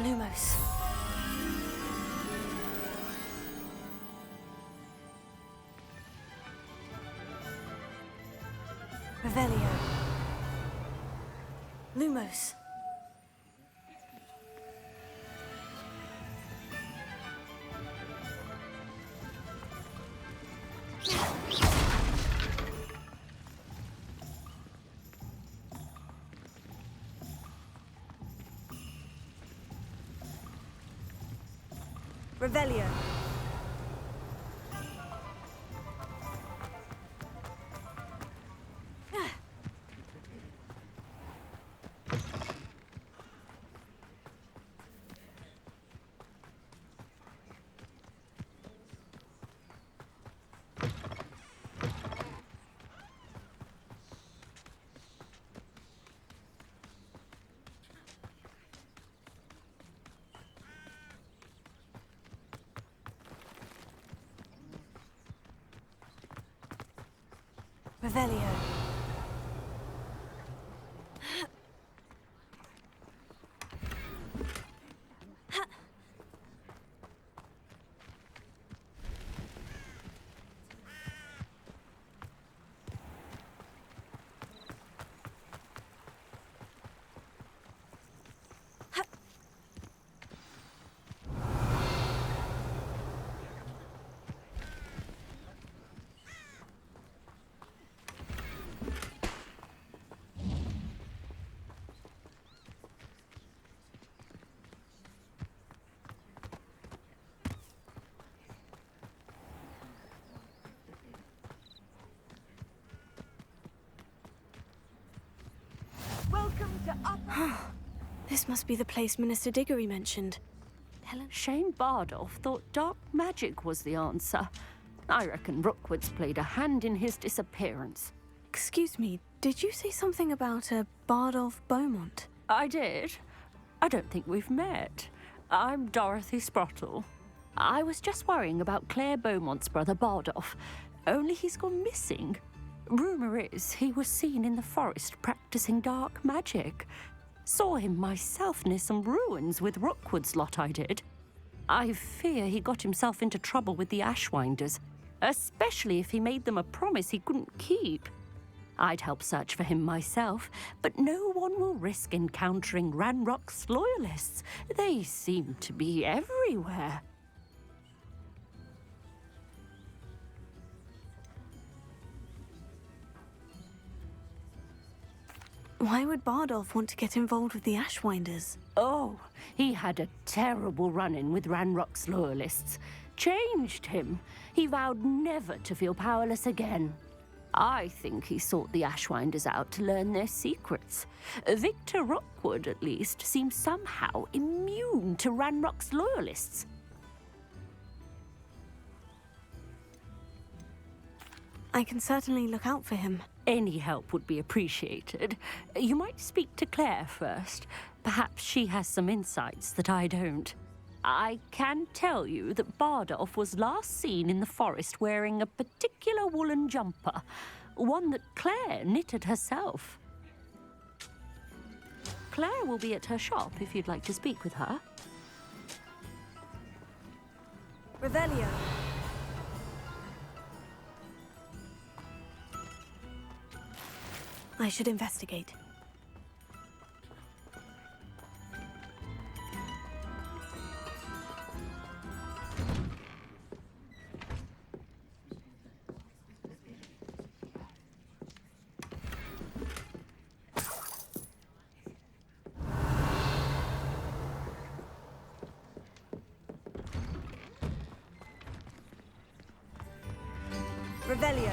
Lumos. Revelio. Lumos. Revelio. Revelio. This must be the place Minister Diggory mentioned. Shane Bardolph thought dark magic was the answer. I reckon Rookwood's played a hand in his disappearance. Excuse me, did you say something about a Bardolph Beaumont? I did. I don't think we've met. I'm Dorothy Sprottle. I was just worrying about Claire Beaumont's brother Bardolph, only he's gone missing. Rumour is he was seen in the forest practicing dark magic. Saw him myself near some ruins with Rookwood's lot I did. I fear he got himself into trouble with the Ashwinders, especially if he made them a promise he couldn't keep. I'd help search for him myself, but no one will risk encountering Ranrock's loyalists. They seem to be everywhere. Why would Bardolph want to get involved with the Ashwinders? Oh, he had a terrible run-in with Ranrock's loyalists. Changed him. He vowed never to feel powerless again. I think he sought the Ashwinders out to learn their secrets. Victor Rookwood, at least, seems somehow immune to Ranrock's loyalists. I can certainly look out for him. Any help would be appreciated. You might speak to Claire first. Perhaps she has some insights that I don't. I can tell you that Bardolph was last seen in the forest wearing a particular woolen jumper, one that Claire knitted herself. Claire will be at her shop if you'd like to speak with her. Revelio. I should investigate. Revelio.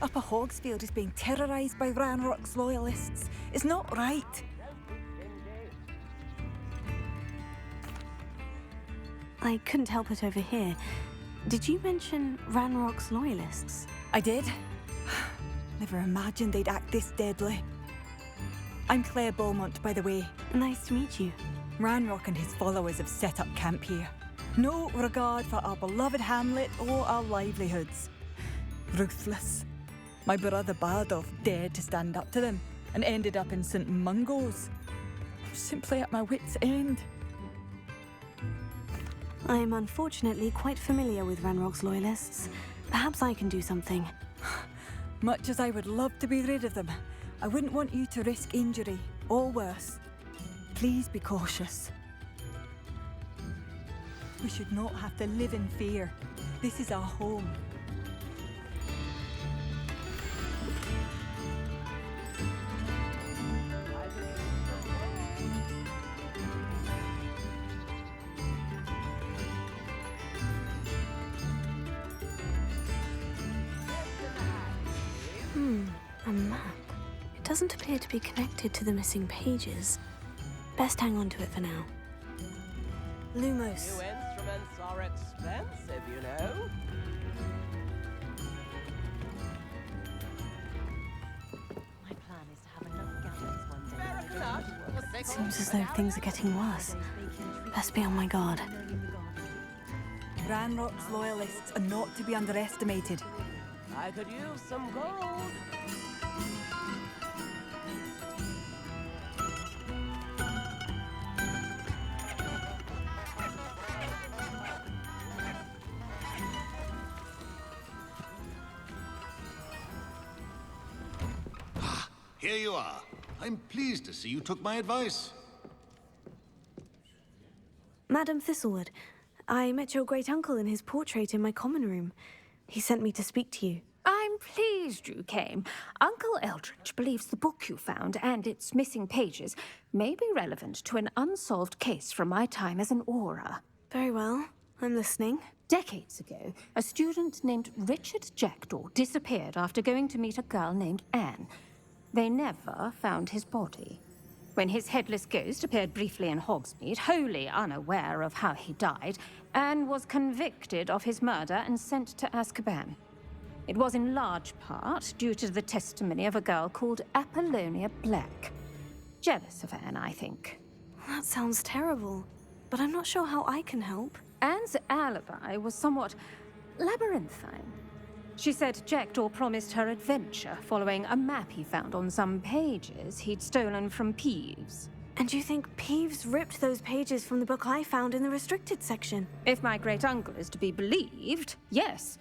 Upper Hogsfield is being terrorised by Ranrock's loyalists. It's not right. I couldn't help it over here. Did you mention Ranrock's loyalists? I did. Never imagined they'd act this deadly. I'm Claire Beaumont, by the way. Nice to meet you. Ranrock and his followers have set up camp here. No regard for our beloved hamlet or our livelihoods. Ruthless. My brother Bardolph dared to stand up to them and ended up in St. Mungo's. I'm simply at my wit's end. I am unfortunately quite familiar with Ranrock's loyalists. Perhaps I can do something. Much as I would love to be rid of them, I wouldn't want you to risk injury or worse. Please be cautious. We should not have to live in fear. This is our home. A map. It doesn't appear to be connected to the missing pages. Best hang on to it for now. Lumos. New instruments are expensive, you know. My plan is to have enough galleys one day. Seems as though things are getting worse. Best be on my guard. Ranrock's loyalists are not to be underestimated. I could use some gold. Here you are. I'm pleased to see you took my advice. Madam Thistlewood, I met your great-uncle in his portrait in my common room. He sent me to speak to you. I'm pleased you came. Uncle Eldridge believes the book you found and its missing pages may be relevant to an unsolved case from my time as an Auror. Very well. I'm listening. Decades ago, a student named Richard Jackdaw disappeared after going to meet a girl named Anne. They never found his body. When his headless ghost appeared briefly in Hogsmeade, wholly unaware of how he died, Anne was convicted of his murder and sent to Azkaban. It was in large part due to the testimony of a girl called Apollonia Black. Jealous of Anne, I think. That sounds terrible, but I'm not sure how I can help. Anne's alibi was somewhat labyrinthine. She said Jackdaw promised her adventure following a map he found on some pages he'd stolen from Peeves. And you think Peeves ripped those pages from the book I found in the restricted section? If my great-uncle is to be believed, yes.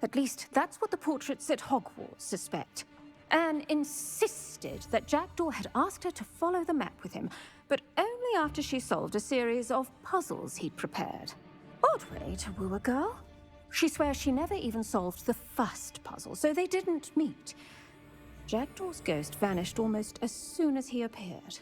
At least that's what the portraits at Hogwarts suspect. Anne insisted that Jackdaw had asked her to follow the map with him, but only after she solved a series of puzzles he'd prepared. Odd way to woo a girl. She swears she never even solved the first puzzle, so they didn't meet. Jackdaw's ghost vanished almost as soon as he appeared.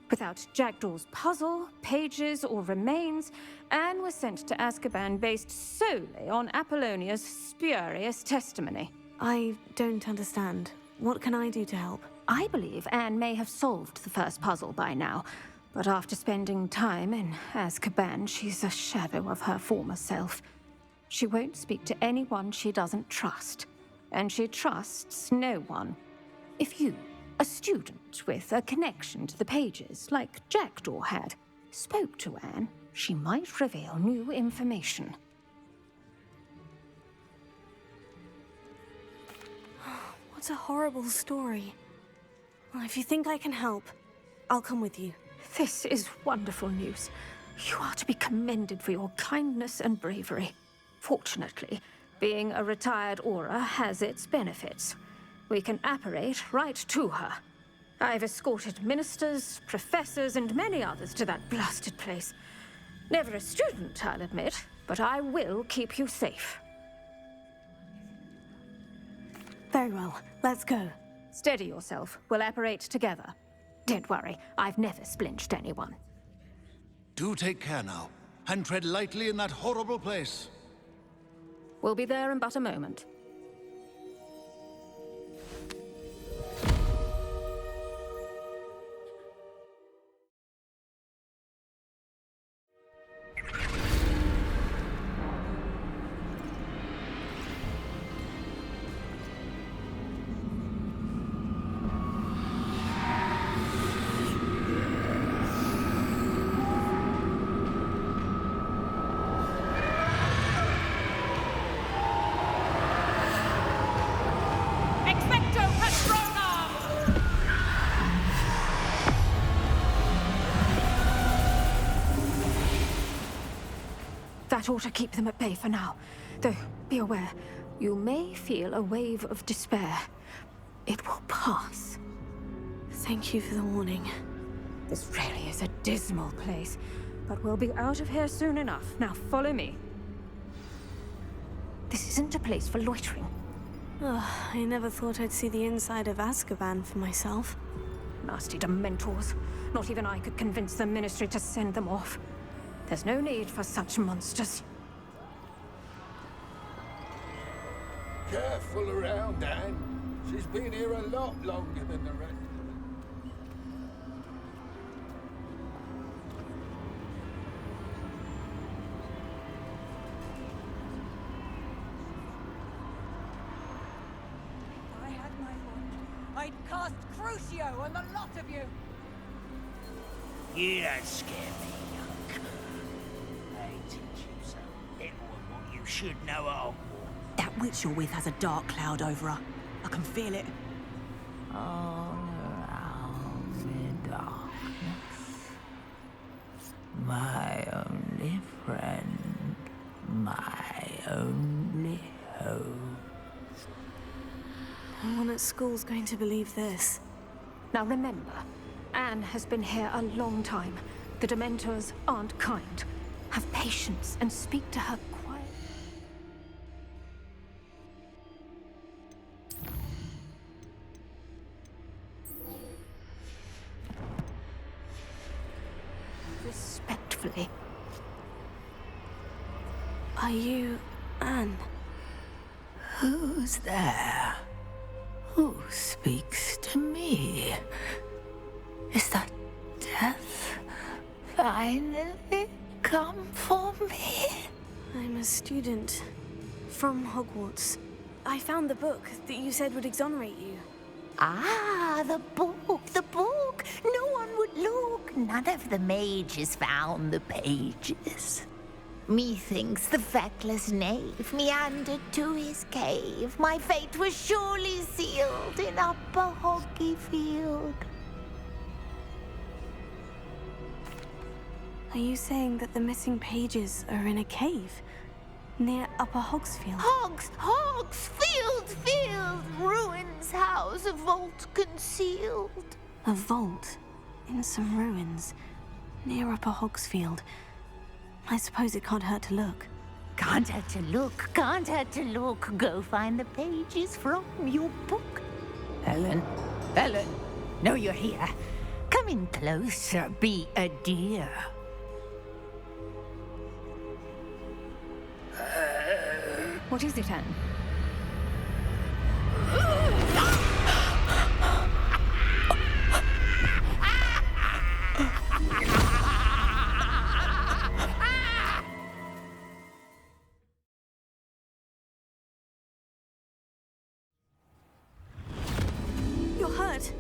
Without Jackdaw's puzzle, pages, or remains, Anne was sent to Azkaban based solely on Apollonia's spurious testimony. I don't understand. What can I do to help? I believe Anne may have solved the first puzzle by now, but after spending time in Azkaban, she's a shadow of her former self. She won't speak to anyone she doesn't trust, and she trusts no one. If you, a student with a connection to the pages, like Jackdaw had, spoke to Anne, she might reveal new information. What a horrible story. Well, if you think I can help, I'll come with you. This is wonderful news. You are to be commended for your kindness and bravery. Fortunately, being a retired Auror has its benefits. We can apparate right to her. I've escorted ministers, professors, and many others to that blasted place. Never a student, I'll admit, but I will keep you safe. Very well. Let's go. Steady yourself. We'll apparate together. Don't worry, I've never splinched anyone. Do take care now, and tread lightly in that horrible place. We'll be there in but a moment. That ought to keep them at bay for now. Though, be aware, you may feel a wave of despair. It will pass. Thank you for the warning. This really is a dismal place, but we'll be out of here soon enough. Now follow me. This isn't a place for loitering. I never thought I'd see the inside of Azkaban for myself. Nasty Dementors. Not even I could convince the Ministry to send them off. There's no need for such monsters. Careful around, Anne. She's been here a lot longer than the rest of them. If I had my wand, I'd cast Crucio on the lot of you! You don't scare me, young cur. I teach you so little of what you should know at Hogwarts. That witch you're with has a dark cloud over her. I can feel it. All around the darkness. My only friend, my only hope. No one at school's going to believe this. Now remember, Anne has been here a long time. The Dementors aren't kind. Have patience and speak to her quietly. Respectfully. Are you Anne? Who's there? Who speaks to me? Is that death finally come for me? I'm a student from Hogwarts. I found the book that you said would exonerate you. Ah, the book, the book. No one would look. None of the mages found the pages. Methinks the feckless knave meandered to his cave. My fate was surely sealed in Upper Hoggyfield. Are you saying that the missing pages are in a cave near Upper Hogsfield? Hogsfield! Ruins house, a vault concealed. A vault in some ruins near Upper Hogsfield. I suppose it can't hurt to look. Can't hurt to look, can't hurt to look. Go find the pages from your book. Helen, no, you're here. Come in closer, be a dear. What is it, Anne? You're hurt.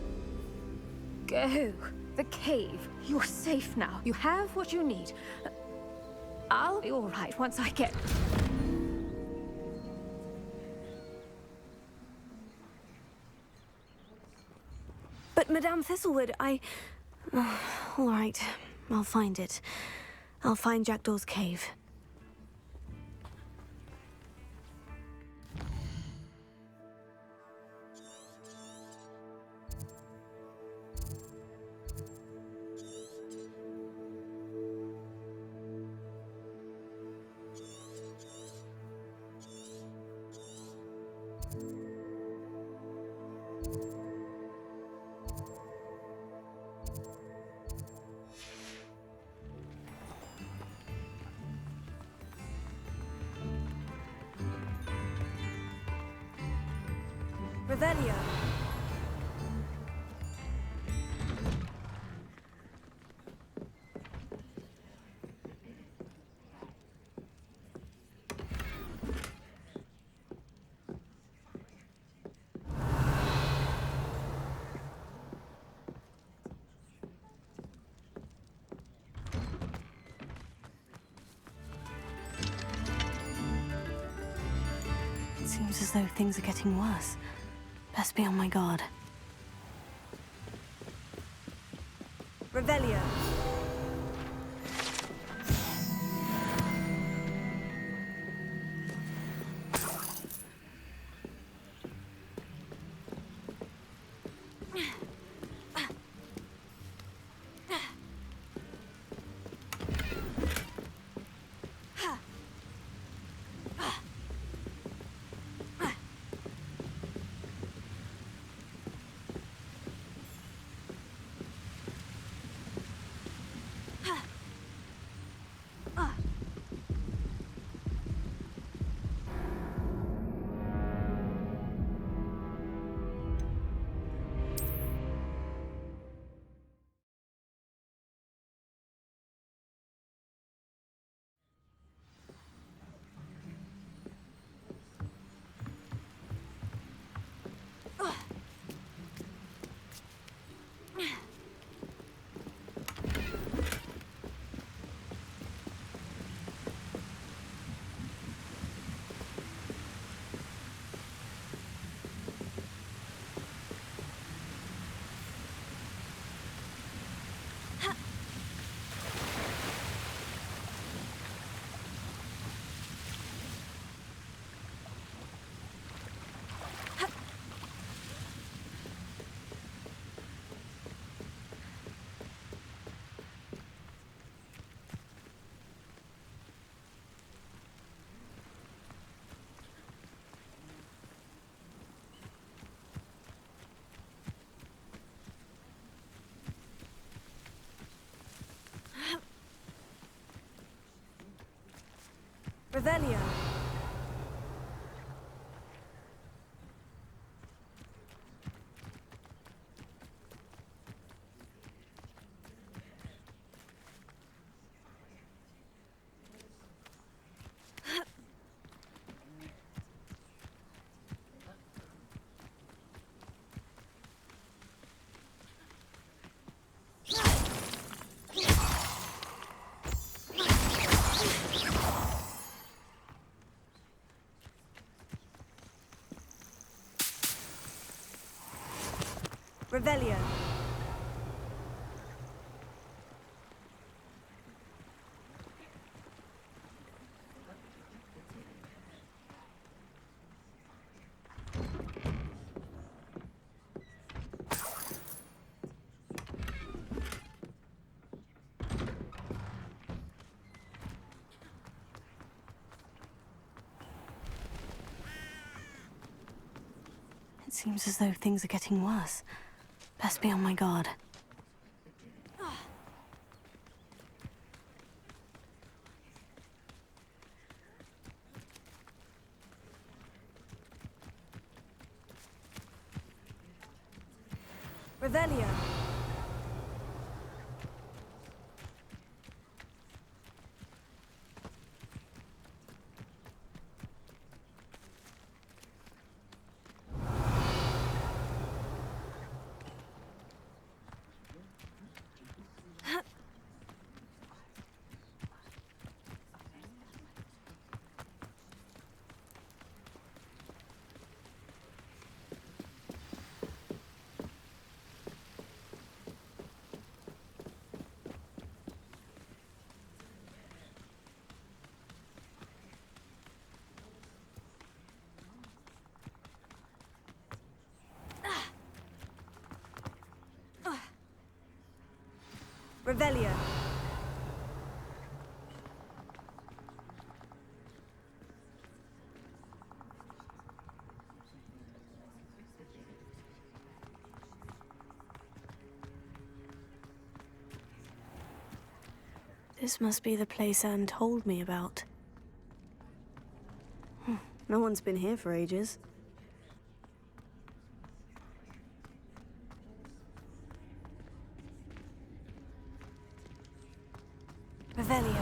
Go. The cave. You're safe now. You have what you need. I'll be all right once I get... But Madame Thistlewood, all right, I'll find it. I'll find Jackdaw's cave. Revelio. It seems as though things are getting worse. Best be on my guard. Revelio. Revelio. Revelio. It seems as though things are getting worse. Best be on my guard. Revelio. Revelio. This must be the place Anne told me about. No one's been here for ages. Revelio.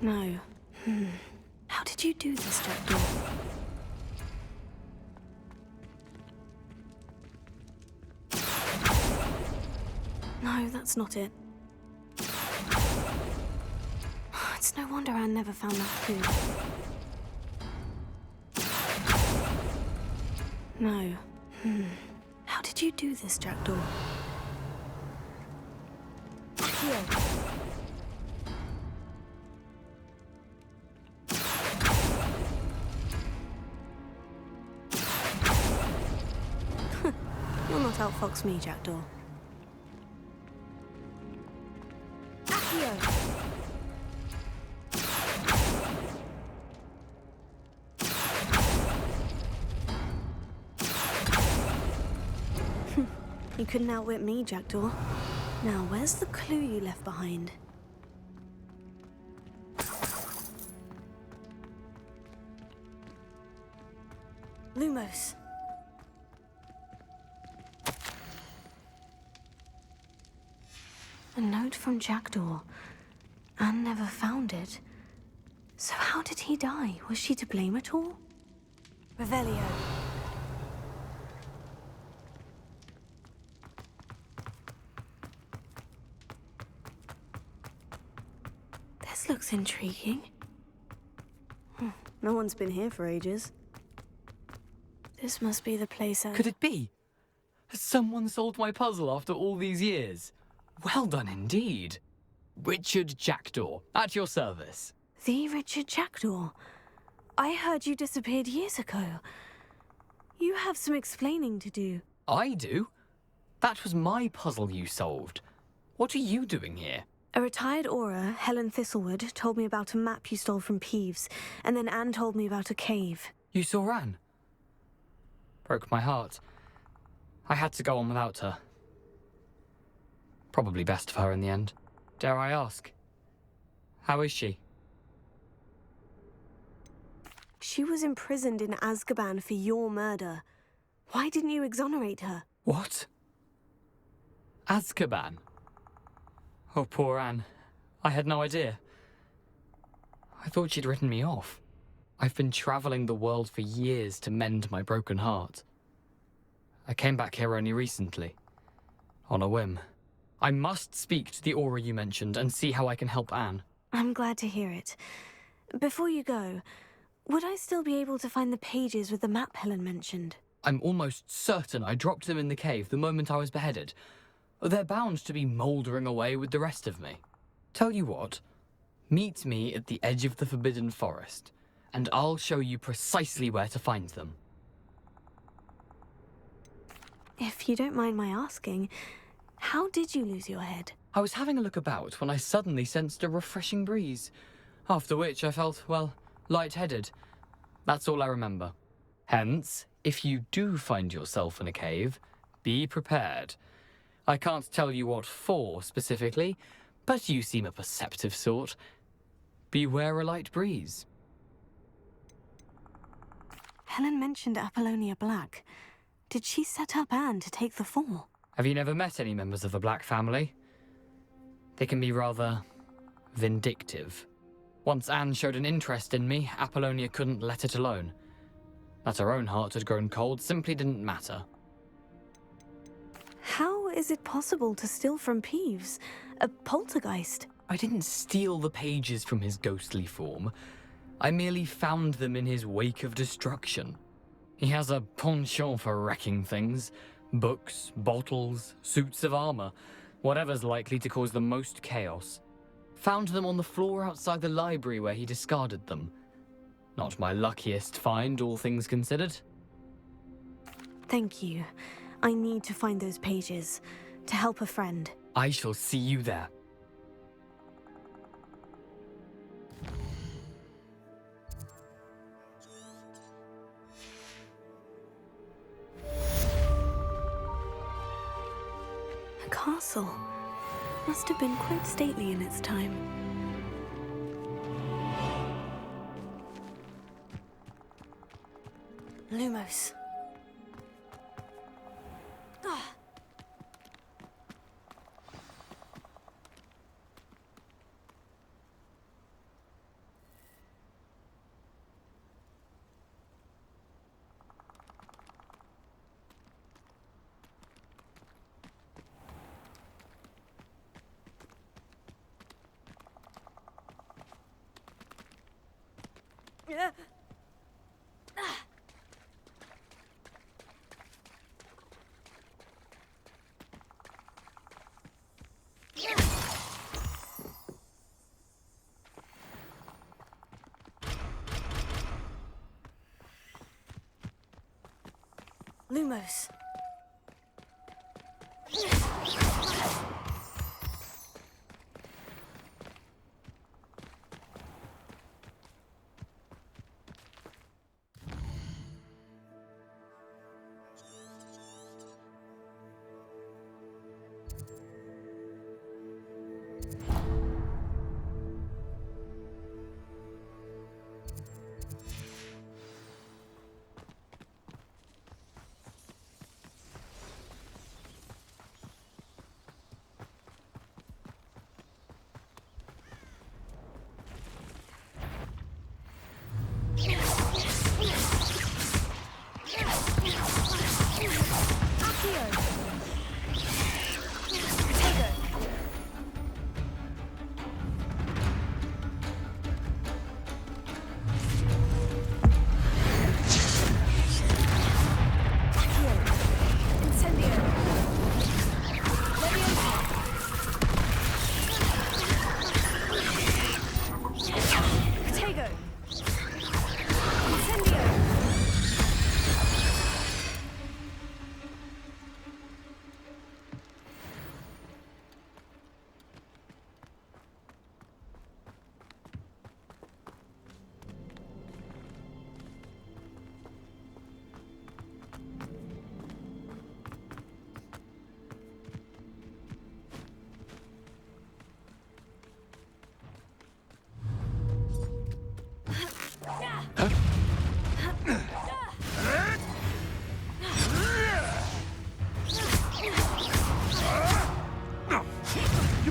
No. How did you do this, Jackdaw? No, that's not it. It's no wonder Anne never found that clue. No. How did you do this, Jackdaw? Here. You'll not outfox me, Jackdaw. Accio. You couldn't outwit me, Jackdaw. Now, where's the clue you left behind? Lumos. A note from Jackdaw. Anne never found it. So how did he die? Was she to blame at all? Revelio. This looks intriguing. No one's been here for ages. This must be the place Could it be? Has someone solved my puzzle after all these years? Well done indeed. Richard Jackdaw, at your service. The Richard Jackdaw? I heard you disappeared years ago. You have some explaining to do. I do? That was my puzzle you solved. What are you doing here? A retired Aura, Helen Thistlewood, told me about a map you stole from Peeves, and then Anne told me about a cave. You saw Anne? Broke my heart. I had to go on without her. Probably best for her in the end. Dare I ask? How is she? She was imprisoned in Azkaban for your murder. Why didn't you exonerate her? What? Azkaban? Oh, poor Anne. I had no idea. I thought she'd written me off. I've been traveling the world for years to mend my broken heart. I came back here only recently. On a whim. I must speak to the Aura you mentioned and see how I can help Anne. I'm glad to hear it. Before you go, would I still be able to find the pages with the map Helen mentioned? I'm almost certain I dropped them in the cave the moment I was beheaded. They're bound to be mouldering away with the rest of me. Tell you what, meet me at the edge of the Forbidden Forest, and I'll show you precisely where to find them. If you don't mind my asking, how did you lose your head? I was having a look about when I suddenly sensed a refreshing breeze, after which I felt, well, lightheaded. That's all I remember. Hence, if you do find yourself in a cave, be prepared. I can't tell you what for specifically, but you seem a perceptive sort. Beware a light breeze. Helen mentioned Apollonia Black. Did she set up Anne to take the fall? Have you never met any members of the Black family? They can be rather vindictive. Once Anne showed an interest in me, Apollonia couldn't let it alone. That her own heart had grown cold simply didn't matter. How is it possible to steal from Peeves? A poltergeist? I didn't steal the pages from his ghostly form. I merely found them in his wake of destruction. He has a penchant for wrecking things. Books, bottles, suits of armor. Whatever's likely to cause the most chaos. Found them on the floor outside the library where he discarded them. Not my luckiest find, all things considered. Thank you. I need to find those pages. To help a friend. I shall see you there. A castle. Must have been quite stately in its time. Lumos. Lumos.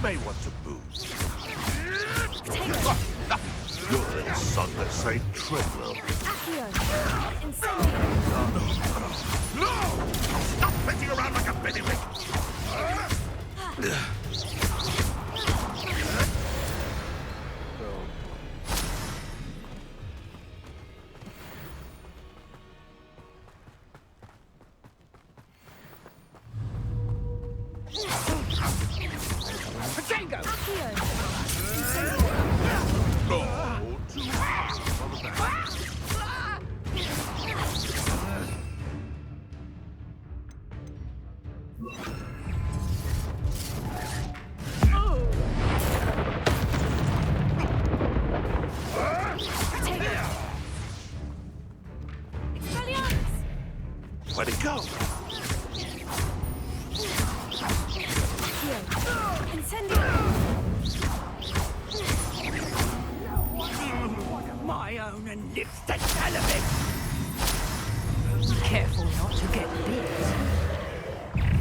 may want to move. Your little son, let's say, Treadwell. No! Stop flitting around like a biddiwig! Where'd it go? My own and nips the tail of it! Careful not to get bit.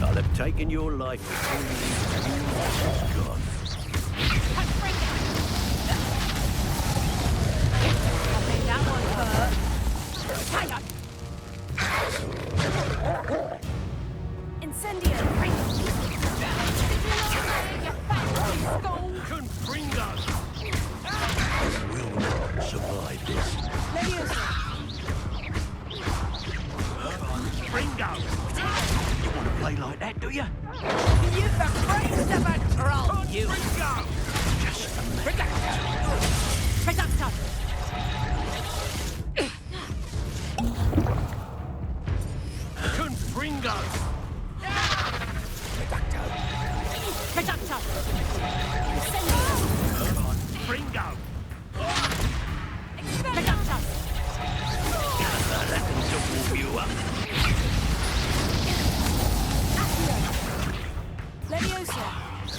I'll have taken your life before you gone. I think that one hurt. Incendio! Couldn't bring us! Will not survive this. Ringo! You want to play like that, do you? You're the brains of a troll, you! Ringo! Just a minute. Reductor! Couldn't bring us! Reductor! Ringo! Reductor! That will warm you up. Leviosa!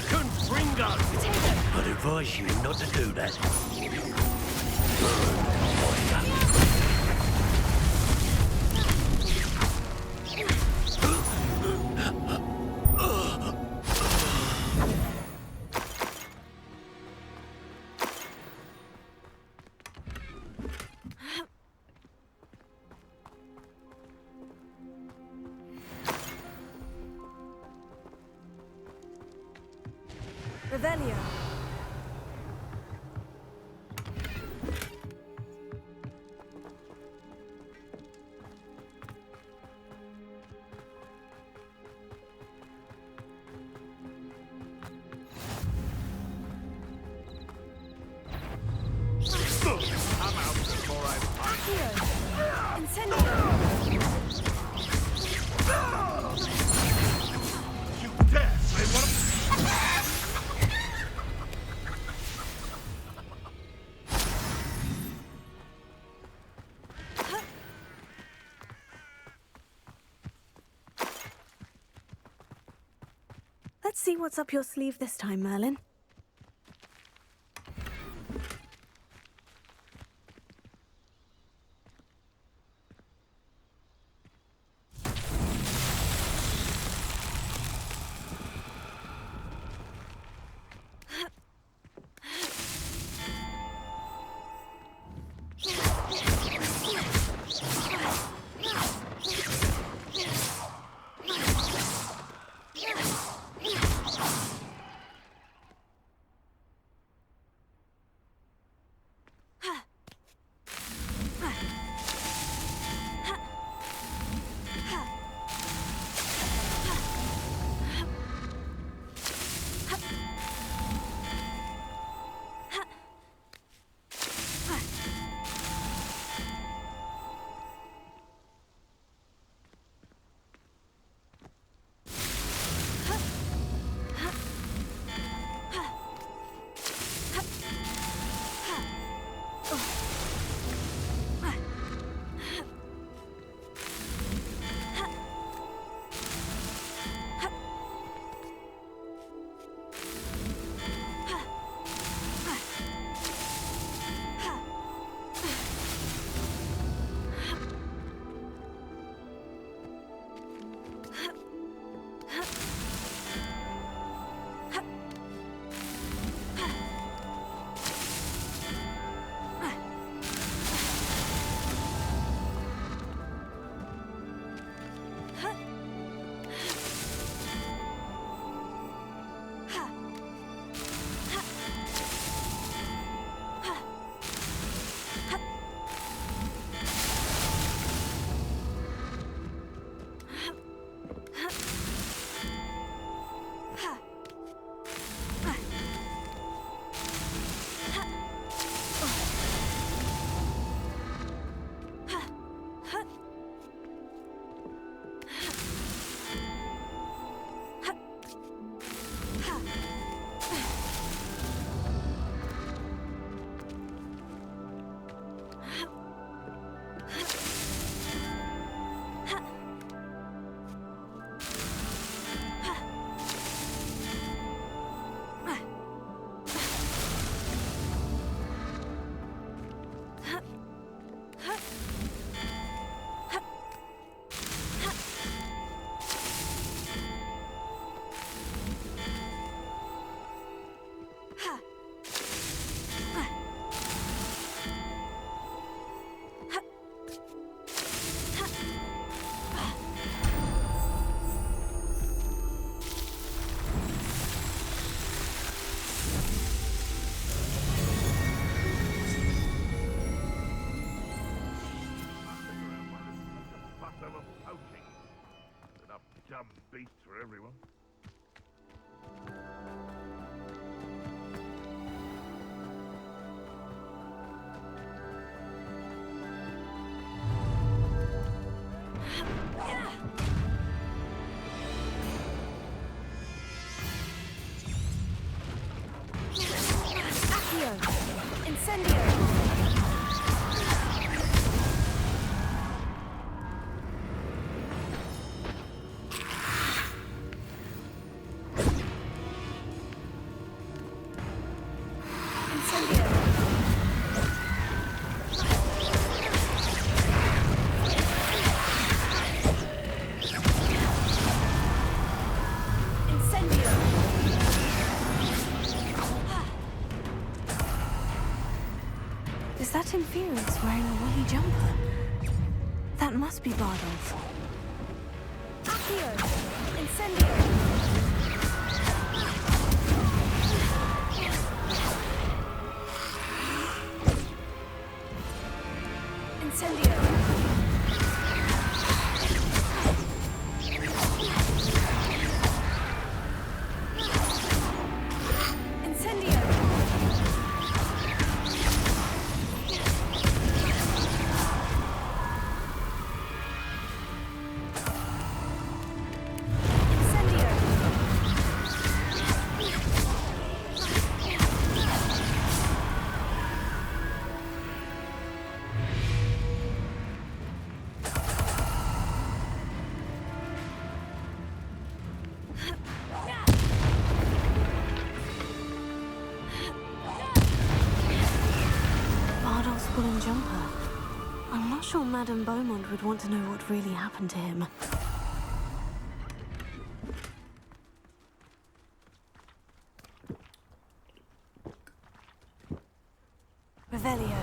Couldn't bring us! I'd advise you not to do that. Revelio. I'm out before I'm Incendio! You dare say what? Let's see what's up your sleeve this time, Merlin. Damn beasts for everyone. Is that Inferius wearing a woolly jumper? That must be Bardolph. Accio! Incendio! Incendio! Bardolph's woolen jumper. I'm not sure Madame Beaumont would want to know what really happened to him. Revelio.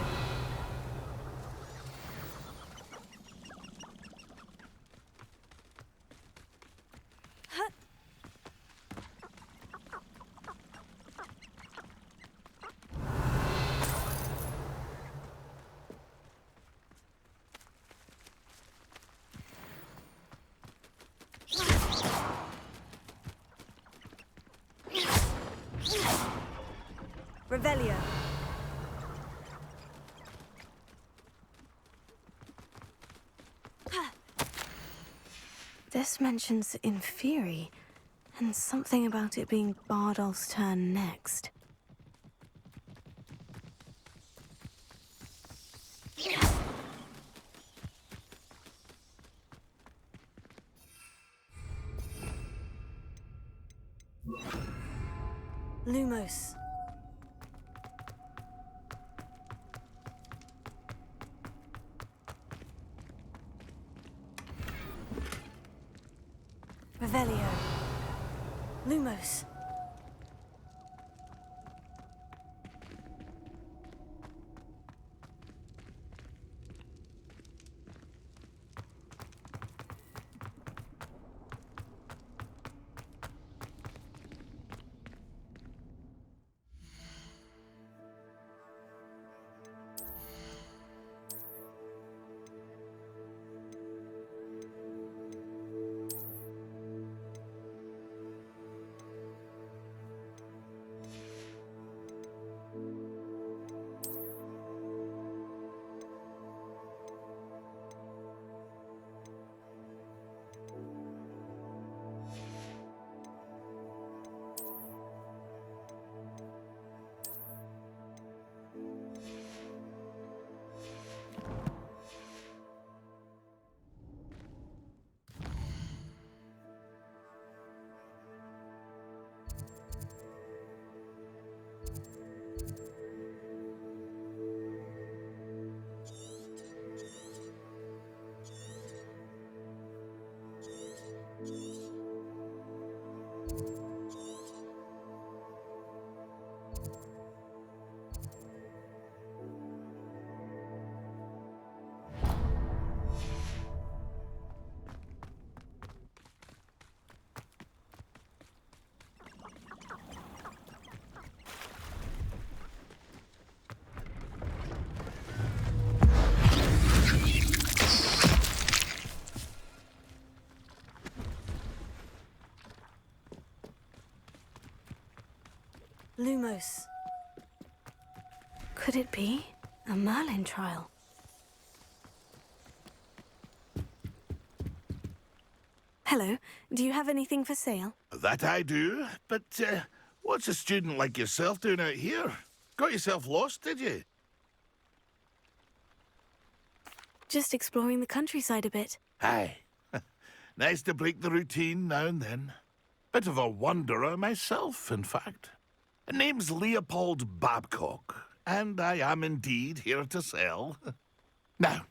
Revelio. This mentions Inferi, and something about it being Bardolph's turn next. Lumos. Revelio. Lumos. Lumos. Could it be a Merlin trial? Hello, do you have anything for sale? That I do, but what's a student like yourself doing out here? Got yourself lost, did you? Just exploring the countryside a bit. Aye. Nice to break the routine now and then. Bit of a wanderer myself, in fact. Name's Leopold Babcock, and I am indeed here to sell. Now,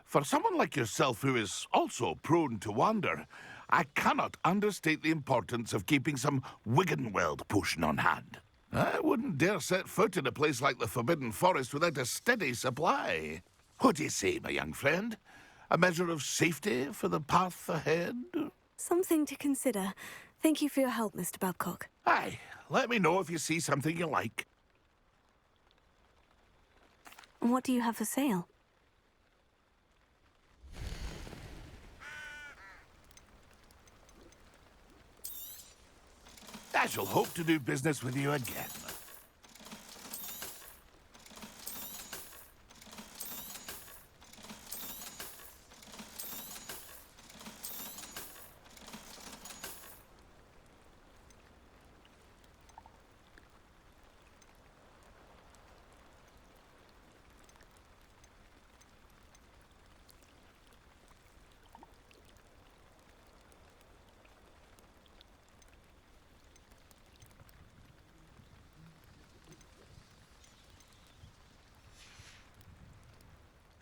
for someone like yourself who is also prone to wander, I cannot understate the importance of keeping some Wiggenweld potion on hand. I wouldn't dare set foot in a place like the Forbidden Forest without a steady supply. What do you say, my young friend? A measure of safety for the path ahead? Something to consider. Thank you for your help, Mr. Babcock. Aye, let me know if you see something you like. What do you have for sale? I shall hope to do business with you again.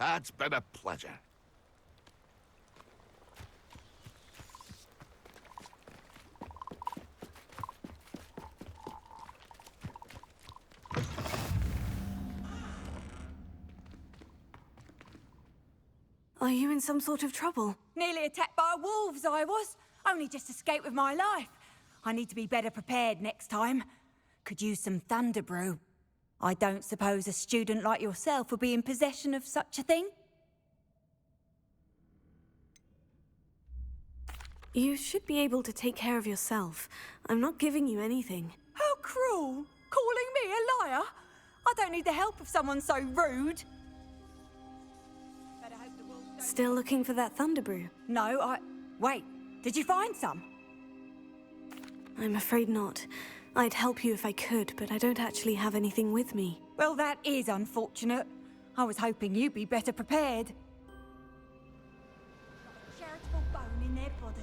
It's been a pleasure. Are you in some sort of trouble? Nearly attacked by wolves, I was. Only just escaped with my life. I need to be better prepared next time. Could use some thunder brew. I don't suppose a student like yourself would be in possession of such a thing? You should be able to take care of yourself. I'm not giving you anything. How cruel! Calling me a liar? I don't need the help of someone so rude. Still looking for that thunder brew? No, Wait, did you find some? I'm afraid not. I'd help you if I could, but I don't actually have anything with me. Well, that is unfortunate. I was hoping you'd be better prepared. Got a charitable bone in their body.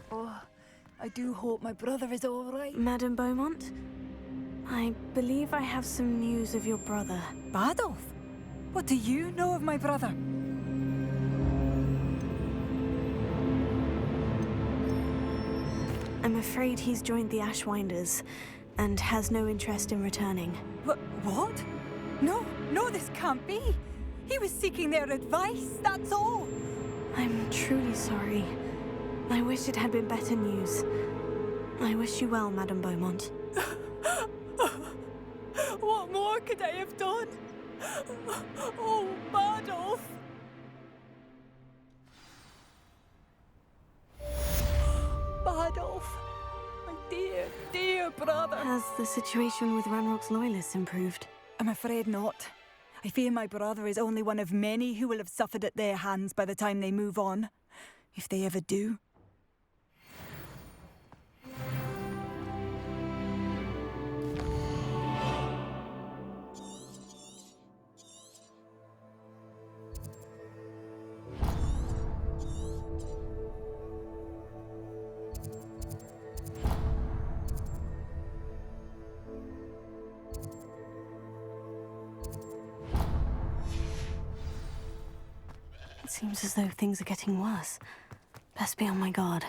Oh, I do hope my brother is all right. Madame Beaumont? I believe I have some news of your brother. Badolf? What do you know of my brother? I'm afraid he's joined the Ashwinders and has no interest in returning. What? No, this can't be. He was seeking their advice, that's all. I'm truly sorry. I wish it had been better news. I wish you well, Madame Beaumont. What more could I have done? Oh, Badolf! Badolf, my dear, dear brother. Has the situation with Ranrock's loyalists improved? I'm afraid not. I fear my brother is only one of many who will have suffered at their hands by the time they move on. If they ever do. Seems as though things are getting worse. Best be on my guard.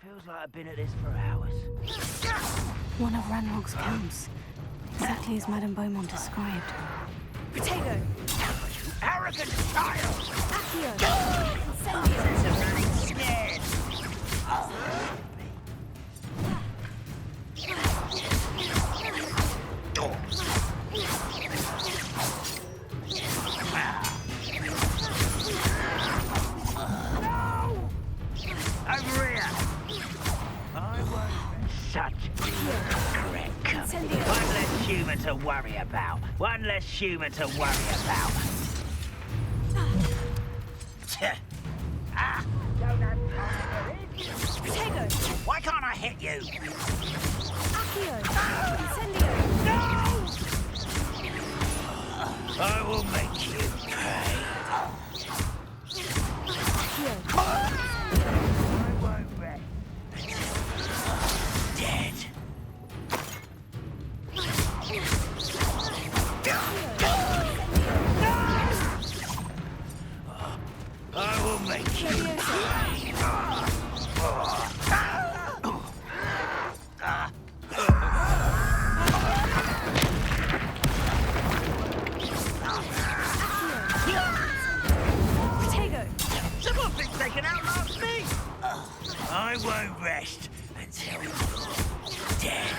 Feels like I've been at this for hours. One of Ranrock's camps. Exactly as Madame Beaumont described. Potato! You arrogant child! Accio! Sense of running scared! Over here! Such correct company. One less human to worry about. One less human to worry about. Ah! Don't have time for it. Potato! Why can't I hit you? Accio! Incendio! No! I will make you pay. Accio! Dead. I will make you pay. Potato! Someone thinks they can outlast me. I won't rest until you're dead.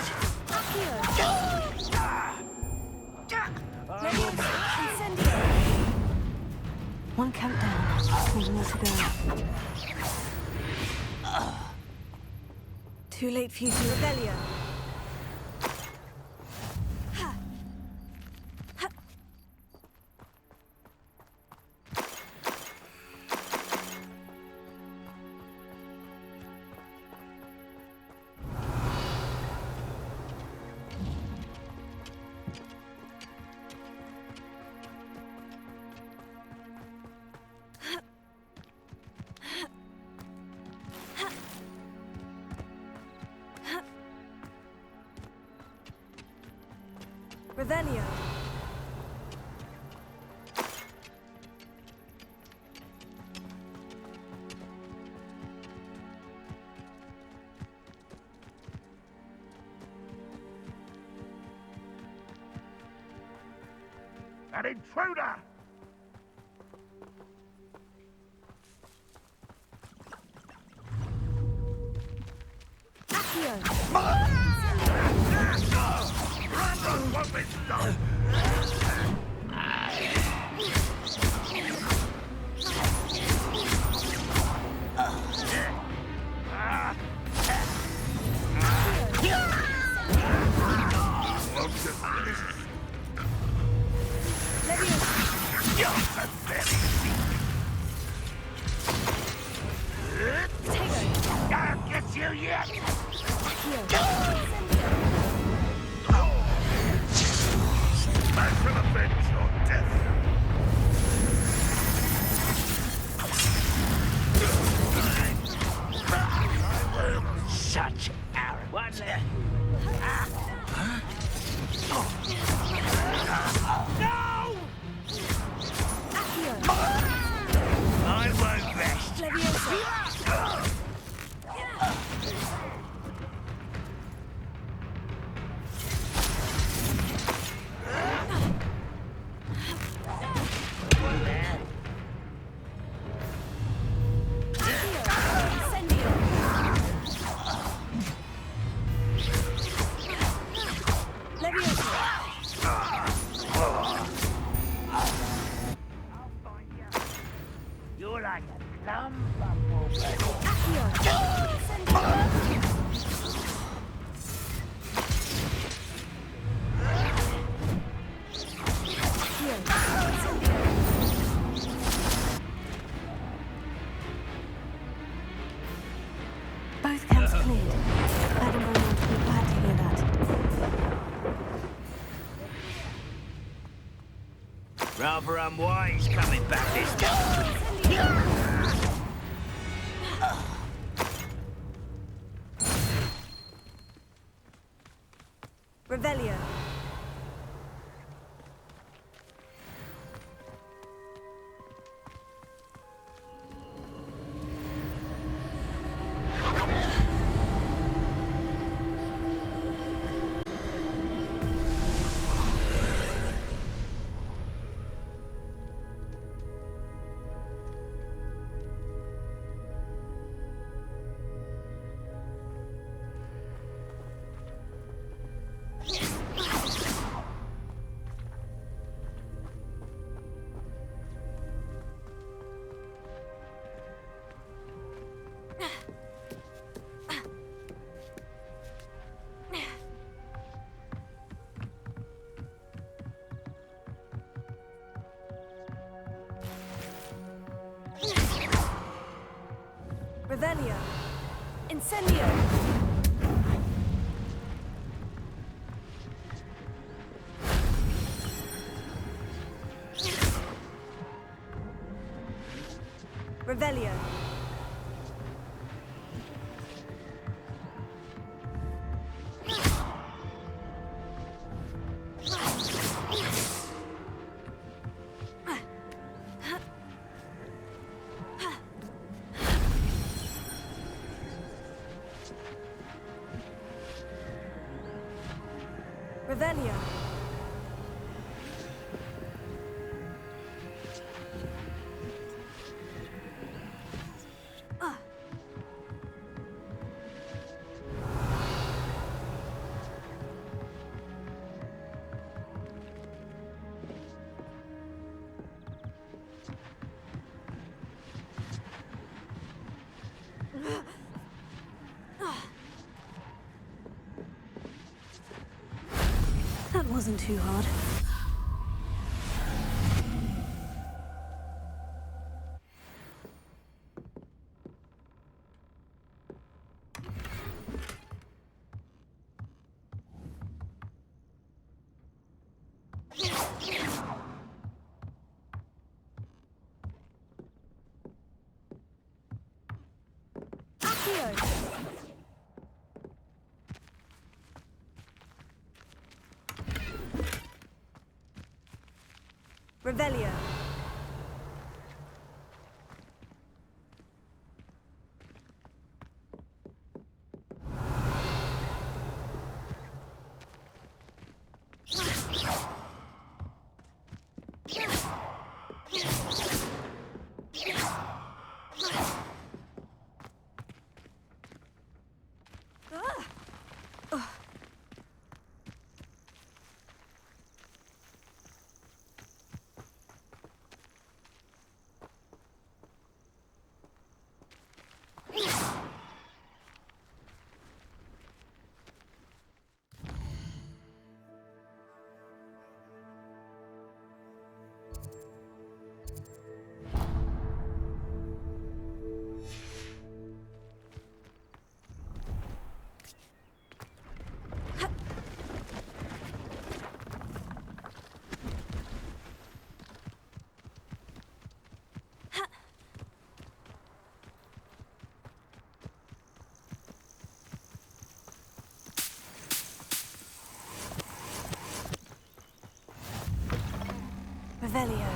One count down. One more to go. Too late for you to rebellion. Revelio. An intruder! I'll get you yet! I shall avenge your death! Such arrogance. One left. No! Rather unwise coming back this time. Revelio. Revelio. Incendio. Revelio. Revelio. That wasn't too hard. Revelio. Revelio.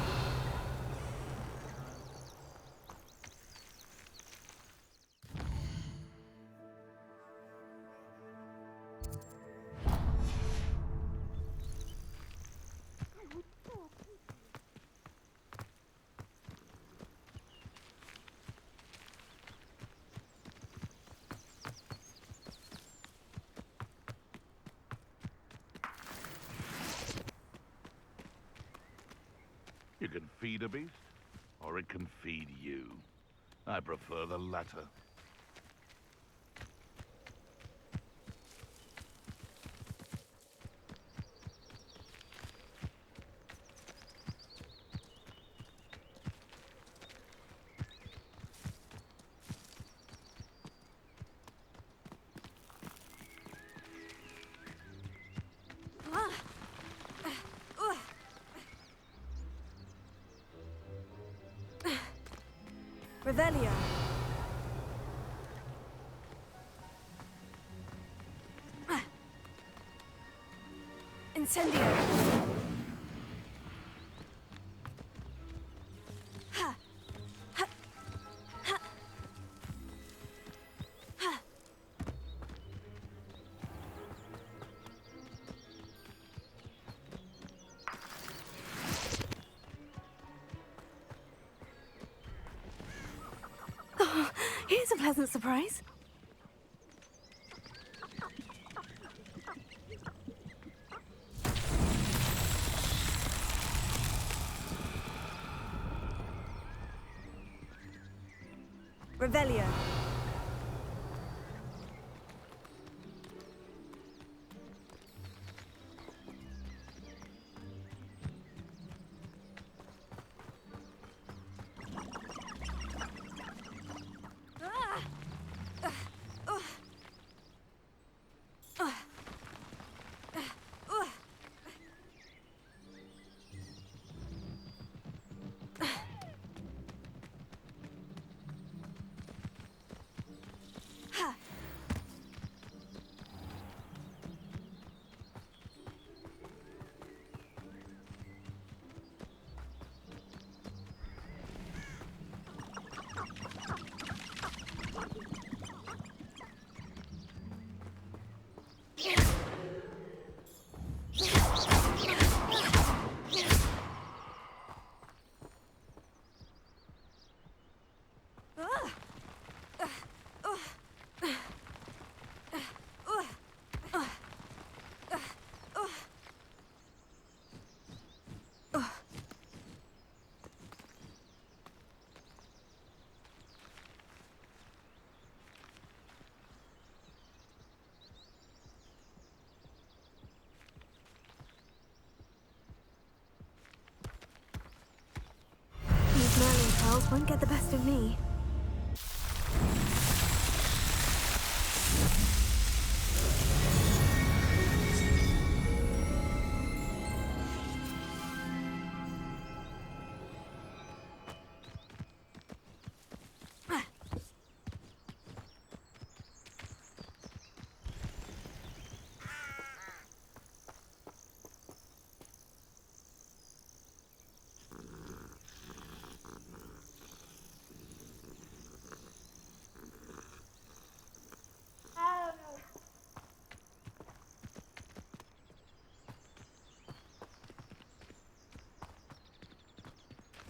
You can feed a beast, or it can feed you. I prefer the latter. Revelio. Incendio. Ha. Ha. Ha. Ha. Oh, here's a pleasant surprise. Revelio. These Merlin trials won't get the best of me.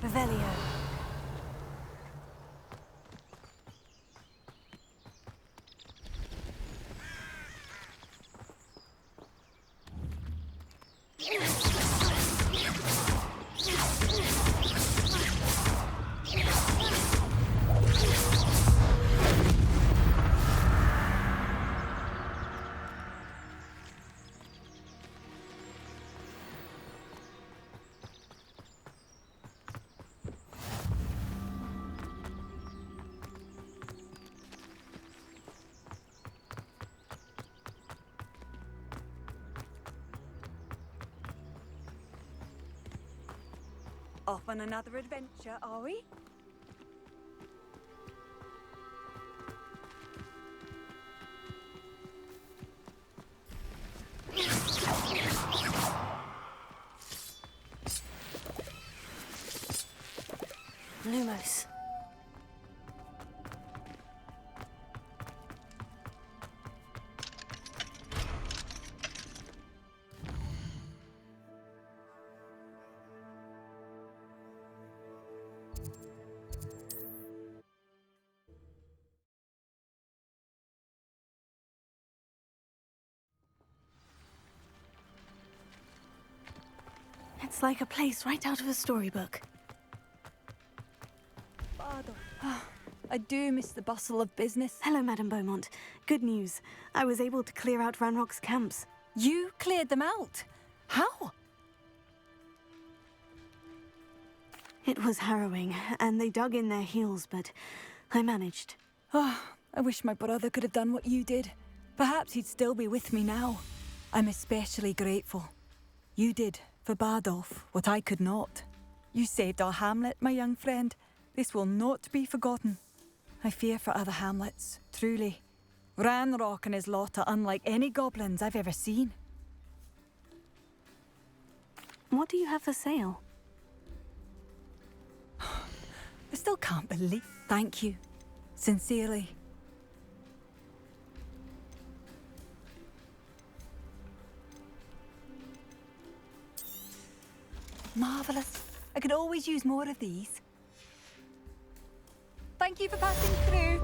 Revelio. Off on another adventure, are we? Lumos. It's like a place right out of a storybook. I do miss the bustle of business. Hello, Madame Beaumont. Good news. I was able to clear out Ranrock's camps. You cleared them out? How? It was harrowing, and they dug in their heels, but I managed. Oh, I wish my brother could have done what you did. Perhaps he'd still be with me now. I'm especially grateful. You did, for Bardolph, what I could not. You saved our hamlet, my young friend. This will not be forgotten. I fear for other hamlets, truly. Ranrock and his lot are unlike any goblins I've ever seen. What do you have for sale? I still can't believe... Thank you. Sincerely. Marvellous. I could always use more of these. Thank you for passing through.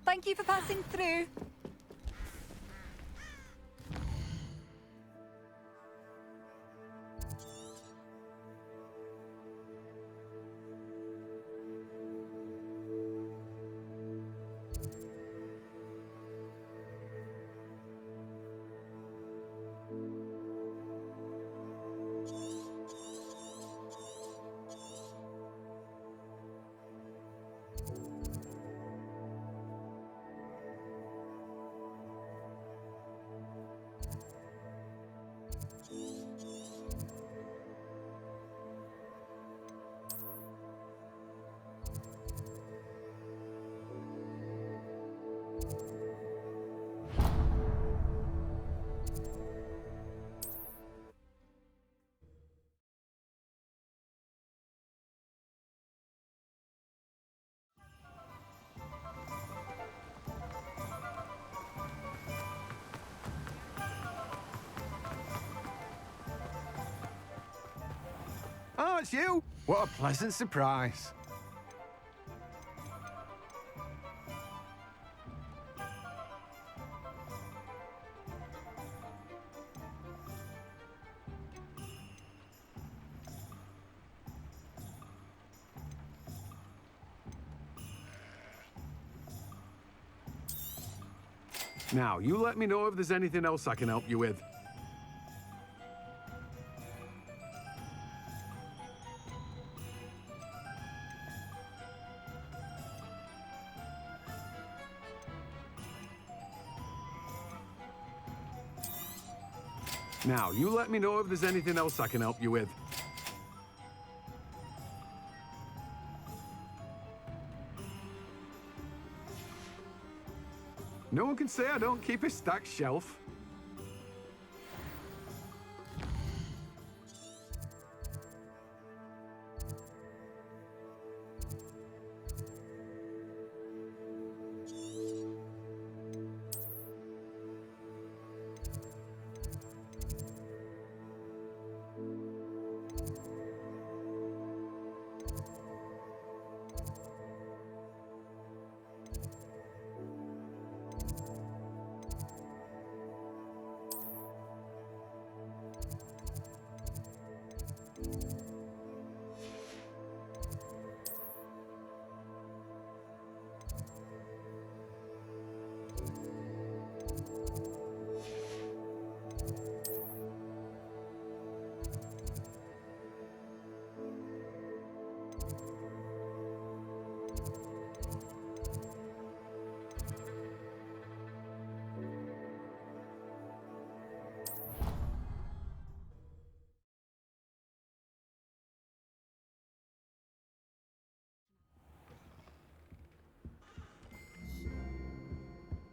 Thank you for passing through. Oh, it's you! What a pleasant surprise. Now, you let me know if there's anything else I can help you with. Now, you let me know if there's anything else I can help you with. No one can say I don't keep a stacked shelf.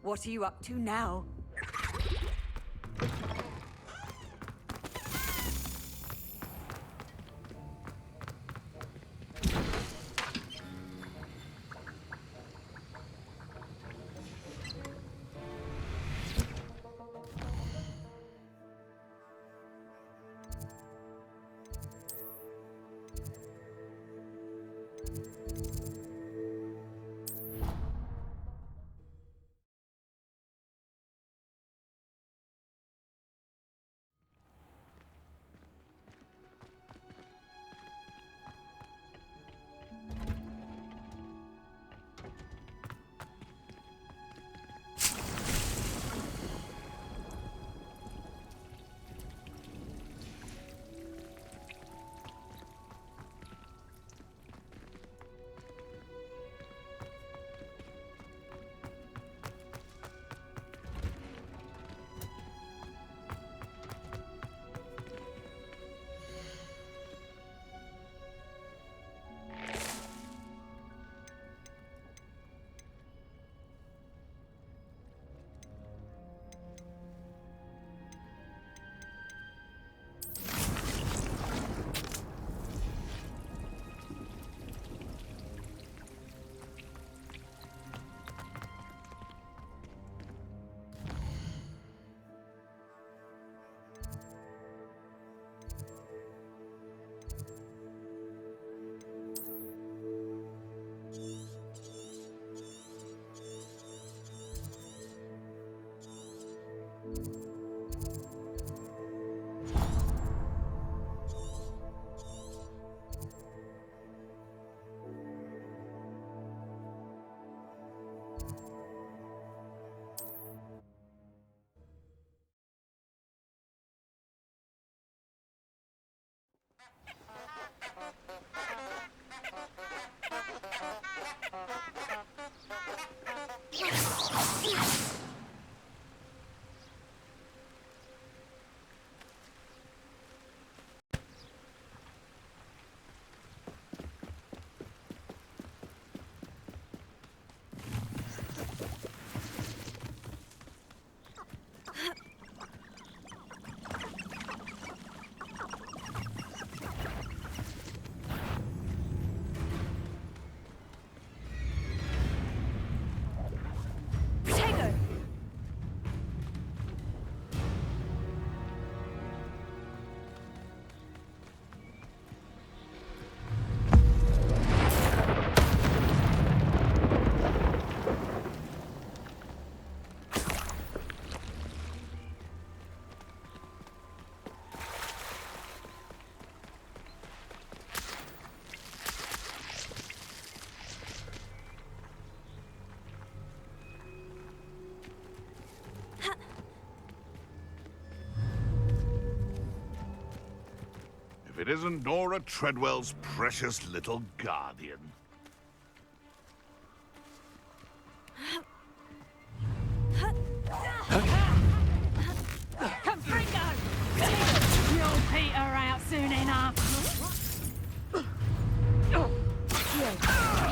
What are you up to now? it isn't Nora Treadwell's precious little guardian. Confringo! You'll peter out soon enough.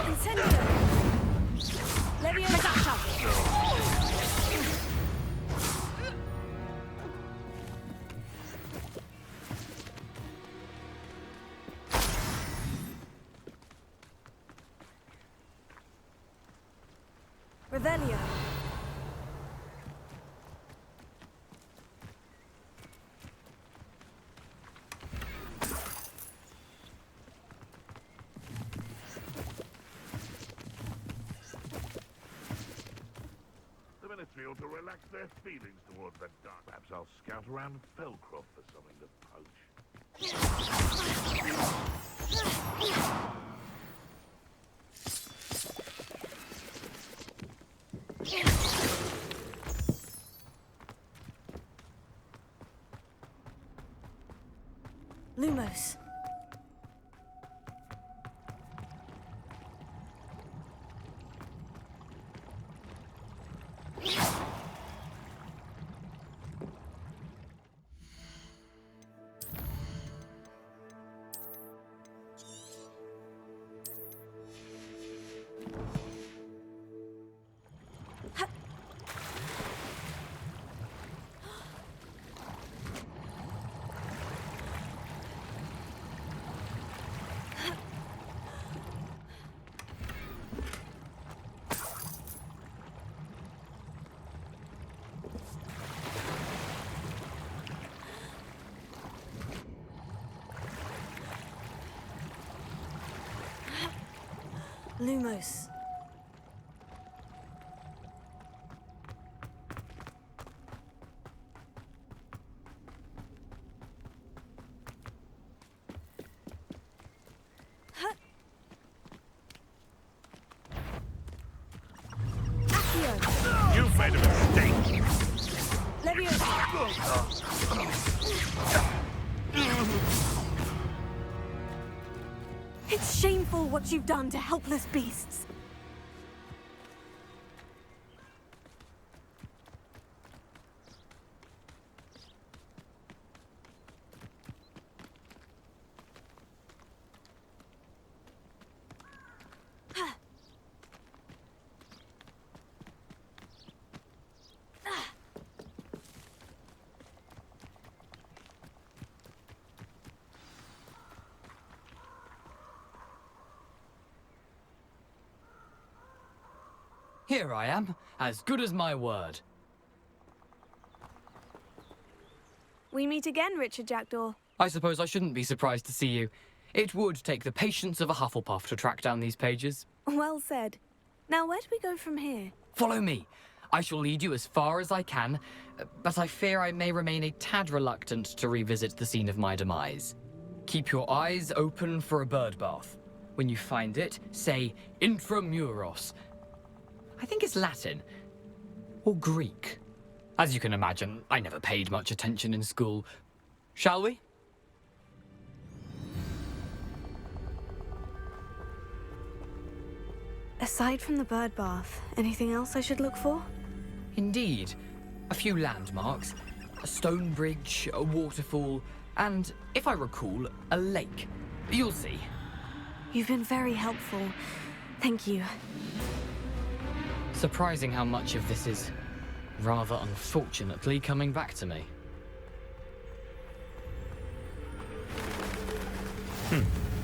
Incendio! Leviosa! Revelio. The Ministry ought to relax their feelings towards the dark. Perhaps I'll scout around Felcroft for something to poach. Lumos. Lumos. You've made a mistake. It's shameful what you've done to helpless beasts. Here I am, as good as my word. We meet again, Richard Jackdaw. I suppose I shouldn't be surprised to see you. It would take the patience of a Hufflepuff to track down these pages. Well said. Now, where do we go from here? Follow me. I shall lead you as far as I can, but I fear I may remain a tad reluctant to revisit the scene of my demise. Keep your eyes open for a bird bath. When you find it, say Intramuros. I think it's Latin. Or Greek. As you can imagine, I never paid much attention in school. Shall we? Aside from the bird bath, anything else I should look for? Indeed. A few landmarks. A stone bridge, a waterfall, and, if I recall, a lake. You'll see. You've been very helpful. Thank you. Surprising how much of this is, rather unfortunately, coming back to me.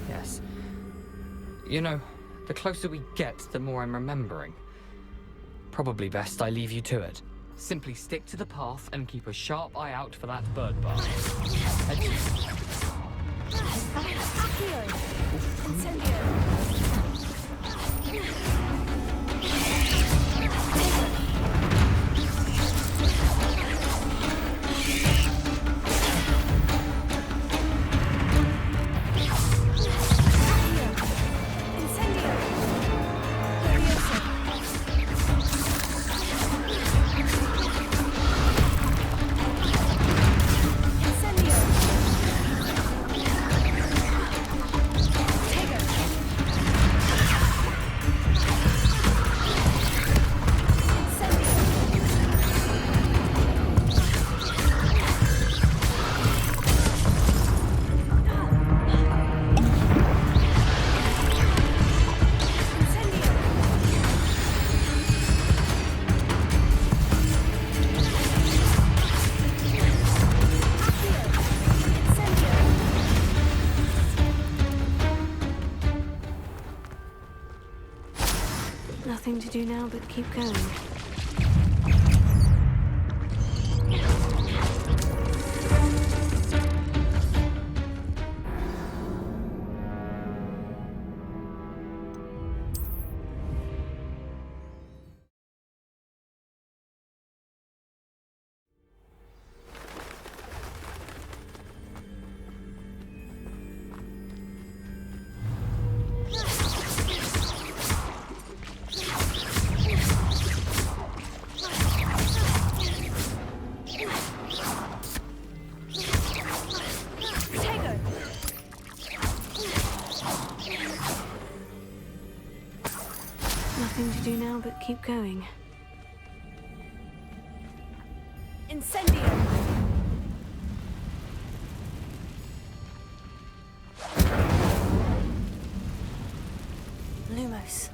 Yes. You know, the closer we get, the more I'm remembering. Probably best I leave you to it. Simply stick to the path and keep a sharp eye out for that bird bath. to do now but keep going. Nothing to do now but keep going. Incendio! Lumos.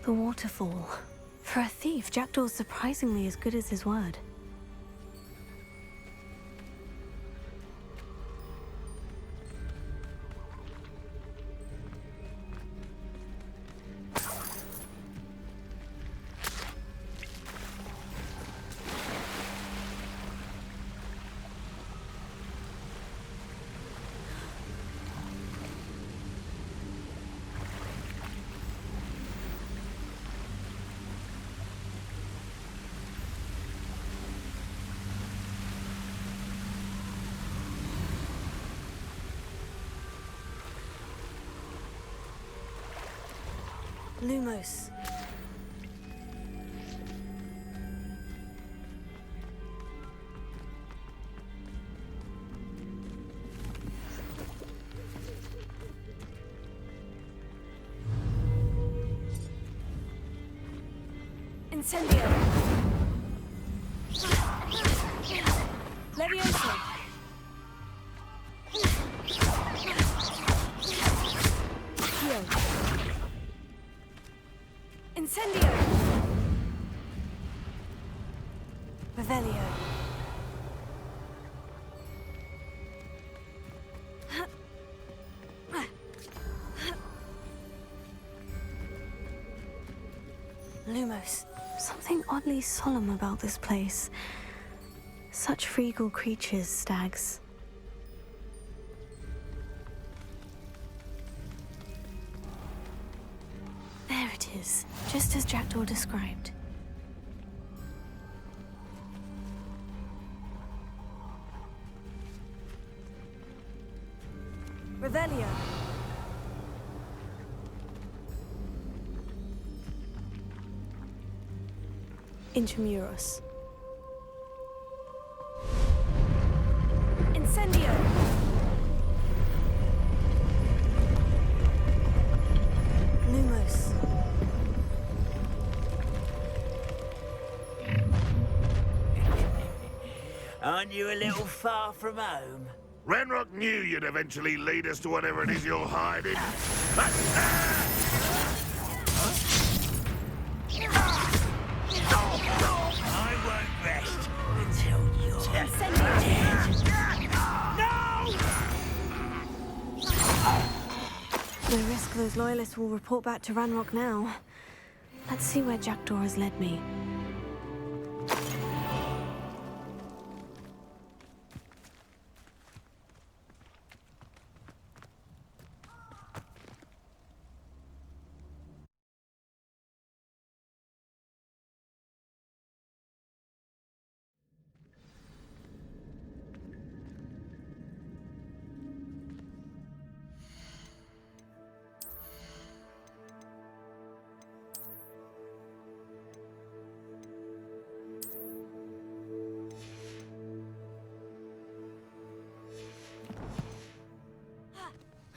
The waterfall. For a thief, Jackdaw's surprisingly as good as his word. Lumos. Incendio! Levioso! Heal! Incendio! Revelio. Lumos. Something oddly solemn about this place. Such regal creatures, stags. There it is, just as Jackdaw described. Revelio! Intramuros. Incendio! Lumos. Aren't you a little far from home? Ranrock knew you'd eventually lead us to whatever it is you're hiding. I won't rest until you're dead. No risk those loyalists will report back to Ranrock now. Let's see where Jackdaw has led me.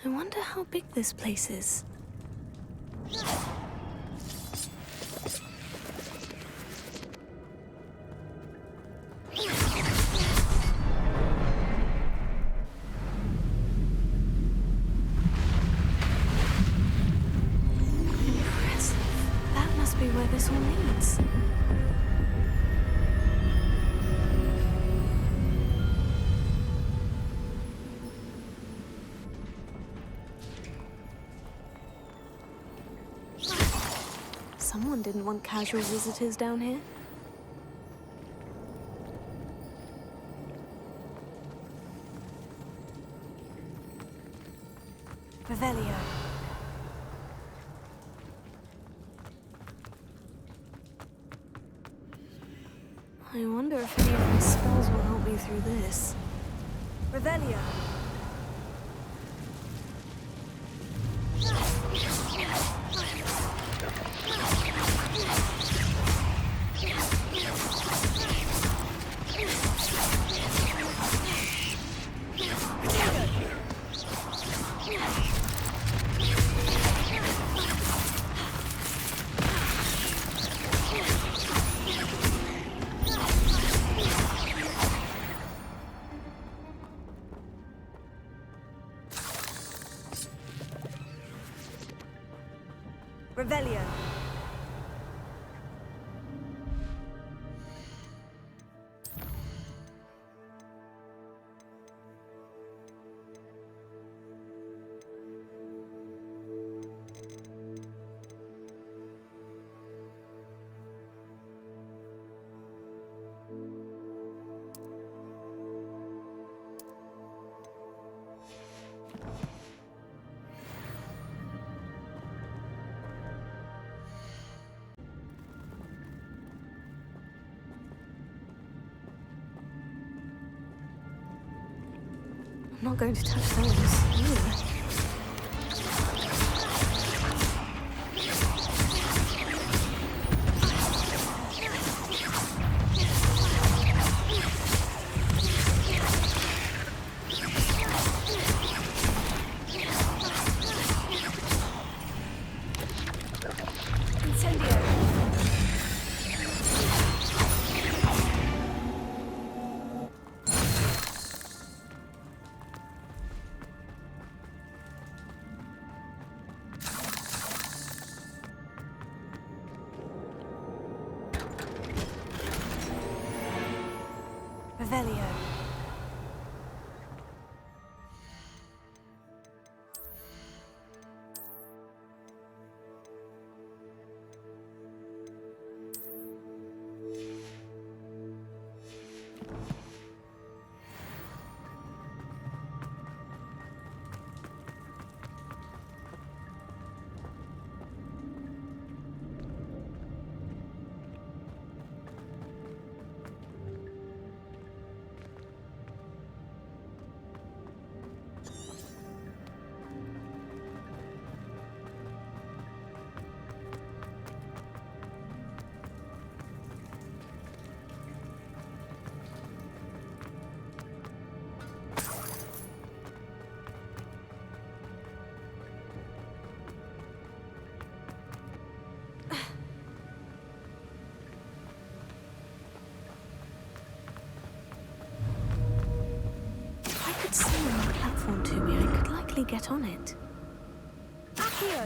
I wonder how big this place is. Impressive. That must be where this all leads. someone didn't want casual visitors down here. Revelio. I wonder if any of my spells will help me through this. Revelio. Revelio. I'm not going to touch those. Ew. Revelio. Someone on a platform to me, I could likely get on it. Accio.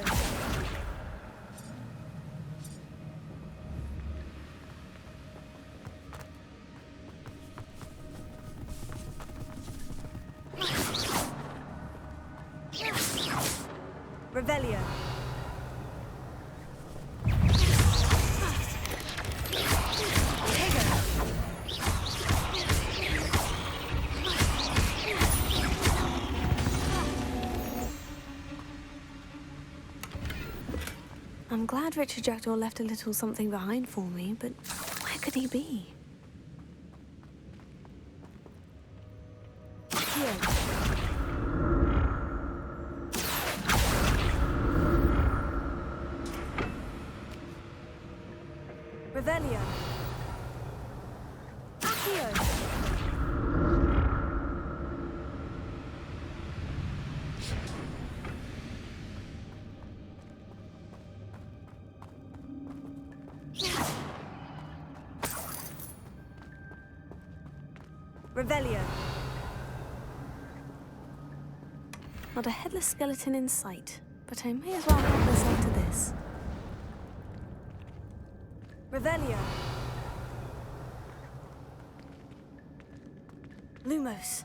Revelio. I'm glad Richard Jackdaw left a little something behind for me, but where could he be? Here. Revelio. Accio. Revelio. Not a headless skeleton in sight, but I may as well help myself to this. Revelio. Lumos.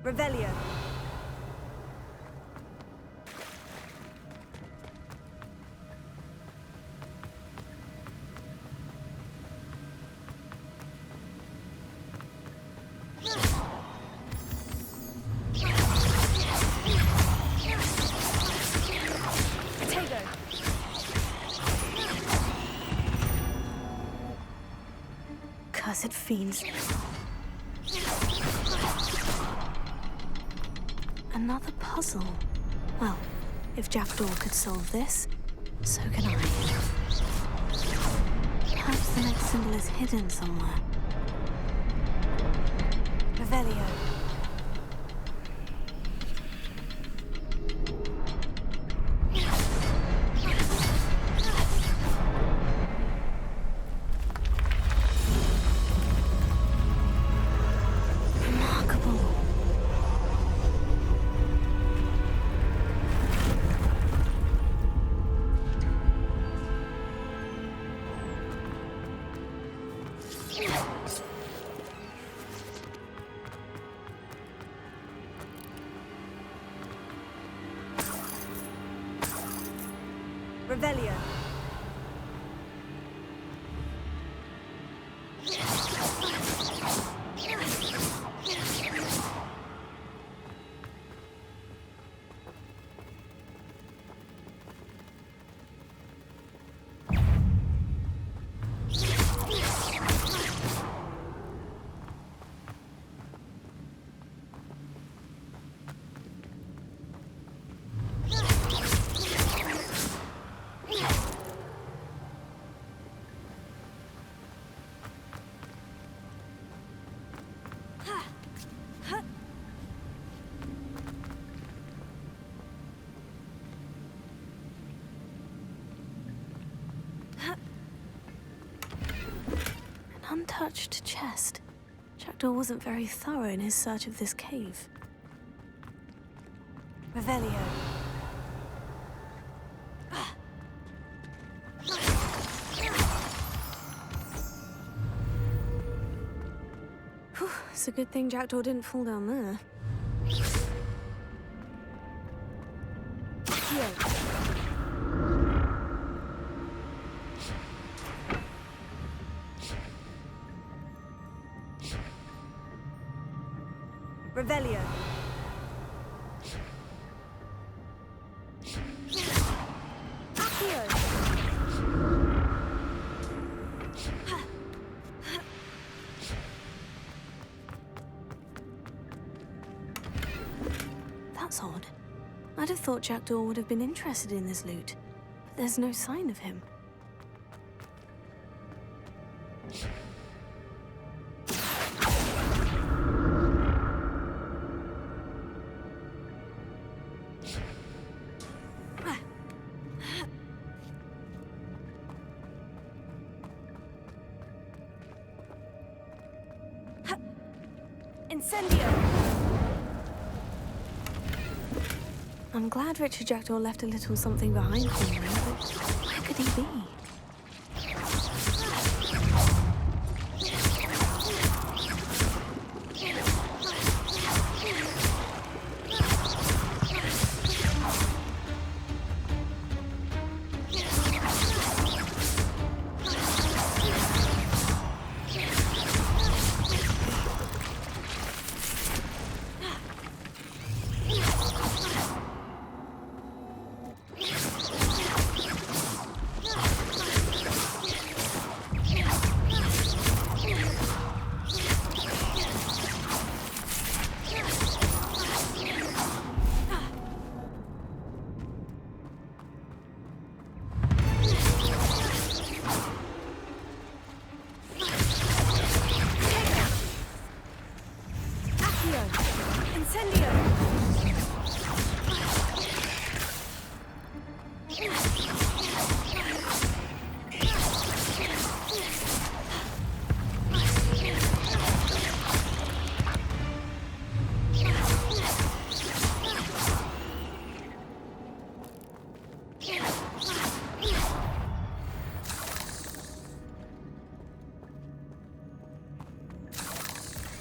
Revelio. Cursed fiends. Another puzzle. Well, if Jackdaw could solve this, so can I. Perhaps the next symbol is hidden somewhere. Revelio. Revelio. Untouched chest. Jackdaw wasn't very thorough in his search of this cave. Revelio. Whew, it's a good thing Jackdaw didn't fall down there. Here. Revelio. Accio. That's odd. I'd have thought Jackdaw would have been interested in this loot, but there's no sign of him. Incendio! I'm glad Richard Jackdaw left a little something behind for me, but where could he be?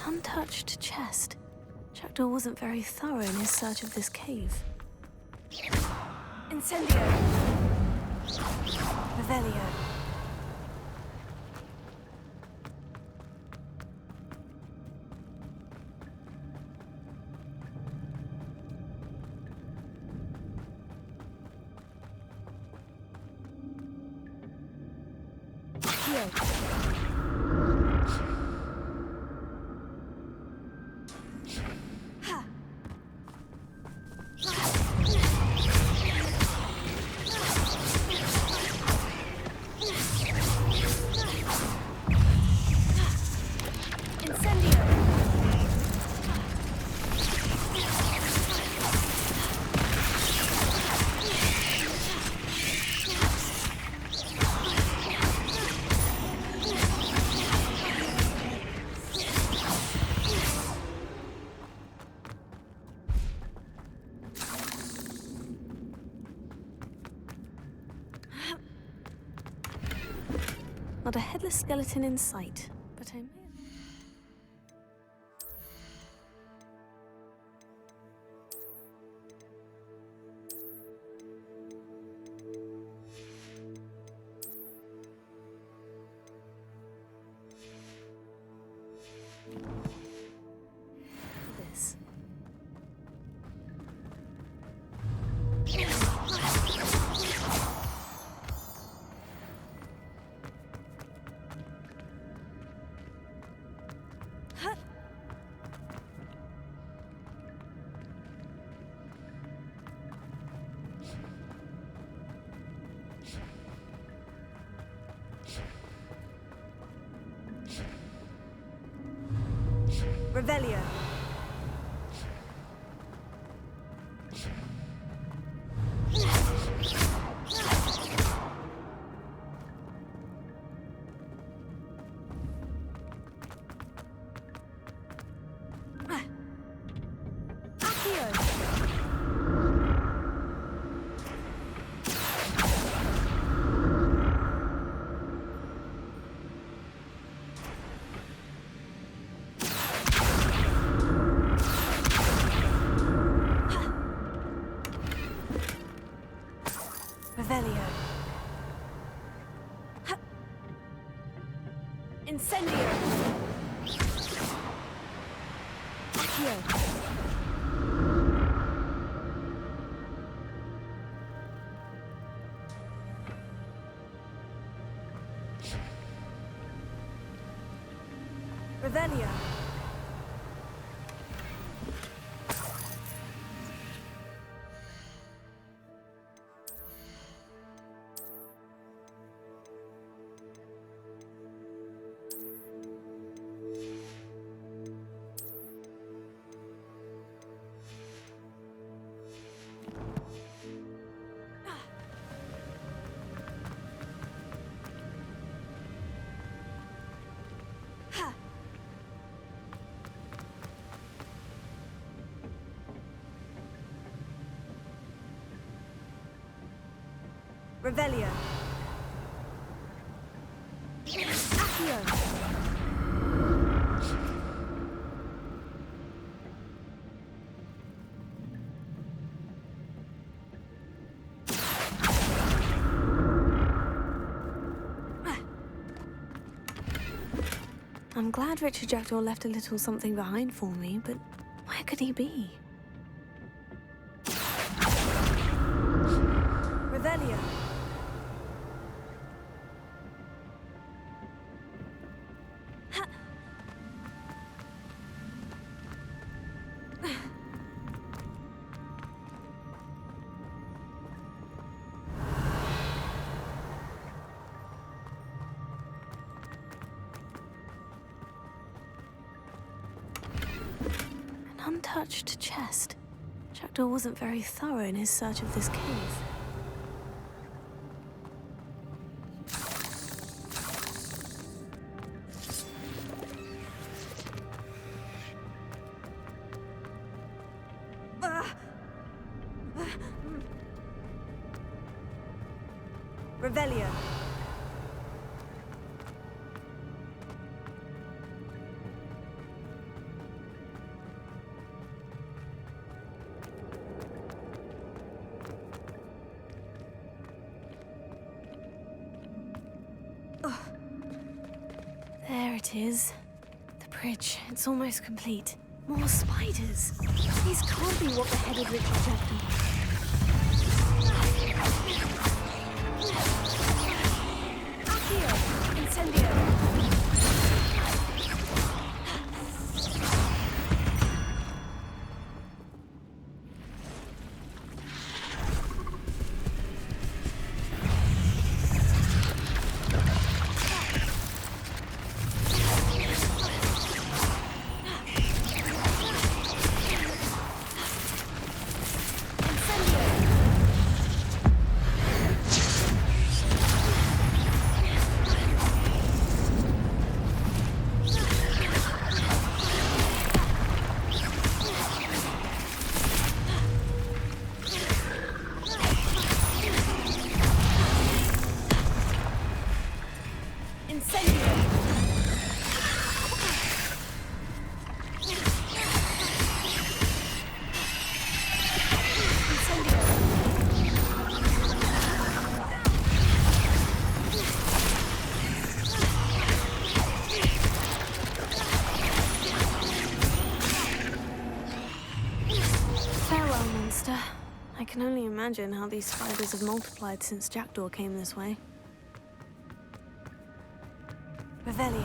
Untouched chest. Jackdaw wasn't very thorough in his search of this cave. Incendio. Revelio. Not a headless skeleton in sight, but I may... This. Revelio. Revelio. Incendio. Accio. Revelio. Revelio. Accio. I'm glad Richard Jackdaw left a little something behind for me, but where could he be? Revelio. An untouched chest. Jackdaw wasn't very thorough in his search of this cave. Revelio. it is. The bridge, it's almost complete. More spiders. These can't be what the headed Richard Jackson. Accio! Incendio! I can only imagine how these spiders have multiplied since Jackdaw came this way. Revelio.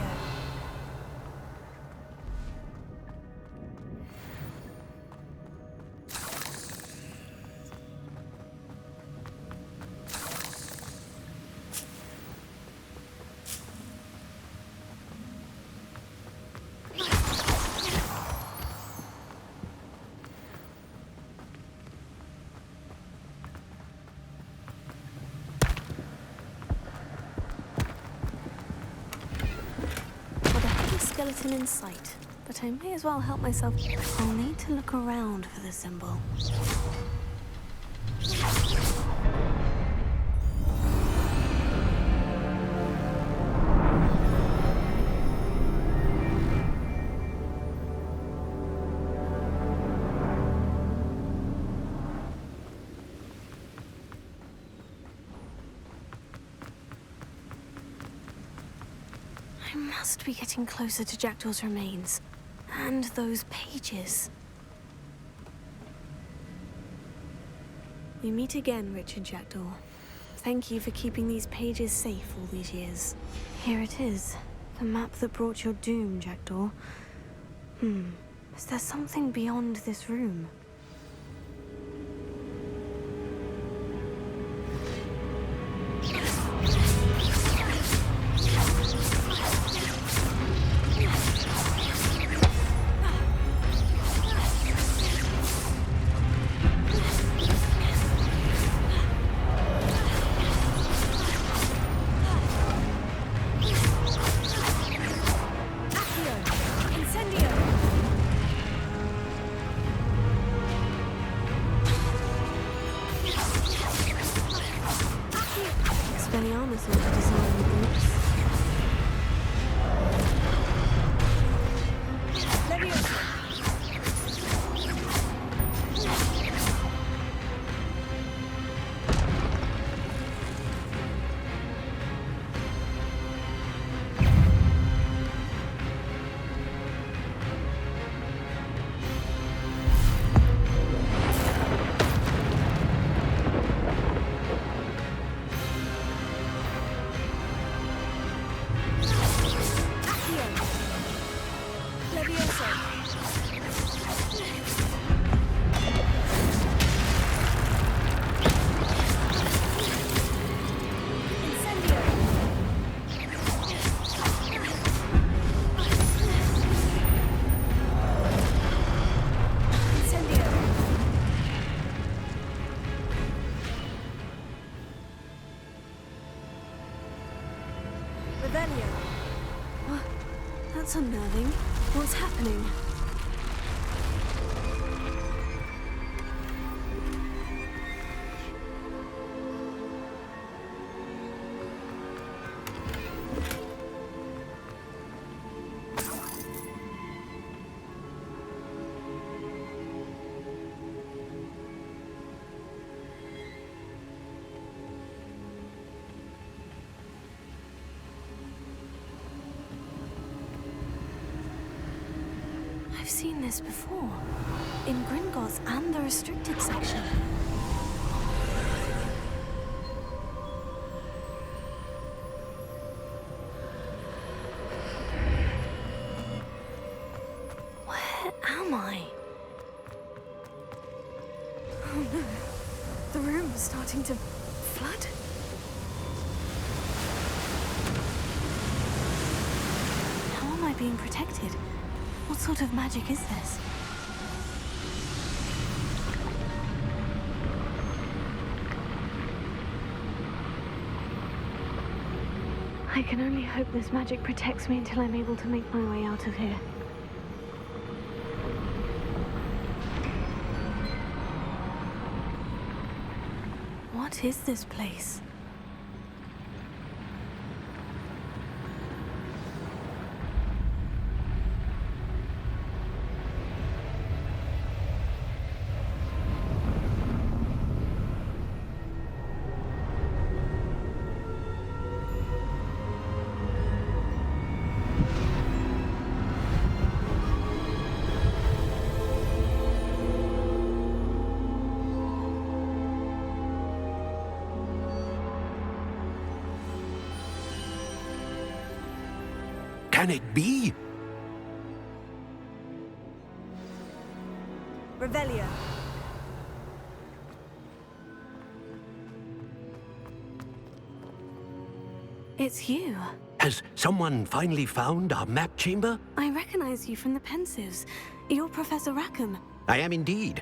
Skeleton in sight, but I may as well help myself. I'll need to look around for the symbol. I must be getting closer to Jackdaw's remains. And those pages. We meet again, Richard Jackdaw. Thank you for keeping these pages safe all these years. Here it is. The map that brought your doom, Jackdaw. Is there something beyond this room? That's unnerving. What's happening? I've seen this before. In Gringotts and the restricted section. Where am I? Oh no. The room is starting to flood. How am I being protected? What sort of magic is this? I can only hope this magic protects me until I'm able to make my way out of here. What is this place? Can it be? Revelio. It's you. Has someone finally found our map chamber? I recognize you from the Pensives. You're Professor Rackham. I am indeed.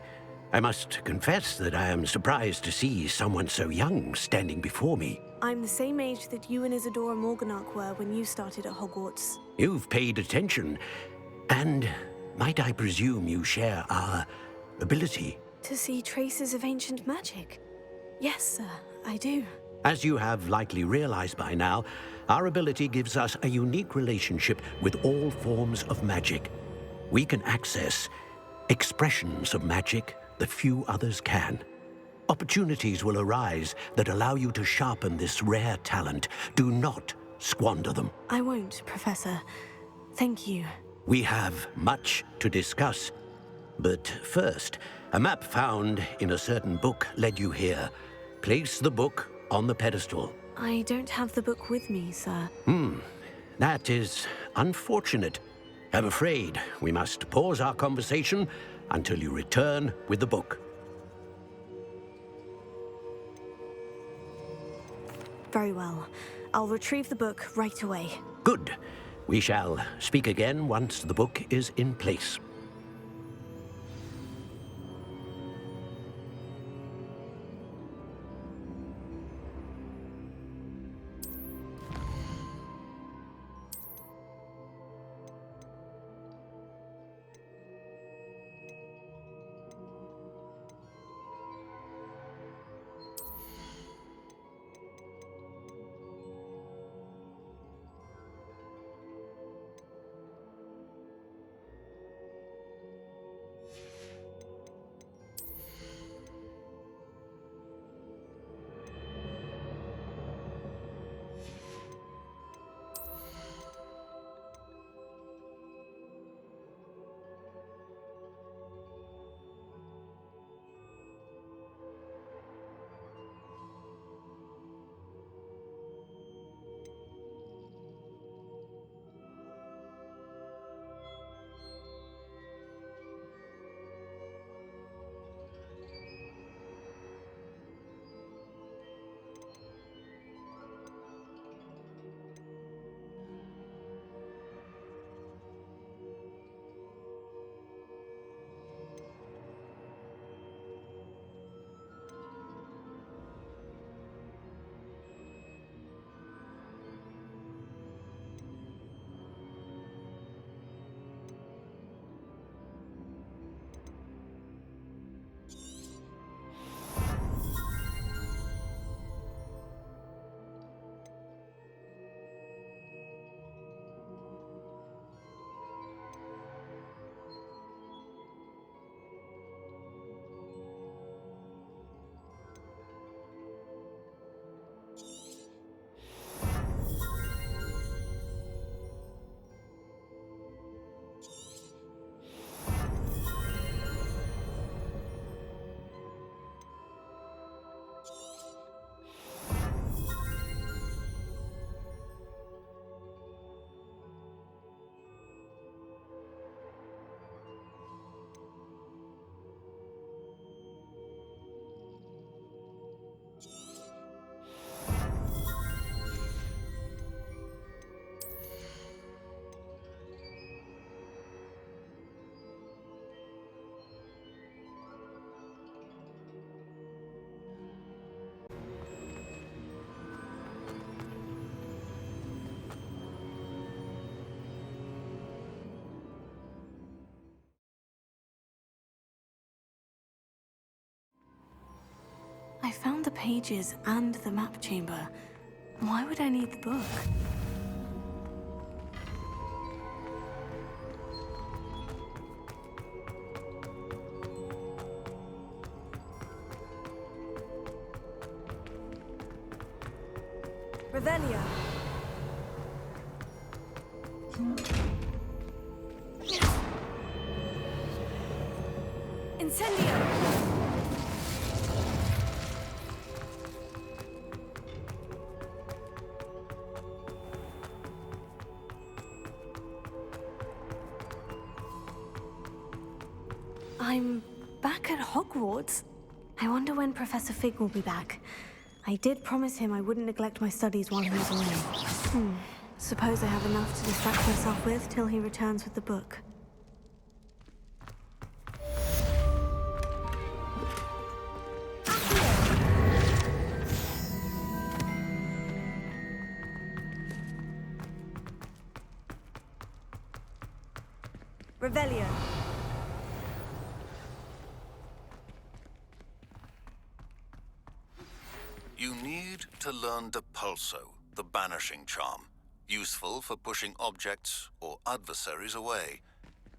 I must confess that I am surprised to see someone so young standing before me. I'm the same age that you and Isadora Morganach were when you started at Hogwarts. You've paid attention, and might I presume you share our ability? To see traces of ancient magic? Yes, sir, I do. As you have likely realized by now, our ability gives us a unique relationship with all forms of magic. We can access expressions of magic that few others can. Opportunities will arise that allow you to sharpen this rare talent. Do not squander them. I won't, Professor. Thank you. We have much to discuss. But first, a map found in a certain book led you here. Place the book on the pedestal. I don't have the book with me, sir. That is unfortunate. I'm afraid we must pause our conversation until you return with the book. Very well. I'll retrieve the book right away. Good. We shall speak again once the book is in place. I found the pages and the map chamber. Why would I need the book? Revelia. Incendio. I'm back at Hogwarts. I wonder when Professor Fig will be back. I did promise him I wouldn't neglect my studies while he was away. Suppose I have enough to distract myself with till he returns with the book. Revelio. You need to learn the Pulso, the banishing charm. Useful for pushing objects or adversaries away.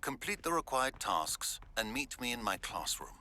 Complete the required tasks and meet me in my classroom.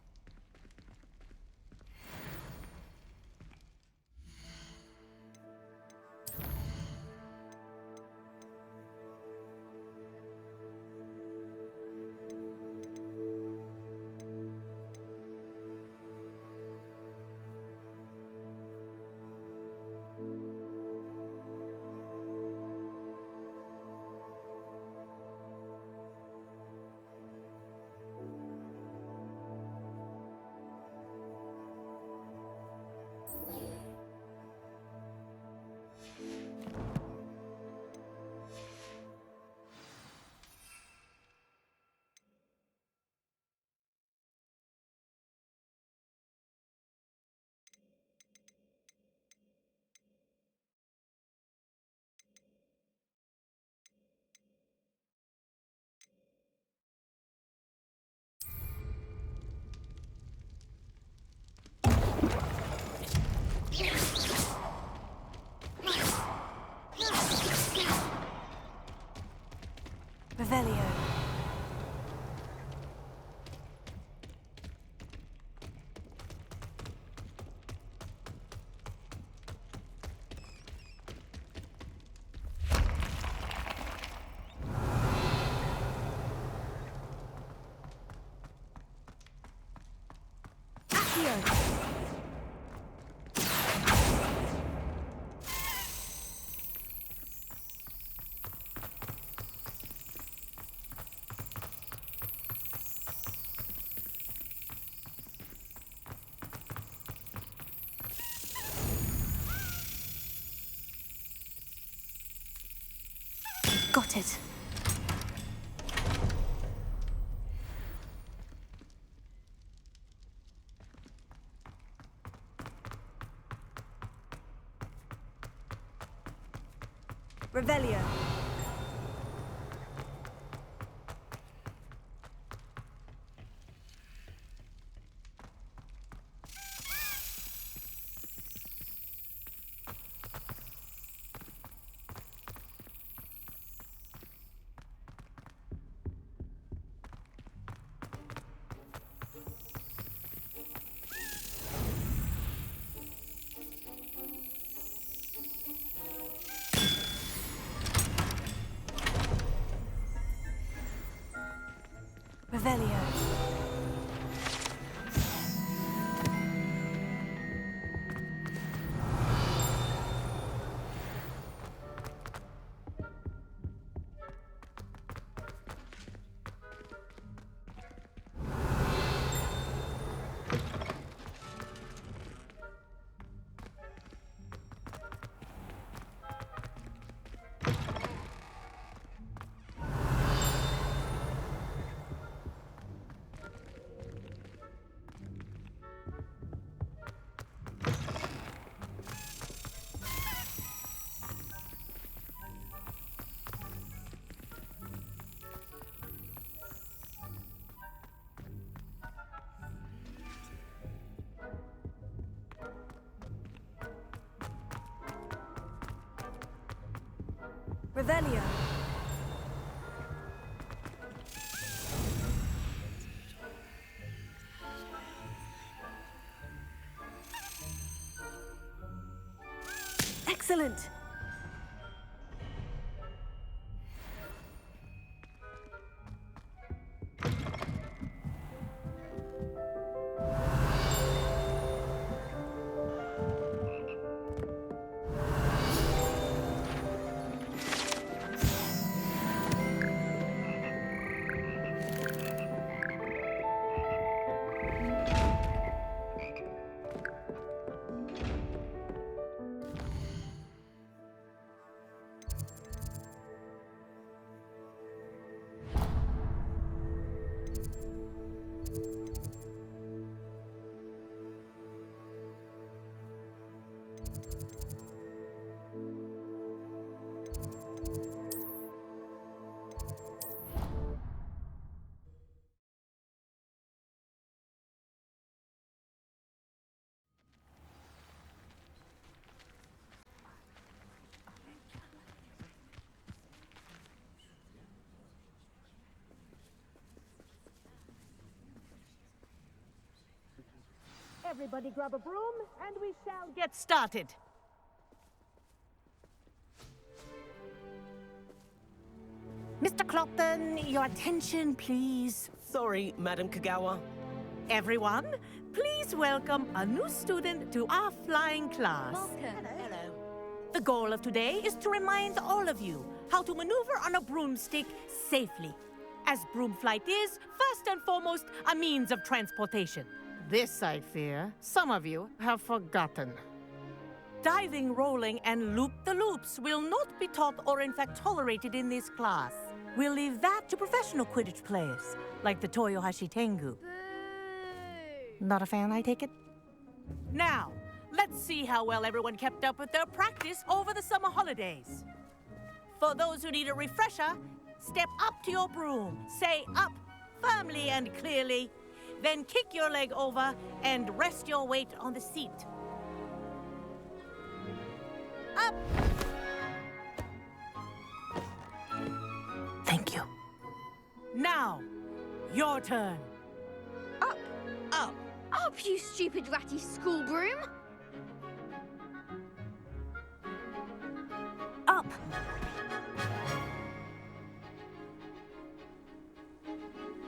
Revelio. Got it. Revelio. Revelio. Excellent. Everybody grab a broom, and we shall get started. Mr. Clopton, your attention, please. Sorry, Madam Kagawa. Everyone, please welcome a new student to our flying class. Hello. The goal of today is to remind all of you how to maneuver on a broomstick safely, as broom flight is, first and foremost, a means of transportation. This, I fear, some of you have forgotten. Diving, rolling, and loop-the-loops will not be taught or in fact tolerated in this class. We'll leave that to professional Quidditch players, like the Toyohashi Tengu. Not a fan, I take it? Now, let's see how well everyone kept up with their practice over the summer holidays. For those who need a refresher, step up to your broom, say up firmly and clearly, then kick your leg over and rest your weight on the seat. Up! Thank you. Now, your turn. Up! Up! Up, you stupid ratty school broom! Up!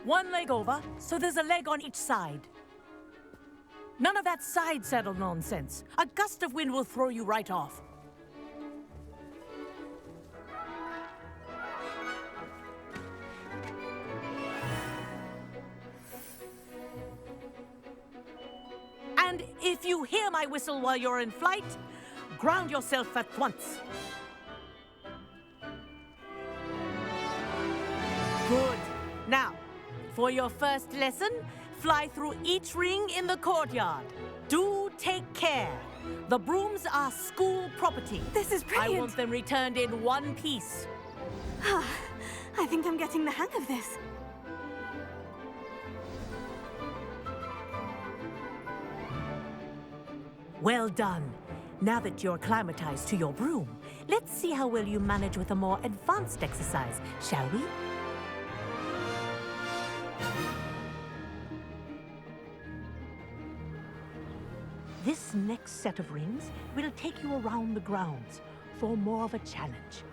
One leg over, so there's a leg on each side. None of that side saddle nonsense. A gust of wind will throw you right off. And if you hear my whistle while you're in flight, ground yourself at once. Good. Now, for your first lesson, fly through each ring in the courtyard. Do take care. The brooms are school property. This is brilliant. I want them returned in one piece. I think I'm getting the hang of this. Well done. Now that you're acclimatized to your broom, let's see how well you manage with a more advanced exercise, shall we? This next set of rings will take you around the grounds for more of a challenge.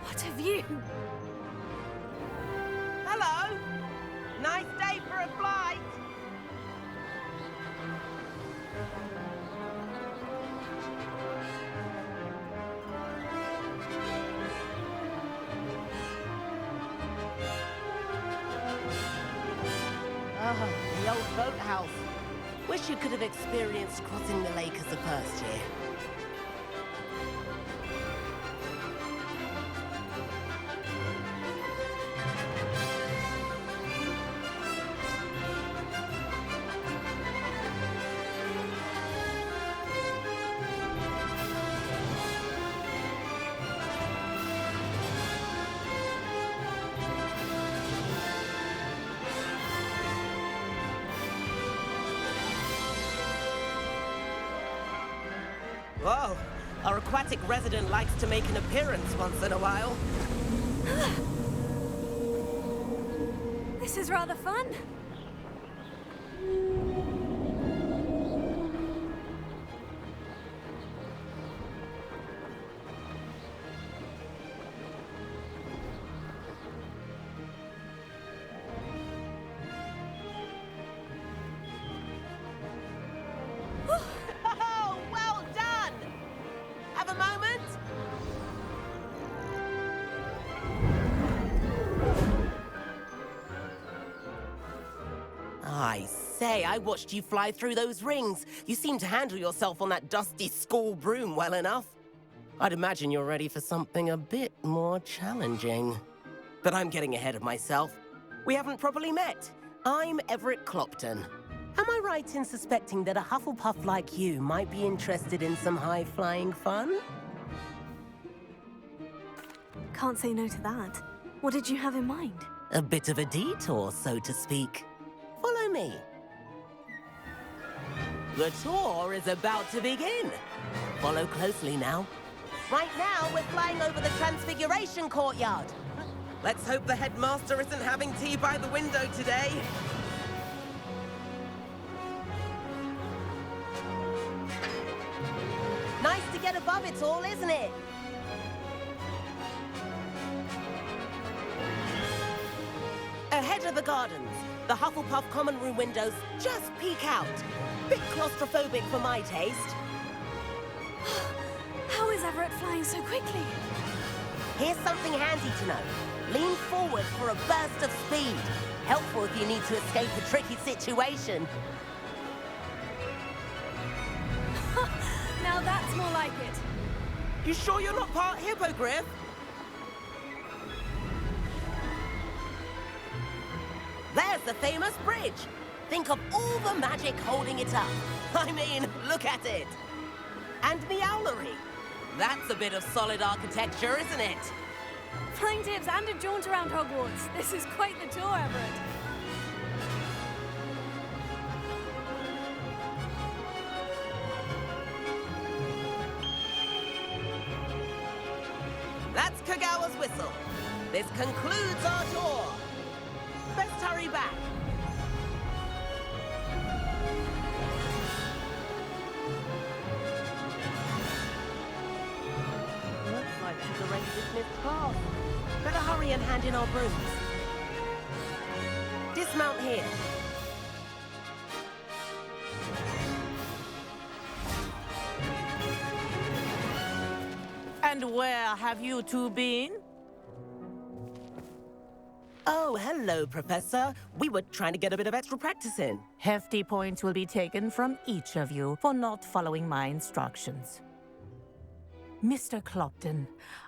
What a view! Hello! Nice day for a flight! Oh, the old boathouse. Wish you could have experienced crossing the lake as the first year. Whoa, our aquatic resident likes to make an appearance once in a while. This is rather fun. Oh, well done! Have a moment? I say, I watched you fly through those rings. You seem to handle yourself on that dusty school broom well enough. I'd imagine you're ready for something a bit more challenging. But I'm getting ahead of myself. We haven't properly met. I'm Everett Clopton. Am I right in suspecting that a Hufflepuff like you might be interested in some high-flying fun? Can't say no to that. What did you have in mind? A bit of a detour, so to speak. Follow me. The tour is about to begin. Follow closely now. Right now, we're flying over the Transfiguration Courtyard. Let's hope the headmaster isn't having tea by the window today. Nice to get above it all, isn't it? Ahead of the gardens, the Hufflepuff common room windows just peek out. Bit claustrophobic for my taste. How is Everett flying so quickly? Here's something handy to know. Lean forward for a burst of speed. Helpful if you need to escape a tricky situation. Now that's more like it. You sure you're not part hippogriff? There's the famous bridge. Think of all the magic holding it up. I mean, look at it. And the owlery. That's a bit of solid architecture, isn't it? Flying tips and a jaunt around Hogwarts. This is quite the tour, Everett. That's Kagawa's whistle. This concludes our tour. Best hurry back. Looks like she's already dismissed class. Better hurry and hand in our brooms. Dismount here. And where have you two been? Oh, hello, Professor. We were trying to get a bit of extra practice in. Hefty points will be taken from each of you for not following my instructions. Mr. Clopton,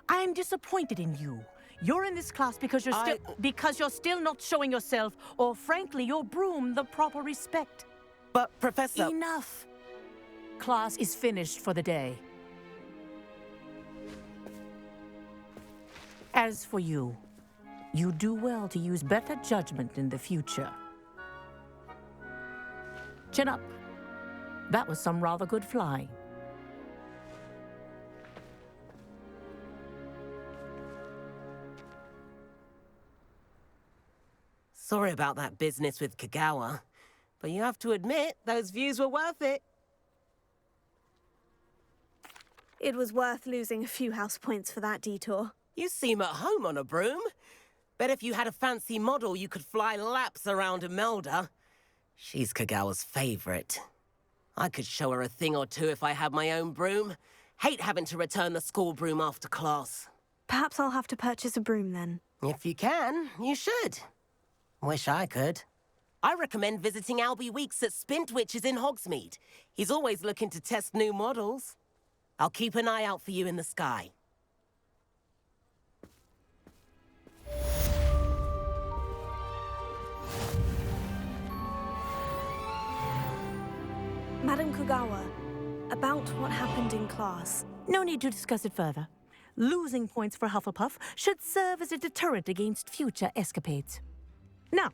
I'm disappointed in you. You're in this class because you're still not showing yourself, or frankly, your broom the proper respect. But, Professor... Enough. Class is finished for the day. As for you, you do well to use better judgment in the future. Chin up. That was some rather good flying. Sorry about that business with Kagawa, but you have to admit, those views were worth it. It was worth losing a few house points for that detour. You seem at home on a broom. Bet if you had a fancy model, you could fly laps around Imelda. She's Kagawa's favorite. I could show her a thing or two if I had my own broom. Hate having to return the school broom after class. Perhaps I'll have to purchase a broom then. If you can, you should. Wish I could. I recommend visiting Albie Weeks at Spintwitches in Hogsmeade. He's always looking to test new models. I'll keep an eye out for you in the sky. Madam Kagawa, about what happened in class. No need to discuss it further. Losing points for Hufflepuff should serve as a deterrent against future escapades. Now,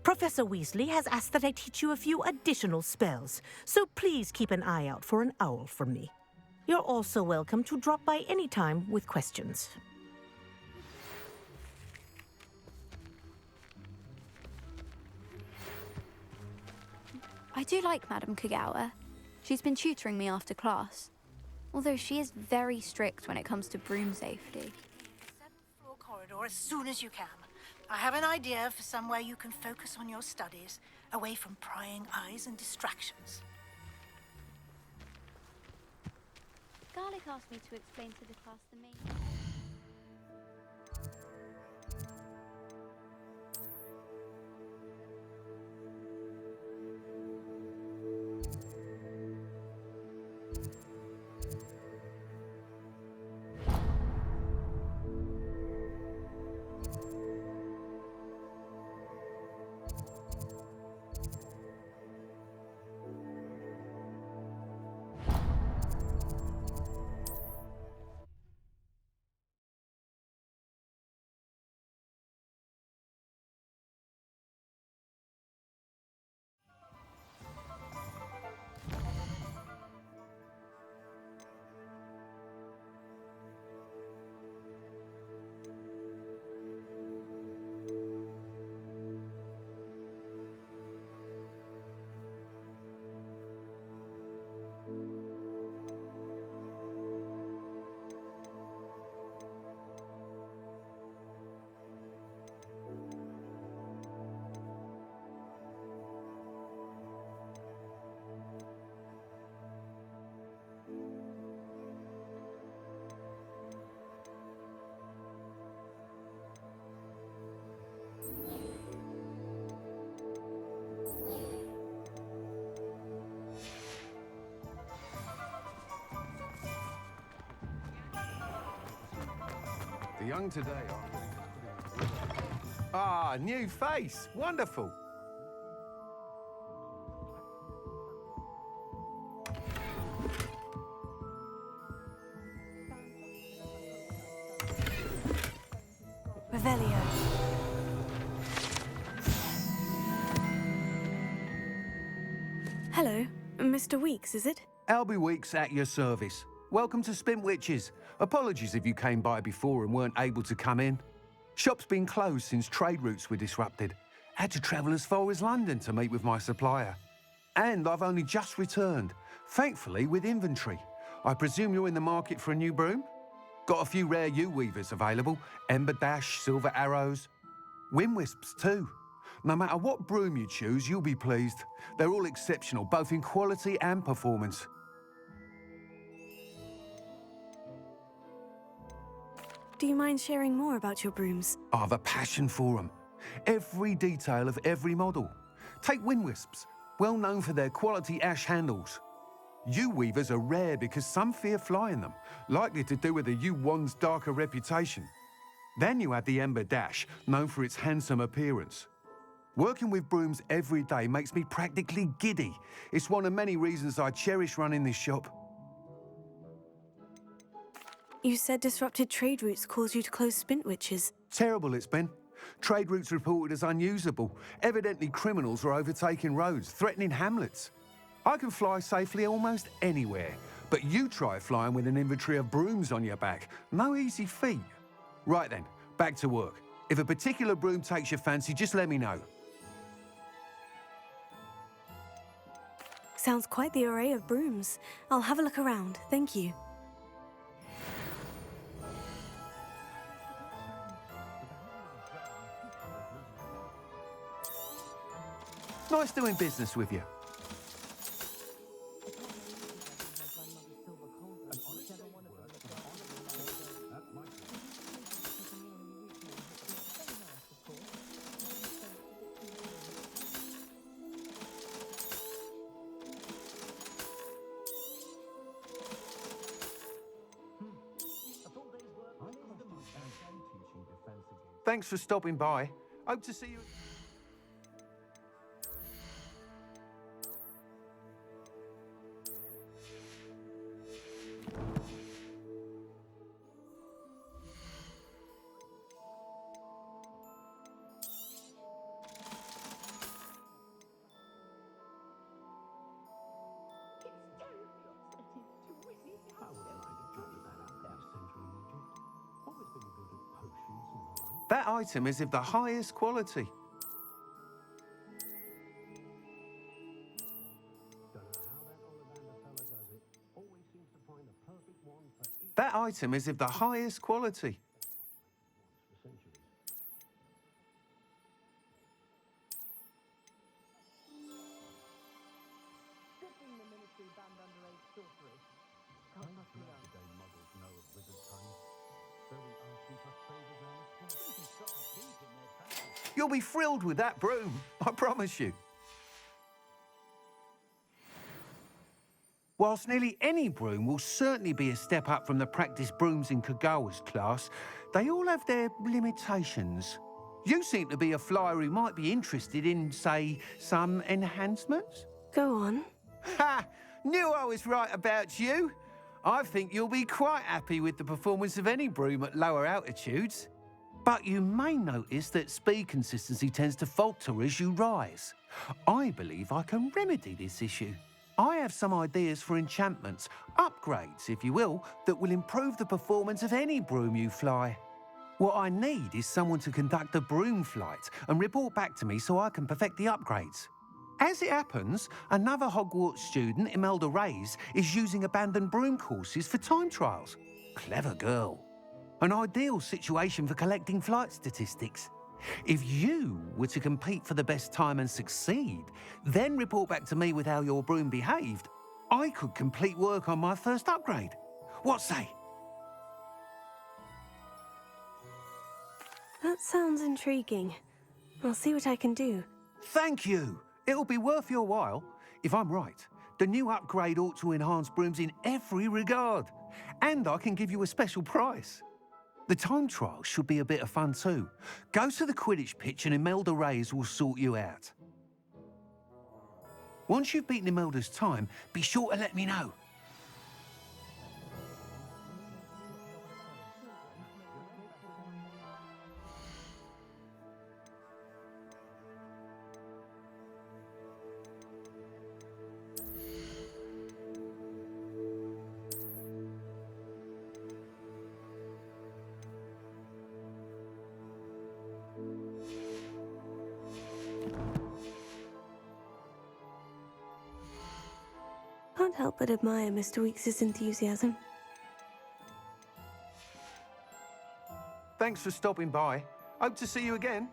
Professor Weasley has asked that I teach you a few additional spells, so please keep an eye out for an owl from me. You're also welcome to drop by anytime with questions. I do like Madame Kagawa. She's been tutoring me after class. Although she is very strict when it comes to broom safety. Floor corridor as soon as you can. I have an idea for somewhere you can focus on your studies, away from prying eyes and distractions. Garlic asked me to explain to the class the main... The young today are... Ah, new face. Wonderful. Revelio. Hello, Mr. Weeks, is it? Albie Weeks at your service. Welcome to Spintwitches. Apologies if you came by before and weren't able to come in. Shop's been closed since trade routes were disrupted. Had to travel as far as London to meet with my supplier. And I've only just returned, thankfully with inventory. I presume you're in the market for a new broom? Got a few rare U-weavers available. Ember Dash, Silver Arrows. Wind Wisps too. No matter what broom you choose, you'll be pleased. They're all exceptional, both in quality and performance. Do you mind sharing more about your brooms? I have a passion for them. Every detail of every model. Take Wind Wisps, well known for their quality ash handles. U-weavers are rare because some fear flying them, likely to do with the U-wand's darker reputation. Then you have the Ember Dash, known for its handsome appearance. Working with brooms every day makes me practically giddy. It's one of many reasons I cherish running this shop. You said disrupted trade routes caused you to close Spintwitches. Terrible it's been. Trade routes reported as unusable. Evidently criminals were overtaking roads, threatening hamlets. I can fly safely almost anywhere, but you try flying with an inventory of brooms on your back. No easy feat. Right then, back to work. If a particular broom takes your fancy, just let me know. Sounds quite the array of brooms. I'll have a look around, thank you. Nice doing business with you. Thanks for stopping by. Hope to see you. That item is of the highest quality. That item is of the highest quality. You'll be thrilled with that broom, I promise you. Whilst nearly any broom will certainly be a step up from the practice brooms in Kagawa's class, they all have their limitations. You seem to be a flyer who might be interested in, say, some enhancements? Go on. Ha! Knew I was right about you. I think you'll be quite happy with the performance of any broom at lower altitudes. But you may notice that speed consistency tends to falter as you rise. I believe I can remedy this issue. I have some ideas for enchantments, upgrades, if you will, that will improve the performance of any broom you fly. What I need is someone to conduct a broom flight and report back to me so I can perfect the upgrades. As it happens, another Hogwarts student, Imelda Reyes, is using abandoned broom courses for time trials. Clever girl. An ideal situation for collecting flight statistics. If you were to compete for the best time and succeed, then report back to me with how your broom behaved, I could complete work on my first upgrade. What say? That sounds intriguing. I'll see what I can do. Thank you. It'll be worth your while. If I'm right, the new upgrade ought to enhance brooms in every regard. And I can give you a special price. The time trial should be a bit of fun too. Go to the Quidditch pitch and Imelda Reyes will sort you out. Once you've beaten Imelda's time, be sure to let me know. Can't help but admire Mr. Weekes' enthusiasm. Thanks for stopping by. Hope to see you again.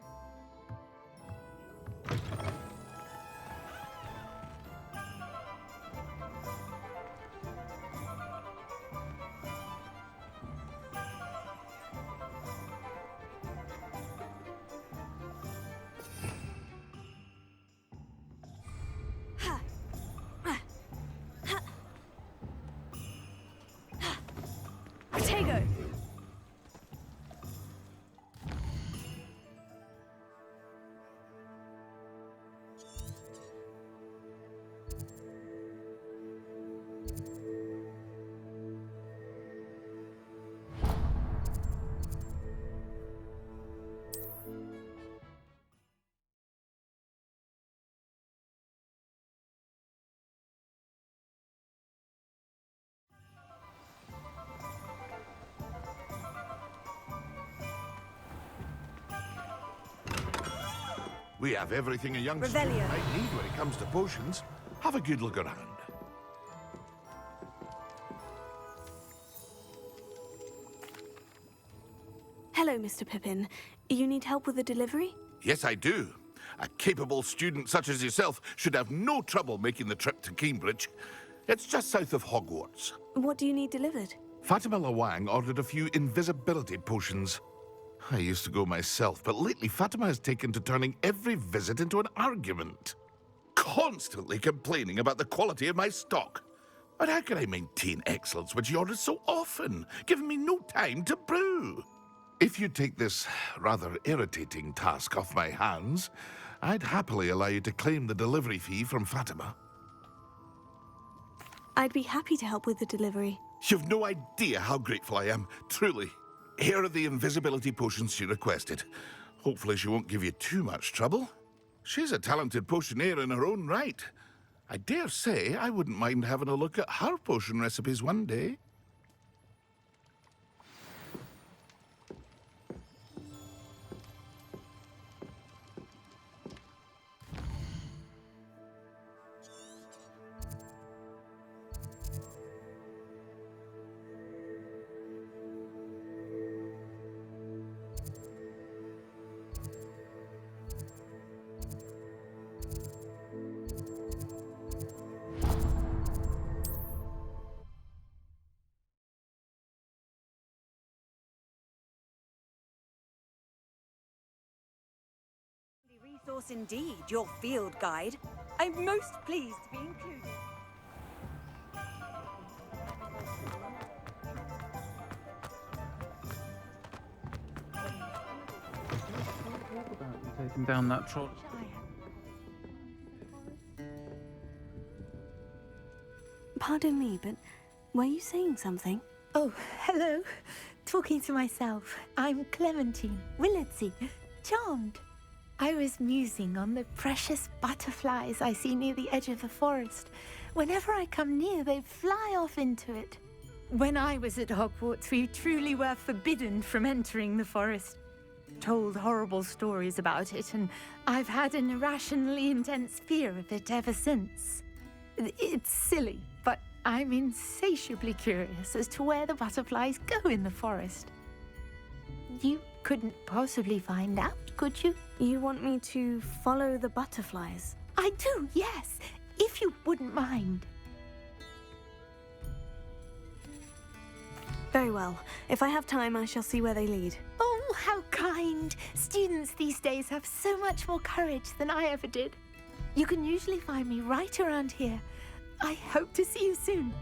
Potato! We have everything a young student might need when it comes to potions. Have a good look around. Hello, Mr. Pippin. You need help with the delivery? Yes, I do. A capable student such as yourself should have no trouble making the trip to Cambridge. It's just south of Hogwarts. What do you need delivered? Fatima Lawang ordered a few invisibility potions. I used to go myself, but lately Fatima has taken to turning every visit into an argument. Constantly complaining about the quality of my stock. But how can I maintain excellence when she orders so often, giving me no time to brew? If you take this rather irritating task off my hands, I'd happily allow you to claim the delivery fee from Fatima. I'd be happy to help with the delivery. You've no idea how grateful I am, truly. Here are the invisibility potions she requested. Hopefully she won't give you too much trouble. She's a talented potioneer in her own right. I dare say I wouldn't mind having a look at her potion recipes one day. source indeed, your field guide. I'm most pleased to be included. Taking down that trolley. Pardon me, but were you saying something? Oh, hello. Talking to myself. I'm Clementine, Willardsy, charmed. I was musing on the precious butterflies I see near the edge of the forest. Whenever I come near, they fly off into it. When I was at Hogwarts, we truly were forbidden from entering the forest. Told horrible stories about it, and I've had an irrationally intense fear of it ever since. It's silly, but I'm insatiably curious as to where the butterflies go in the forest. You couldn't possibly find out, could you? You want me to follow the butterflies? I do, yes, if you wouldn't mind. Very well. If I have time, I shall see where they lead. Oh, how kind! Students these days have so much more courage than I ever did. You can usually find me right around here. I hope to see you soon.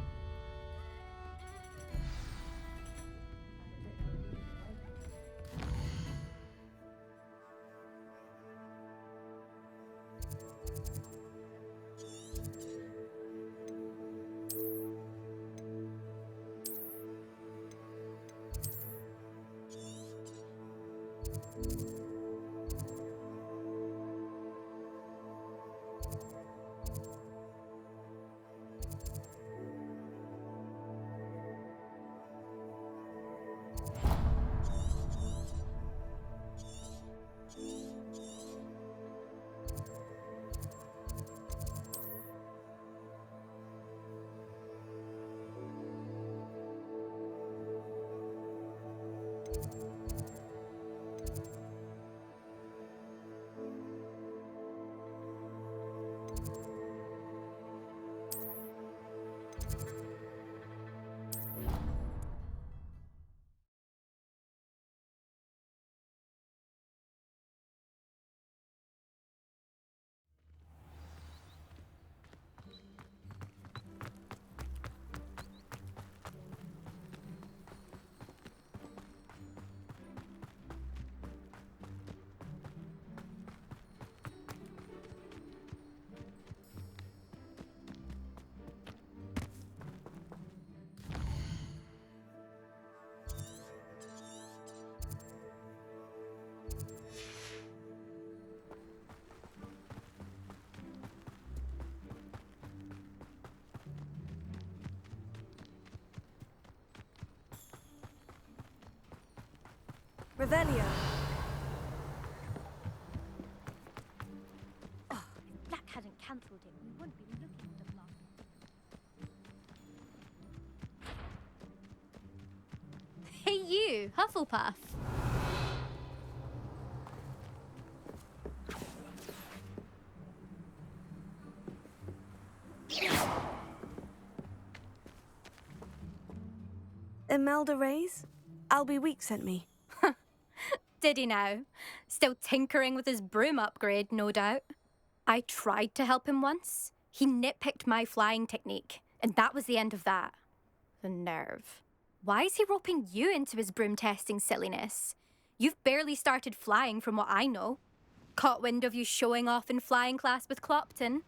Revelio. Oh, if Black hadn't cancelled him, we wouldn't be looking at the block. Hey you, Hufflepuff. Imelda Reyes? Albie Week sent me. Did he now? Still tinkering with his broom upgrade, no doubt. I tried to help him once. He nitpicked my flying technique, and that was the end of that. The nerve. Why is he roping you into his broom testing silliness? You've barely started flying from what I know. Caught wind of you showing off in flying class with Clopton.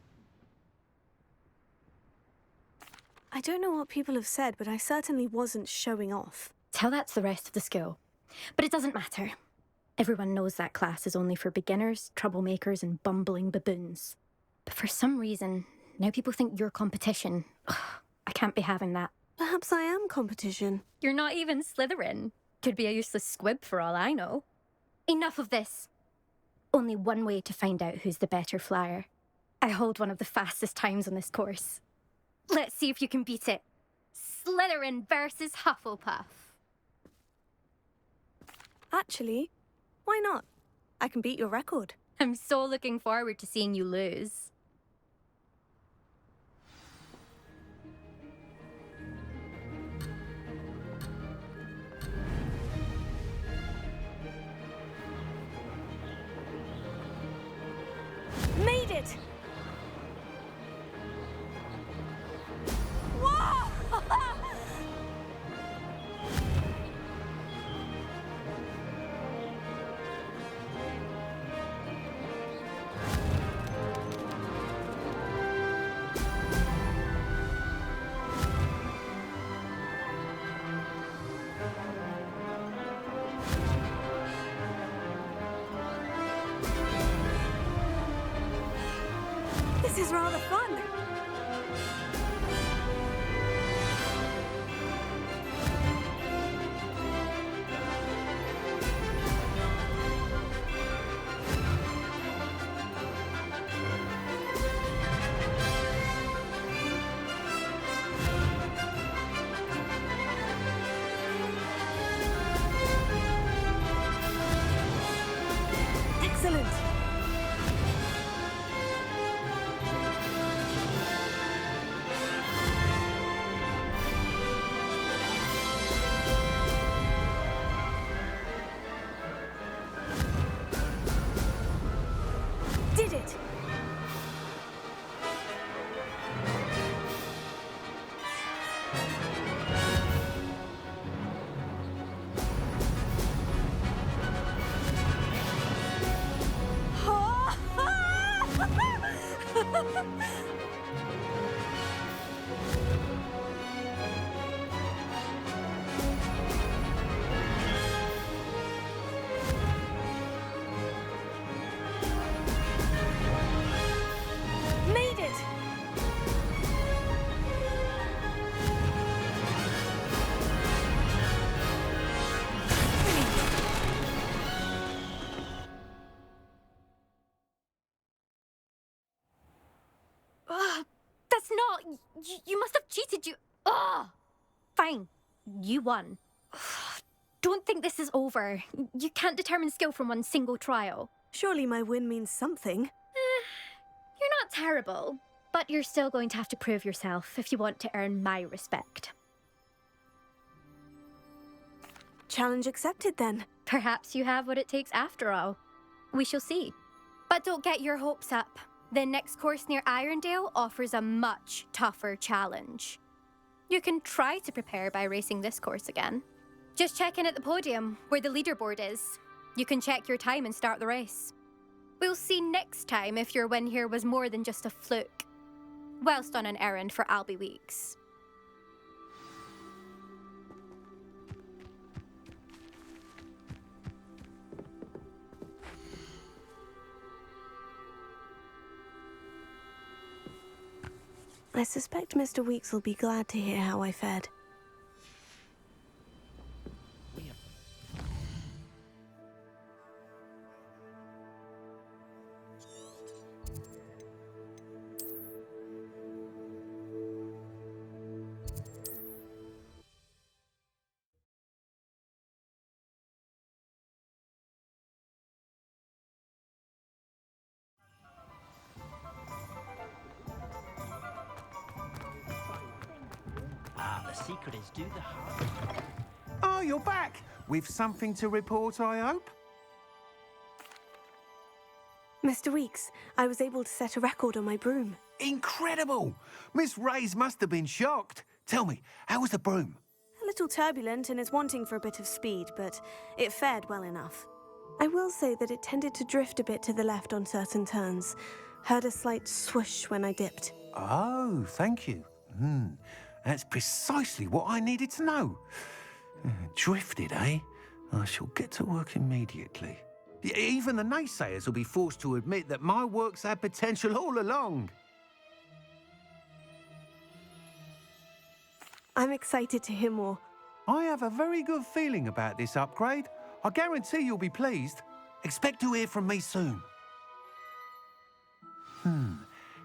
I don't know what people have said, but I certainly wasn't showing off. Tell that to the rest of the school. But it doesn't matter. Everyone knows that class is only for beginners, troublemakers, and bumbling baboons. But for some reason, now people think you're competition. Ugh, I can't be having that. Perhaps I am competition. You're not even Slytherin. Could be a useless squib for all I know. Enough of this. Only one way to find out who's the better flyer. I hold one of the fastest times on this course. Let's see if you can beat it. Slytherin versus Hufflepuff. Actually, why not? I can beat your record. I'm so looking forward to seeing you lose. is rather fun. Excellent. Did it. Made it. That's not... You must have cheated, you... Ugh! Fine. You won. Don't think this is over. You can't determine skill from one single trial. Surely my win means something. You're not terrible, but you're still going to have to prove yourself if you want to earn my respect. Challenge accepted, then. Perhaps you have what it takes after all. We shall see. But don't get your hopes up. The next course near Irondale offers a much tougher challenge. You can try to prepare by racing this course again. Just check in at the podium, where the leaderboard is. You can check your time and start the race. We'll see next time if your win here was more than just a fluke, whilst on an errand for Albie Weeks. I suspect Mr. Weeks will be glad to hear how I fared. The secret is do the hard. Oh, you're back! With something to report, I hope? Mr. Weeks, I was able to set a record on my broom. Incredible! Miss Reyes must have been shocked. Tell me, how was the broom? A little turbulent and is wanting for a bit of speed, but it fared well enough. I will say that it tended to drift a bit to the left on certain turns. Heard a slight swoosh when I dipped. Oh, thank you. That's precisely what I needed to know. Drifted, eh? I shall get to work immediately. Even the naysayers will be forced to admit that my work's had potential all along. I'm excited to hear more. I have a very good feeling about this upgrade. I guarantee you'll be pleased. Expect to hear from me soon.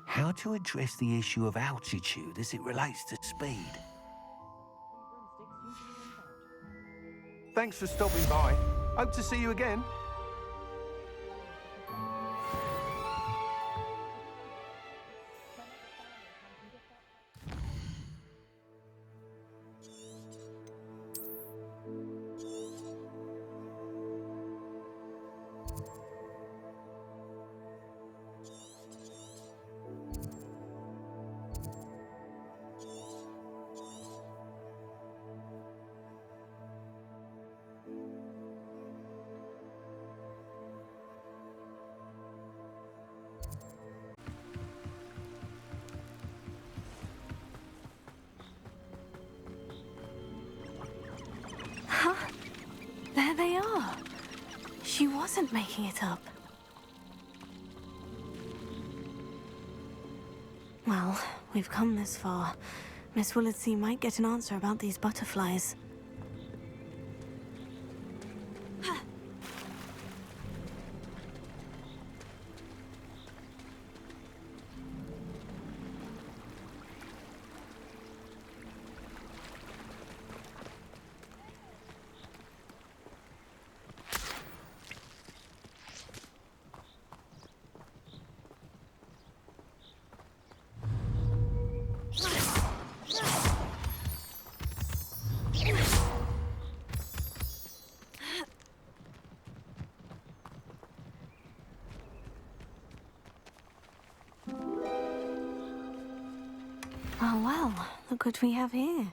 How to address the issue of altitude as it relates to speed. Thanks for stopping by. Hope to see you again. There they are. She wasn't making it up. Well, we've come this far. Miss Willitsey might get an answer about these butterflies. Oh, well, look what we have here.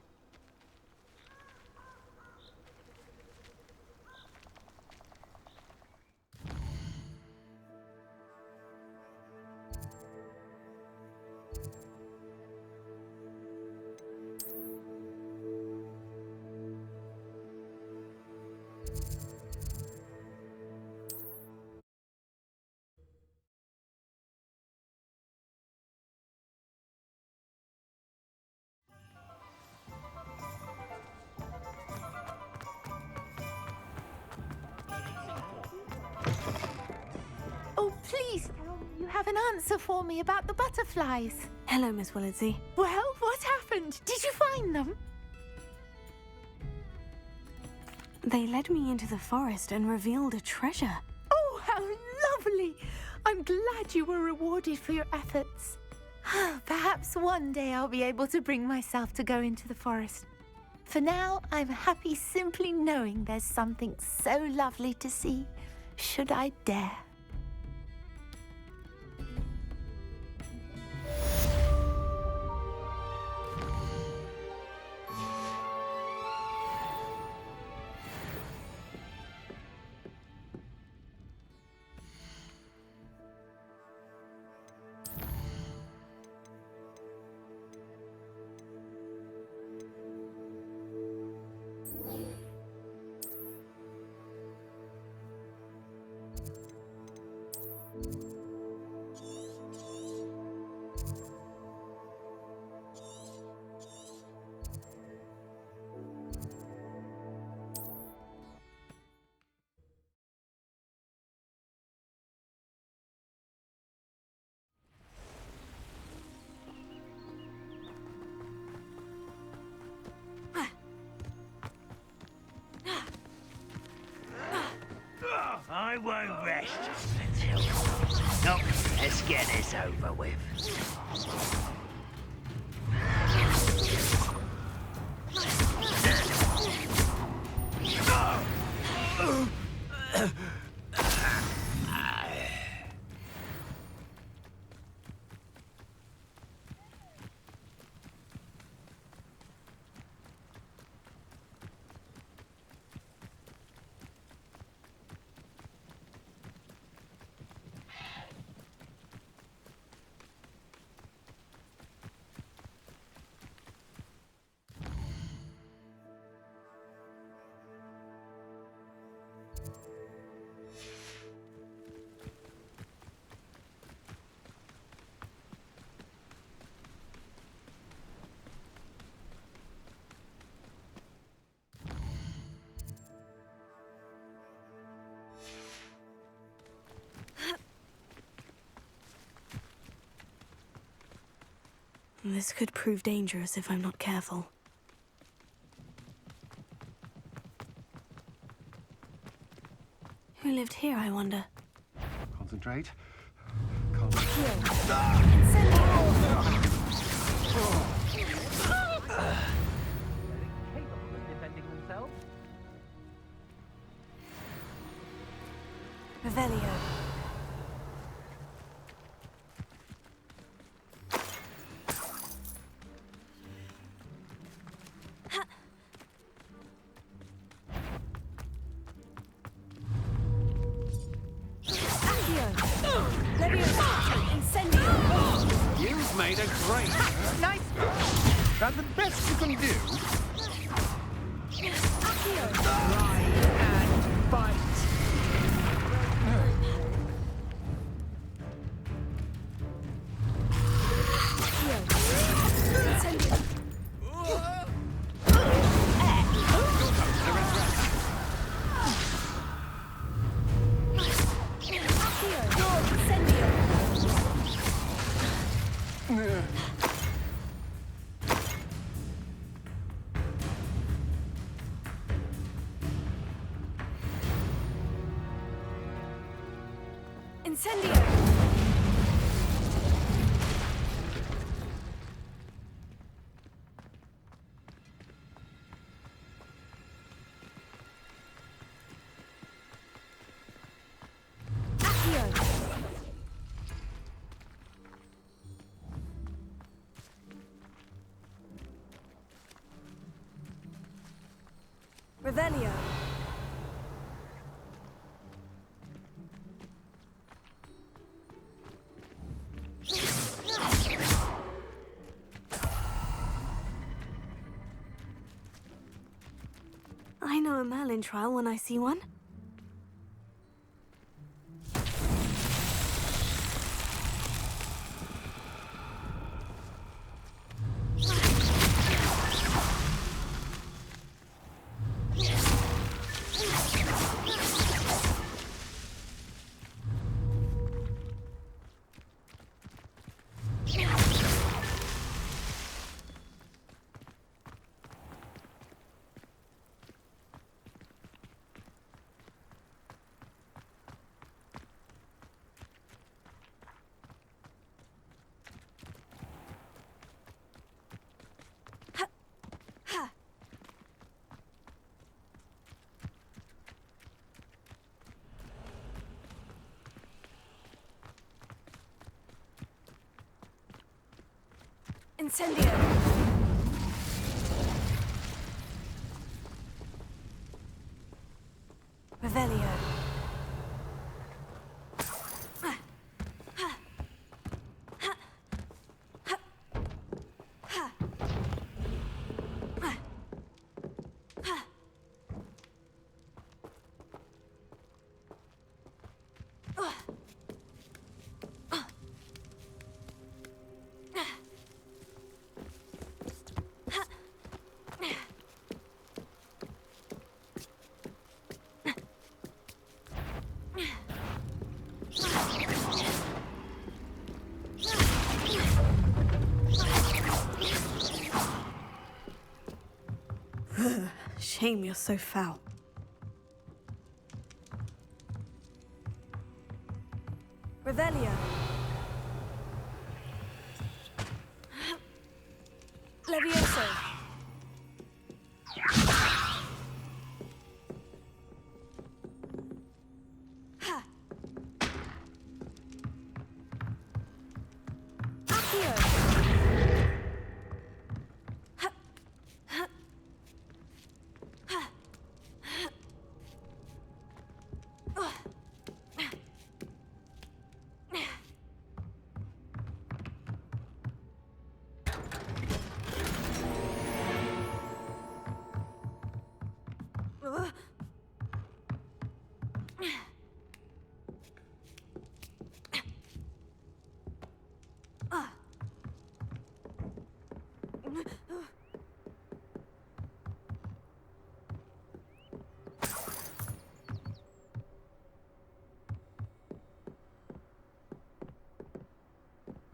Oh, please tell me you have an answer for me about the butterflies. Hello, Miss Willitsey. Well, what happened? Did you find them? They led me into the forest and revealed a treasure. Oh, how lovely! I'm glad you were rewarded for your efforts. Perhaps one day I'll be able to bring myself to go into the forest. For now, I'm happy simply knowing there's something so lovely to see, should I dare. I won't rest until... Oh, let's get this over with. This could prove dangerous if I'm not careful. Who lived here, I wonder? Concentrate. Revelio. You've made a great. Nice. That's the best you can do. Try and bite. Incendio! Revelio. I know a Merlin trial when I see one. Incendio! Revelio. Shame you're so foul. Revelio. Levioso.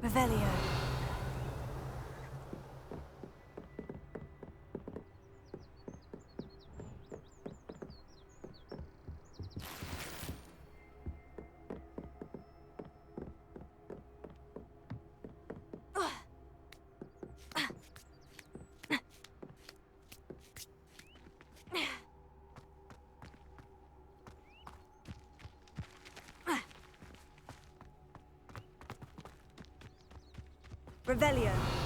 Revelio. Revelio.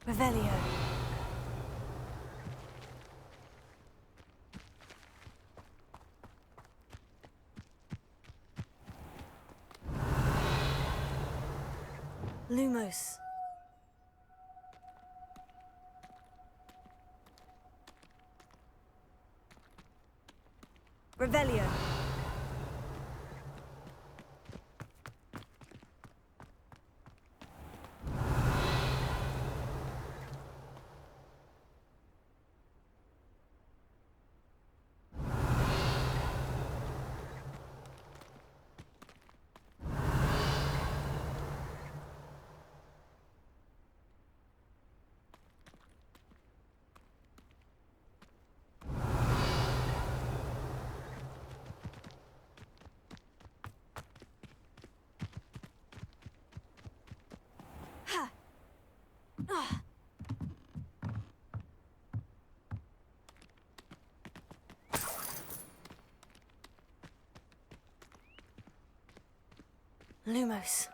Revelio. Lumos. Revelio. Lumos.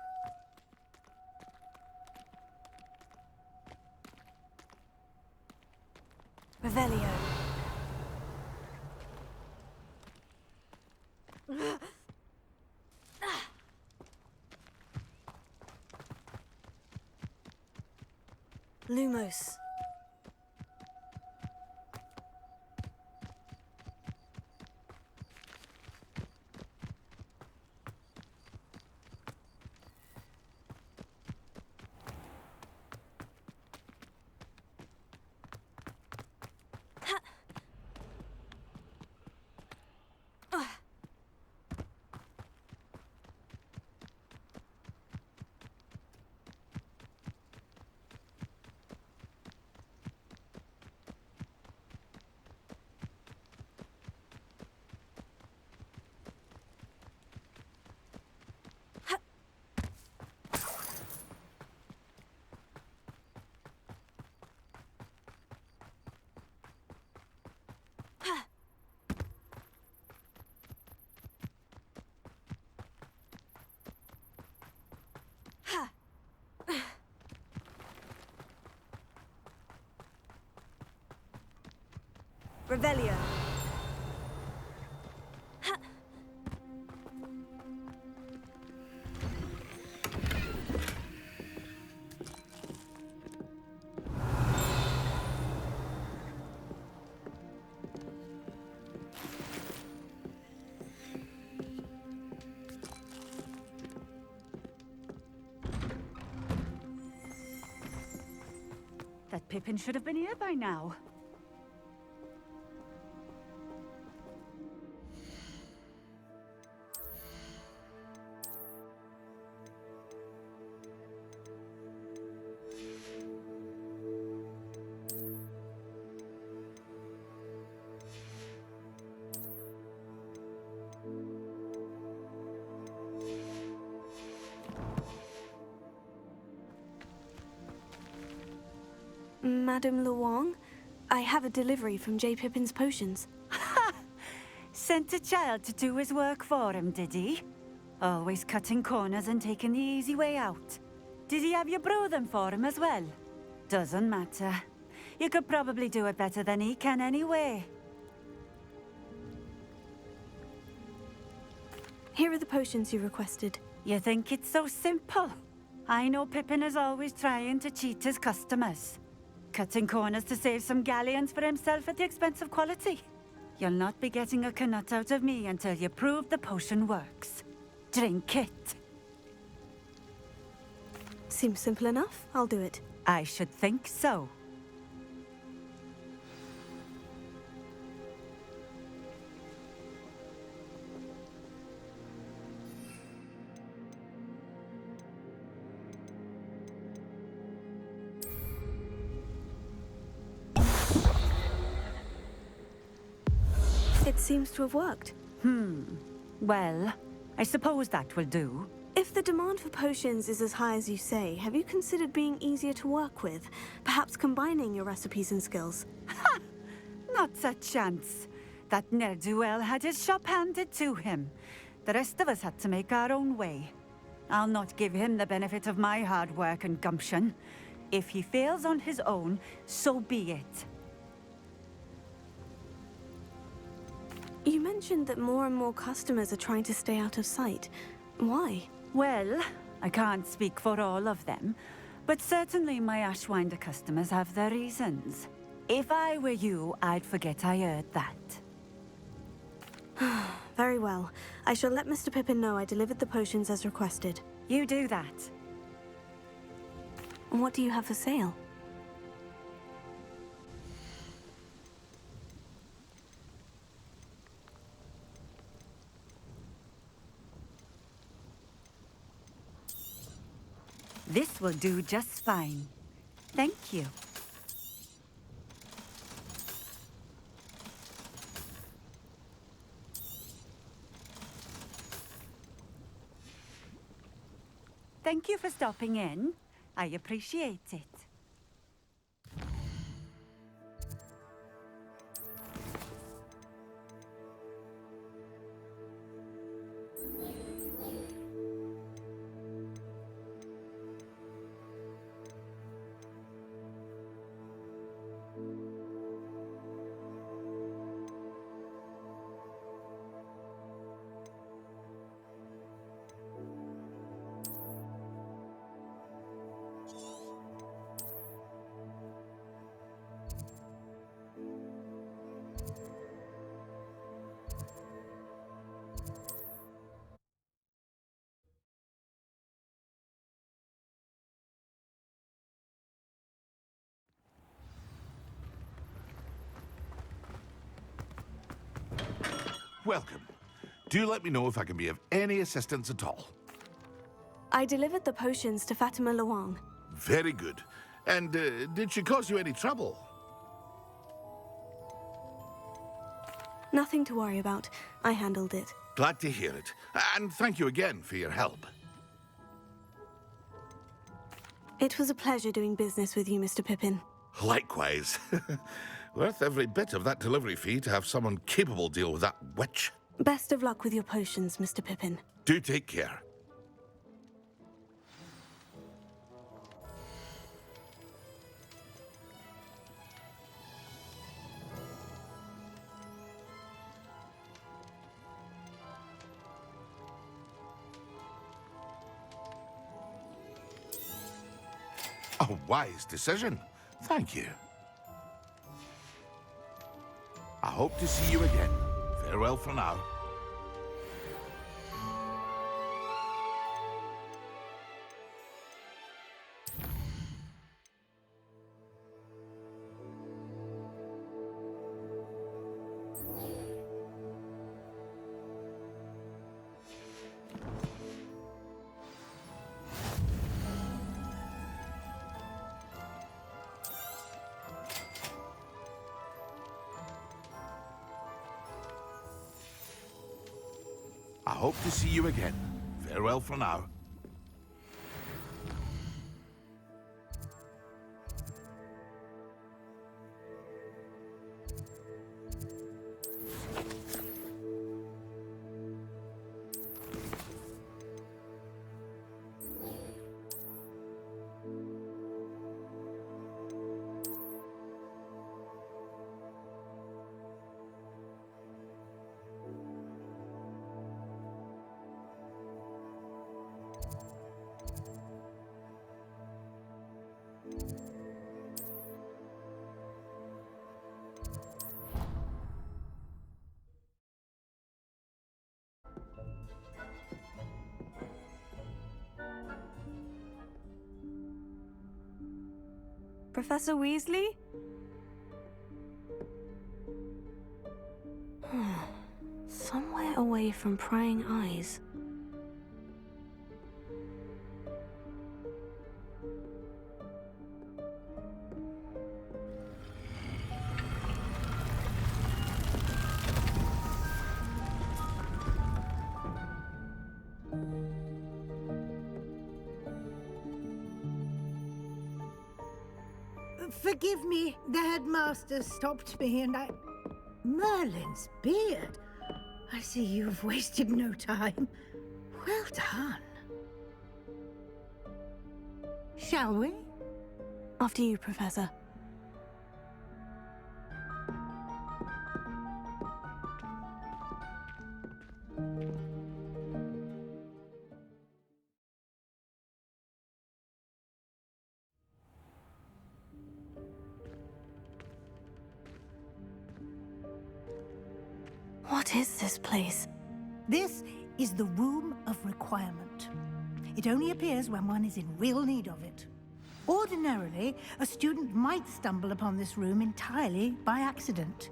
Revelio. Lumos. Revelio. That Pippin should have been here by now. Madame Luong, I have a delivery from J. Pippin's potions. Ha! Sent a child to do his work for him, did he? Always cutting corners and taking the easy way out. Did he have you brew them for him as well? Doesn't matter. You could probably do it better than he can anyway. Here are the potions you requested. You think it's so simple? I know Pippin is always trying to cheat his customers. Cutting corners to save some galleons for himself at the expense of quality. You'll not be getting a knut out of me until you prove the potion works. Drink it. Seems simple enough. I'll do it. I should think so. It seems to have worked. Well, I suppose that will do. If the demand for potions is as high as you say, have you considered being easier to work with? Perhaps combining your recipes and skills? Ha! Not a chance. That ne'er-do-well had his shop handed to him. The rest of us had to make our own way. I'll not give him the benefit of my hard work and gumption. If he fails on his own, so be it. You mentioned that more and more customers are trying to stay out of sight. Why? Well, I can't speak for all of them, but certainly my Ashwinder customers have their reasons. If I were you, I'd forget I heard that. Very well. I shall let Mr. Pippin know I delivered the potions as requested. You do that. What do you have for sale? This will do just fine. Thank you. Thank you for stopping in. I appreciate it. Welcome. Do let me know if I can be of any assistance at all. I delivered the potions to Fatima Luang. Very good. And did she cause you any trouble? Nothing to worry about. I handled it. Glad to hear it. And thank you again for your help. It was a pleasure doing business with you, Mr. Pippin. Likewise. Worth every bit of that delivery fee to have someone capable deal with that witch. Best of luck with your potions, Mr. Pippin. Do take care. A wise decision. Thank you. I hope to see you again. Farewell for now. I hope to see you again. Farewell for now. Professor Weasley? Somewhere away from prying eyes. Forgive me, the headmaster stopped me and I... Merlin's beard. I see you've wasted no time. Well done. Shall we? After you, Professor. What is this place? This is the Room of Requirement. It only appears when one is in real need of it. Ordinarily, a student might stumble upon this room entirely by accident.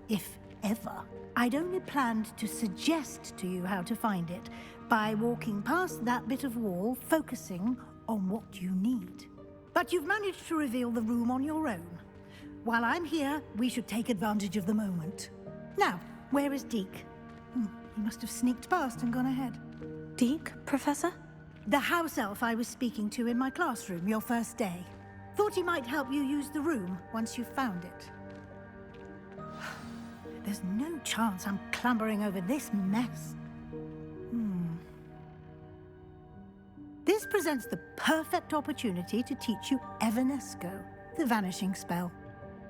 If ever. I'd only planned to suggest to you how to find it by walking past that bit of wall, focusing on what you need. But you've managed to reveal the room on your own. While I'm here, we should take advantage of the moment. Now, where is Deke? He must have sneaked past and gone ahead. Deke, Professor? The house elf I was speaking to in my classroom your first day. Thought he might help you use the room once you found it. There's no chance I'm clambering over this mess. This presents the perfect opportunity to teach you Evanesco, the vanishing spell.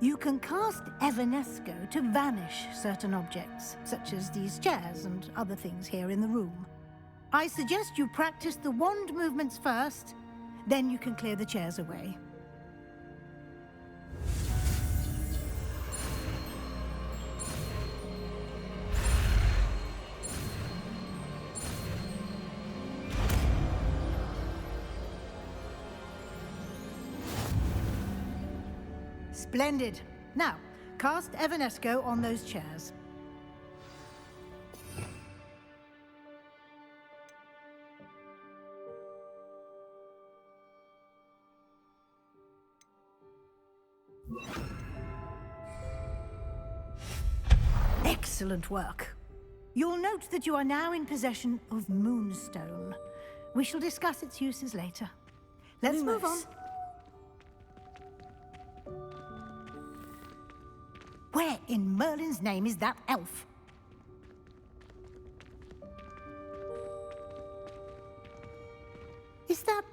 You can cast Evanesco to vanish certain objects, such as these chairs and other things here in the room. I suggest you practice the wand movements first, then you can clear the chairs away. Splendid. Now, cast Evanesco on those chairs. Excellent work. You'll note that you are now in possession of Moonstone. We shall discuss its uses later. Let's move on. Where in Merlin's name is that elf? Is that...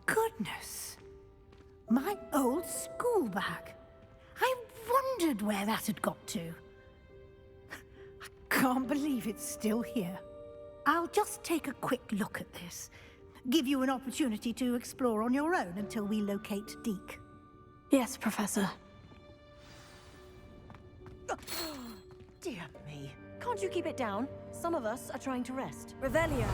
Goodness. My old school bag. I wondered where that had got to. I can't believe it's still here. I'll just take a quick look at this. Give you an opportunity to explore on your own until we locate Deke. Yes, Professor. Dear me. Can't you keep it down? Some of us are trying to rest. Revelio.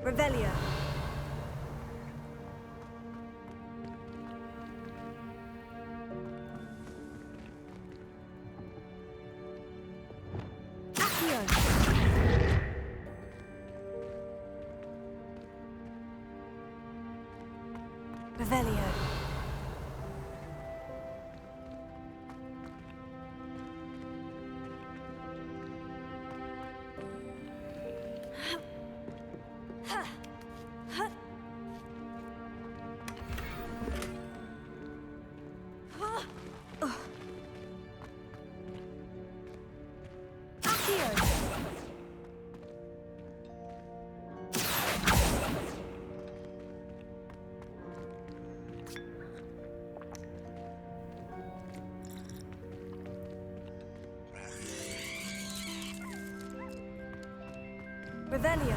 Revelio. Revelio. Revelio.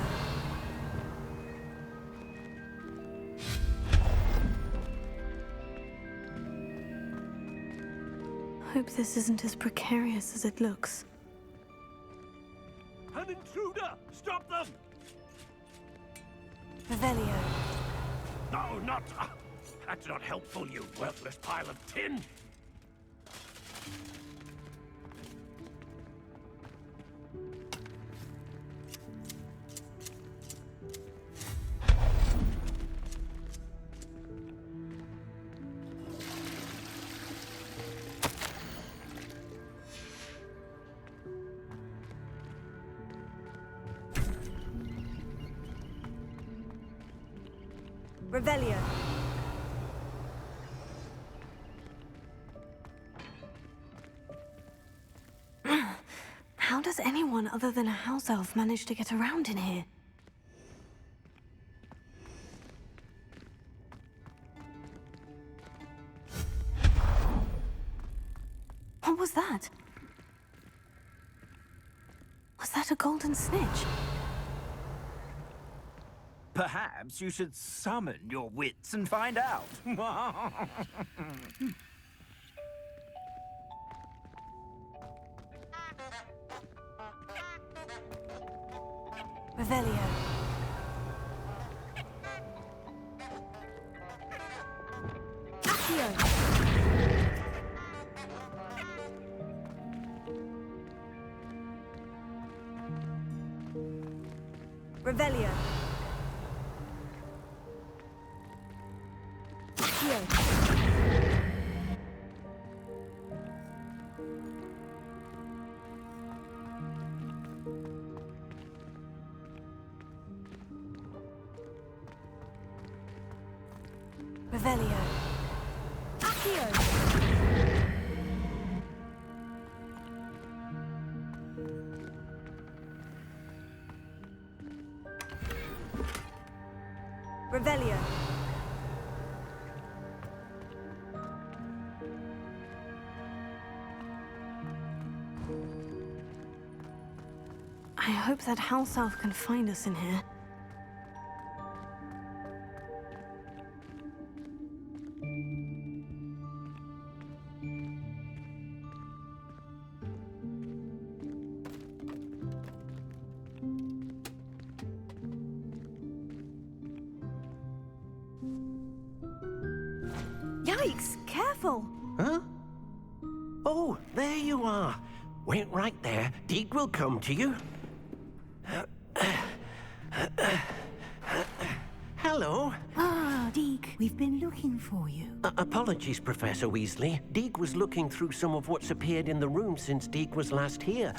Hope this isn't as precarious as it looks. An intruder! Stop them! Revelio. No, not... That's not helpful, you worthless pile of tin! Revelio. How does anyone other than a house elf manage to get around in here? What was that? Was that a golden snitch? Perhaps you should summon your wits and find out. Revelio. Accio. Revelio. Accio. Revelio. Accio. Revelio. I hope that house elf can find us in here. Yikes! Careful! Huh? Oh, there you are. Wait right there. Deke will come to you. Hello. Ah, Deke, we've been looking for you. Apologies, Professor Weasley. Deke was looking through some of what's appeared in the room since Deke was last here.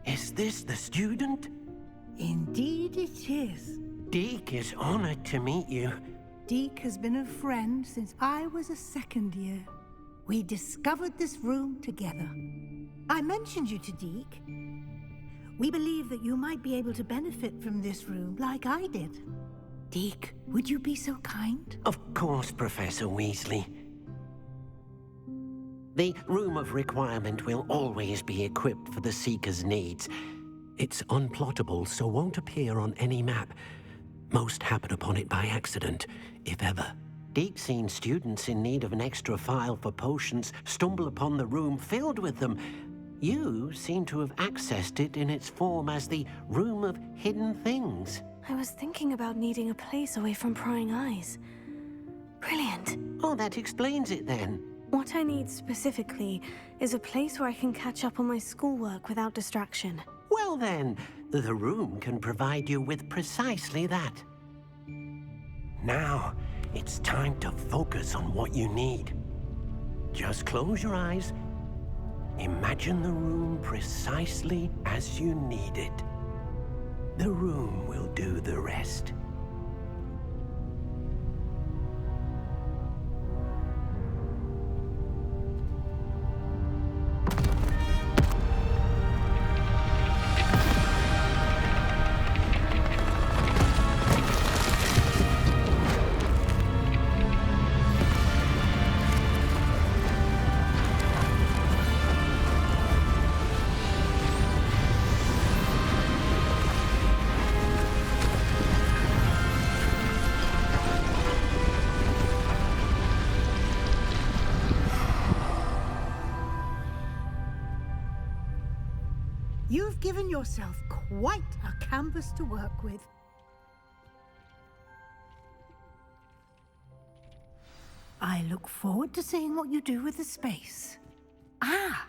Is this the student? Indeed it is. Deke is honored to meet you. Deke has been a friend since I was a second year. We discovered this room together. I mentioned you to Deke. We believe that you might be able to benefit from this room like I did. Deke, would you be so kind? Of course, Professor Weasley. The Room of Requirement will always be equipped for the Seeker's needs. It's unplottable, so won't appear on any map. Most happen upon it by accident, if ever. Deke's seen students in need of an extra file for potions stumble upon the room filled with them. You seem to have accessed it in its form as the Room of Hidden Things. I was thinking about needing a place away from prying eyes. Brilliant. Oh, that explains it then. What I need specifically is a place where I can catch up on my schoolwork without distraction. Well then, the room can provide you with precisely that. Now, it's time to focus on what you need. Just close your eyes. Imagine the room precisely as you need it. The room will do the rest. You've given yourself quite a canvas to work with. I look forward to seeing what you do with the space. Ah,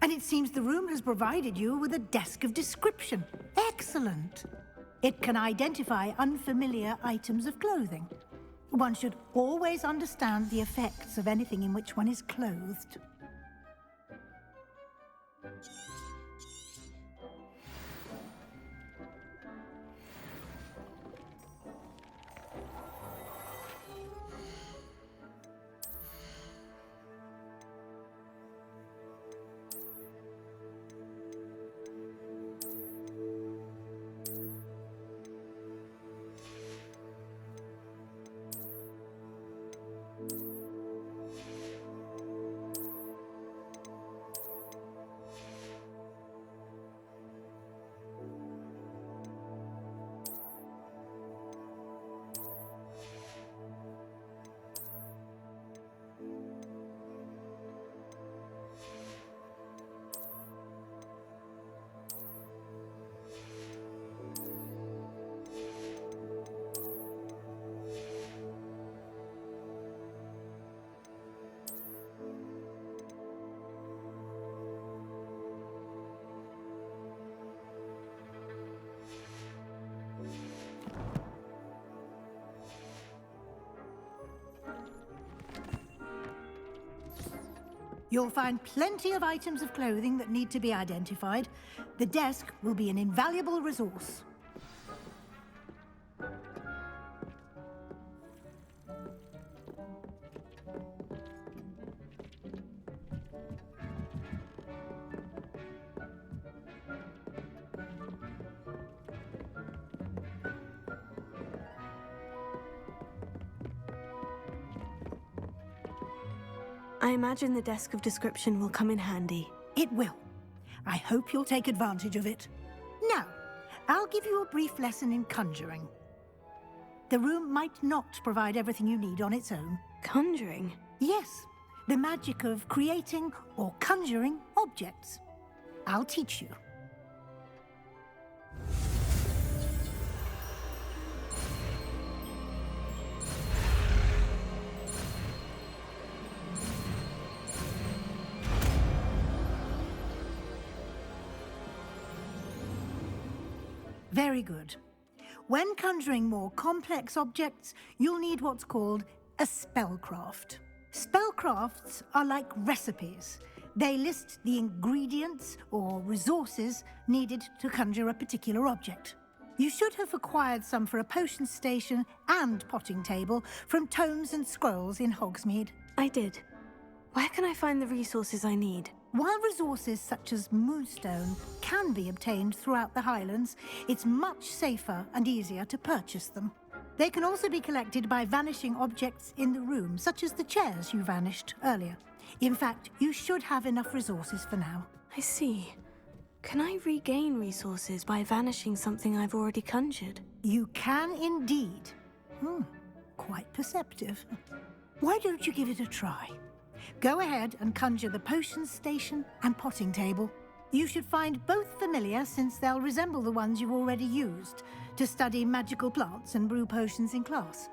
and it seems the room has provided you with a desk of description. Excellent. It can identify unfamiliar items of clothing. One should always understand the effects of anything in which one is clothed. You'll find plenty of items of clothing that need to be identified. The desk will be an invaluable resource. I imagine the desk of description will come in handy. It will. I hope you'll take advantage of it. Now, I'll give you a brief lesson in conjuring. The room might not provide everything you need on its own. Conjuring? Yes, the magic of creating or conjuring objects. I'll teach you. Very good. When conjuring more complex objects, you'll need what's called a spellcraft. Spellcrafts are like recipes. They list the ingredients or resources needed to conjure a particular object. You should have acquired some for a potion station and potting table from tomes and scrolls in Hogsmeade. I did. Where can I find the resources I need? While resources such as moonstone can be obtained throughout the Highlands, it's much safer and easier to purchase them. They can also be collected by vanishing objects in the room, such as the chairs you vanished earlier. In fact, you should have enough resources for now. I see. Can I regain resources by vanishing something I've already conjured? You can indeed. Quite perceptive. Why don't you give it a try? Go ahead and conjure the potion station and potting table. You should find both familiar, since they'll resemble the ones you've already used to study magical plants and brew potions in class.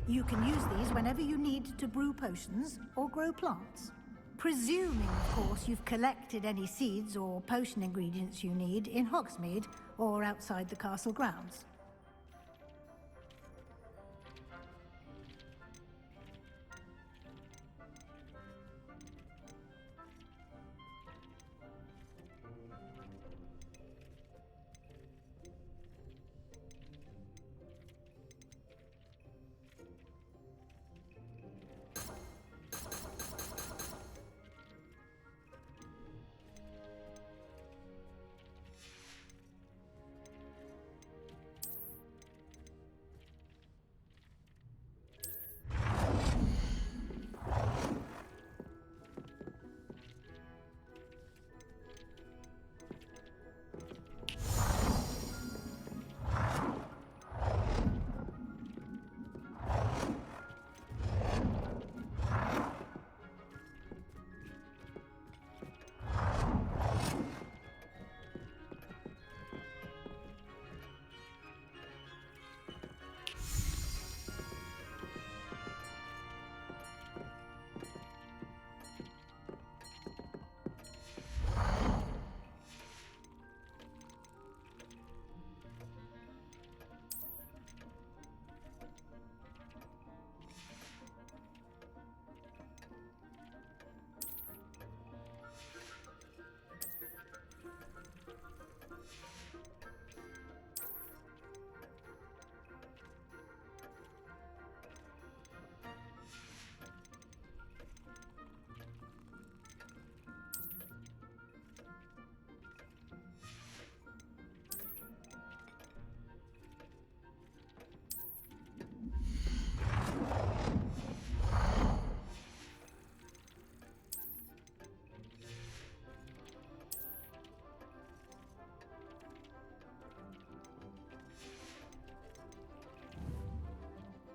You can use these whenever you need to brew potions or grow plants. Presuming, of course, you've collected any seeds or potion ingredients you need in Hogsmeade or outside the castle grounds.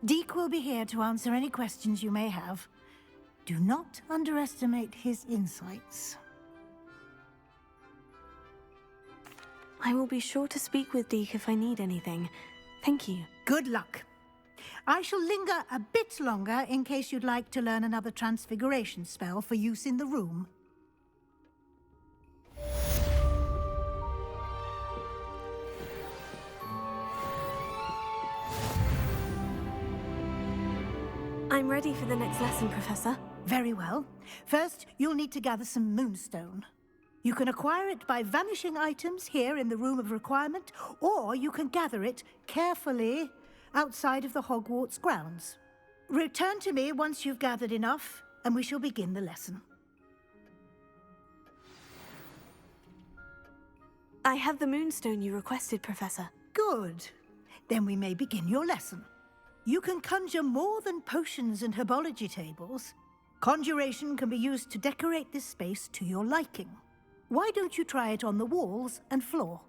Deke will be here to answer any questions you may have. Do not underestimate his insights. I will be sure to speak with Deke if I need anything. Thank you. Good luck. I shall linger a bit longer in case you'd like to learn another transfiguration spell for use in the room. I'm ready for the next lesson, Professor. Very well. First, you'll need to gather some moonstone. You can acquire it by vanishing items here in the Room of Requirement, or you can gather it carefully outside of the Hogwarts grounds. Return to me once you've gathered enough, and we shall begin the lesson. I have the moonstone you requested, Professor. Good. Then we may begin your lesson. You can conjure more than potions and herbology tables. Conjuration can be used to decorate this space to your liking. Why don't you try it on the walls and floor?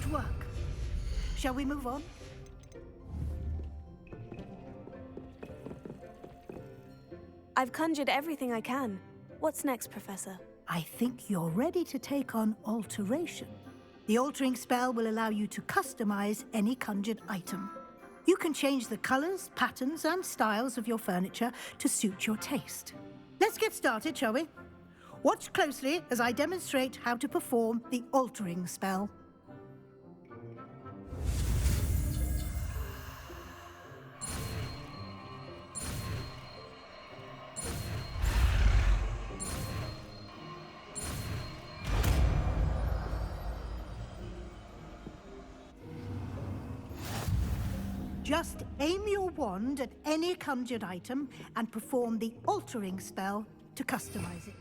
Good work. Shall we move on? I've conjured everything I can. What's next, Professor? I think you're ready to take on alteration. The altering spell will allow you to customize any conjured item. You can change the colors, patterns, and styles of your furniture to suit your taste. Let's get started, shall we? Watch closely as I demonstrate how to perform the altering spell. Just aim your wand at any conjured item and perform the altering spell to customize it.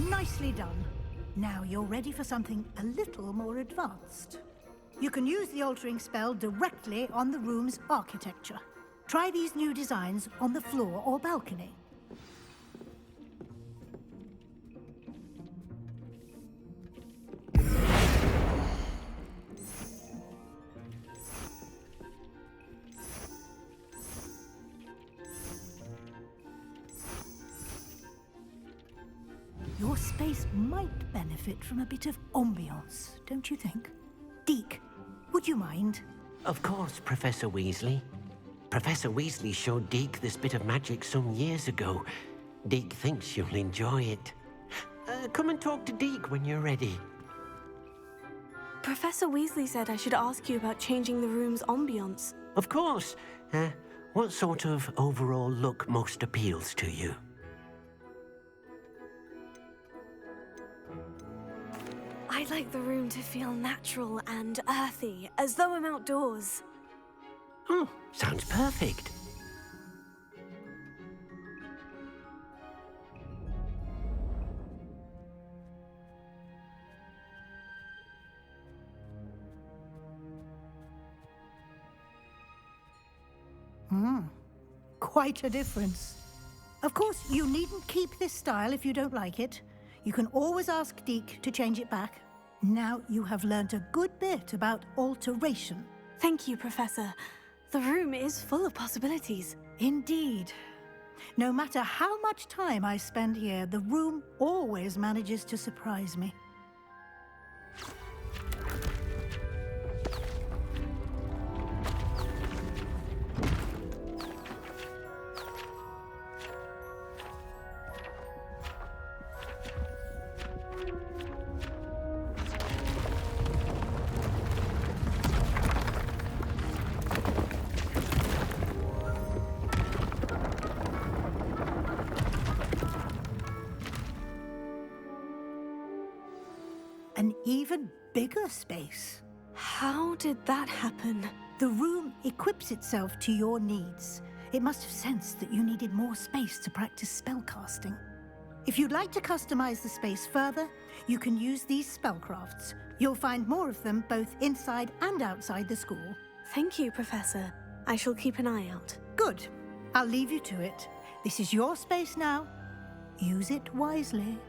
Nicely done. Now you're ready for something a little more advanced. You can use the altering spell directly on the room's architecture. Try these new designs on the floor or balcony. Your space might benefit from a bit of ambiance, don't you think? Deke, would you mind? Of course, Professor Weasley. Professor Weasley showed Deke this bit of magic some years ago. Deke thinks you'll enjoy it. Come and talk to Deke when you're ready. Professor Weasley said I should ask you about changing the room's ambiance. Of course. What sort of overall look most appeals to you? I'd like the room to feel natural and earthy, as though I'm outdoors. Oh, sounds perfect. Quite a difference. Of course, you needn't keep this style if you don't like it. You can always ask Deke to change it back. Now you have learnt a good bit about alteration. Thank you, Professor. The room is full of possibilities. Indeed. No matter how much time I spend here, the room always manages to surprise me. An even bigger space. How did that happen? The room equips itself to your needs. It must have sensed that you needed more space to practice spellcasting. If you'd like to customize the space further, you can use these spellcrafts. You'll find more of them both inside and outside the school. Thank you, Professor. I shall keep an eye out. Good. I'll leave you to it. This is your space now. Use it wisely.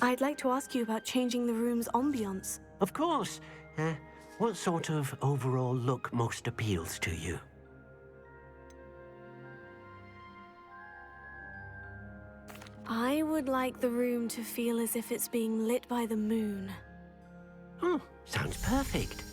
I'd like to ask you about changing the room's ambience. Of course. What sort of overall look most appeals to you? I would like the room to feel as if it's being lit by the moon. Oh, sounds perfect.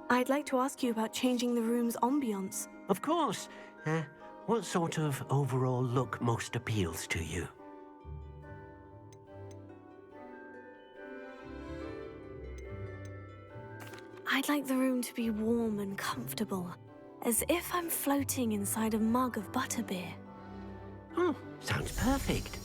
I'd like to ask you about changing the room's ambience. Of course. What sort of overall look most appeals to you? I'd like the room to be warm and comfortable, as if I'm floating inside a mug of butterbeer. Oh, sounds perfect.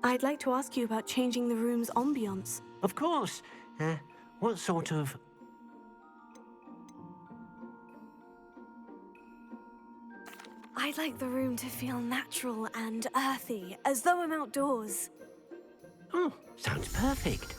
I'd like to ask you about changing the room's ambiance. Of course. What sort of... I'd like the room to feel natural and earthy, as though I'm outdoors. Oh, sounds perfect.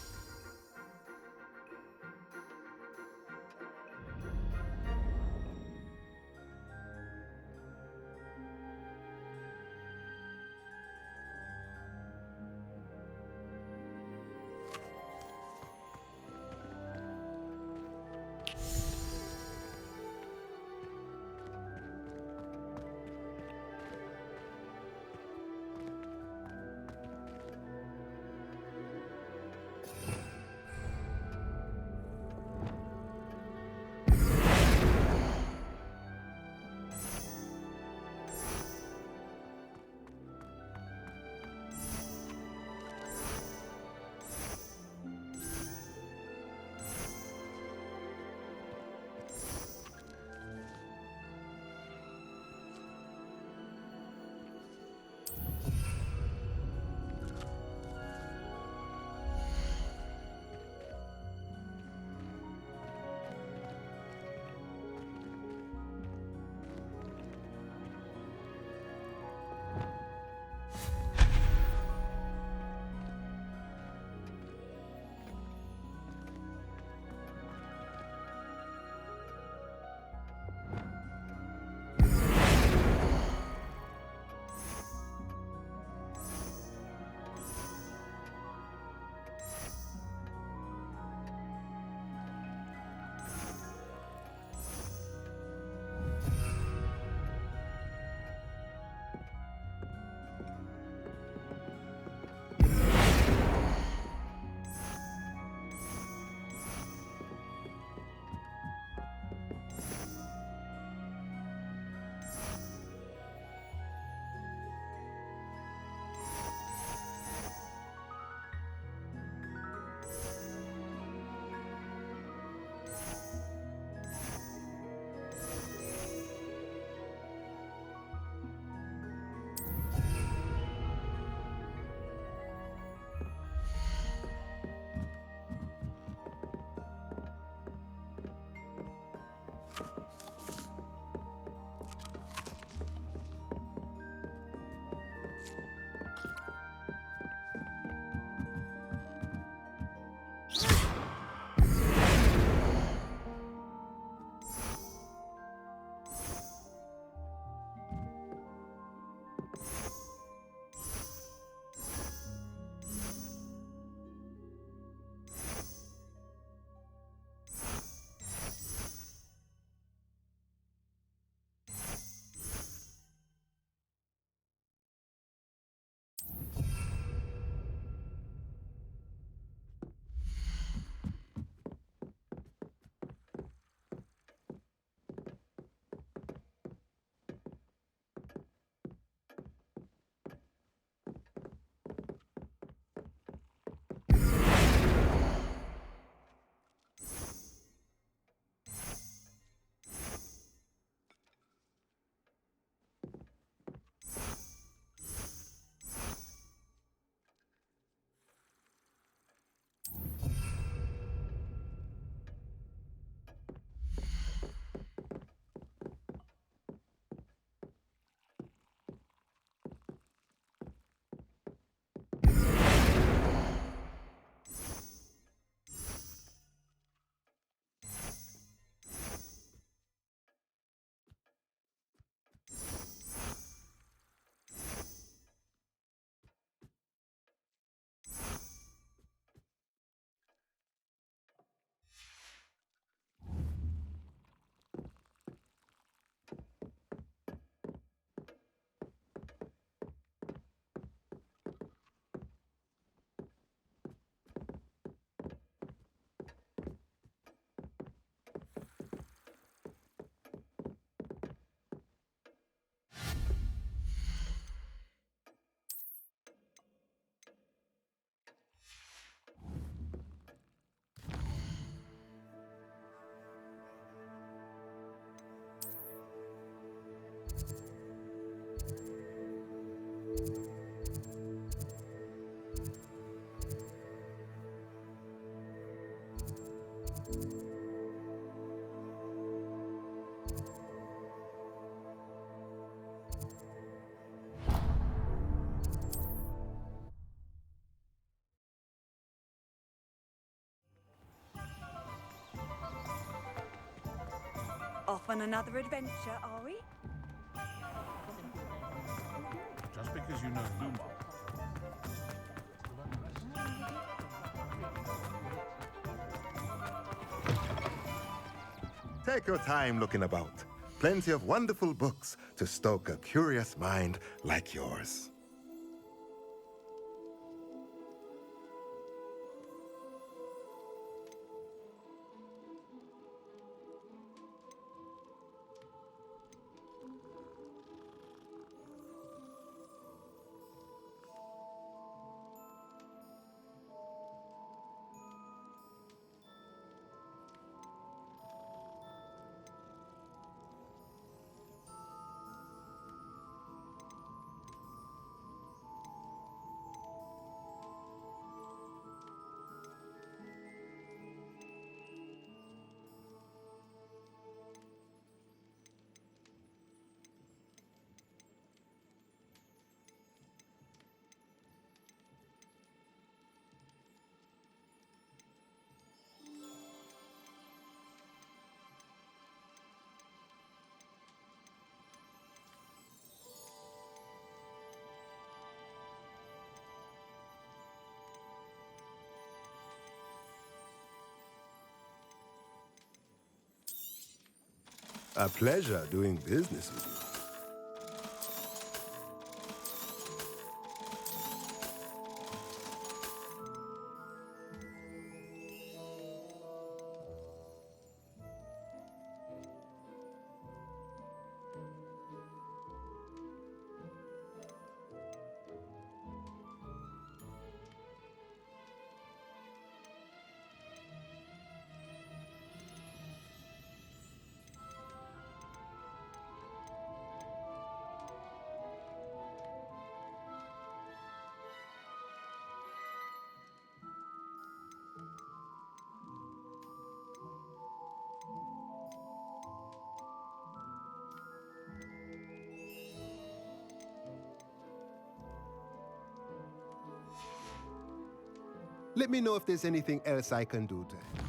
Off on another adventure, are we? Just because you know Luma. Take your time looking about. Plenty of wonderful books to stoke a curious mind like yours. A pleasure doing business with you. Let me know if there's anything else I can do to help.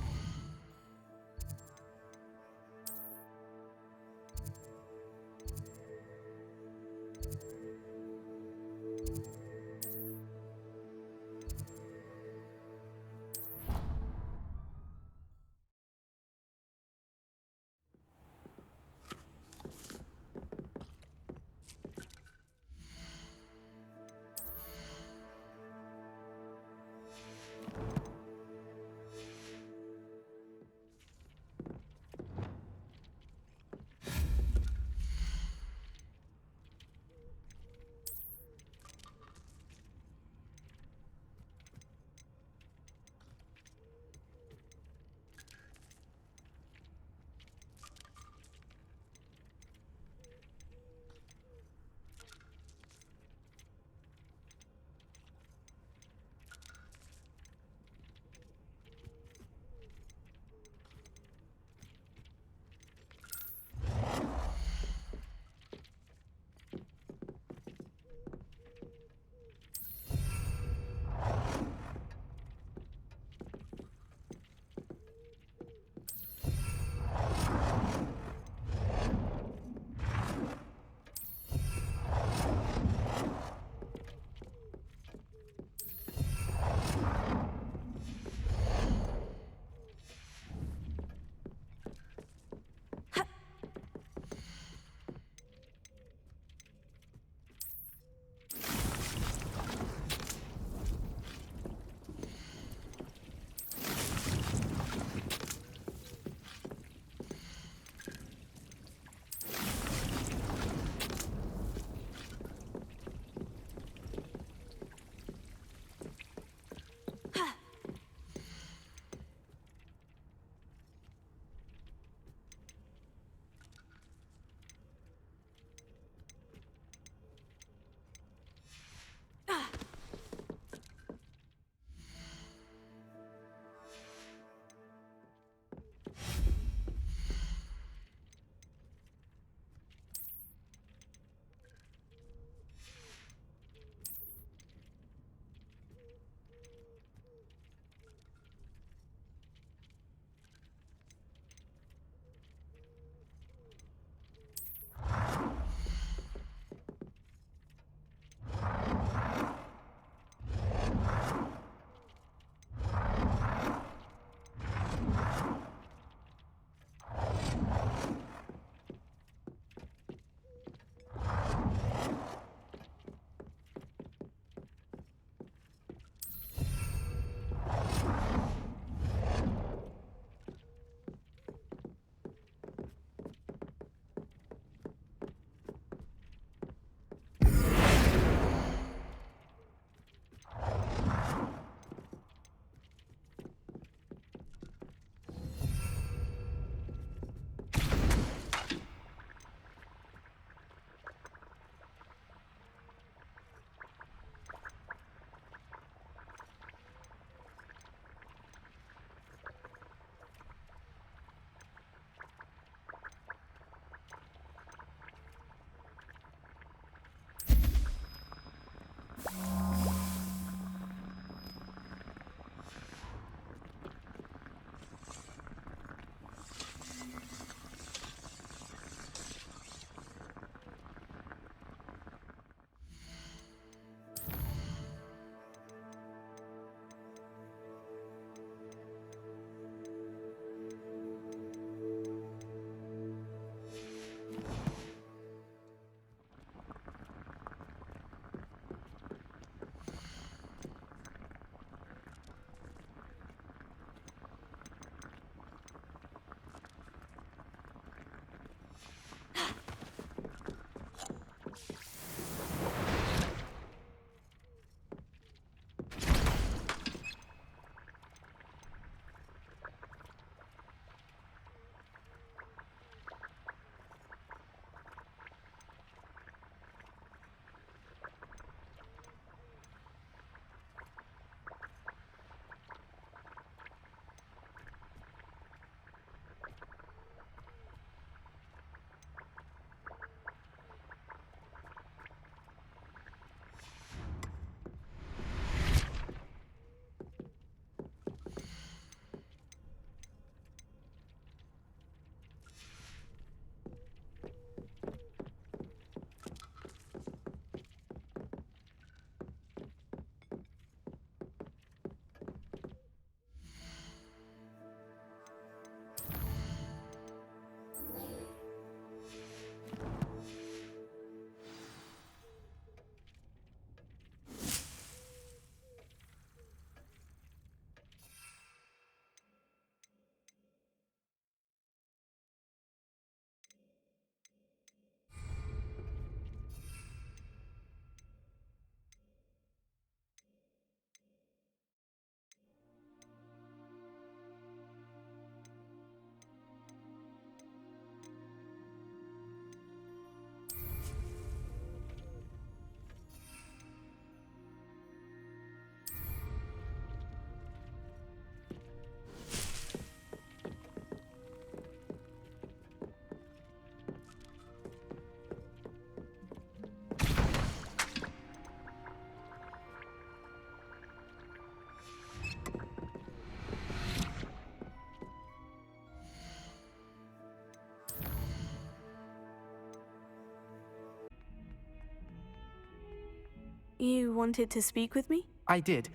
You wanted to speak with me? I did.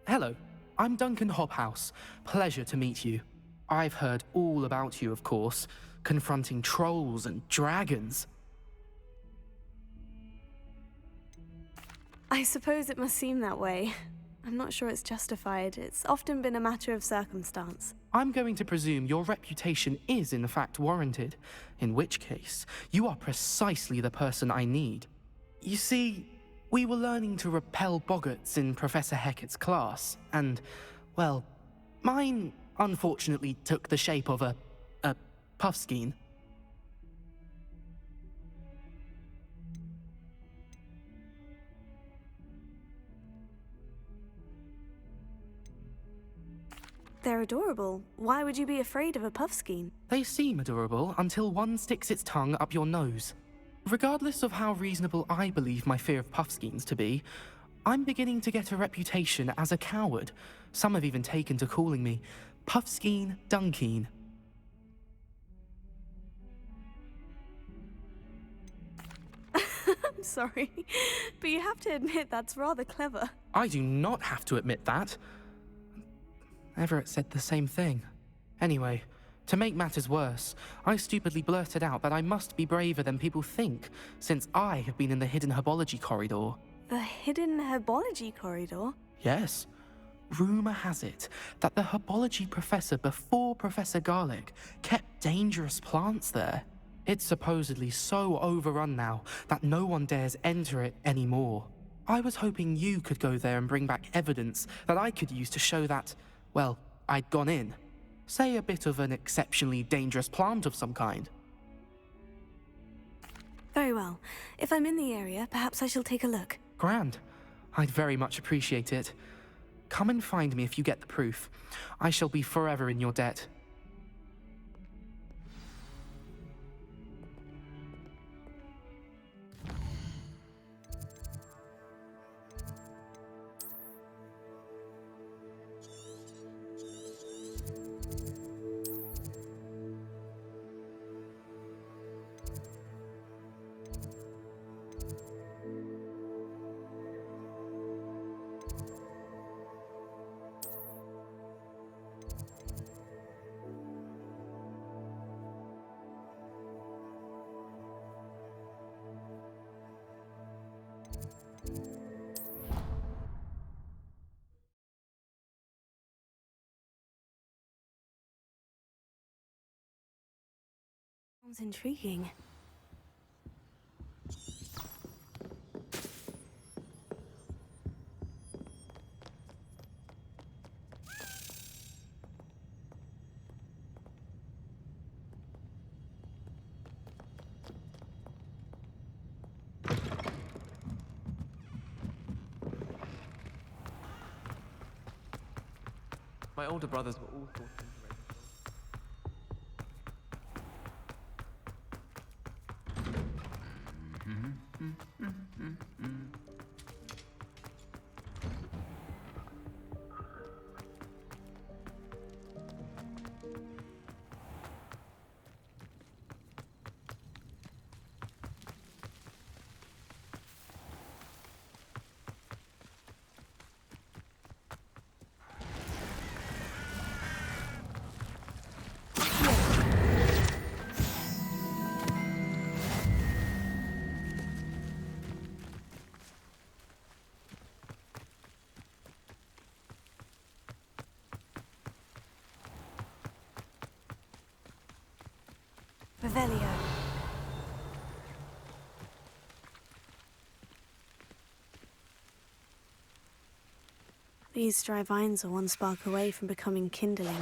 Hello, I'm Duncan Hobhouse. Pleasure to meet you. I've heard all about you, of course, confronting trolls and dragons. I suppose it must seem that way. I'm not sure it's justified. It's often been a matter of circumstance. I'm going to presume your reputation is in fact warranted, in which case, you are precisely the person I need. You see, we were learning to repel boggarts in Professor Hecat's class, and, well, mine unfortunately took the shape of a puffskein. They're adorable. Why would you be afraid of a puffskein? They seem adorable until one sticks its tongue up your nose. Regardless of how reasonable I believe my fear of puffskeins to be, I'm beginning to get a reputation as a coward. Some have even taken to calling me Puffskein Dunkeen. I'm sorry, but you have to admit that's rather clever. I do not have to admit that. Everett said the same thing. Anyway, to make matters worse, I stupidly blurted out that I must be braver than people think, since I have been in the hidden herbology corridor. The hidden herbology corridor? Yes. Rumour has it that the herbology professor before Professor Garlic kept dangerous plants there. It's supposedly so overrun now that no one dares enter it anymore. I was hoping you could go there and bring back evidence that I could use to show that, well, I'd gone in. Say a bit of an exceptionally dangerous plant of some kind. Very well. If I'm in the area, perhaps I shall take a look. Grand. I'd very much appreciate it. Come and find me if you get the proof. I shall be forever in your debt. Sounds intriguing. My older brothers were all thought Revelio. These dry vines are one spark away from becoming kindling.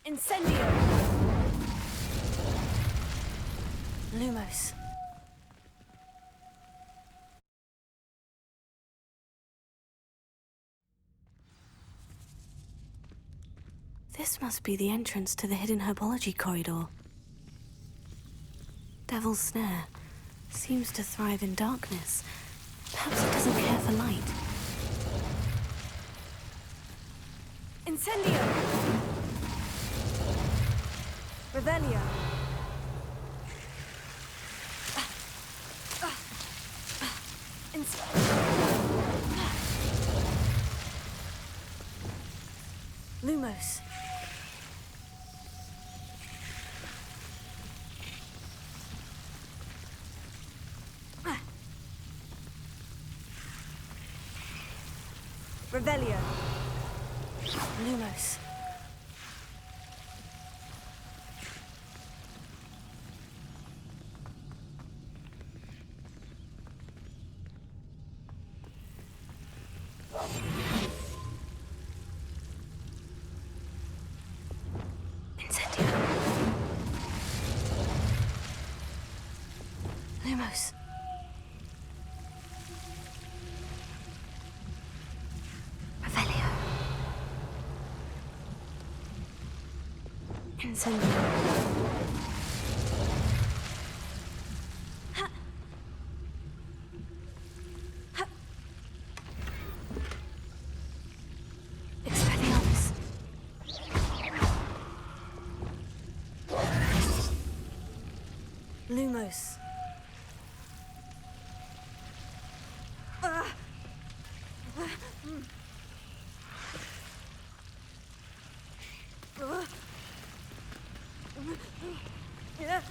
Incendio! Lumos. This must be the entrance to the hidden herbology corridor. Devil's Snare seems to thrive in darkness. Perhaps it doesn't care for light. Incendio! Revelio. Lumos. Revelio. Lumos. Incendio. Lumos. Revelio. Incendio. Ha. Ha. Expelliarmus. Lumos. Yeah.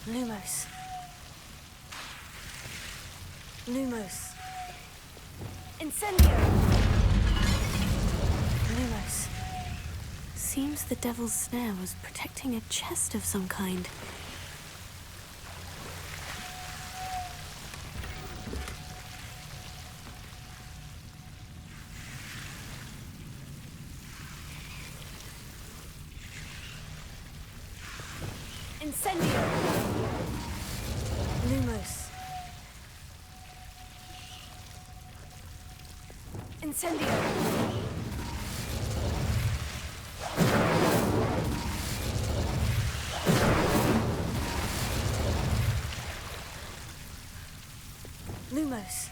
Lumos. Lumos. Incendio! Lumos. Seems the devil's snare was protecting a chest of some kind. Incendio! Lumos. Incendio! Lumos.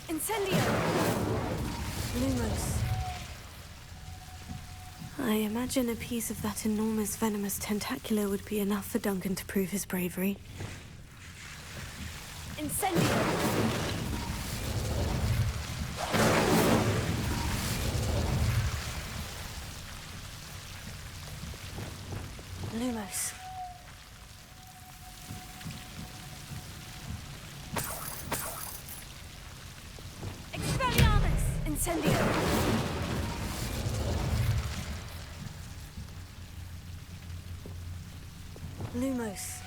Incendio! Lumos. I imagine a piece of that enormous venomous tentacular would be enough for Duncan to prove his bravery. Incendio! Lumos. Expelliarmus! Incendio! Lumos.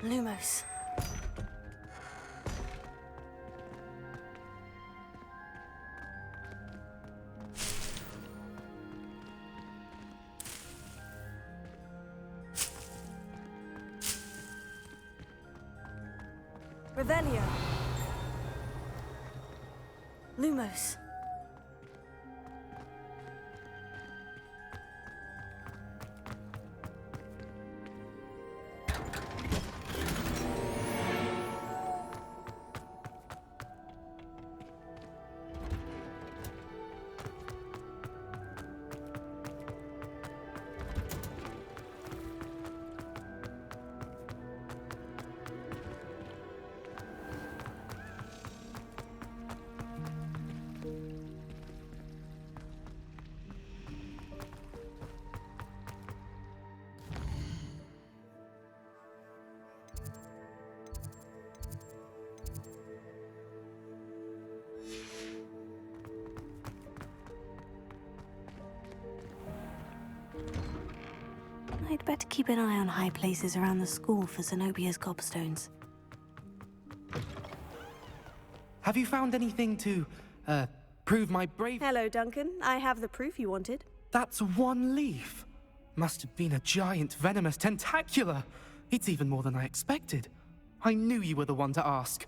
Lumos. Revelio. Lumos. I'd better keep an eye on high places around the school for Zenobia's gobstones. Have you found anything to, prove my brave— Hello, Duncan. I have the proof you wanted. That's one leaf. Must have been a giant venomous tentacula. It's even more than I expected. I knew you were the one to ask.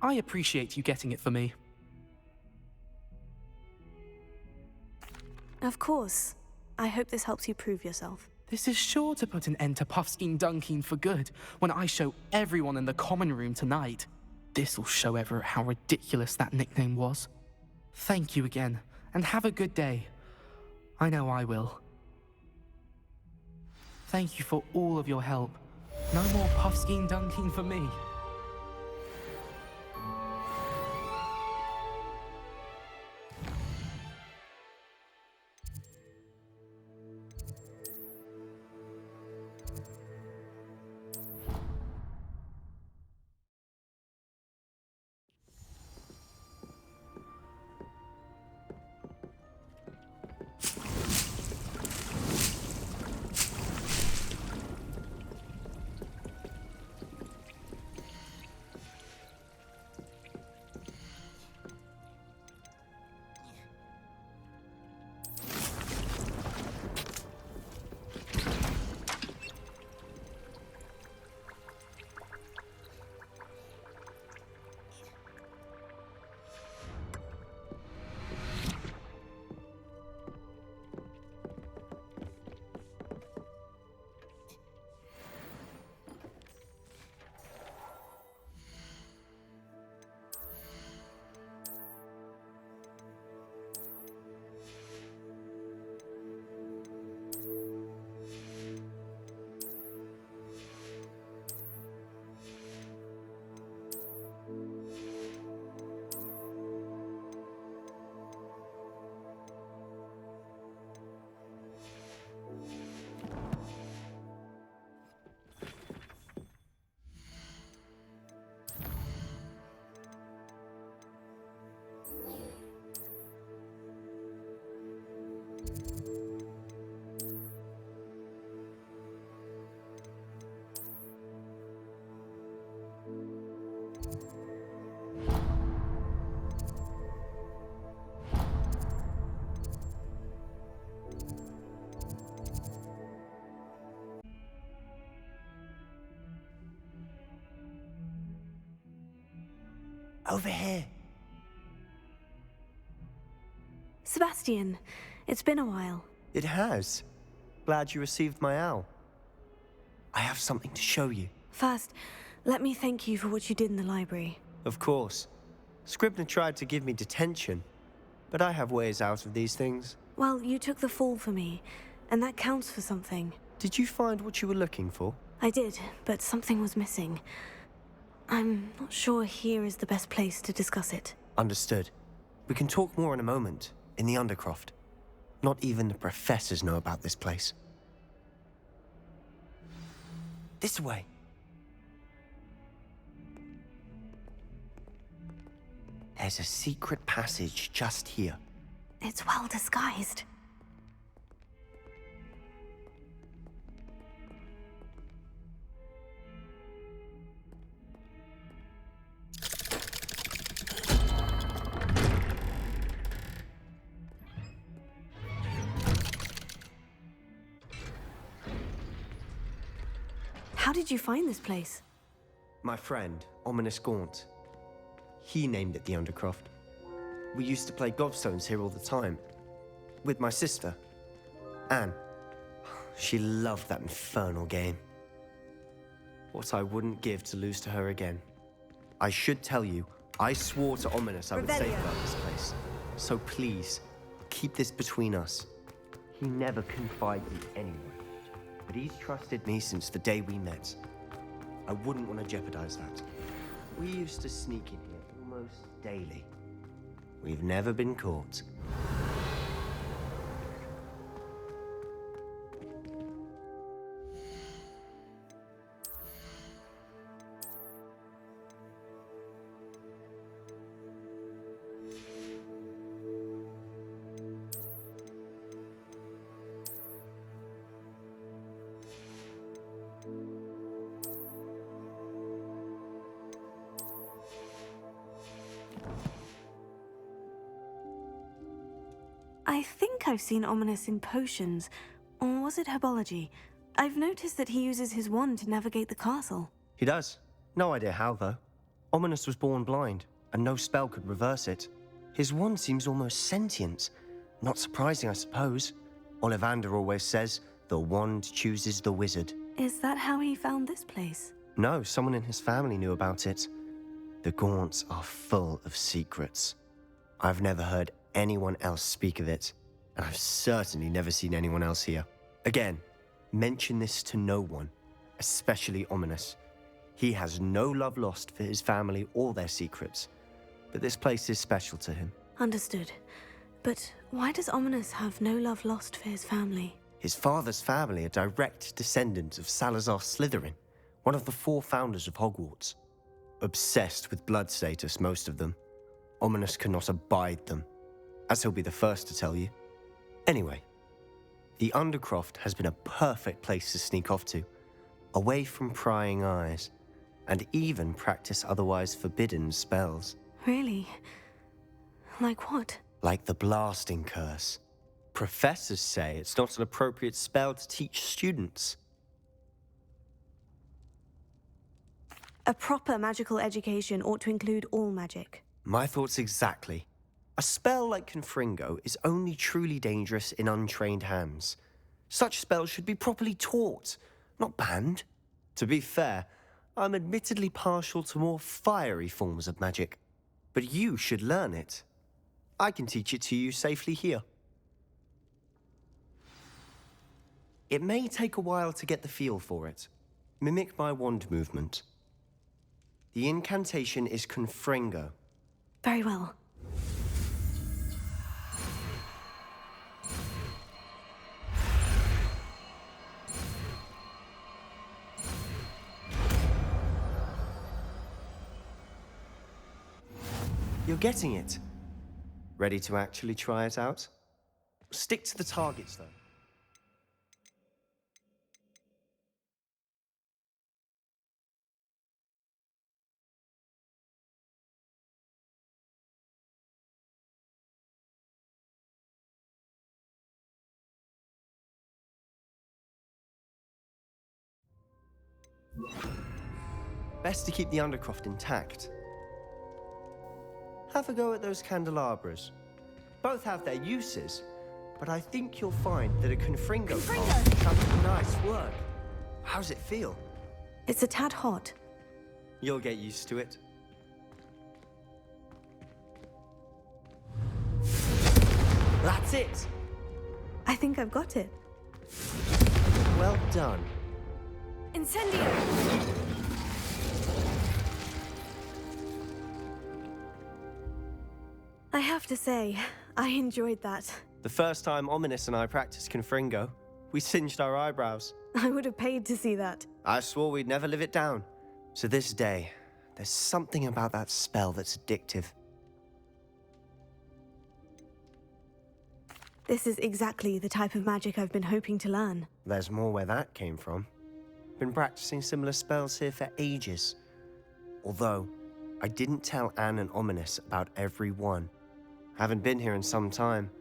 I appreciate you getting it for me. Of course. I hope this helps you prove yourself. This is sure to put an end to Puffskein Dunkin for good when I show everyone in the common room tonight. This'll show Everett how ridiculous that nickname was. Thank you again, and have a good day. I know I will. Thank you for all of your help. No more Puffskein Dunkin for me. Over here. Sebastian, it's been a while. It has. Glad you received my owl. I have something to show you. First, let me thank you for what you did in the library. Of course. Scribner tried to give me detention, but I have ways out of these things. Well, you took the fall for me, and that counts for something. Did you find what you were looking for? I did, but something was missing. I'm not sure here is the best place to discuss it. Understood. We can talk more in a moment, in the Undercroft. Not even the professors know about this place. This way. There's a secret passage just here. It's well disguised. How did you find this place? My friend, Ominous Gaunt. He named it the Undercroft. We used to play gobstones here all the time. With my sister, Anne. She loved that infernal game. What I wouldn't give to lose to her again. I should tell you, I swore to Ominous I would safeguard this place. So please, keep this between us. He never confided in anyone. But he's trusted me since the day we met. I wouldn't want to jeopardize that. We used to sneak in here almost daily. We've never been caught. I think I've seen Ominous in potions. Or was it herbology? I've noticed that he uses his wand to navigate the castle. He does. No idea how, though. Ominous was born blind, and no spell could reverse it. His wand seems almost sentient. Not surprising, I suppose. Ollivander always says, the wand chooses the wizard. Is that how he found this place? No, someone in his family knew about it. The Gaunts are full of secrets. I've never heard anyone else speak of it, and I've certainly never seen anyone else here. Again, mention this to no one, especially Ominous. He has no love lost for his family or their secrets, but this place is special to him. Understood. But why does Ominous have no love lost for his family? His father's family are direct descendants of Salazar Slytherin, one of the 4 founders of Hogwarts. Obsessed with blood status, most of them. Ominous cannot abide them, as he'll be the first to tell you. Anyway, the Undercroft has been a perfect place to sneak off to, away from prying eyes, and even practice otherwise forbidden spells. Really? Like what? Like the blasting curse. Professors say it's not an appropriate spell to teach students. A proper magical education ought to include all magic. My thoughts exactly. A spell like Confringo is only truly dangerous in untrained hands. Such spells should be properly taught, not banned. To be fair, I'm admittedly partial to more fiery forms of magic. But you should learn it. I can teach it to you safely here. It may take a while to get the feel for it. Mimic my wand movement. The incantation is Confringo. Very well. You're getting it. Ready to actually try it out? Stick to the targets, though. Best to keep the Undercroft intact. Have a go at those candelabras. Both have their uses, but I think you'll find that a Confringo comes nice work. How's it feel? It's a tad hot. You'll get used to it. That's it! I think I've got it. Well done. Incendio! I have to say, I enjoyed that. The first time Ominous and I practiced Confringo, we singed our eyebrows. I would have paid to see that. I swore we'd never live it down. To this day, there's something about that spell that's addictive. This is exactly the type of magic I've been hoping to learn. There's more where that came from. Been practicing similar spells here for ages. Although, I didn't tell Anne and Ominous about every one. Haven't been here in some time.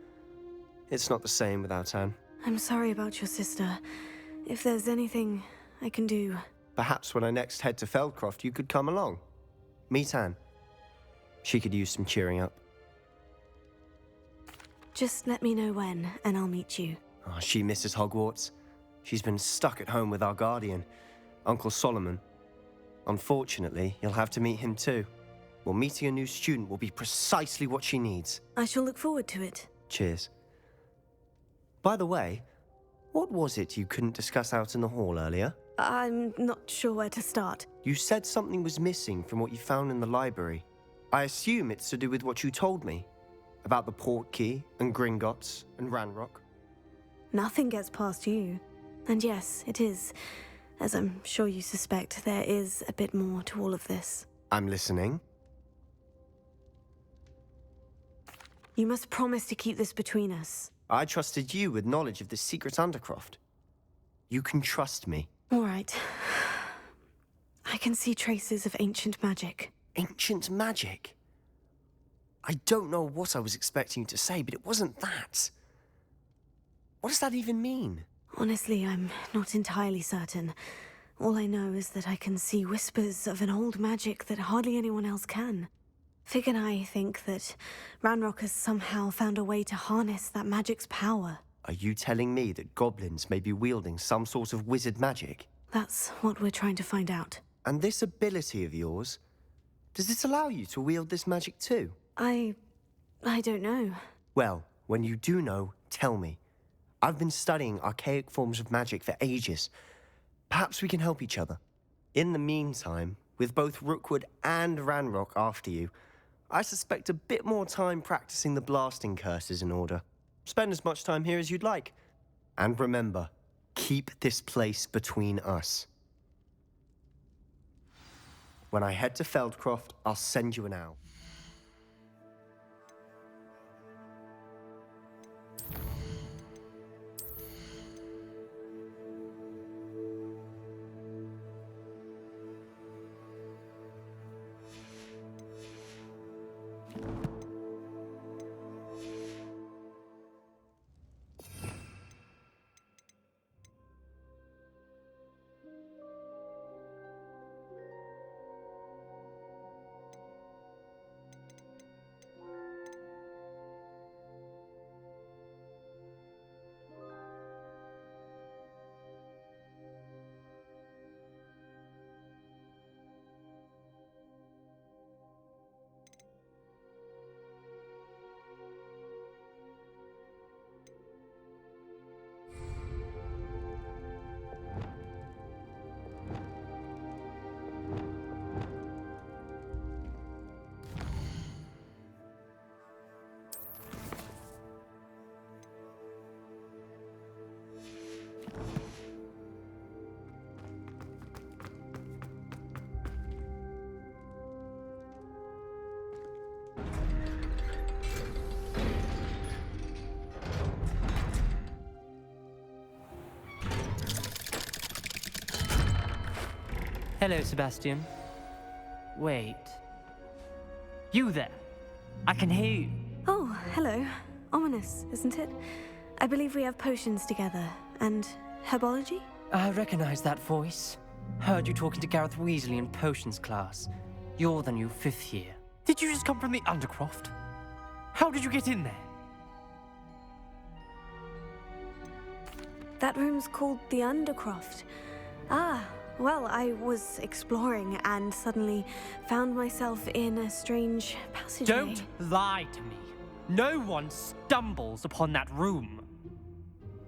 It's not the same without Anne. I'm sorry about your sister. If there's anything I can do... Perhaps when I next head to Feldcroft, you could come along. Meet Anne. She could use some cheering up. Just let me know when, and I'll meet you. Oh, she misses Hogwarts. She's been stuck at home with our guardian, Uncle Solomon. Unfortunately, you'll have to meet him too. Well, meeting a new student will be precisely what she needs. I shall look forward to it. Cheers. By the way, what was it you couldn't discuss out in the hall earlier? I'm not sure where to start. You said something was missing from what you found in the library. I assume it's to do with what you told me. About the Portkey, and Gringotts, and Ranrock. Nothing gets past you. And yes, it is. As I'm sure you suspect, there is a bit more to all of this. I'm listening. You must promise to keep this between us. I trusted you with knowledge of the secret Undercroft. You can trust me. All right. I can see traces of ancient magic. Ancient magic? I don't know what I was expecting you to say, but it wasn't that. What does that even mean? Honestly, I'm not entirely certain. All I know is that I can see whispers of an old magic that hardly anyone else can. Fig and I think that Ranrock has somehow found a way to harness that magic's power. Are you telling me that goblins may be wielding some sort of wizard magic? That's what we're trying to find out. And this ability of yours, does this allow you to wield this magic too? I don't know. Well, when you do know, tell me. I've been studying archaic forms of magic for ages. Perhaps we can help each other. In the meantime, with both Rookwood and Ranrock after you, I suspect a bit more time practicing the blasting curse is in order. Spend as much time here as you'd like. And remember, keep this place between us. When I head to Feldcroft, I'll send you an owl. Hello, Sebastian. Wait. You there? I can hear you. Oh, hello. Ominous, isn't it? I believe we have potions together. And herbology? I recognize that voice. Heard you talking to Gareth Weasley in potions class. You're the new 5th year. Did you just come from the Undercroft? How did you get in there? That room's called the Undercroft. Ah, well, I was exploring and suddenly found myself in a strange passageway. Don't lie to me. No one stumbles upon that room.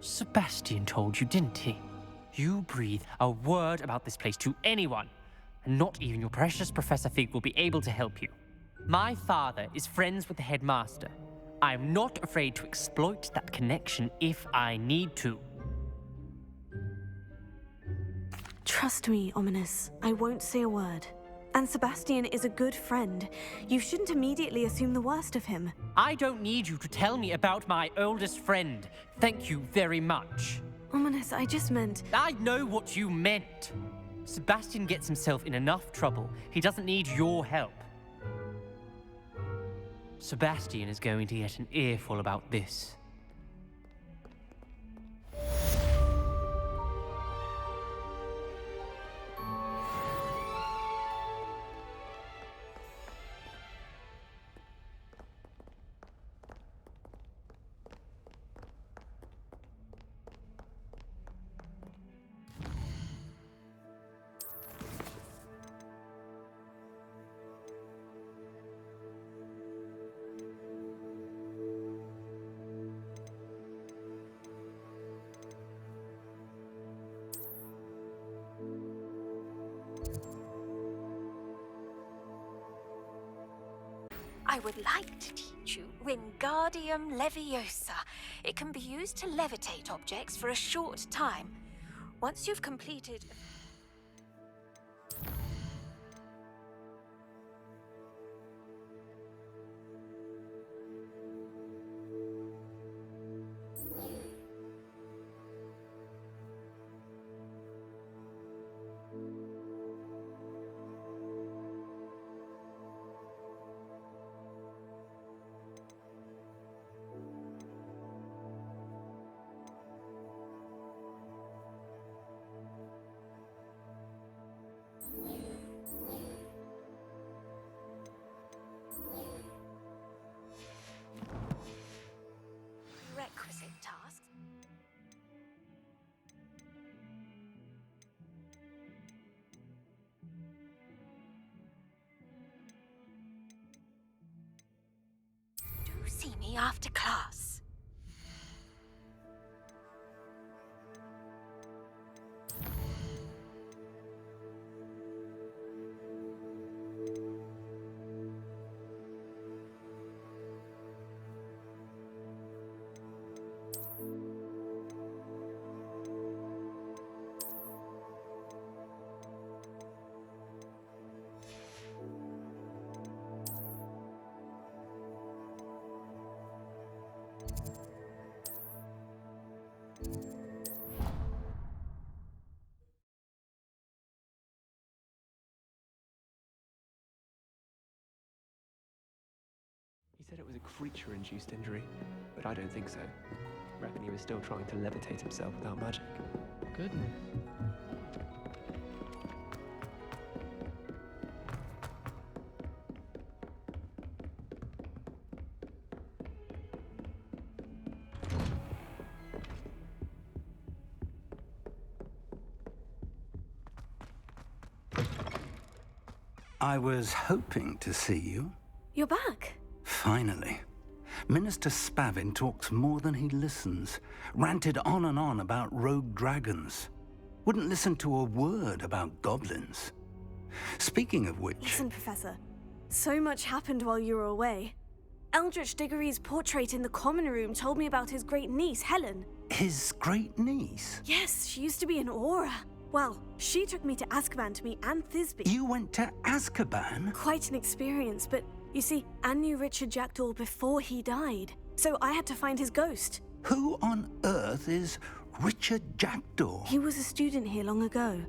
Sebastian told you, didn't he? You breathe a word about this place to anyone, and not even your precious Professor Fig will be able to help you. My father is friends with the headmaster. I'm not afraid to exploit that connection if I need to. Trust me, Ominous. I won't say a word. And Sebastian is a good friend. You shouldn't immediately assume the worst of him. I don't need you to tell me about my oldest friend. Thank you very much. Ominous, I just meant... I know what you meant. Sebastian gets himself in enough trouble. He doesn't need your help. Sebastian is going to get an earful about this. I would like to teach you Wingardium Leviosa. It can be used to levitate objects for a short time. Once you've completed... me after class. He said it was a creature-induced injury, but I don't think so. I reckon he was still trying to levitate himself without magic. Goodness. I was hoping to see you. You're back. Finally. Minister Spavin talks more than he listens. Ranted on and on about rogue dragons. Wouldn't listen to a word about goblins. Speaking of which... Listen, Professor. So much happened while you were away. Eldritch Diggory's portrait in the common room told me about his great niece, Helen. His great niece? Yes, she used to be an Aura. Well, she took me to Azkaban to meet Anne Thisbe. You went to Azkaban? Quite an experience, but you see, Anne knew Richard Jackdaw before he died, so I had to find his ghost. Who on earth is Richard Jackdaw? He was a student here long ago.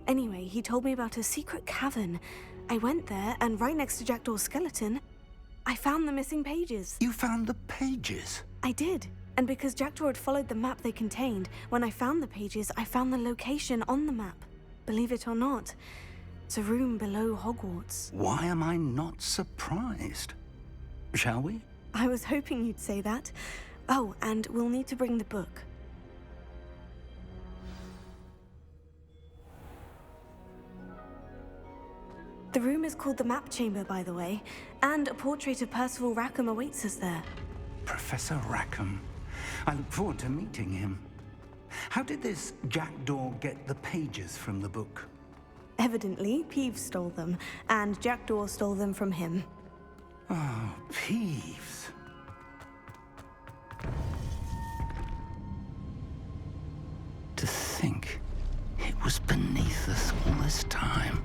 Anyway, he told me about a secret cavern. I went there, and right next to Jackdaw's skeleton, I found the missing pages. You found the pages? I did. And because Jackdaw had followed the map they contained, when I found the pages, I found the location on the map. Believe it or not, it's a room below Hogwarts. Why am I not surprised? Shall we? I was hoping you'd say that. Oh, and we'll need to bring the book. The room is called the Map Chamber, by the way, and a portrait of Percival Rackham awaits us there. Professor Rackham. I look forward to meeting him. How did this Jackdaw get the pages from the book? Evidently, Peeves stole them, and Jackdaw stole them from him. Oh, Peeves. To think it was beneath us all this time.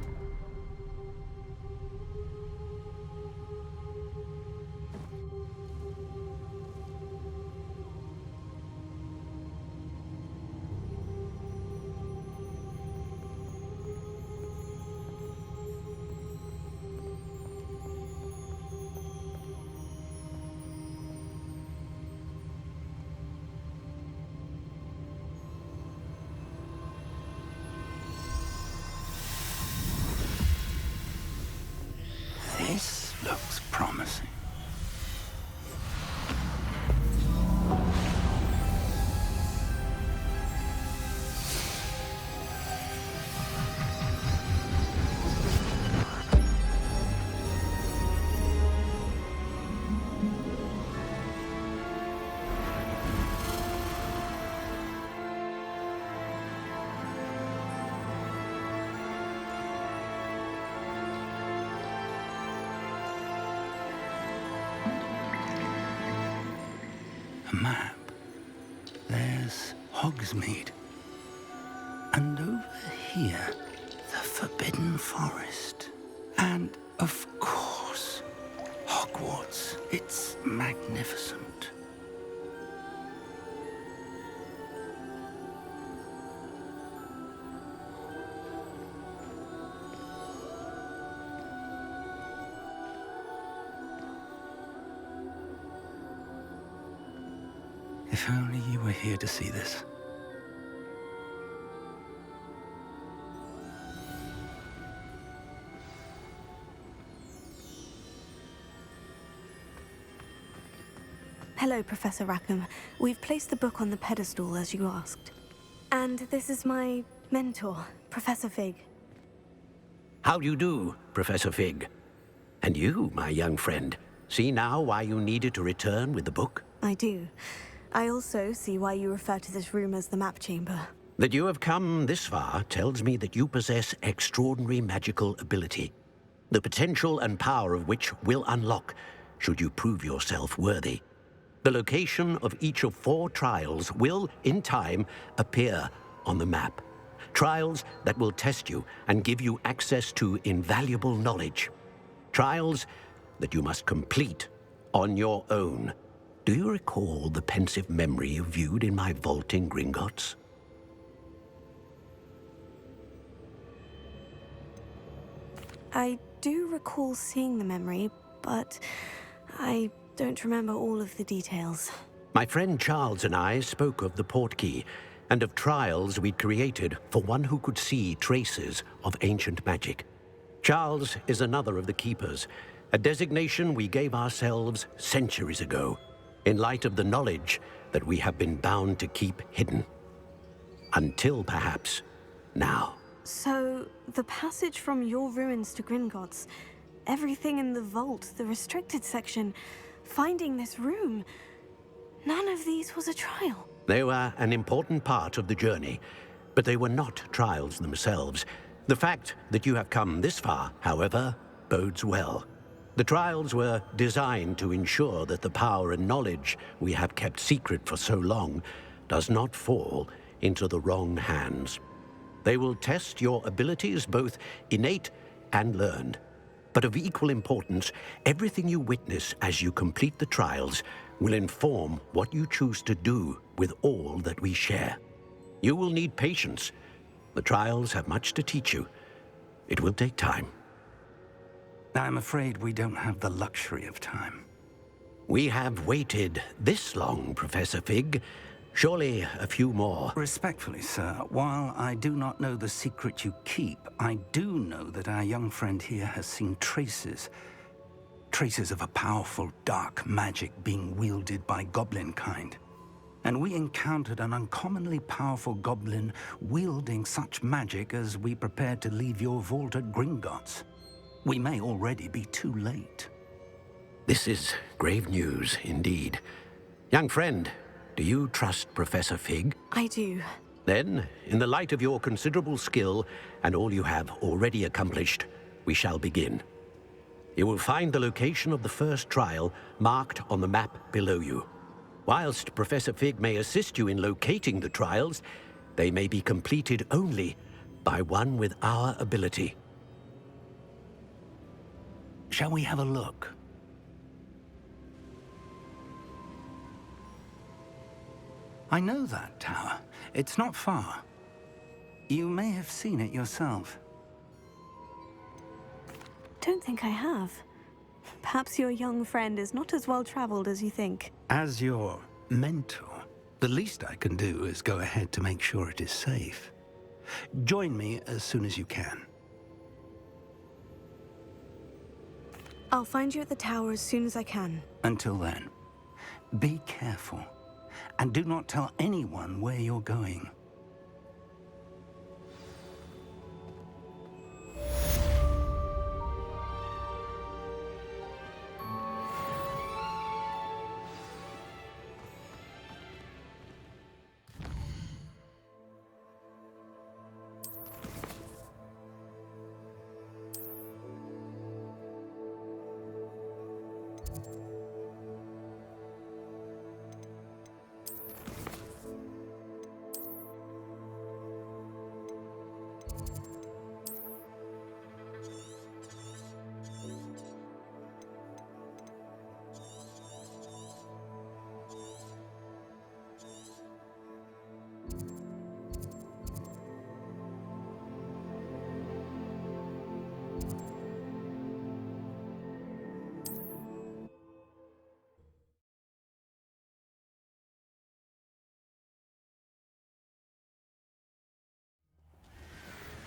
This looks promising. A map. There's Hogsmeade. And over here, the Forbidden Forest. And, of course, Hogwarts. It's magnificent. If only you were here to see this. Hello, Professor Rackham. We've placed the book on the pedestal, as you asked. And this is my mentor, Professor Fig. How do you do, Professor Fig? And you, my young friend, See now why you needed to return with the book? I do. I also see why you refer to this room as the map chamber. That you have come this far tells me that you possess extraordinary magical ability, the potential and power of which will unlock should you prove yourself worthy. The location of each of 4 trials will, in time, appear on the map. Trials that will test you and give you access to invaluable knowledge. Trials that you must complete on your own. Do you recall the pensive memory you viewed in my vault in Gringotts? I do recall seeing the memory, but I don't remember all of the details. My friend Charles and I spoke of the portkey and of trials we'd created for one who could see traces of ancient magic. Charles is another of the keepers, a designation we gave ourselves centuries ago, in light of the knowledge that we have been bound to keep hidden. Until perhaps now. So, the passage from your ruins to Gringotts, everything in the vault, the restricted section, finding this room, none of these was a trial. They were an important part of the journey, but they were not trials themselves. The fact that you have come this far, however, bodes well. The trials were designed to ensure that the power and knowledge we have kept secret for so long does not fall into the wrong hands. They will test your abilities, both innate and learned. But of equal importance, everything you witness as you complete the trials will inform what you choose to do with all that we share. You will need patience. The trials have much to teach you. It will take time. I'm afraid we don't have the luxury of time. We have waited this long, Professor Fig. Surely a few more. Respectfully, sir, while I do not know the secret you keep, I do know that our young friend here has seen traces of a powerful dark magic being wielded by goblin kind. And we encountered an uncommonly powerful goblin wielding such magic as we prepared to leave your vault at Gringotts. We may already be too late. This is grave news indeed. Young friend, do you trust Professor Fig? I do. Then, in the light of your considerable skill and all you have already accomplished, we shall begin. You will find the location of the first trial marked on the map below you. Whilst Professor Fig may assist you in locating the trials, they may be completed only by one with our ability. Shall we have a look? I know that tower. It's not far. You may have seen it yourself. Don't think I have. Perhaps your young friend is not as well-traveled as you think. As your mentor, the least I can do is go ahead to make sure it is safe. Join me as soon as you can. I'll find you at the tower as soon as I can. Until then, be careful. And do not tell anyone where you're going.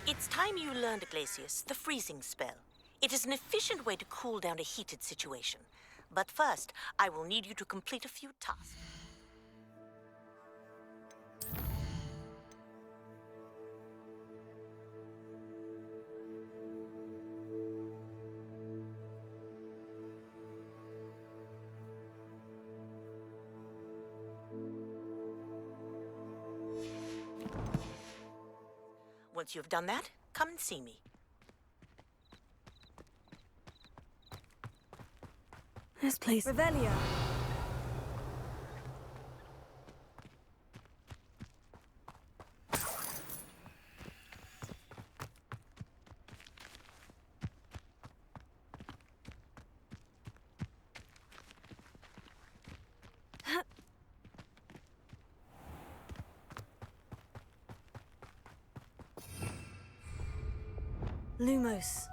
It's time you learned, Glacius, the freezing spell. It is an efficient way to cool down a heated situation. But first, I will need you to complete a few tasks. Once you have done that, come and see me. This place... Revelia. Lumos.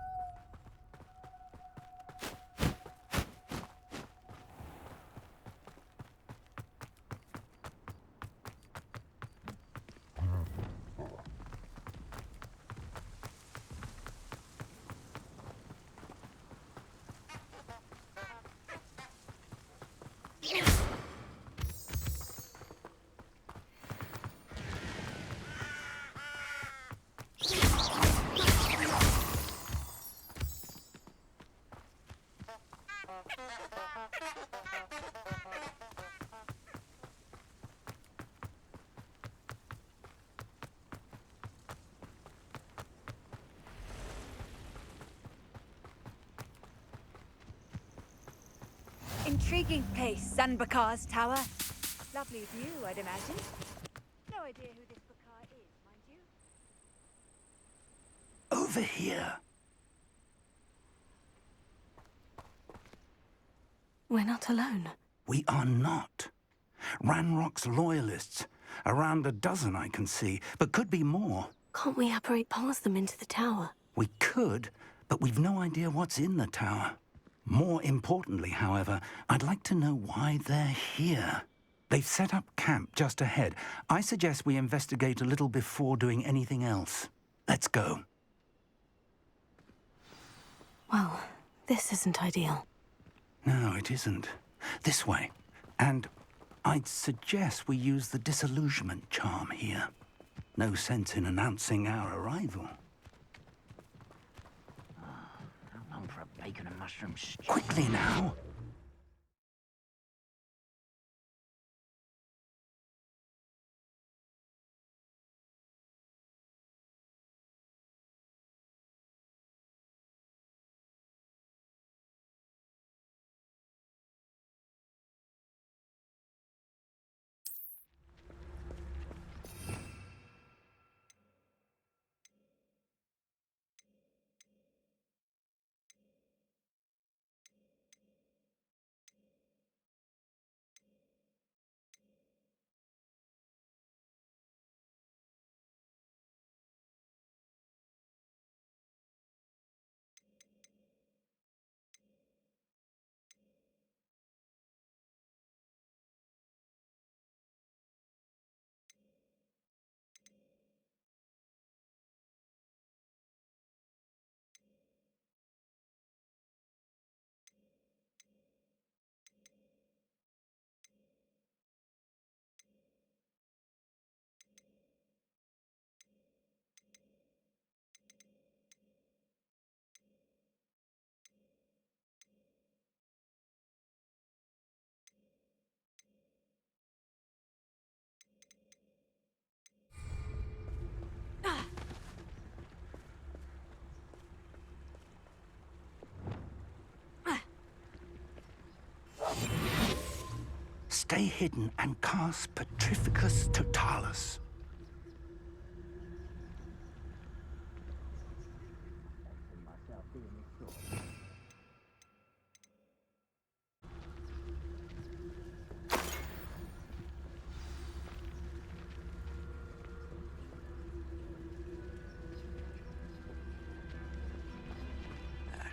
Intriguing place, Zanbakar's tower. Lovely view, I'd imagine. No idea who this Bakar is, mind you. Over here. We're not alone. We are not. Ranrock's loyalists. Around a dozen I can see, but could be more. Can't we apparate past them into the tower? We could, but we've no idea what's in the tower. More importantly, however, I'd like to know why they're here. They've set up camp just ahead. I suggest we investigate a little before doing anything else. Let's go. Well, this isn't ideal. No, it isn't. This way. And I'd suggest we use the disillusionment charm here. No sense in announcing our arrival. How long for a bacon and mushroom stew? Quickly now! Stay hidden and cast Petrificus Totalis.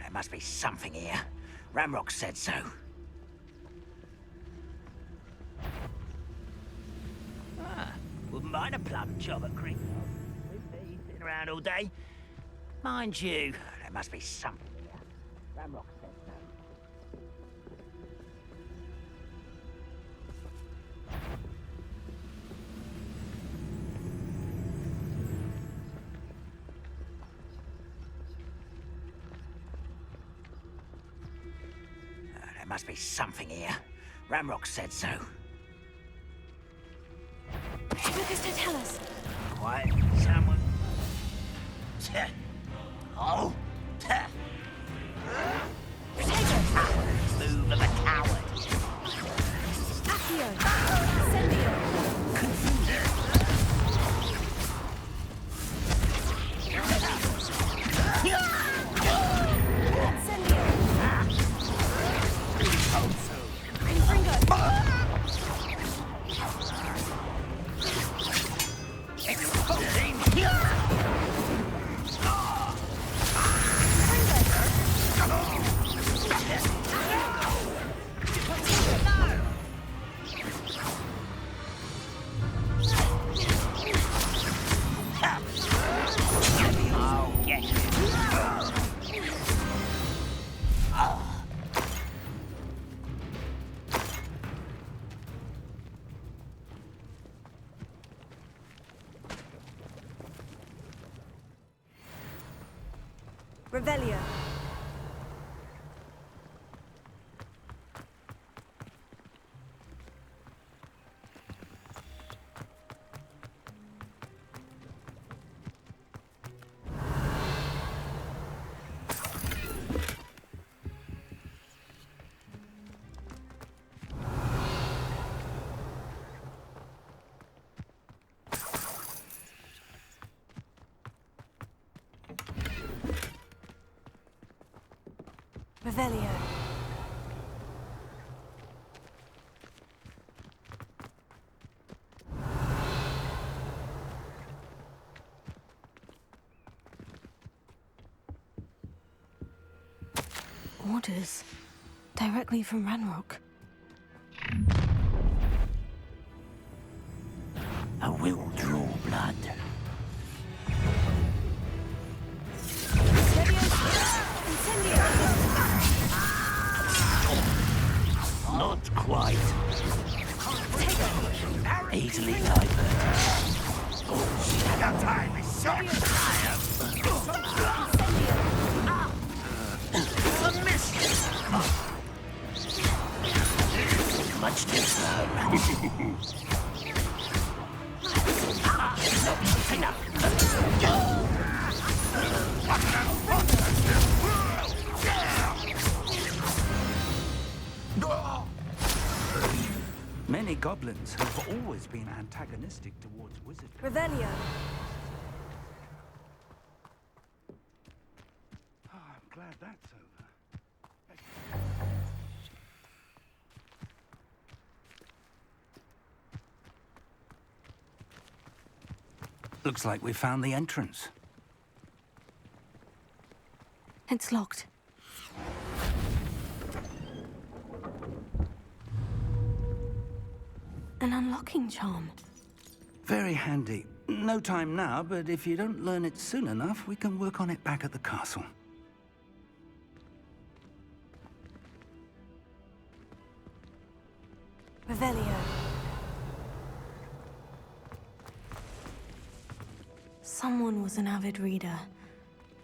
There must be something here. Ramrock said so. Wouldn't mind a plum job at Creek. Been around all day. Mind you, there must be something here. Ramrock said so. There must be something here. Ramrock said so. Lucas, don't tell us. Quiet, someone. Oh. Move of a coward. Accio! Incendio! Revelio. Revelio. Orders directly from Ranrock. I will draw blood. Not quite. Easily diverted. Shadow time is short. A miss. Much to Many goblins have always been antagonistic towards wizardry. Revelio. Oh, I'm glad that's over. Looks like we found the entrance. It's locked. An unlocking charm. Very handy. No time now, but if you don't learn it soon enough, we can work on it back at the castle. Revelio. Someone was an avid reader.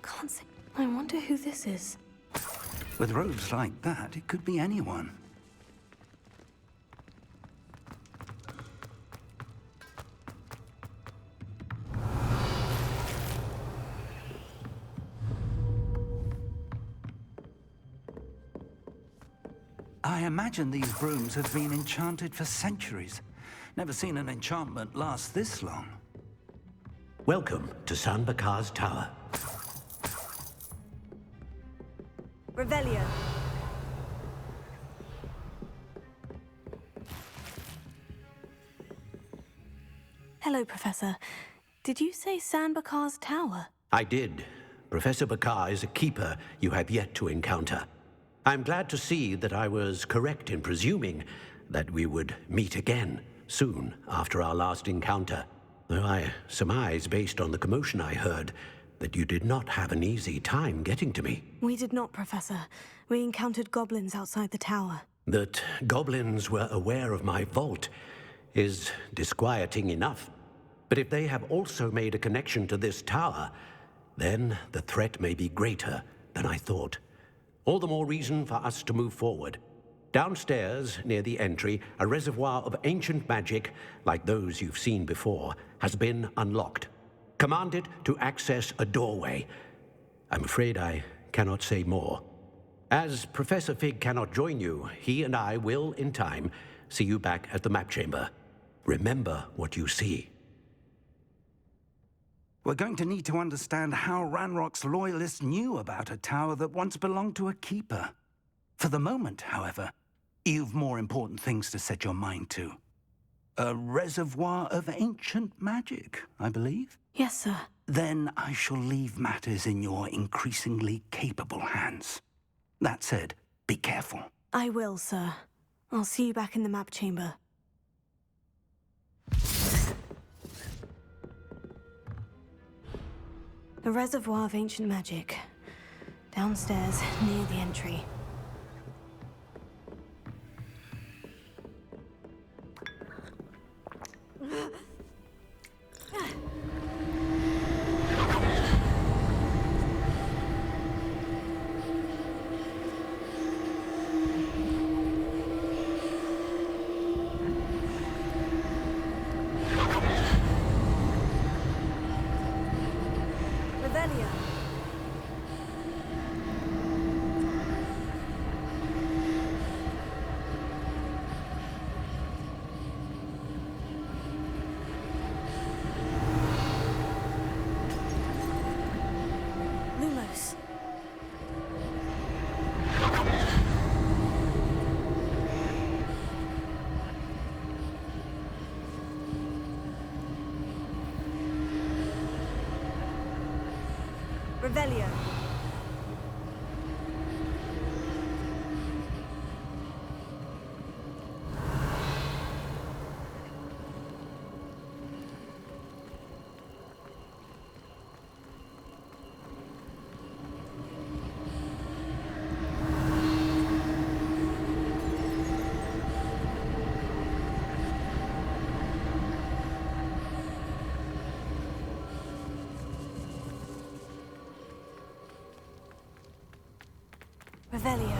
Can't say. I wonder who this is. With robes like that, it could be anyone. I imagine these brooms have been enchanted for centuries. Never seen an enchantment last this long. Welcome to San Bakar's Tower. Revelio. Hello, Professor. Did you say San Bakar's Tower? I did. Professor Bakar is a keeper you have yet to encounter. I'm glad to see that I was correct in presuming that we would meet again soon after our last encounter. Though I surmise, based on the commotion I heard, that you did not have an easy time getting to me. We did not, Professor. We encountered goblins outside the tower. That goblins were aware of my vault is disquieting enough. But if they have also made a connection to this tower, then the threat may be greater than I thought. All the more reason for us to move forward. Downstairs, near the entry, a reservoir of ancient magic, like those you've seen before, has been unlocked. Commanded to access a doorway. I'm afraid I cannot say more. As Professor Fig cannot join you, he and I will, in time, see you back at the map chamber. Remember what you see. We're going to need to understand how Ranrock's loyalists knew about a tower that once belonged to a keeper. For the moment, however, you've more important things to set your mind to. A reservoir of ancient magic, I believe? Yes, sir. Then I shall leave matters in your increasingly capable hands. That said, be careful. I will, sir. I'll see you back in the map chamber. The reservoir of ancient magic. Downstairs, near the entry. Revelio. Revelio.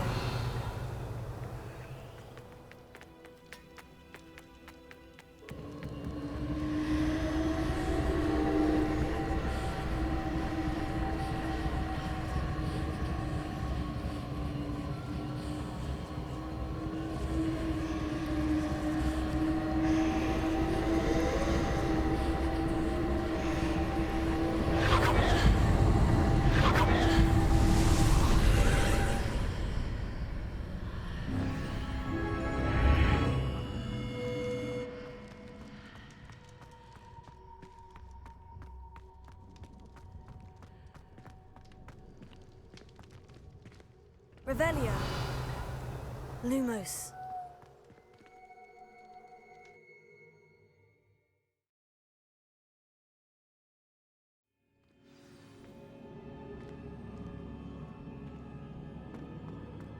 Revelio. Lumos.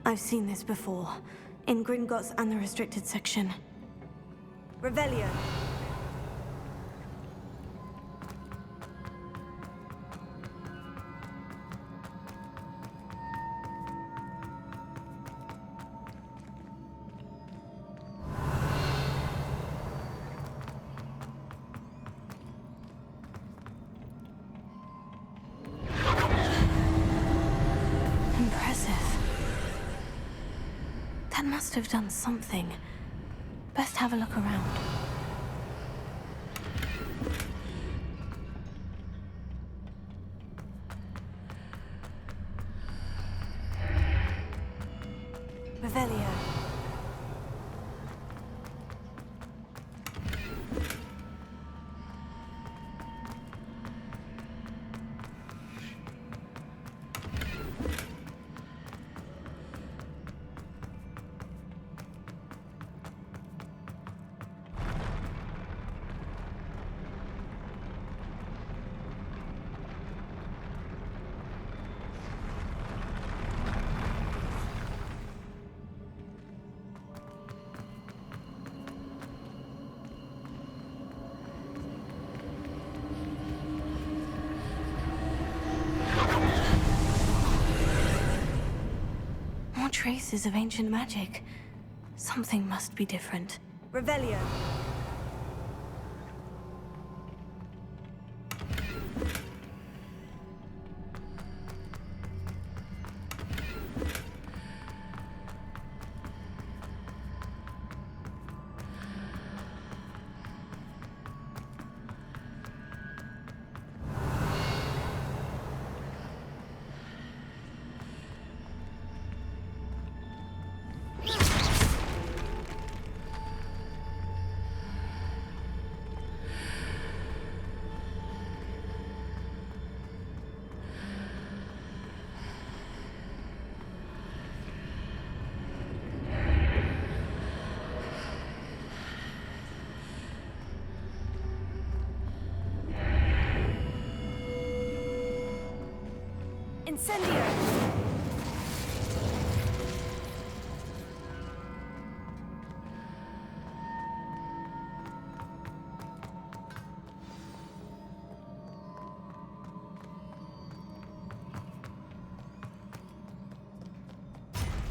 I've seen this before, in Gringotts and the restricted section. Revelio. Must have done something. Best have a look around. Revelio. Traces of ancient magic. Something must be different. Revelio. Incendio!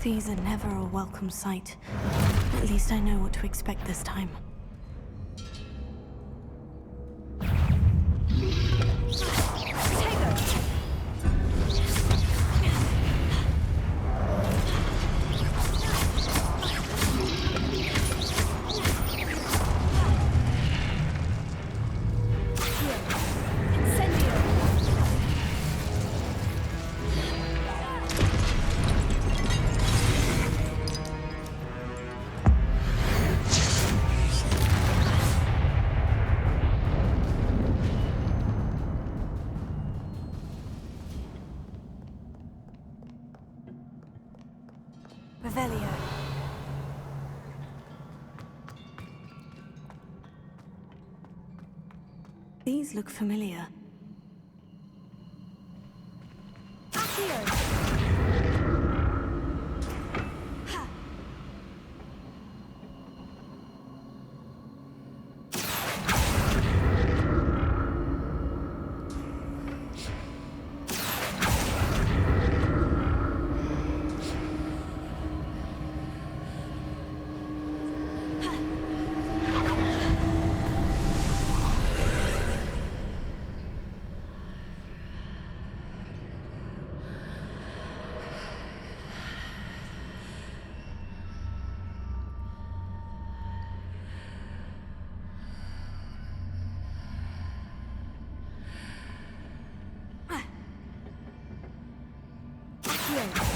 These are never a welcome sight. At least I know what to expect this time. Revelio. These look familiar. Accio!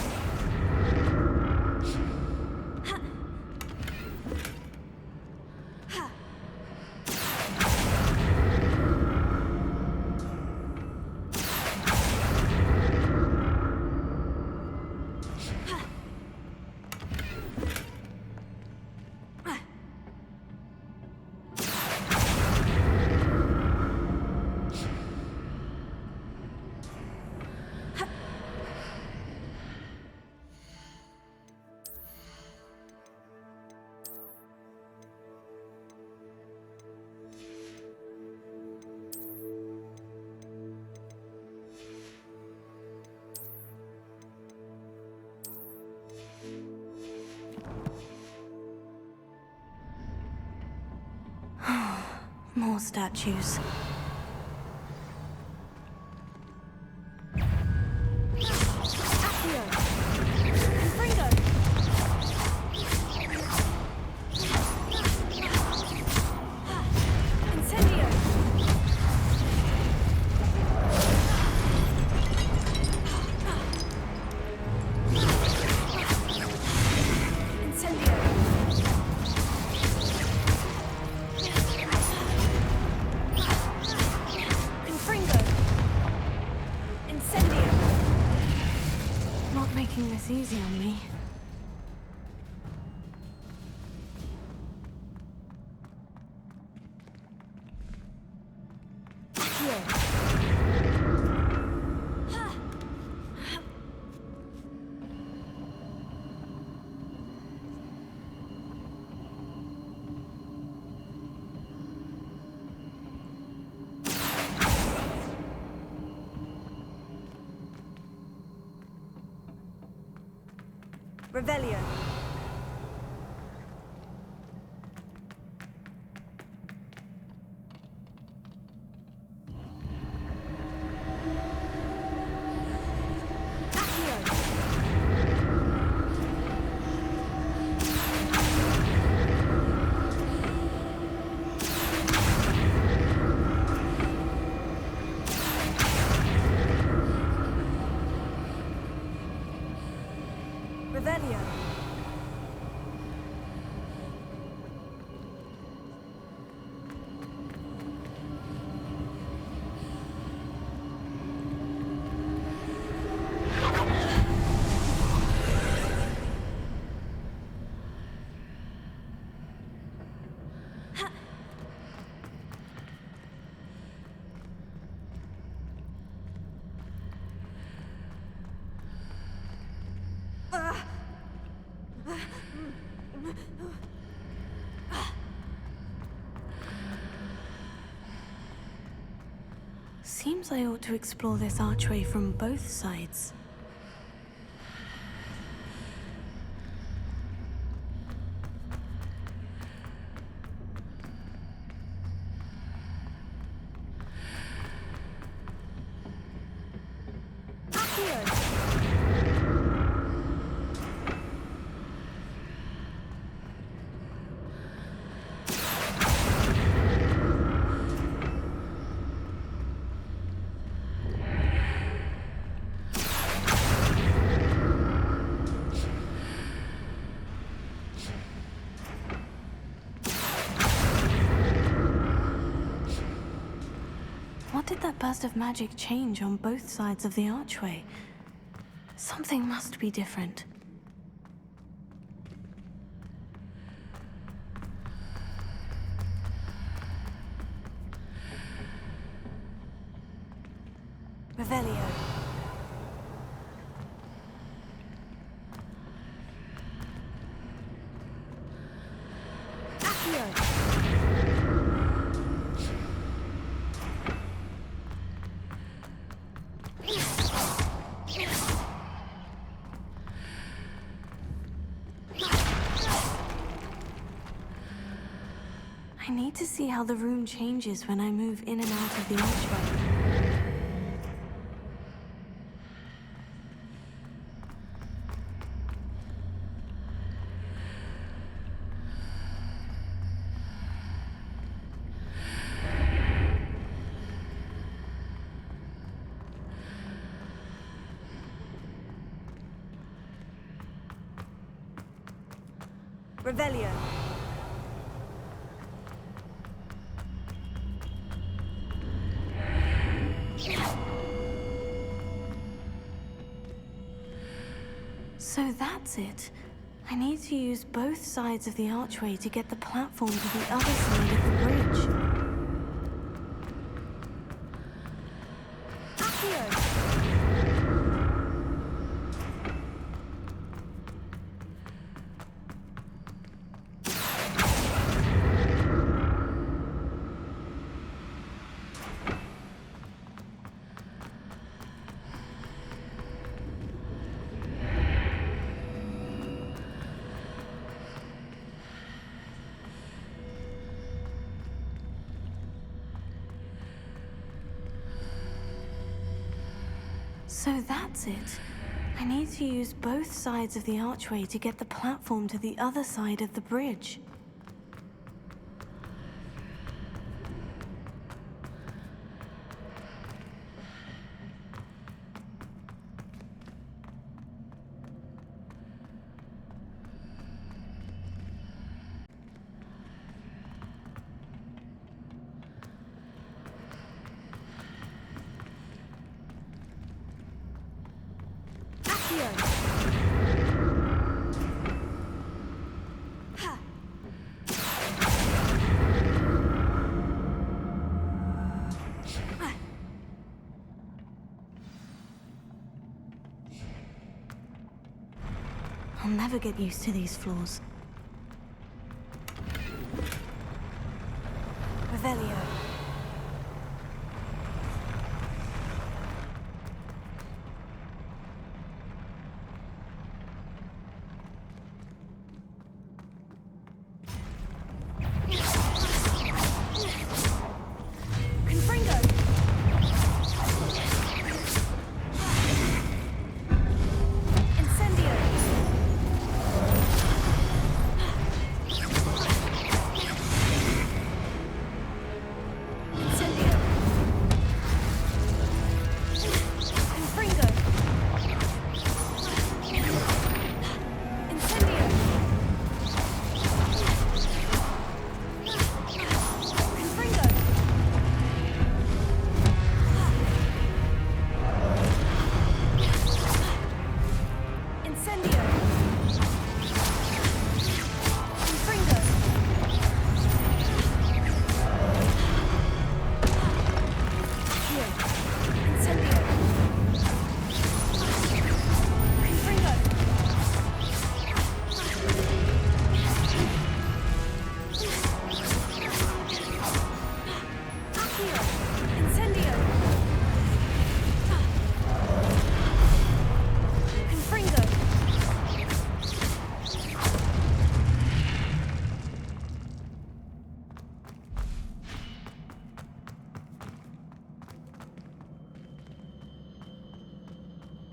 More statues. This easy on me. Revelio. Revelio. Seems I ought to explore this archway from both sides. What did that burst of magic change on both sides of the archway? Something must be different. Revelio. I need to see how the room changes when I move in and out of the archway. Revelio. So that's it. I need to use both sides of the archway to get the platform to the other side of the bridge. So that's it. I need to use both sides of the archway to get the platform to the other side of the bridge. I'll never get used to these floors. Revelio.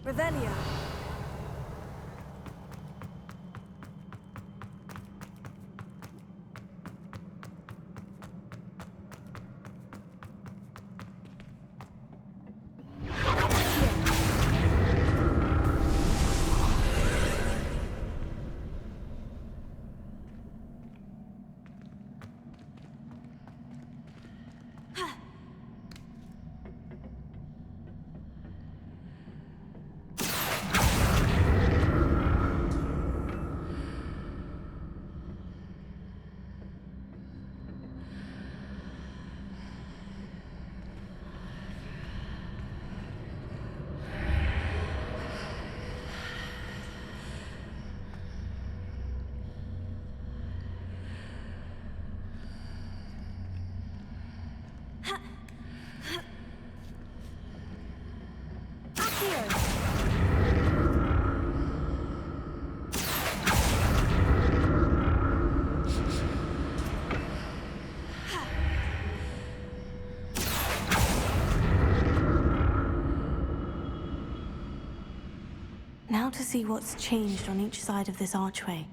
Revelia. Now to see what's changed on each side of this archway.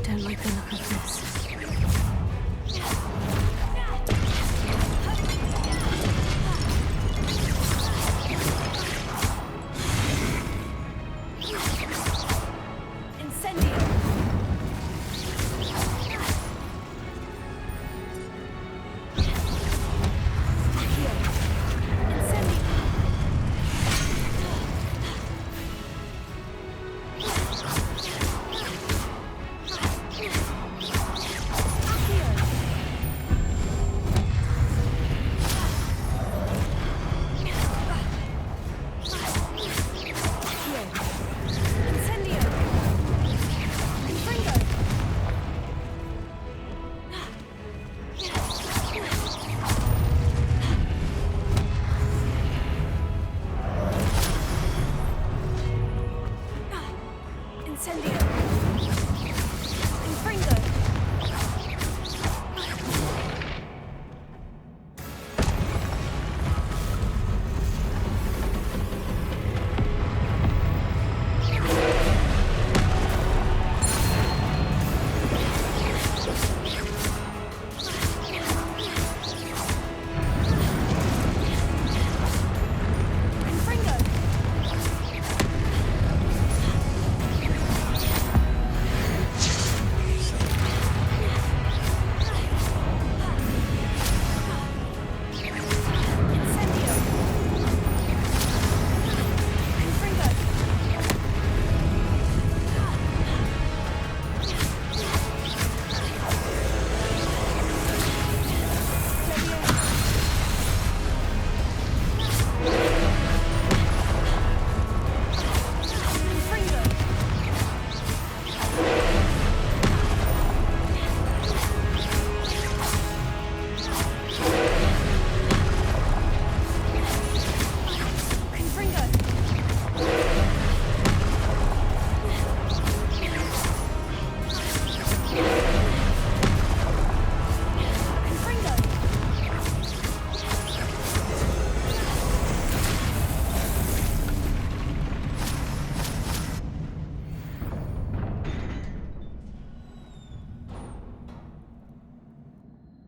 Don't like the look of this. Incendio!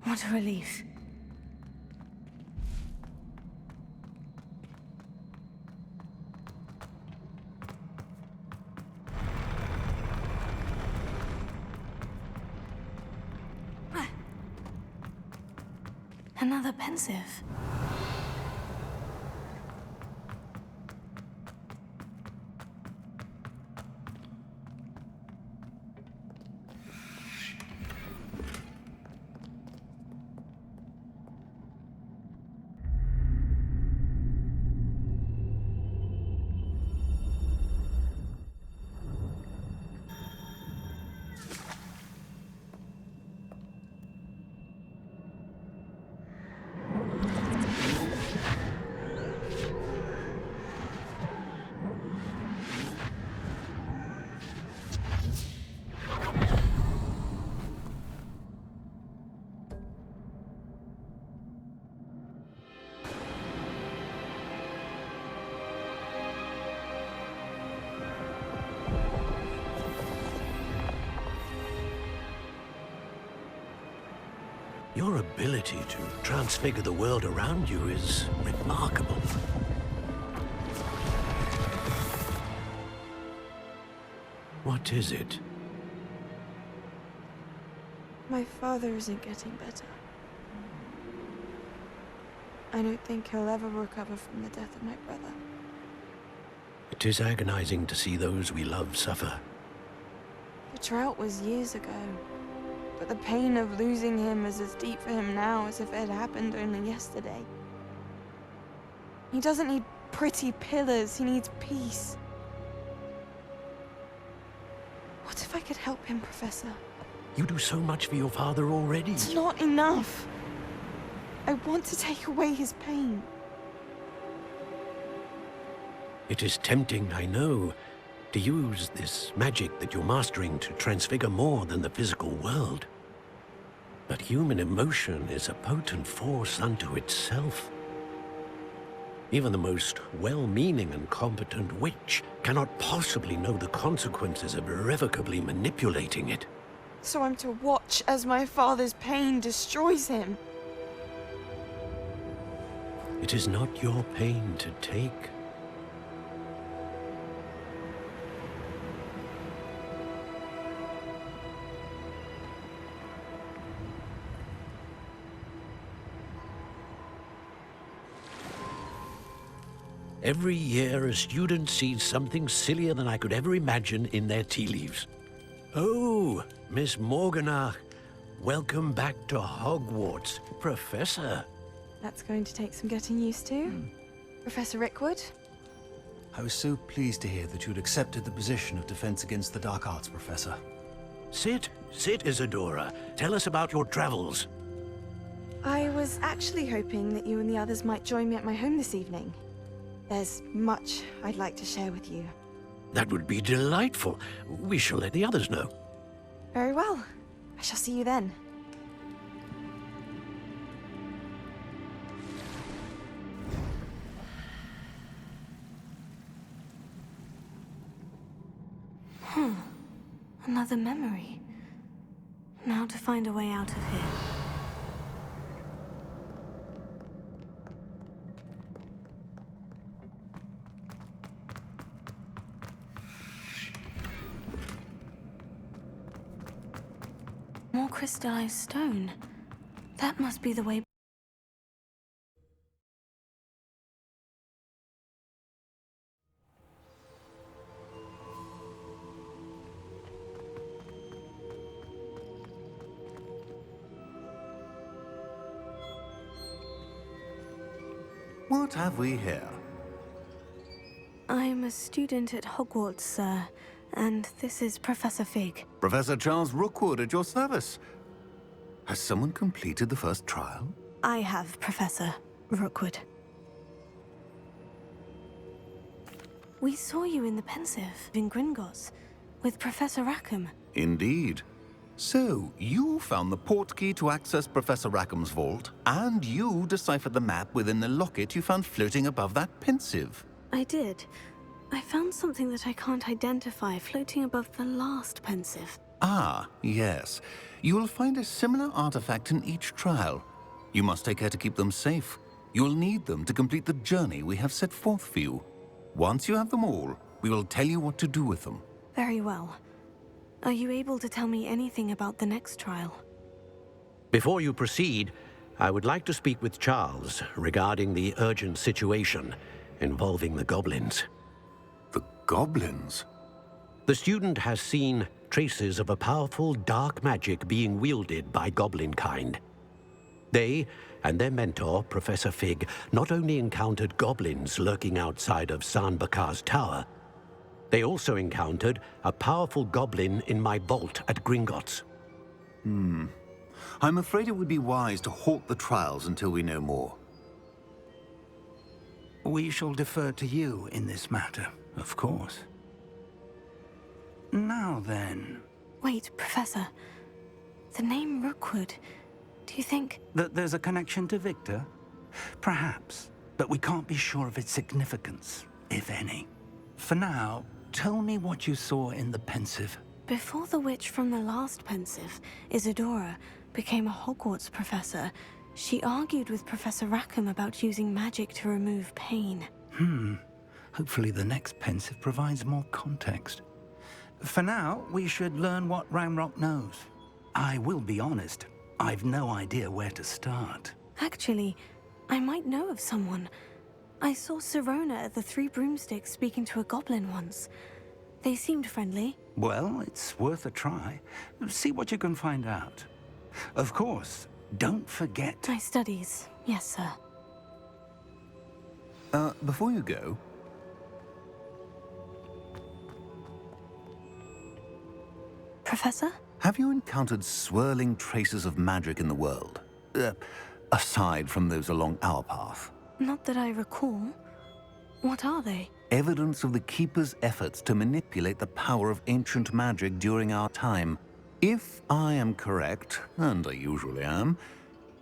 What a relief. Another pensive. Your ability to transfigure the world around you is remarkable. What is it? My father isn't getting better. I don't think he'll ever recover from the death of my brother. It is agonizing to see those we love suffer. The drought was years ago, but the pain of losing him is as deep for him now as if it had happened only yesterday. He doesn't need pretty pillars, he needs peace. What if I could help him, Professor? You do so much for your father already. It's not enough. I want to take away his pain. It is tempting, I know, to use this magic that you're mastering to transfigure more than the physical world. But human emotion is a potent force unto itself. Even the most well-meaning and competent witch cannot possibly know the consequences of irrevocably manipulating it. So I'm to watch as my father's pain destroys him. It is not your pain to take. Every year, a student sees something sillier than I could ever imagine in their tea leaves. Oh, Miss Morganach, welcome back to Hogwarts, Professor. That's going to take some getting used to. Professor Rickwood? I was so pleased to hear that you'd accepted the position of Defense Against the Dark Arts, Professor. Sit, Isadora. Tell us about your travels. I was actually hoping that you and the others might join me at my home this evening. There's much I'd like to share with you. That would be delightful. We shall let the others know. Very well. I shall see you then. Another memory. Now to find a way out of here. More crystallized stone. That must be the way. What have we here? I'm a student at Hogwarts, sir, and this is Professor Fig. Professor Charles Rookwood at your service. Has someone completed the first trial? I have, Professor Rookwood. We saw you in the Pensive in Gringotts with Professor Rackham. Indeed. So, you found the portkey to access Professor Rackham's vault, and you deciphered the map within the locket you found floating above that Pensive. I did. I found something that I can't identify floating above the last Pensive. Ah, yes. You will find a similar artifact in each trial. You must take care to keep them safe. You'll need them to complete the journey we have set forth for you. Once you have them all, we will tell you what to do with them. Very well. Are you able to tell me anything about the next trial? Before you proceed, I would like to speak with Charles regarding the urgent situation involving the goblins. The goblins? The student has seen traces of a powerful dark magic being wielded by goblin kind. They and their mentor, Professor Fig, not only encountered goblins lurking outside of San Bakar's tower, they also encountered a powerful goblin in my vault at Gringotts. I'm afraid it would be wise to halt the trials until we know more. We shall defer to you in this matter, of course. Now then... Wait, Professor. The name Rookwood, do you think... That there's a connection to Victor? Perhaps, but we can't be sure of its significance, if any. For now, tell me what you saw in the Pensive. Before the witch from the last Pensive, Isadora, became a Hogwarts professor, she argued with Professor Rackham about using magic to remove pain. Hopefully the next pensive provides more context. For now, we should learn what Ramrock knows. I will be honest, I've no idea where to start. Actually, I might know of someone. I saw Sirona at the Three Broomsticks speaking to a goblin once. They seemed friendly. Well, it's worth a try. See what you can find out. Of course, don't forget... My studies, yes, sir. Before you go... Professor? Have you encountered swirling traces of magic in the world? Aside from those along our path? Not that I recall. What are they? Evidence of the Keeper's efforts to manipulate the power of ancient magic during our time. If I am correct, and I usually am,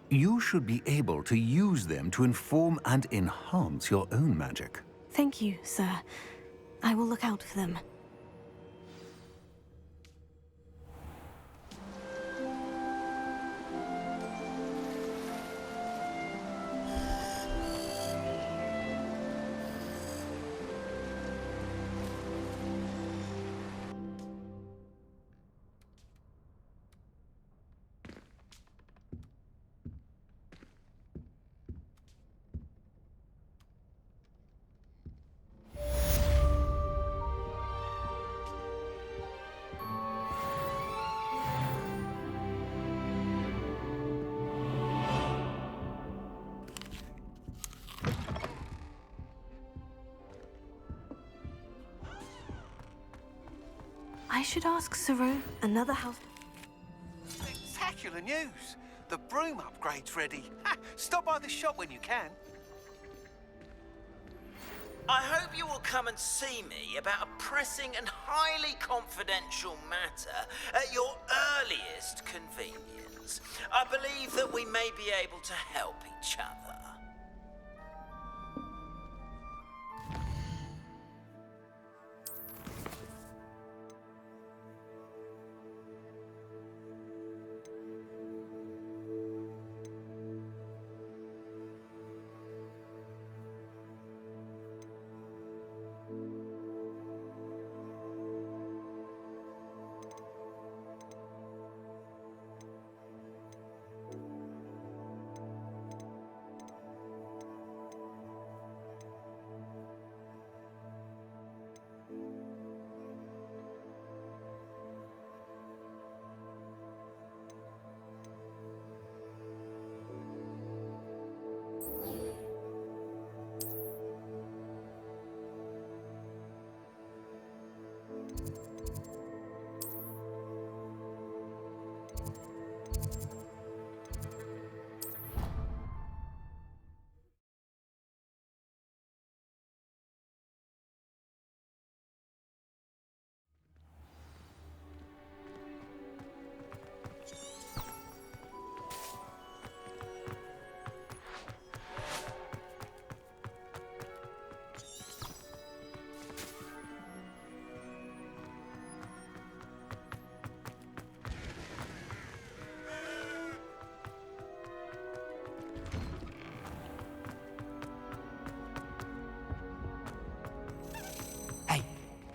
you should be able to use them to inform and enhance your own magic. Thank you, sir. I will look out for them. I should ask Sirona another house... Spectacular news! The broom upgrade's ready. Stop by the shop when you can. I hope you will come and see me about a pressing and highly confidential matter at your earliest convenience. I believe that we may be able to help each other.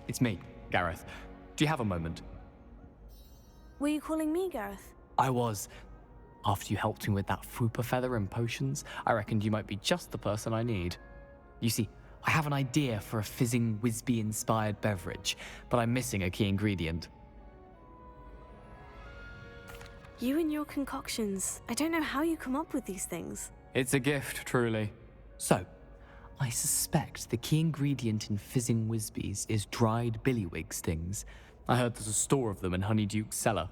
It's me, Gareth. Do you have a moment? Were you calling me Gareth? I was. After you helped me with that fupa feather and potions, I reckoned you might be just the person I need. You see, I have an idea for a fizzing Whizbee-inspired beverage, but I'm missing a key ingredient. You and your concoctions. I don't know how you come up with these things. It's a gift, truly. So, I suspect the key ingredient in fizzing Whizbees is dried billywig stings. I heard there's a store of them in Honeyduke's cellar.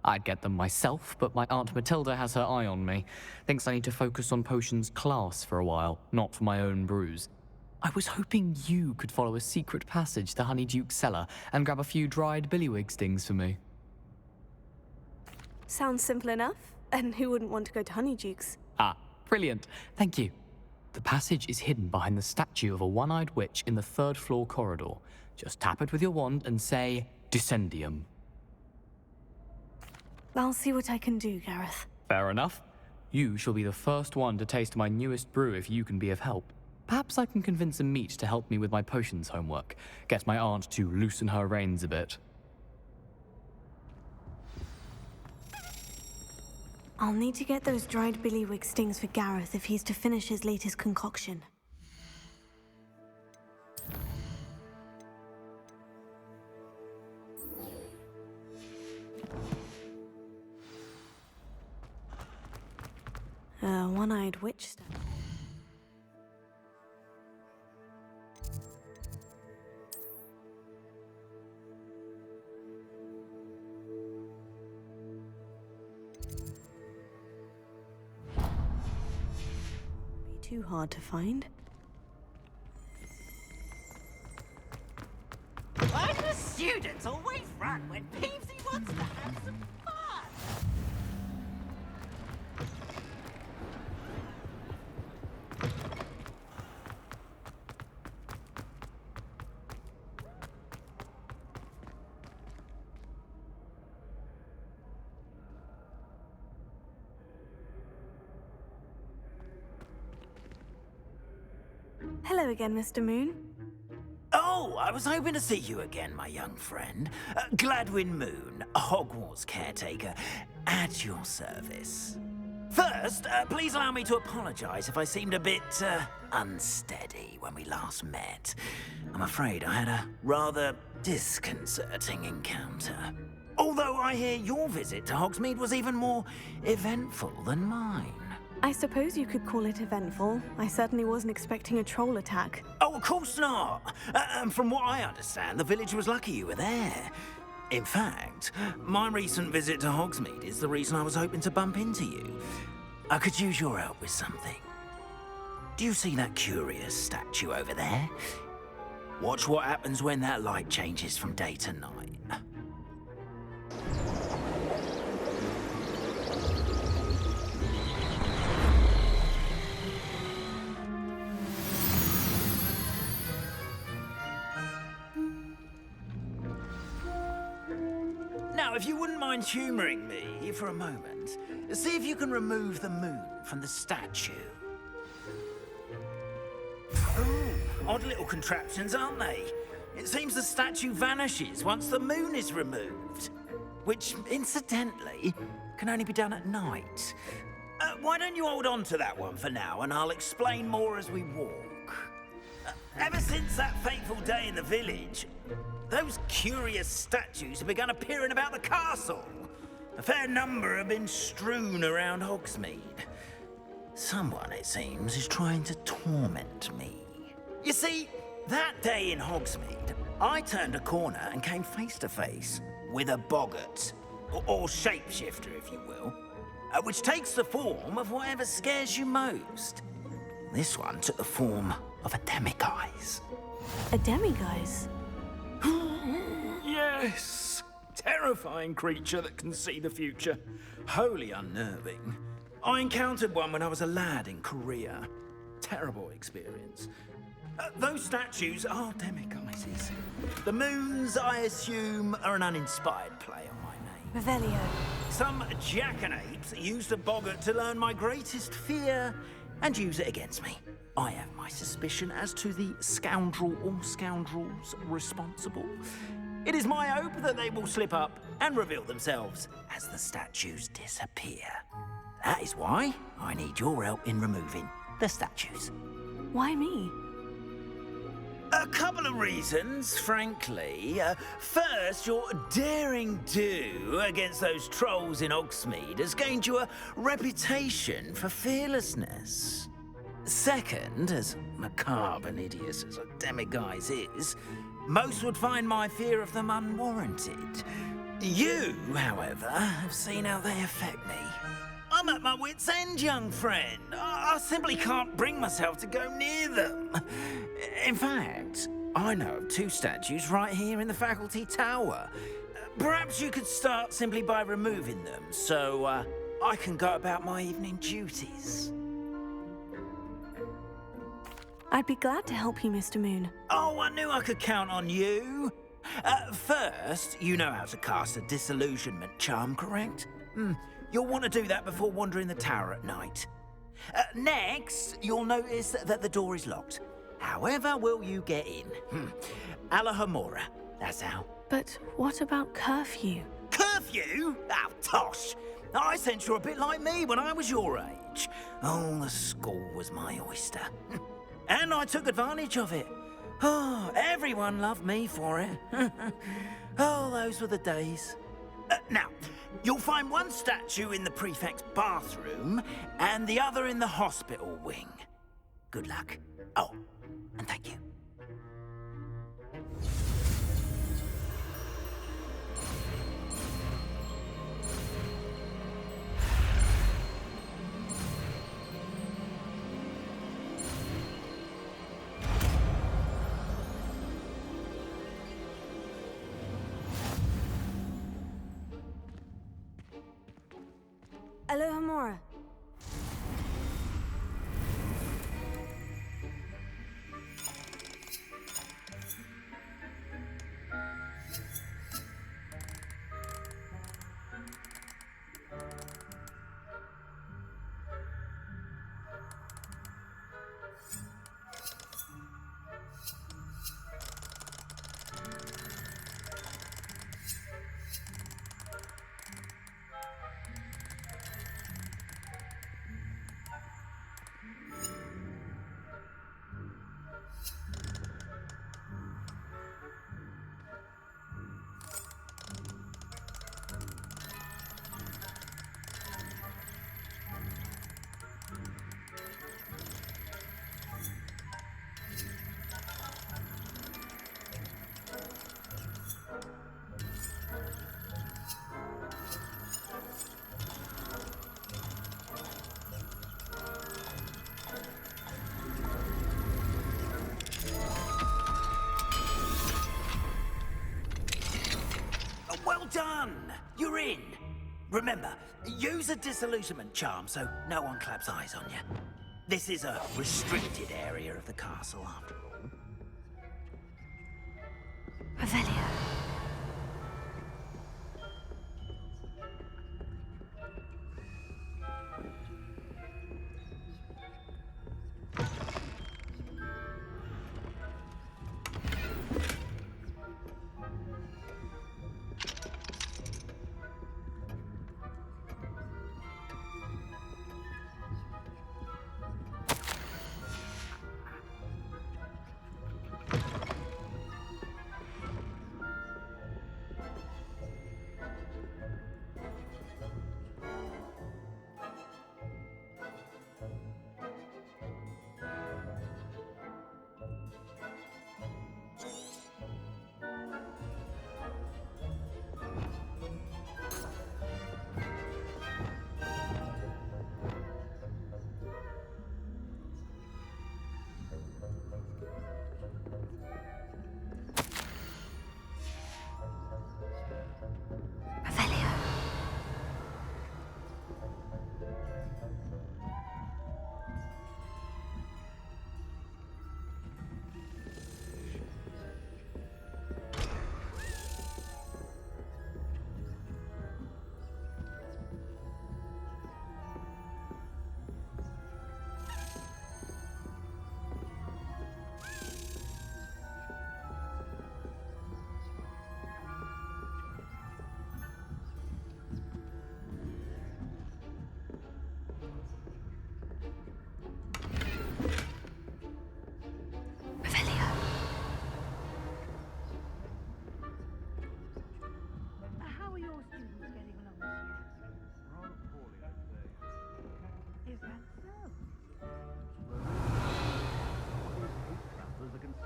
I'd get them myself, but my Aunt Matilda has her eye on me. Thinks I need to focus on potions class for a while, not for my own brews. I was hoping you could follow a secret passage to Honeyduke's cellar and grab a few dried billywig stings for me. Sounds simple enough. And who wouldn't want to go to Honeyduke's? Ah, brilliant. Thank you. The passage is hidden behind the statue of a one-eyed witch in the third-floor corridor. Just tap it with your wand and say, Descendium. I'll see what I can do, Gareth. Fair enough. You shall be the first one to taste my newest brew if you can be of help. Perhaps I can convince a meat to help me with my potions homework. Get my aunt to loosen her reins a bit. I'll need to get those dried billywig stings for Gareth if he's to finish his latest concoction. One-eyed witch stuff. Be too hard to find. Why do the students always run when Peevesy wants to have some fun? Hello again, Mr. Moon. Oh, I was hoping to see you again, my young friend. Gladwin Moon, Hogwarts caretaker, at your service. First, please allow me to apologize if I seemed a bit, unsteady when we last met. I'm afraid I had a rather disconcerting encounter. Although I hear your visit to Hogsmeade was even more eventful than mine. I suppose you could call it eventful. I certainly wasn't expecting a troll attack. Oh, of course not. And from what I understand, the village was lucky you were there. In fact, my recent visit to Hogsmeade is the reason I was hoping to bump into you. I could use your help with something. Do you see that curious statue over there? Watch what happens when that light changes from day to night. Now, if you wouldn't mind humouring me for a moment, see if you can remove the moon from the statue. Ooh, odd little contraptions, aren't they? It seems the statue vanishes once the moon is removed. Which, incidentally, can only be done at night. Why don't you hold on to that one for now, and I'll explain more as we walk. Ever since that fateful day in the village, those curious statues have begun appearing about the castle. A fair number have been strewn around Hogsmeade. Someone, it seems, is trying to torment me. You see, that day in Hogsmeade, I turned a corner and came face to face with a boggart, or shapeshifter, if you will, which takes the form of whatever scares you most. This one took the form of a demiguise. A demiguise? Yes! Terrifying creature that can see the future. Wholly unnerving. I encountered one when I was a lad in Korea. Terrible experience. Those statues are demiguises. The moons, I assume, are an uninspired play on my name. Revelio. Some jackanapes used a boggart to learn my greatest fear and use it against me. I have my suspicion as to the scoundrel or scoundrels responsible. It is my hope that they will slip up and reveal themselves as the statues disappear. That is why I need your help in removing the statues. Why me? A couple of reasons, frankly. First, your daring do against those trolls in Hogsmeade has gained you a reputation for fearlessness. Second, as macabre and hideous as a demiguise is, most would find my fear of them unwarranted. You, however, have seen how they affect me. I'm at my wit's end, young friend. I simply can't bring myself to go near them. In fact, I know of two statues right here in the faculty tower. Perhaps you could start simply by removing them, so I can go about my evening duties. I'd be glad to help you, Mr. Moon. Oh, I knew I could count on you. First, you know how to cast a disillusionment charm, correct? You'll want to do that before wandering the tower at night. Next, you'll notice that the door is locked. However will you get in? Alahomora, that's how. But what about curfew? Curfew? Oh, tosh! I sense you're a bit like me when I was your age. Oh, the school was my oyster. And I took advantage of it. Oh, everyone loved me for it. Oh, those were the days. Now, you'll find one statue in the prefect's bathroom and the other in the hospital wing. Good luck. Oh, and thank you. Alohomora. Well done! You're in. Remember, use a disillusionment charm so no one claps eyes on you. This is a restricted area of the castle, after all. Revelio.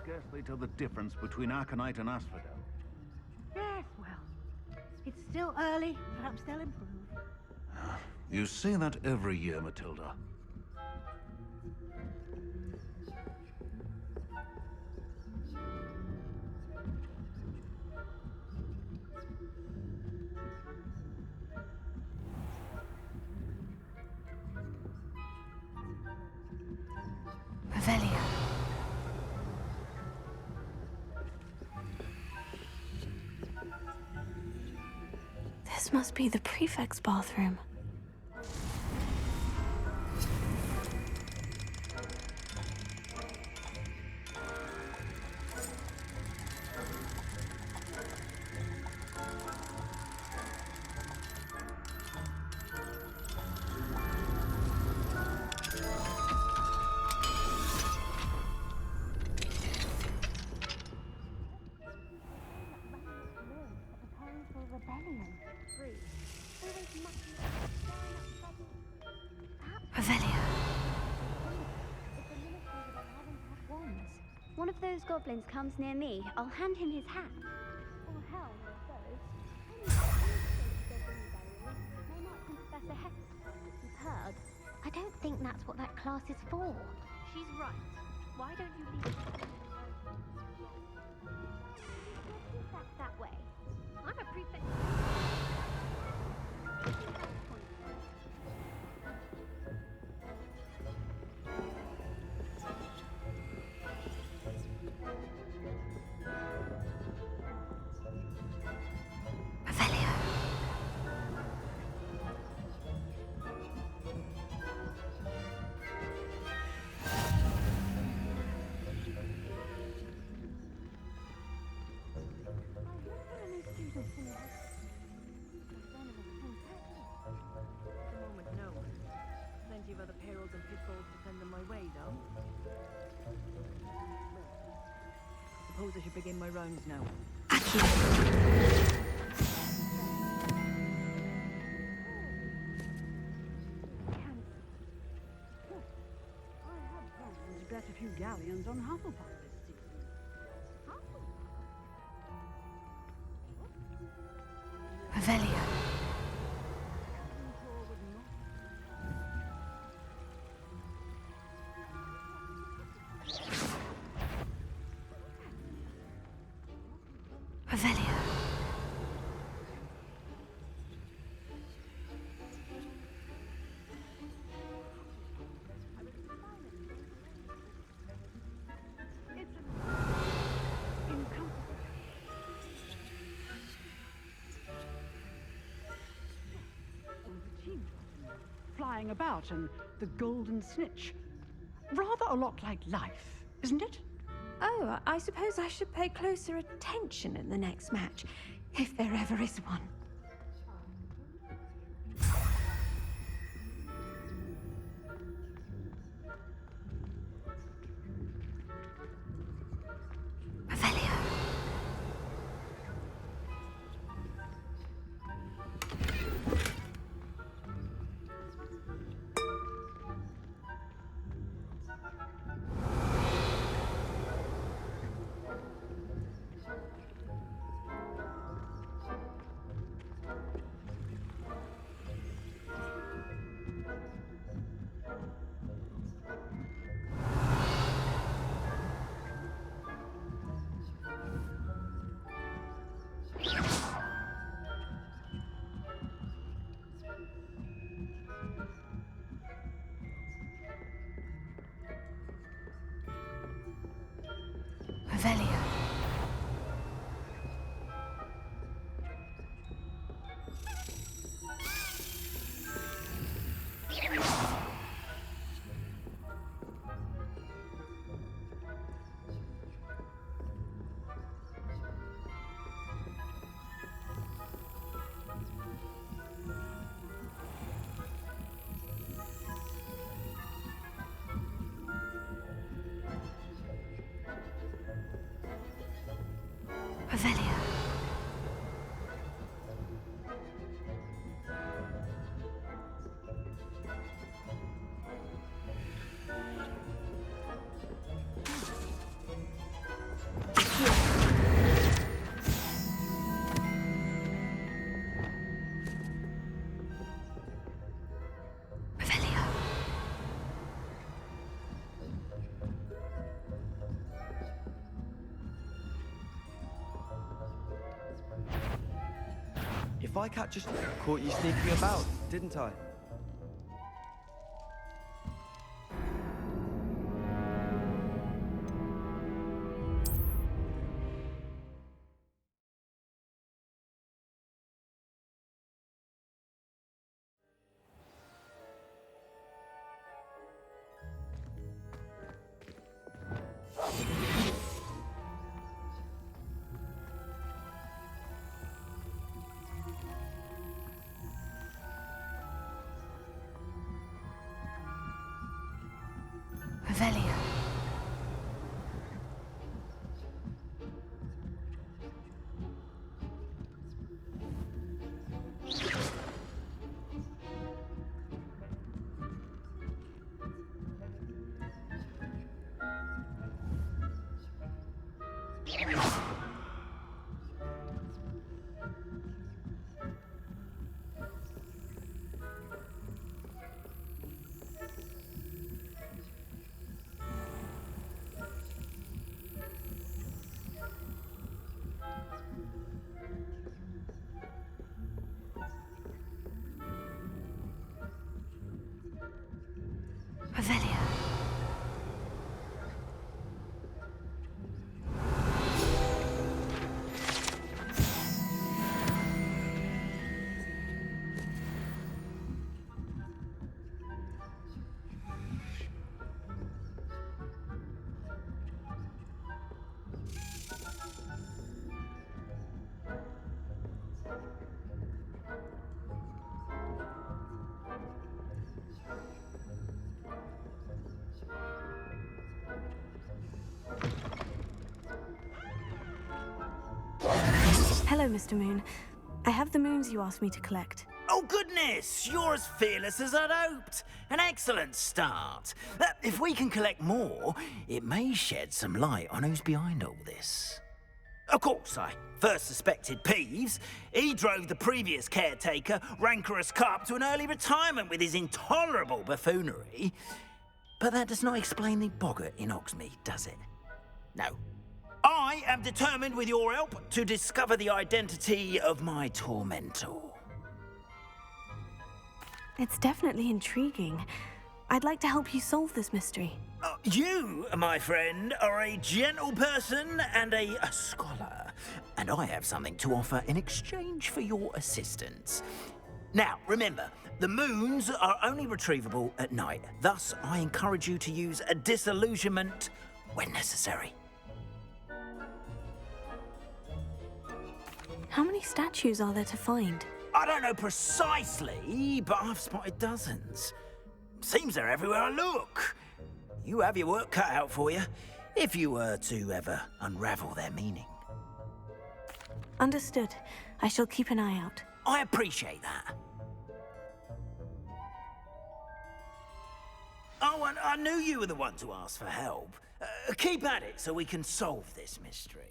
Scarcely tell the difference between Aconite and Asphodel. Yes, well, it's still early. Perhaps they'll improve. You say that every year, Matilda. Revelio. This must be the prefect's bathroom. Revelio. One of those goblins comes near me, I'll hand him his hat. Or hell, Professor He's heard. I don't think that's what that class is for. She's right. Why don't you leave that way? I'm a prefect. Plenty of other perils and pitfalls to send them my way, though. I suppose I should begin my rounds now. I have plans to bet a few galleons on Hufflepuff this season. Revelio. Revelio. Flying about and the golden snitch. Rather a lot like life, isn't it? Oh, I suppose I should pay closer attention in the next match, if there ever is one. Revelio. Revelio. Revelio. Revelio. If I catch you, caught you sneaking about, didn't I? Revelio. Hello, Mr. Moon. I have the moons you asked me to collect. Oh, goodness! You're as fearless as I'd hoped. An excellent start. If we can collect more, it may shed some light on who's behind all this. Of course, I first suspected Peeves. He drove the previous caretaker, Rancorous Carp, to an early retirement with his intolerable buffoonery. But that does not explain the boggart in Hogsmeade, does it? No. I am determined, with your help, to discover the identity of my tormentor. It's definitely intriguing. I'd like to help you solve this mystery. You, my friend, are a gentle person and a scholar, and I have something to offer in exchange for your assistance. Now, remember, the moons are only retrievable at night. Thus, I encourage you to use a disillusionment when necessary. How many statues are there to find? I don't know precisely, but I've spotted dozens. Seems they're everywhere I look. You have your work cut out for you, if you were to ever unravel their meaning. Understood. I shall keep an eye out. I appreciate that. Oh, and I knew you were the one to ask for help. Keep at it so we can solve this mystery.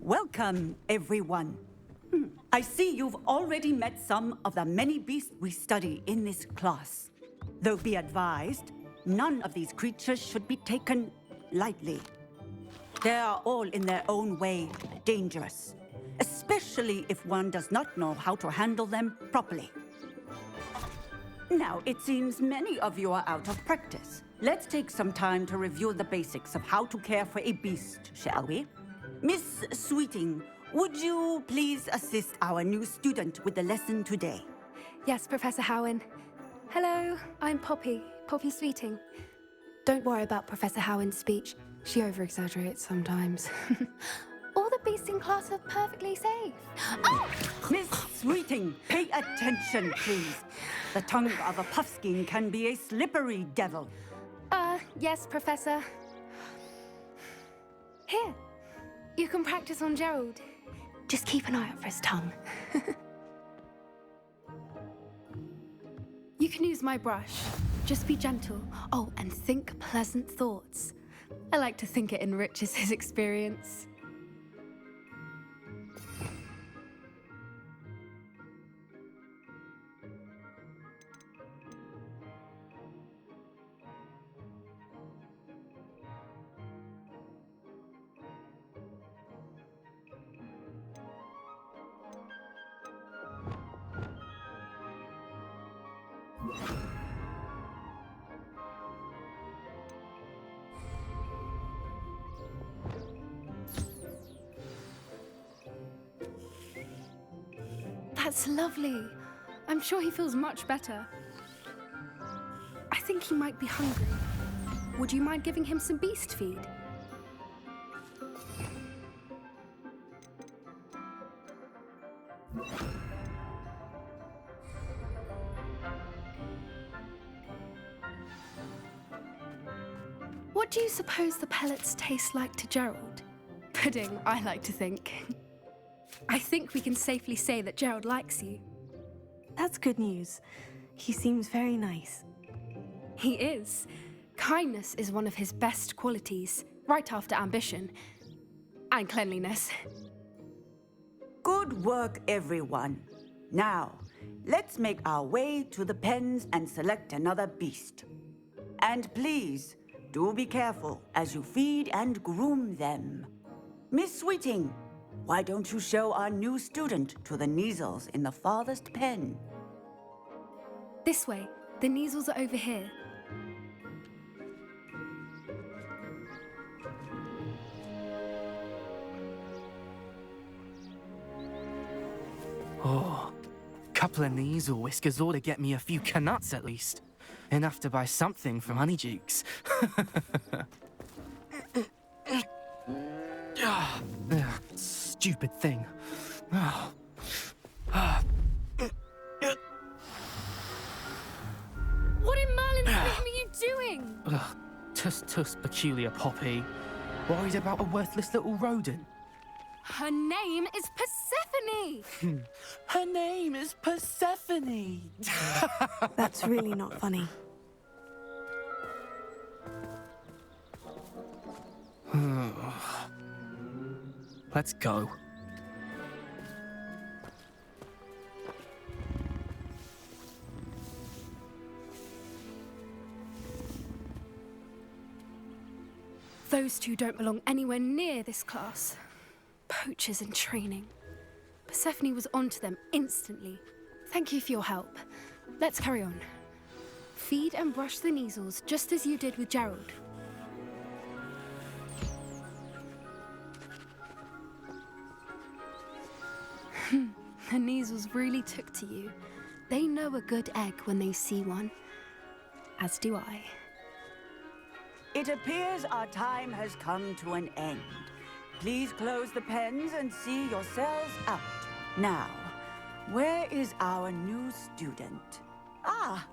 Welcome, everyone. I see you've already met some of the many beasts we study in this class. Though be advised, none of these creatures should be taken lightly. They are all in their own way dangerous, especially if one does not know how to handle them properly. Now, it seems many of you are out of practice. Let's take some time to review the basics of how to care for a beast, shall we? Miss Sweeting, would you please assist our new student with the lesson today? Yes, Professor Howen. Hello, I'm Poppy Sweeting. Don't worry about Professor Howen's speech. She over-exaggerates sometimes. All the beasts in class are perfectly safe. Oh! Miss Sweeting, pay attention, please. The tongue of a puffskein can be a slippery devil. Yes, Professor. Here, you can practice on Gerald. Just keep an eye out for his tongue. You can use my brush. Just be gentle. Oh, and think pleasant thoughts. I like to think it enriches his experience. That's lovely. I'm sure he feels much better. I think he might be hungry. Would you mind giving him some beast feed? What do you suppose the pellets taste like to Gerald? Pudding, I like to think. I think we can safely say that Gerald likes you. That's good news. He seems very nice. He is. Kindness is one of his best qualities, right after ambition and cleanliness. Good work, everyone. Now, let's make our way to the pens and select another beast. And please, do be careful as you feed and groom them. Miss Sweeting, why don't you show our new student to the Neasels in the farthest pen? This way. The Neasels are over here. Oh, couple of Neasel whiskers ought to get me a few canuts at least. Enough to buy something from Honeydukes. Stupid thing. What in Merlin's name are you doing? Tuss, peculiar Poppy. Worried about a worthless little rodent. Her name is Persephone! Her name is Persephone! That's really not funny. Let's go. Those two don't belong anywhere near this class. Poachers in training. Persephone was onto them instantly. Thank you for your help. Let's carry on. Feed and brush the Neasels just as you did with Gerald. The Neasels really took to you. They know a good egg when they see one. As do I. It appears our time has come to an end. Please close the pens and see yourselves out. Now, where is our new student? Ah,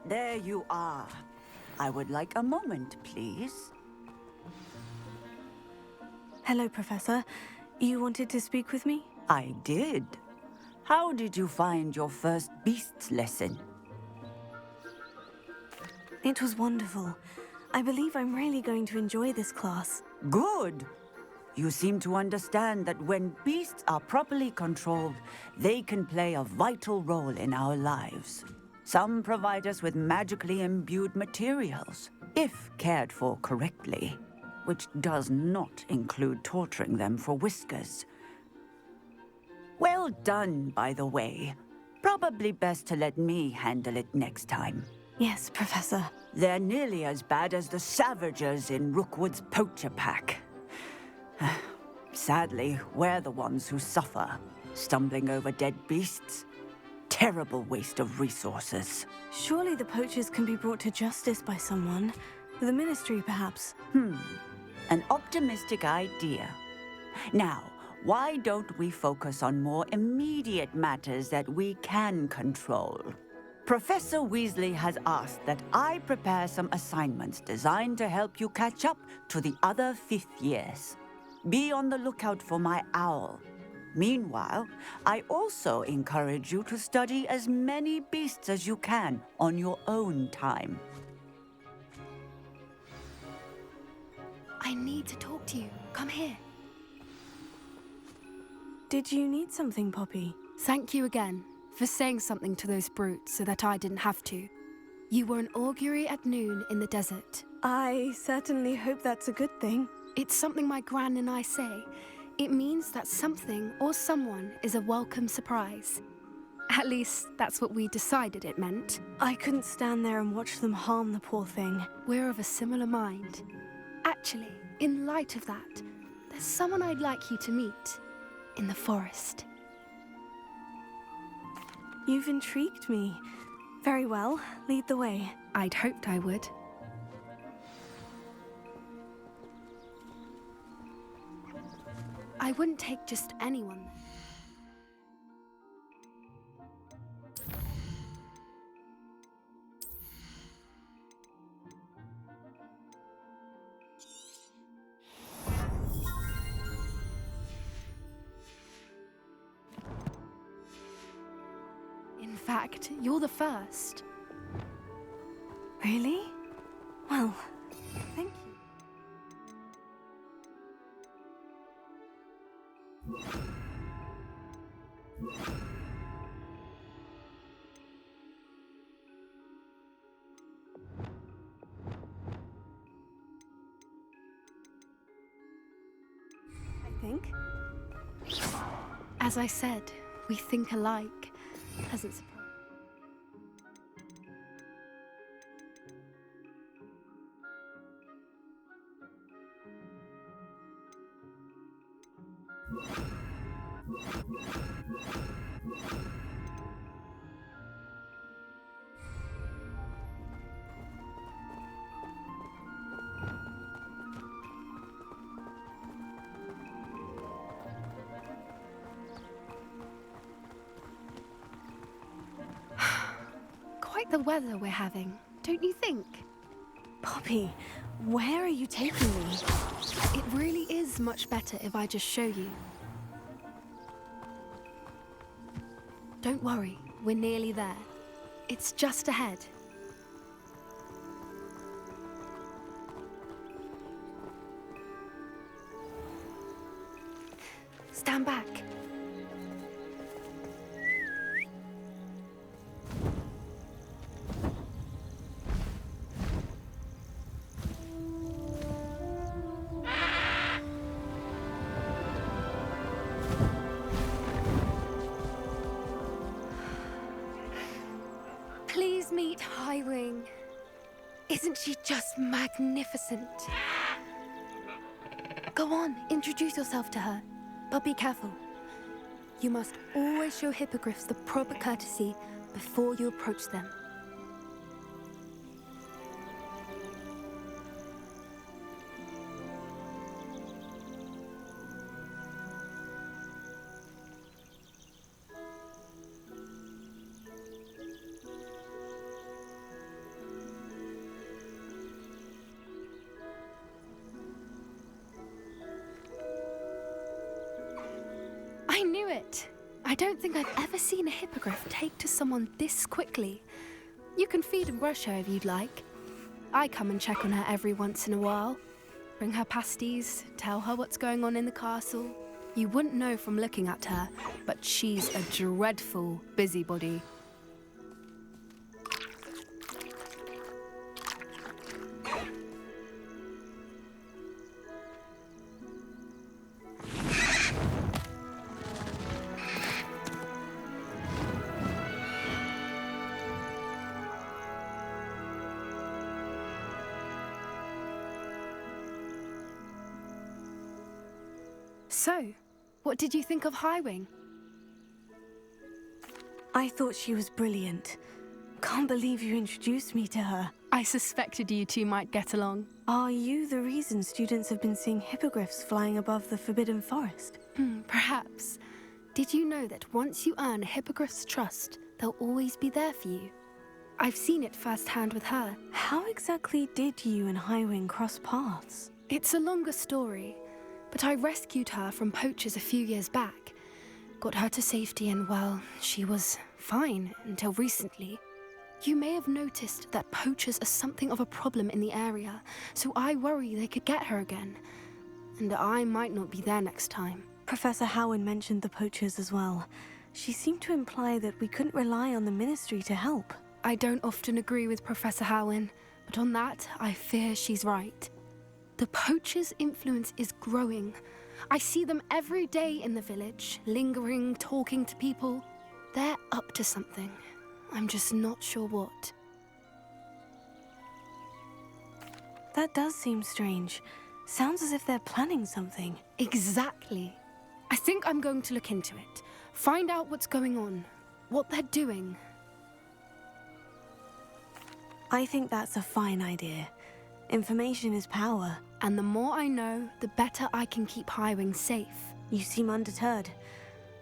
there you are. I would like a moment, please. Hello, Professor. You wanted to speak with me? I did. How did you find your first beasts lesson? It was wonderful. I believe I'm really going to enjoy this class. Good. You seem to understand that when beasts are properly controlled, they can play a vital role in our lives. Some provide us with magically imbued materials, if cared for correctly, which does not include torturing them for whiskers. Well done, by the way. Probably best to let me handle it next time. Yes, Professor. They're nearly as bad as the Savagers in Rookwood's Poacher Pack. Sadly, we're the ones who suffer, stumbling over dead beasts. Terrible waste of resources. Surely the poachers can be brought to justice by someone. The Ministry, perhaps. An optimistic idea. Now, why don't we focus on more immediate matters that we can control? Professor Weasley has asked that I prepare some assignments designed to help you catch up to the other 5th years. Be on the lookout for my owl. Meanwhile, I also encourage you to study as many beasts as you can on your own time. I need to talk to you. Come here. Did you need something, Poppy? Thank you again for saying something to those brutes so that I didn't have to. You were an augury at noon in the desert. I certainly hope that's a good thing. It's something my gran and I say. It means that something or someone is a welcome surprise. At least, that's what we decided it meant. I couldn't stand there and watch them harm the poor thing. We're of a similar mind. Actually, in light of that, there's someone I'd like you to meet in the forest. You've intrigued me. Very well, lead the way. I'd hoped I would. I wouldn't take just anyone. In fact, you're the first. Really? Well, thank you. I think. As I said, we think alike. Hasn't surprised. Quite the weather we're having, don't you think? Poppy, where are you taking me? It really is much better if I just show you. Don't worry, we're nearly there. It's just ahead. Stand back. Please meet Highwing. Isn't she just magnificent? Go on, introduce yourself to her. But be careful. You must always show hippogriffs the proper courtesy before you approach them. I knew it! I don't think I've ever seen a hippogriff take to someone this quickly. You can feed and brush her if you'd like. I come and check on her every once in a while. Bring her pasties, tell her what's going on in the castle. You wouldn't know from looking at her, but she's a dreadful busybody. So, what did you think of Highwing? I thought she was brilliant. Can't believe you introduced me to her. I suspected you two might get along. Are you the reason students have been seeing hippogriffs flying above the Forbidden Forest? Perhaps. Did you know that once you earn a hippogriff's trust, they'll always be there for you? I've seen it firsthand with her. How exactly did you and Highwing cross paths? It's a longer story, but I rescued her from poachers a few years back. Got her to safety and, well, she was fine until recently. You may have noticed that poachers are something of a problem in the area, so I worry they could get her again. And I might not be there next time. Professor Howin mentioned the poachers as well. She seemed to imply that we couldn't rely on the ministry to help. I don't often agree with Professor Howin, but on that, I fear she's right. The poachers' influence is growing. I see them every day in the village, lingering, talking to people. They're up to something. I'm just not sure what. That does seem strange. Sounds as if they're planning something. Exactly. I think I'm going to look into it. Find out what's going on, what they're doing. I think that's a fine idea. Information is power. And the more I know, the better I can keep Highwing safe. You seem undeterred.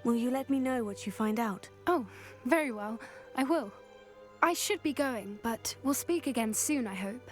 Will you let me know what you find out? Oh, very well. I will. I should be going, but we'll speak again soon, I hope.